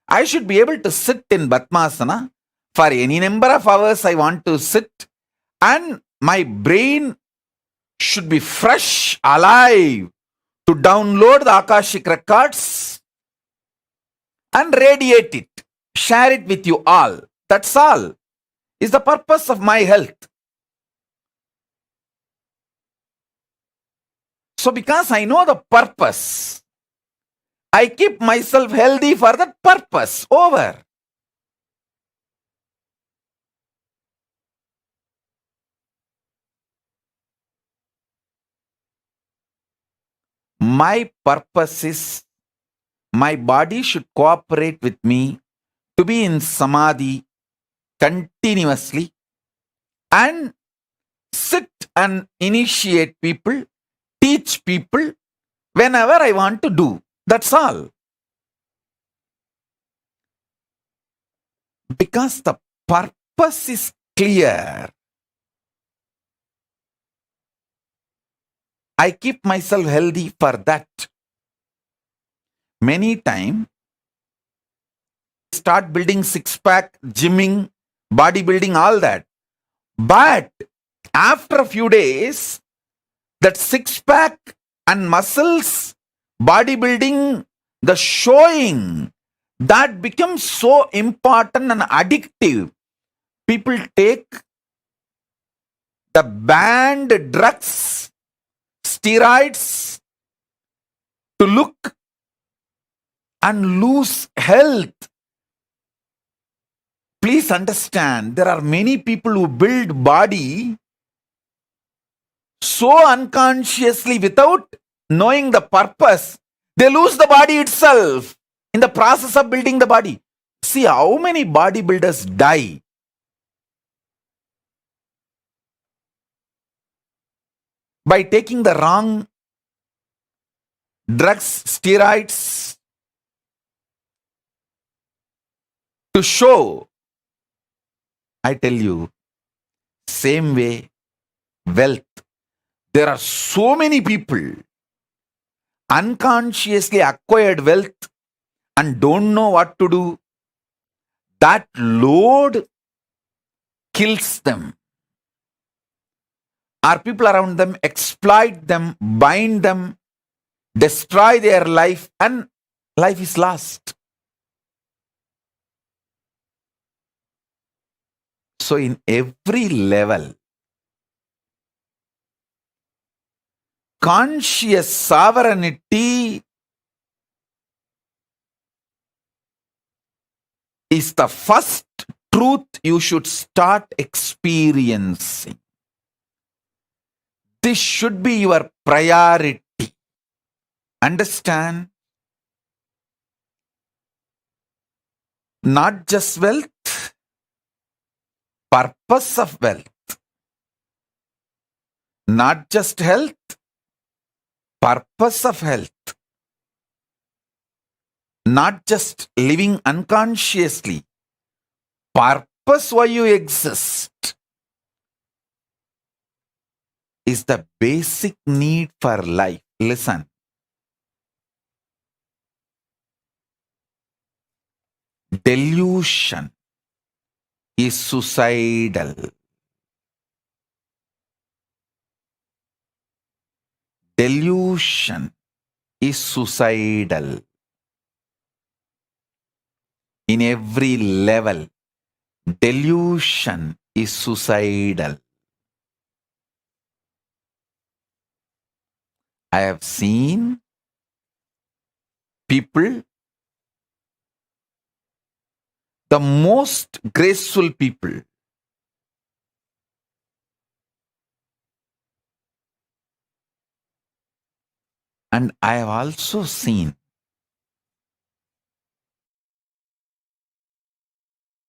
I should be able to sit in Padmasana for any number of hours I want to sit, and my brain should be fresh, alive, to download the Akashic records and radiate it, share it with you all. That's all is the purpose of my health. So because I know the purpose, I keep myself healthy for that purpose. Over. My purpose is my body should cooperate with me to be in samadhi continuously and sit and initiate people, teach people whenever I want to do. That's all. Because the purpose is clear. I keep myself healthy for that. Many times, start building six-pack, gymming, bodybuilding, all that. But after a few days, that six-pack and muscles, bodybuilding, the showing, that becomes so important and addictive. People take the banned drugs, steroids to look and lose health. Please understand, there are many people who build body so unconsciously without knowing the purpose, they lose the body itself in the process of building the body. See how many bodybuilders die. By taking the wrong drugs, steroids to show. I tell you, same way, wealth. There are so many people unconsciously acquired wealth and don't know what to do. That load kills them. Our people around them exploit them, bind them, destroy their life, and life is lost. So in every level, conscious sovereignty is the first truth you should start experiencing. This should be your priority. Understand? Not just wealth, purpose of wealth. Not just health, purpose of health. Not just living unconsciously, purpose why you exist is the basic need for life. Listen. Delusion is suicidal. Delusion is suicidal. In every level, delusion is suicidal. I have seen people, the most graceful people, and I have also seen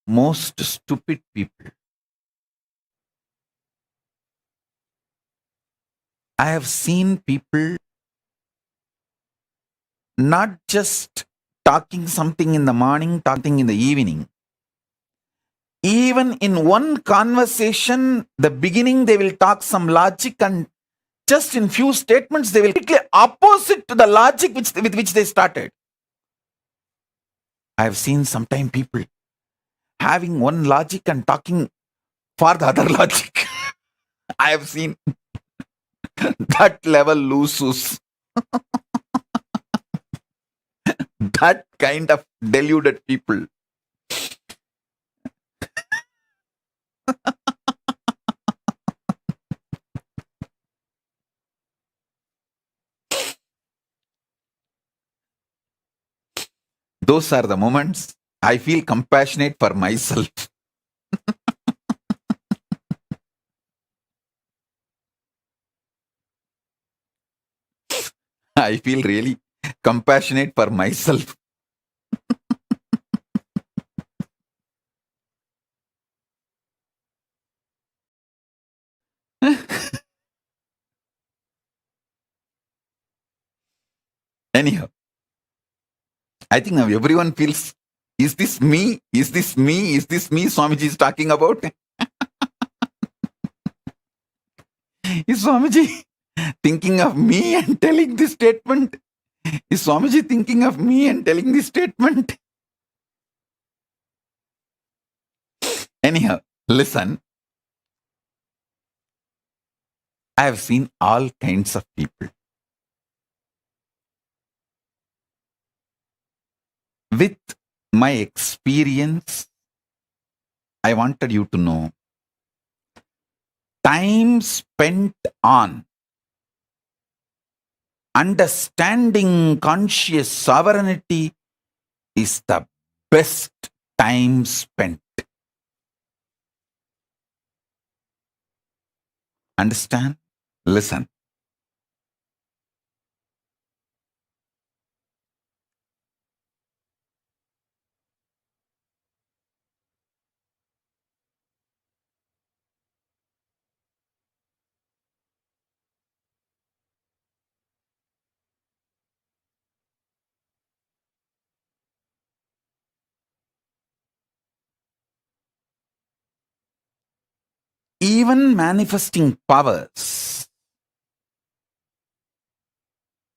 most stupid people. I have seen people not just talking something in the morning, talking in the evening. Even in one conversation, the beginning they will talk some logic, and just in few statements they will completely opposite to the logic with which they started. I have seen sometimes people having one logic and talking for the other logic. I have seen that level loses. That kind of deluded people. Those are the moments I feel compassionate for myself. I feel really compassionate for myself. Anyhow, I think now everyone feels, is this me? Is this me? Is this me Swamiji is talking about? Is Swamiji thinking of me and telling this statement? Is Swamiji thinking of me and telling this statement? Anyhow, listen. I have seen all kinds of people. With my experience, I wanted you to know time spent on understanding conscious sovereignty is the best time spent. Understand? Listen. Even manifesting powers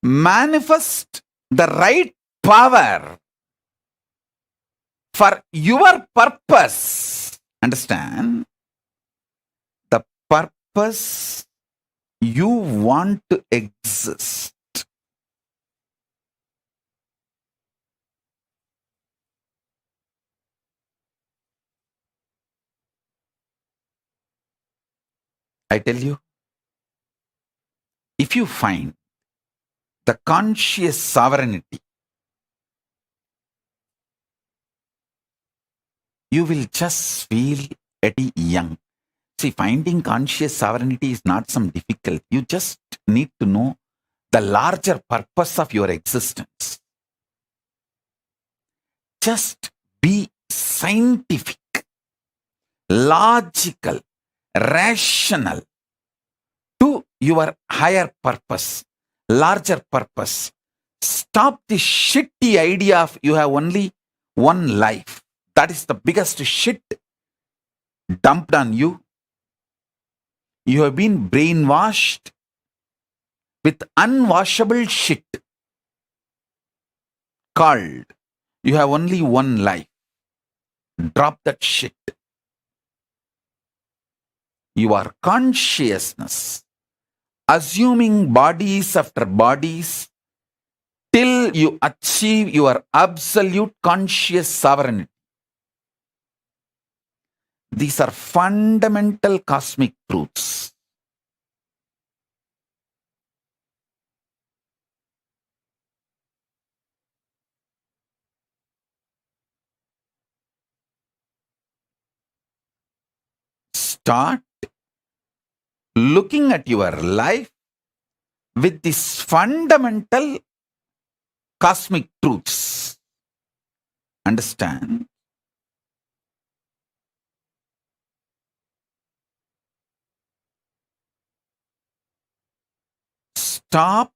manifest the right power for your purpose. Understand? The purpose you want to exist. I tell you, if you find the conscious sovereignty, you will just feel pretty young. See, finding conscious sovereignty is not some difficult. You just need to know the larger purpose of your existence. Just be scientific, logical, rational to your higher purpose, larger purpose. Stop the shitty idea of you have only one life. That is the biggest shit dumped on you. You have been brainwashed with unwashable shit called you have only one life. Drop that shit. Your consciousness, assuming bodies after bodies, till you achieve your absolute conscious sovereignty. These are fundamental cosmic truths. Start looking at your life with these fundamental cosmic truths. Understand? Stop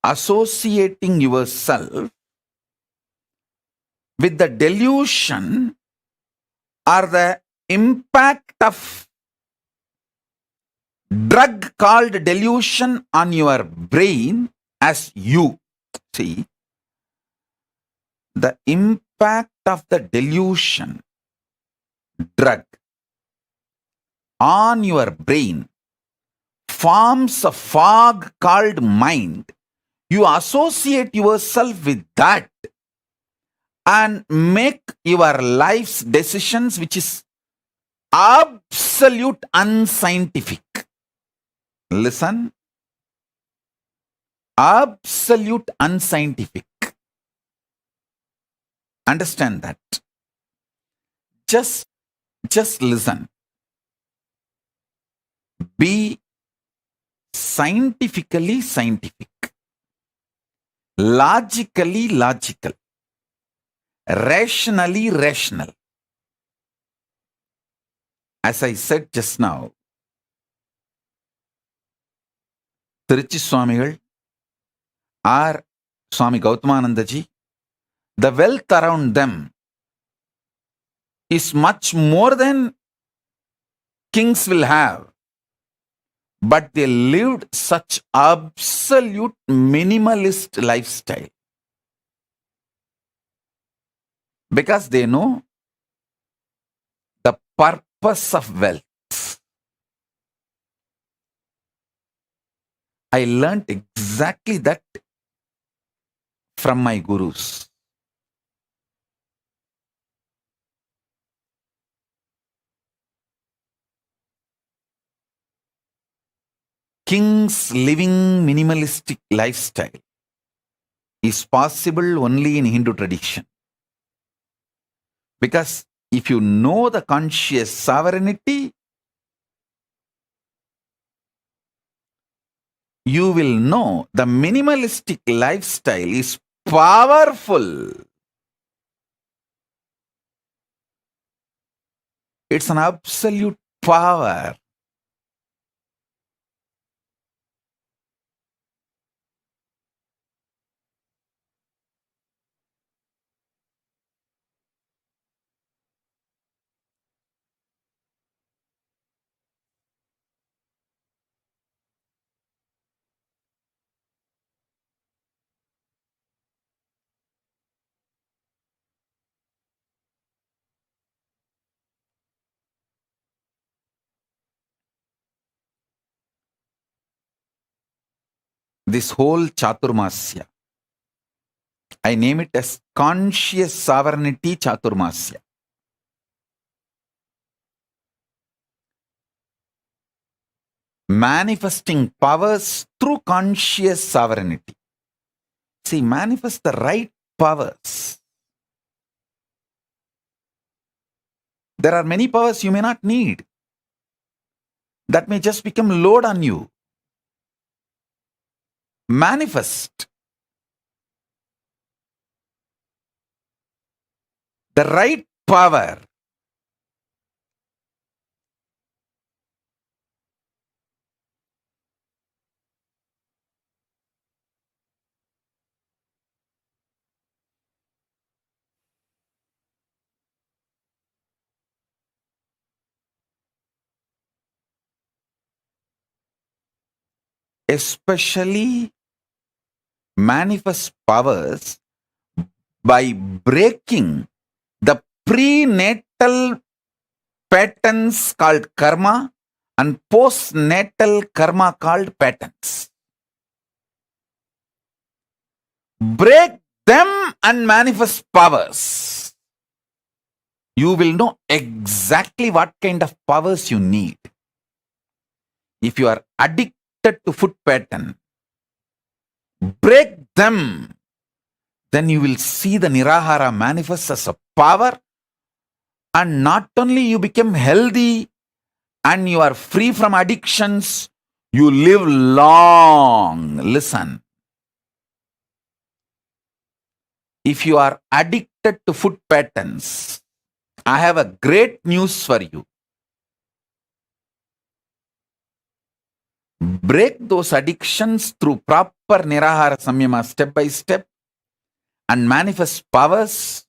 associating yourself with the delusion or the impact of drug called delusion on your brain as you. See, the impact of the delusion drug on your brain forms a fog called mind. You associate yourself with that and make your life's decisions, which is absolute unscientific. Listen, absolute unscientific. Understand that. Just listen. Be scientifically scientific, logically logical, rationally rational. As I said just now, Tiruchi Swamigal or Swami Gautamananda ji, the wealth around them is much more than kings will have. But they lived such absolute minimalist lifestyle because they know the purpose of wealth. I learned exactly that from my gurus. Kings living minimalistic lifestyle is possible only in Hindu tradition. Because if you know the conscious sovereignty, you will know the minimalistic lifestyle is powerful. It's an absolute power. This whole Chaturmasya, I name it as conscious sovereignty Chaturmasya. Manifesting powers through conscious sovereignty. See, manifest the right powers. There are many powers you may not need. That may just become load on you. Manifest the right power. Especially manifest powers by breaking the prenatal patterns called karma and postnatal karma called patterns. Break them and manifest powers. You will know exactly what kind of powers you need. If you are addicted to food pattern, break them. Then you will see the Nirahara manifest as a power, and not only you become healthy and you are free from addictions, you live long. Listen. If you are addicted to food patterns, I have a great news for you. Break those addictions through proper Nirahara Samyama step by step and manifest powers.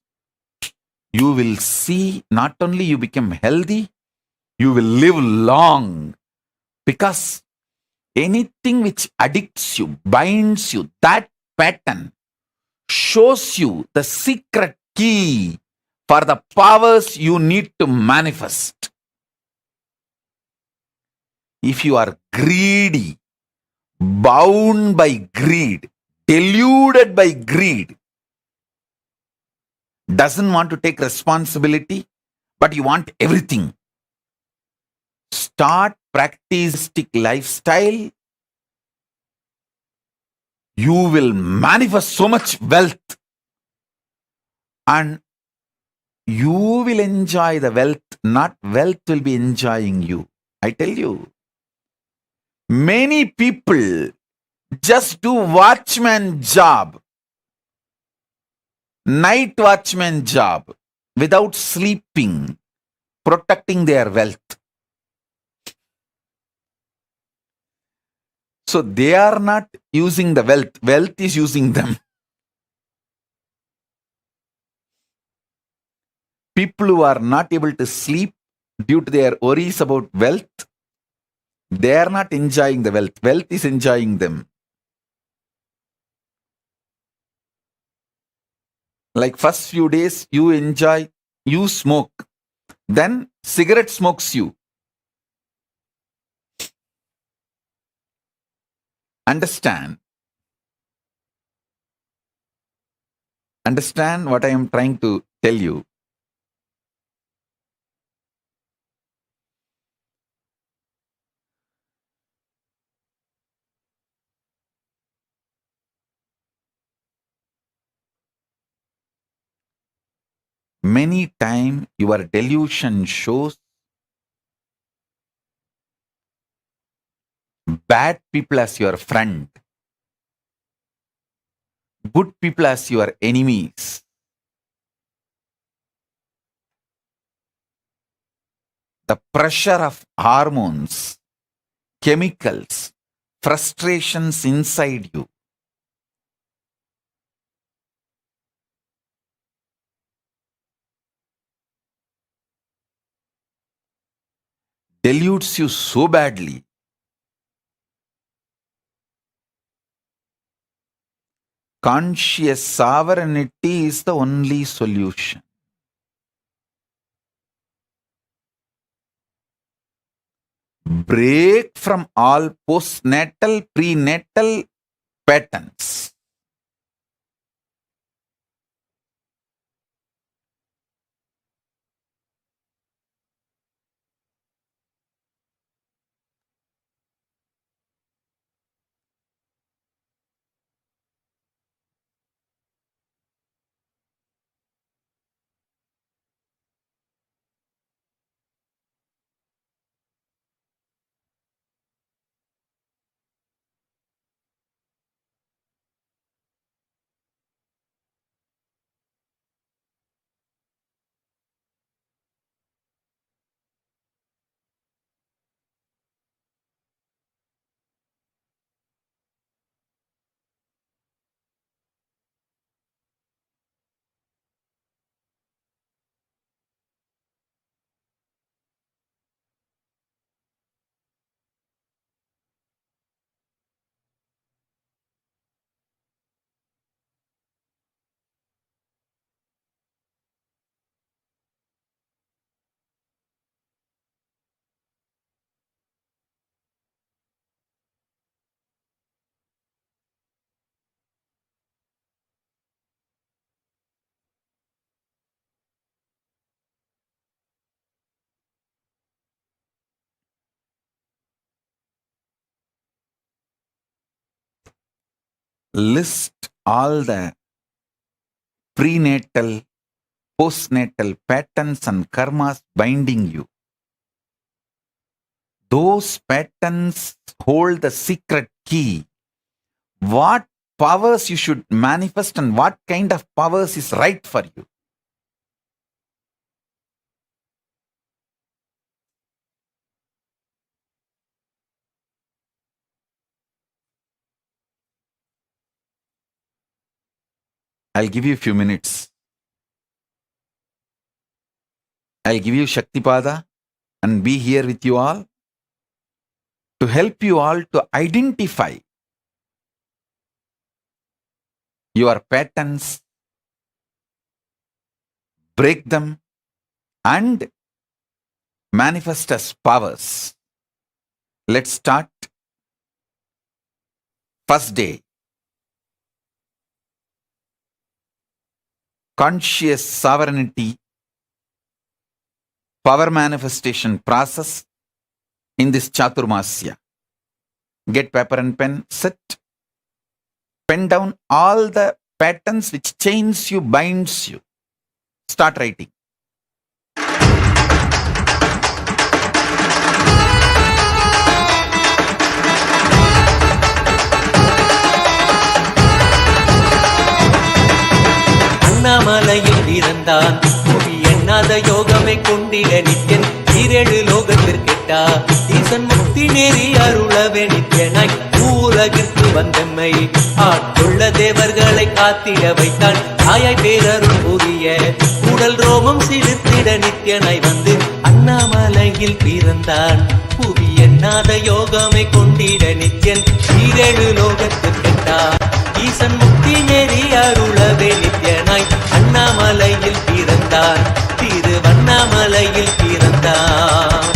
You will see not only you become healthy, you will live long. Because anything which addicts you, binds you, that pattern shows you the secret key for the powers you need to manifest. If you are greedy, bound by greed, deluded by greed, doesn't want to take responsibility, but you want everything, start practicing lifestyle. You will manifest so much wealth and you will enjoy the wealth, not wealth will be enjoying you. I tell you, many people just do watchman job, night watchman job, without sleeping, protecting their wealth. So they are not using the wealth. Wealth is using them. People who are not able to sleep due to their worries about wealth, they are not enjoying the wealth. Wealth is enjoying them. Like first few days, you smoke. Then cigarette smokes you. Understand what I am trying to tell you. Many times your delusion shows bad people as your friend, good people as your enemies. The pressure of hormones, chemicals, frustrations inside you. Deludes you so badly. Conscious sovereignty is the only solution. Break from all postnatal, prenatal patterns. List all the prenatal, postnatal patterns and karmas binding you. Those patterns hold the secret key. What powers you should manifest and what kind of powers is right for you. I'll give you a few minutes. I'll give you Shaktipada and be here with you all to help you all to identify your patterns, break them, and manifest as powers. Let's start. First day. Conscious sovereignty, power manifestation process in this Chaturmasya. Get paper and pen, sit. Pen down all the patterns which chains you, binds you. Start writing. அண்ணாமலையில் பிறந்தான் புவி எண்ணாத யோகமை கொண்டிட நித்யன் 7 லோகத்திற்கு கேட்டா ஈசன் முக்தி நெறி அருளவே நித்யனாய் உலகிற்கு வந்தம்மை ஆட்கொள்ள தேவர்களை காத்திட வைத்தான் தாயாய் பேரருள் புரிய உடல் ரோமம் சிலிர்த்திட நித்யனாய் வந்து அண்ணாமலையில் பிறந்தான் புவி எண்ணாத யோகமை கொண்டிட நித்யன் ஈரேழு லோகத்தில் கேட்டார் ஈசன் முக்தி நெறி அருளவே நித்யனாய் அண்ணாமலையில் பிறந்தான் திருவண்ணாமலையில் பிறந்தான்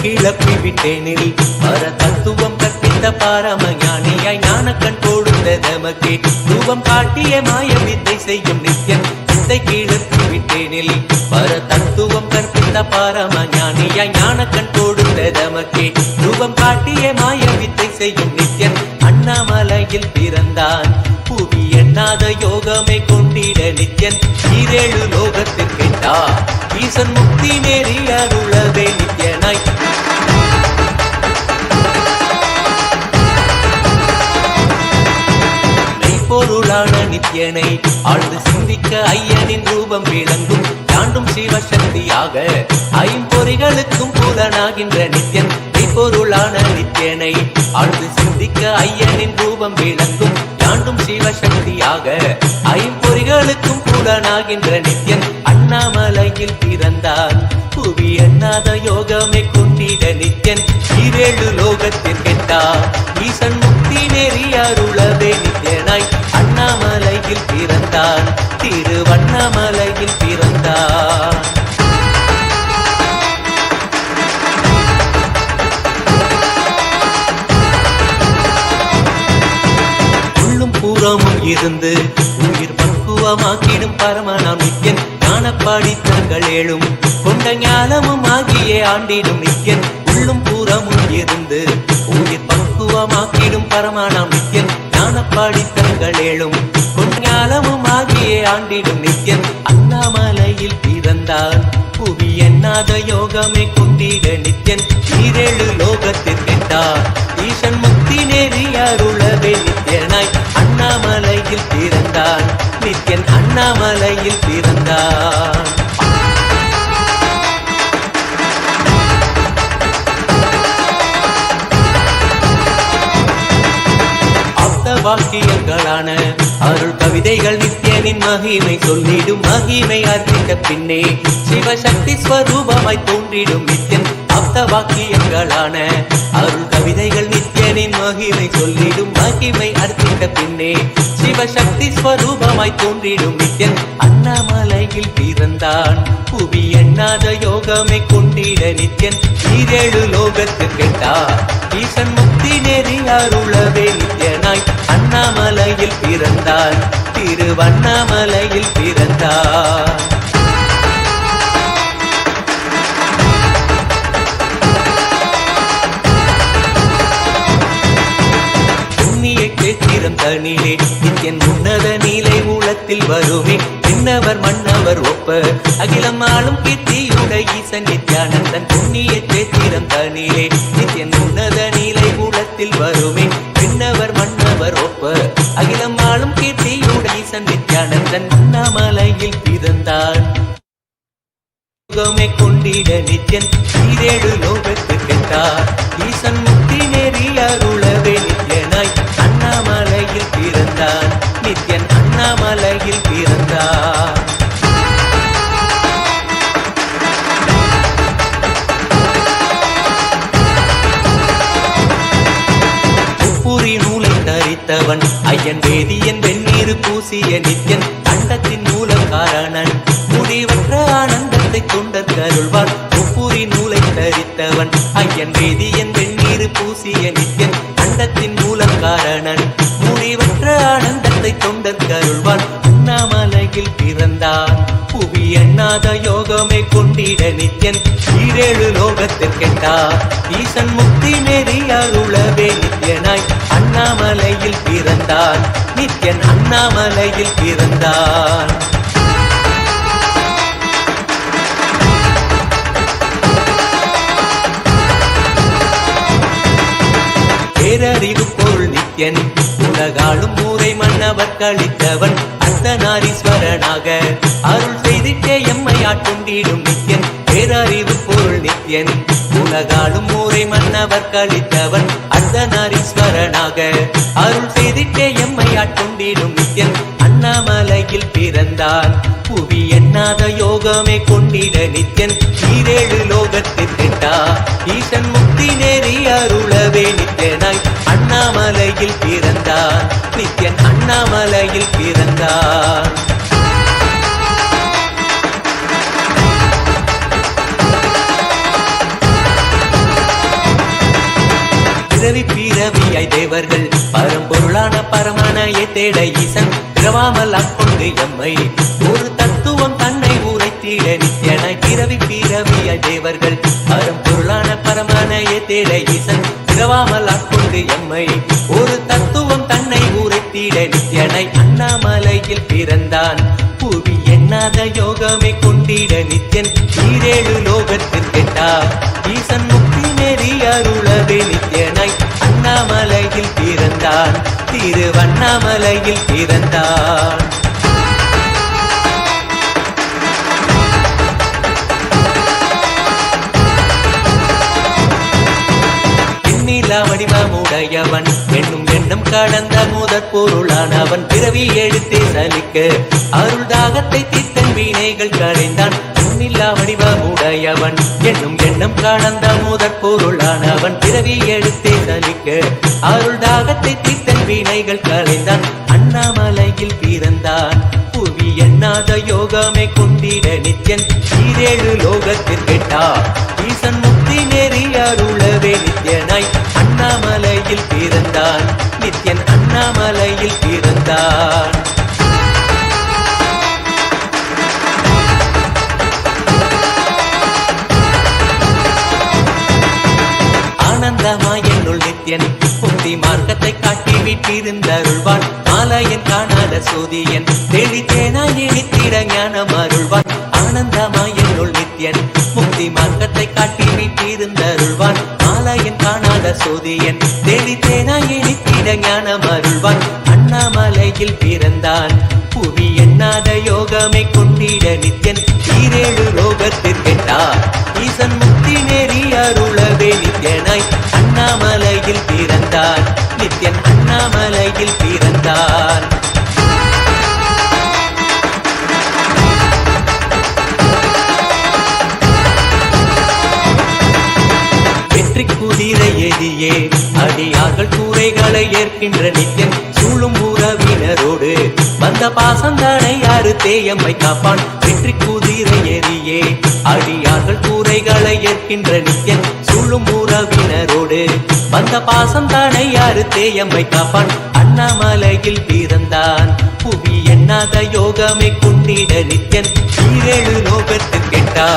கிளப்பி விட்டேனில் பர தத்துவம் கற்பித்த பாரம ஞானியாய் ஞானக்கண் கொடுத்த தமக்கே ரூபம் காட்டிய மாய வித்தை செய்யும் நித்யன் வித்தை கிளப்பி விட்டேனில் பர தத்துவம் கற்பித்த பாரம ஞானியாய் ஞானக்கண் கொடுத்த தமக்கே ரூபம் காட்டிய மாய வித்தை செய்யும் நித்யன் அண்ணாமலையில் பிறந்தான் புவி எண்ணாத யோகமை கொண்டிட நித்யன் ஈரேழு லோகத்தில் கேட்டா ஈசன் முக்தி நெறி அருளவே நித்யனாய் பொருளான நித்யனை ஆழ்ந்து சிந்திக்க ஐயனின் ரூபம் விளங்கும் தாண்டும் சிவசக்தியாக ஐம்பொறிகளுக்கும் புலனாகின்ற நித்யன் பொருளான நித்யனை ஆழ்ந்து சிந்திக்க ஐயனின் ரூபம் விளங்கும் தாண்டும் சிவசக்தியாக ஐம்பொறிகளுக்கும் புலனாகின்ற நித்யன் அண்ணாமலையில் பிறந்தான் புவி எண்ணாத யோகமை கொண்டிட நித்யன் ஈரேழு லோகத்தில் கேட்டார் ஈசன் முக்தி நெறி அருளவே நித்யனாய் அண்ணாமலையில் பிறந்தான் திருவண்ணாமலையில் பிறந்தான் உள்ளும் பூரமும் இருந்து உயிர் பக்குவமாக்கிடும் பரமனாம் நித்யன் ஞானப்பாடித்தங்கள் ஏழும் கொண்ட ஞானமும் ஆகியே ஆண்டிடும் நித்யன் உள்ளும் பூரமும் இருந்து உயிர் பக்குவமாக்கிடும் பரமனாம் நித்யன் ஞானப்பாடித்தங்கள் ஏழும் கொண்ட ஞானமும் ஆகியே ஆண்டிடும் நித்யன் அண்ணாமலையில் பிறந்தான் புவி எண்ணாத யோகமை கொண்டிட நித்யன் ஈரேழு லோகத்தில் கேட்டார் ஈசன் முக்தி நெறி அருளவே நித்யனாய் அண்ணாமலையில் பிறந்தான் நித்யன் அண்ணாமலையில் பிறந்தான் வாக்கியங்களான அருள் கவிதைகள் நித்யனின் மகிமை சொல்லிடும் மகிமை அர்ப்பித்த பின்னே சிவசக்தி ஸ்வரூபமாய் தோன்றிடும் நித்யன் அப்த வாக்கியங்களான அருள் கவிதைகள் நித்யனின் மகிமை சொல்லிடும் மகிமை அர்ப்பித்த பின்னே சிவசக்தி ஸ்வரூபமாய் தோன்றிடும் நித்யன் அண்ணாமலையில் பிறந்தான் புவி எண்ணாத யோகமை கொண்டிட நித்யன் ஈரேழு லோகத்தில் கேட்டார் ஈசன் முக்தி நெறி அருளவே நித்யனாய் அண்ணாமலையில் பிறந்தான் திருவண்ணாமலையில் பிறந்தான் புண்ணிய கேத்திரம் தனிலே நித்யன் உன்னத நீலை ஊழத்தில் வருமே விண்ணவர் மன்னவர் ஒப்ப அகிலம் ஆளும் கீர்த்தியுட ஈசன் நித்யானந்தன் புண்ணிய கேத்திரம் தனிலே நித்யன் உன்னத நீலை ஊழத்தில் வருமே விண்ணவர் மன்னவர் ஒப்ப அகிலம் ஆளும் கீர்த்தியுட ஈசன் நித்யானந்தன் அண்ணாமலையில் பிறந்தான் யோகமே கொண்டிட நித்யன் ஈரேழு லோகத்தில் கேட்டார் ஈசன் முக்தி நெறி அருளவே நித்யனாய் அண்ணாமலையில் பிறந்தான் நித்யன் அண்ணாமலையில் பிறந்தான் உப்புரி நூலை தரித்தவன் ஐயன் வேதியன் வெந்நீர் பூசிய நித்யன் அண்டத்தின் மூலம் காரணன் முடிவற்ற ஆனந்தத்தை தொண்டர் கருள்வான் உப்புரி நூலை தரித்தவன் ஐயன் வேதியன் வெந்நீர் பூசிய நித்யன் அண்டத்தின் மூலம் காரணன் முடிவற்ற ஆனந்தத்தை தொண்டர் கருள்வான் அண்ணாமலையில் பிறந்தான் புவி எண்ணாத யோகமே கொண்டிட நித்யன் ஈரேழு லோகத்தில் கேட்டார் ஈசன் முக்தி நெறி அருளவே நித்யனாய் அண்ணாமலையில் பிறந்தான் நித்யன் அண்ணாமலையில் பிறந்தான் பேரறிவு பொருள் நித்யன் உலகாளும் ஊரை மன்னவர் கழித்தவன் அர்த்தநாரீஸ்வரனாக அருள் செய்திட்டே எம்மை ஆட்கொண்டிடும் நித்யன் பேரறிவு பொருள் நித்யன் உலகாளும் ஊரை மன்னவர் கழித்தவன் அர்த்தநாரீஸ்வரனாக அருள் செய்திட்டே எம்மை ஆட்கொண்டிடும் நித்யன் அண்ணாமலையில் பிறந்தான் புவி எண்ணாத யோகமே கொண்டிட நித்யன் ஈரேழு லோகத்திற்கிட்டா ஈசன் முக்தி நேரி அருளவே நித்யனாய் அண்ணாமலையில் பிறந்தான் நித்யன் அண்ணாமலையில் பிறந்தான் பிறவி பிறவியாய் தேவர்கள் பரம்பொருளான பரமனையை தேட ஈசன் பிறவாமல் ஆட்கொண்டு எம்மை ஒரு தத்துவம் தன்னை உரைத்திட நித்யனாய் பிறவி பிறவியாய் தேவர்கள் பரம்பொருளான பரமனையை தேட ஈசன் பிறவாமல் ஆட்கொண்டு எம்மை ஒரு தத்துவம் தன்னை உரைத்திட நித்யனாய் அண்ணாமலையில் பிறந்தான் புவி எண்ணாத யோகமே கொண்டிட நித்யன் ஈரேழு லோகத்திற்கெட்டா ஈசன் முக்தி நெறி அருளவே நித்யனாய் அண்ணாமலையில் பிறந்தான் திருவண்ணாமலையில் பிறந்தான் வடிவமுடையவன் என்னும் எண்ணம் கடந்த முதற் பொருளானவன் பிறவி எடுத்தே சலிக்க அருள் தாகத்தை தீர்த்தன் வினைகள் களைந்தான் எண்ணில்லா வடிவமுடையவன் என்னும் எண்ணம் கடந்த முதற் பொருளானவன் பிறவி எடுத்தே சலிக்க அருள் தாகத்தை தீர்த்தன் வினைகள் களைந்தான் அண்ணாமலையில் பிறந்தான் புவி எண்ணாத யோகமே கொண்டிட நித்யன் ஈரேழு லோகத்திற்கெட்டா ஈசன் முக்தி நெறி அருளவே நித்யனாய் அண்ணாமலையில் பிறந்தான் நித்யன் அண்ணாமலையில் பிறந்தான் ஆனந்தமாய் என்னுள் நித்யன் முக்தி மார்க்கத்தை காட்டி வீட்டிருந்தருள்வான் மாலையன் காணாத சோதியன் தெளித்தேனாய் இனித்திட ஞானம் அருள்வான் ஆனந்தமாய் என்னுள் நித்யன் முக்தி மார்க்கத்தை காட்டி வீட்டிருந்தருள்வான் மாலையன் காணாத சோதியன் தெளித்தேனாய் இனித்திட ஞானம் அருள்வான் அண்ணாமலையில் பிறந்தான் புவி எண்ணாத யோகமே கொண்டிட நித்யன் ஈரேழு லோகத்திற்கெட்டா ஈசன் முக்தி நெறி அருளவே நித்யனாய் அண்ணாமலையில் பிறந்தான் நித்யன் அண்ணாமலையில் பிறந்தான் வெற்றி குதிரை எதியே அடியார்கள் கூரைகளை ஏற்கின்ற நித்யன் சூழும் உறவினரோடு வந்த பாசந்தானை யாரு தேயம்மை காப்பான் வெற்றி குதிரை எதியே அடியார்கள் கூரைகளை ஏற்கின்ற நித்யன் சூழும் உறவினரோடு வந்த பாசந்தானை யாரு தேயம்மை காப்பான் அண்ணாமலையில் பிறந்தான் புவி எண்ணாத யோகமே கொண்டிட நித்யன் ஈரேழு லோகத்திற்கெட்டா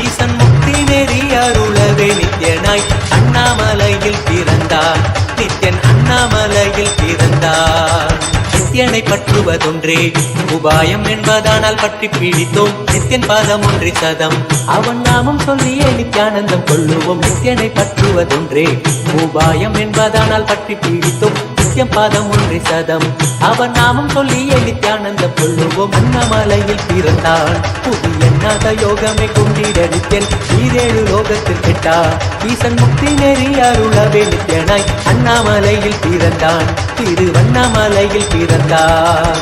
ஈசன் முக்தி நெறி அருளவே நித்யனாய் அண்ணாமலையில் பிறந்தான் நித்யன் அண்ணாமலையில் பிறந்தான் நித்யனை பற்றுவதொன்றே உபாயம் என்பதானால் பற்றி பிடித்தோம் நித்யன் பாதம் ஒன்றே சதம் அவன் நாமம் சொல்லியே நித்யானந்தம் கொள்ளுவோம் நித்யனை பற்றுவதொன்றே உபாயம் என்பதானால் பற்றி பிடித்தோம் நித்யம் பாதம் ஒன்றே சதம் அவன் நாமம் சொல்லியே நித்யானந்தம் கொள்ளுவோம் அண்ணாமலையில் பிறந்தான் புவி எண்ணாத யோகமே கொண்டிட நித்யன் ஈரேழு லோகத்திற்கெட்டா ஈசன் முக்தி நெறி அருளவே நித்யனாய் அண்ணாமலையில் பிறந்தான் திருவண்ணாமலையில் பிறந்தான்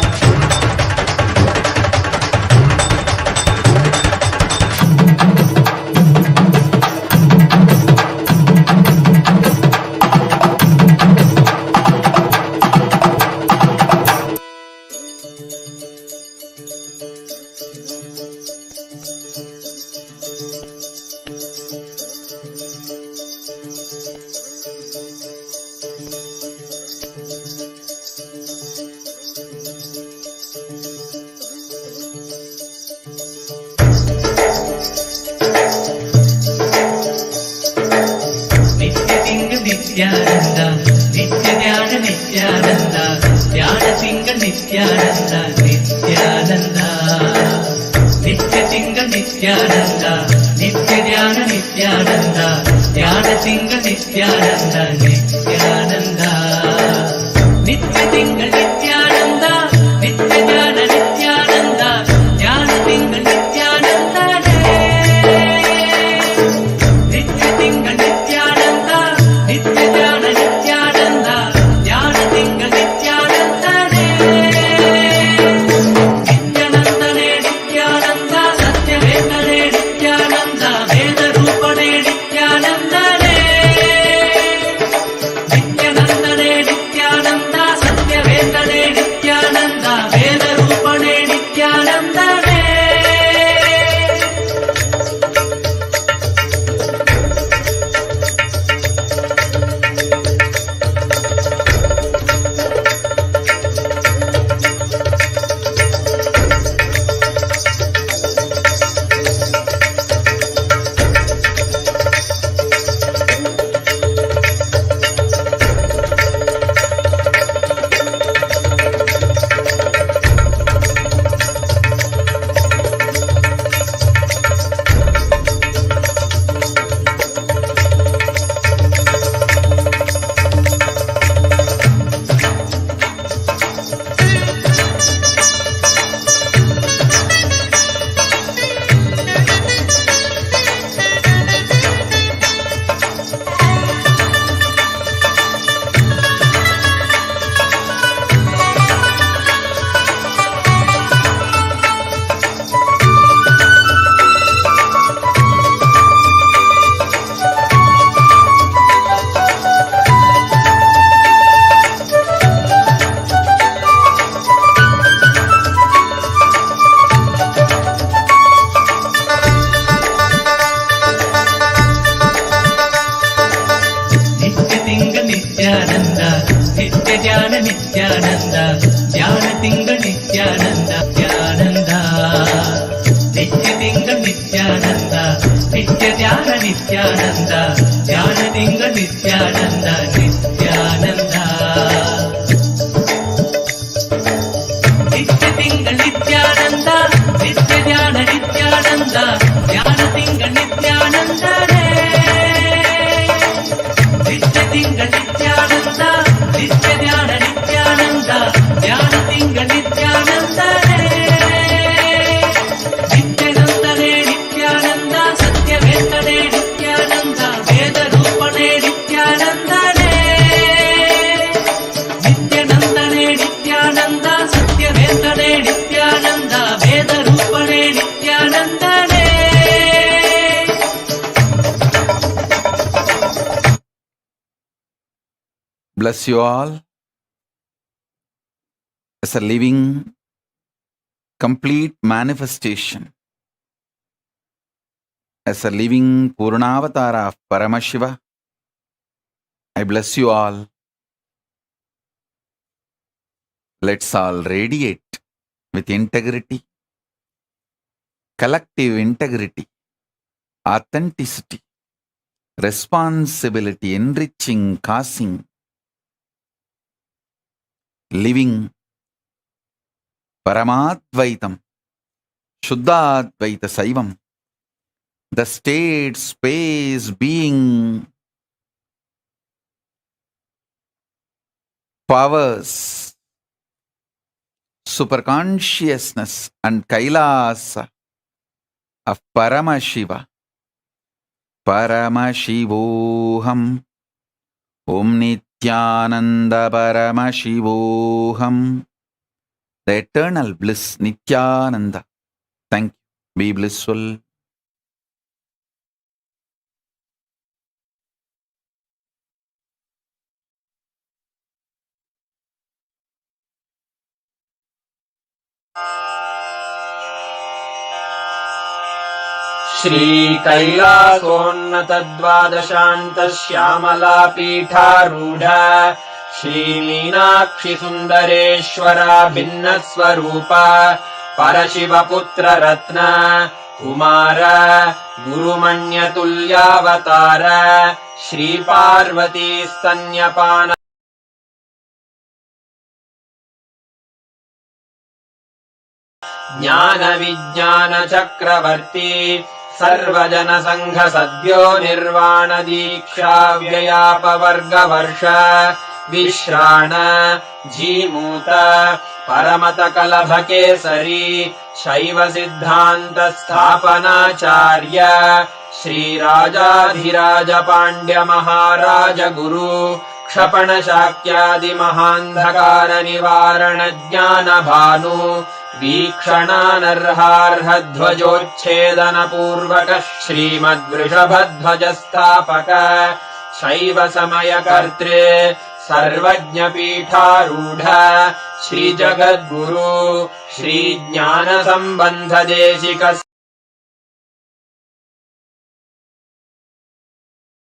நித்யானந்த நித்ய ஞான நித்யானந்த ஞான திங்கள் நித்யானந்த நித்யானந்த நித்ய திங்கள் நித்யானந்த நித்ய ஞான நித்யானந்த ஞான திங்கள் நித்யானந்த நித்யானந்த நித்ய नित्य ज्ञान नित्यानंद ज्ञान तिंगल नित्यानंद नित्यानंद नित्य तिंगल नित्यानंद नित्य ज्ञान नित्यानंद ज्ञान तिंगल नित्यानंद नित्यानंद नित्य तिंगल नित्यानंद नित्य ज्ञान नित्यानंद ज्ञान तिंगल नित्यानंद नित्य तिंगल नित्यानंद नित्य ज्ञान नित्यानंद ज्ञान तिंगल नित्यानंद नित्यानंदने नित्यानंद सत्य वेंकटे नित्यानंद वेद रूपणे नित्यानंदने नित्यानंदने नित्यानंद सत्य वेंकटे नित्यानंद वेद रूपणे नित्यानंदने. Bless you all as a living, complete manifestation, as a living Purnavatara of Paramashiva. I bless you all. Let's all radiate with integrity, collective integrity, authenticity, responsibility, enriching, causing, living Paramadvaitam, Shuddhadvaita Saivam, the state, space, being, powers, superconsciousness and Kailasa of Paramashiva, Paramashivoham, Om Nithyananda Paramashivoham, the eternal bliss Nithyananda. Thank you. Be blissful. श्रीकैलासोन्नतद्वादशान्त Shyamala पीठारूढ श्रीमीनाक्षि सुन्दरेश्वरा भिन्नस्वरूपा परशिवपुत्र रत्न कुमार गुरुमण्यतुल्यावतार श्रीपार्वती स्तन्यपान ज्ञान विज्ञान चक्रवर्ती सर्वजन संघ सद्यो निर्वाण दीक्षा व्ययापवर्गवर्ष विश्राण जीमूत परमत कलभ केसरी शैव सिद्धांत स्थापनाचार्य श्रीराजाधिराज पांड्य महाराज गुरु क्षपण शाक्यादि महांधकार निवारण ज्ञान भानु वीक्षणानर्हार्हध्वजोच्छेदन पूर्वक श्रीमद्वृषभध्वज स्थापक शैव समय कर्त्रे सर्वज्ञ पीठारूढ़ श्री जगद्गुरु श्री ज्ञान संबंध देशिक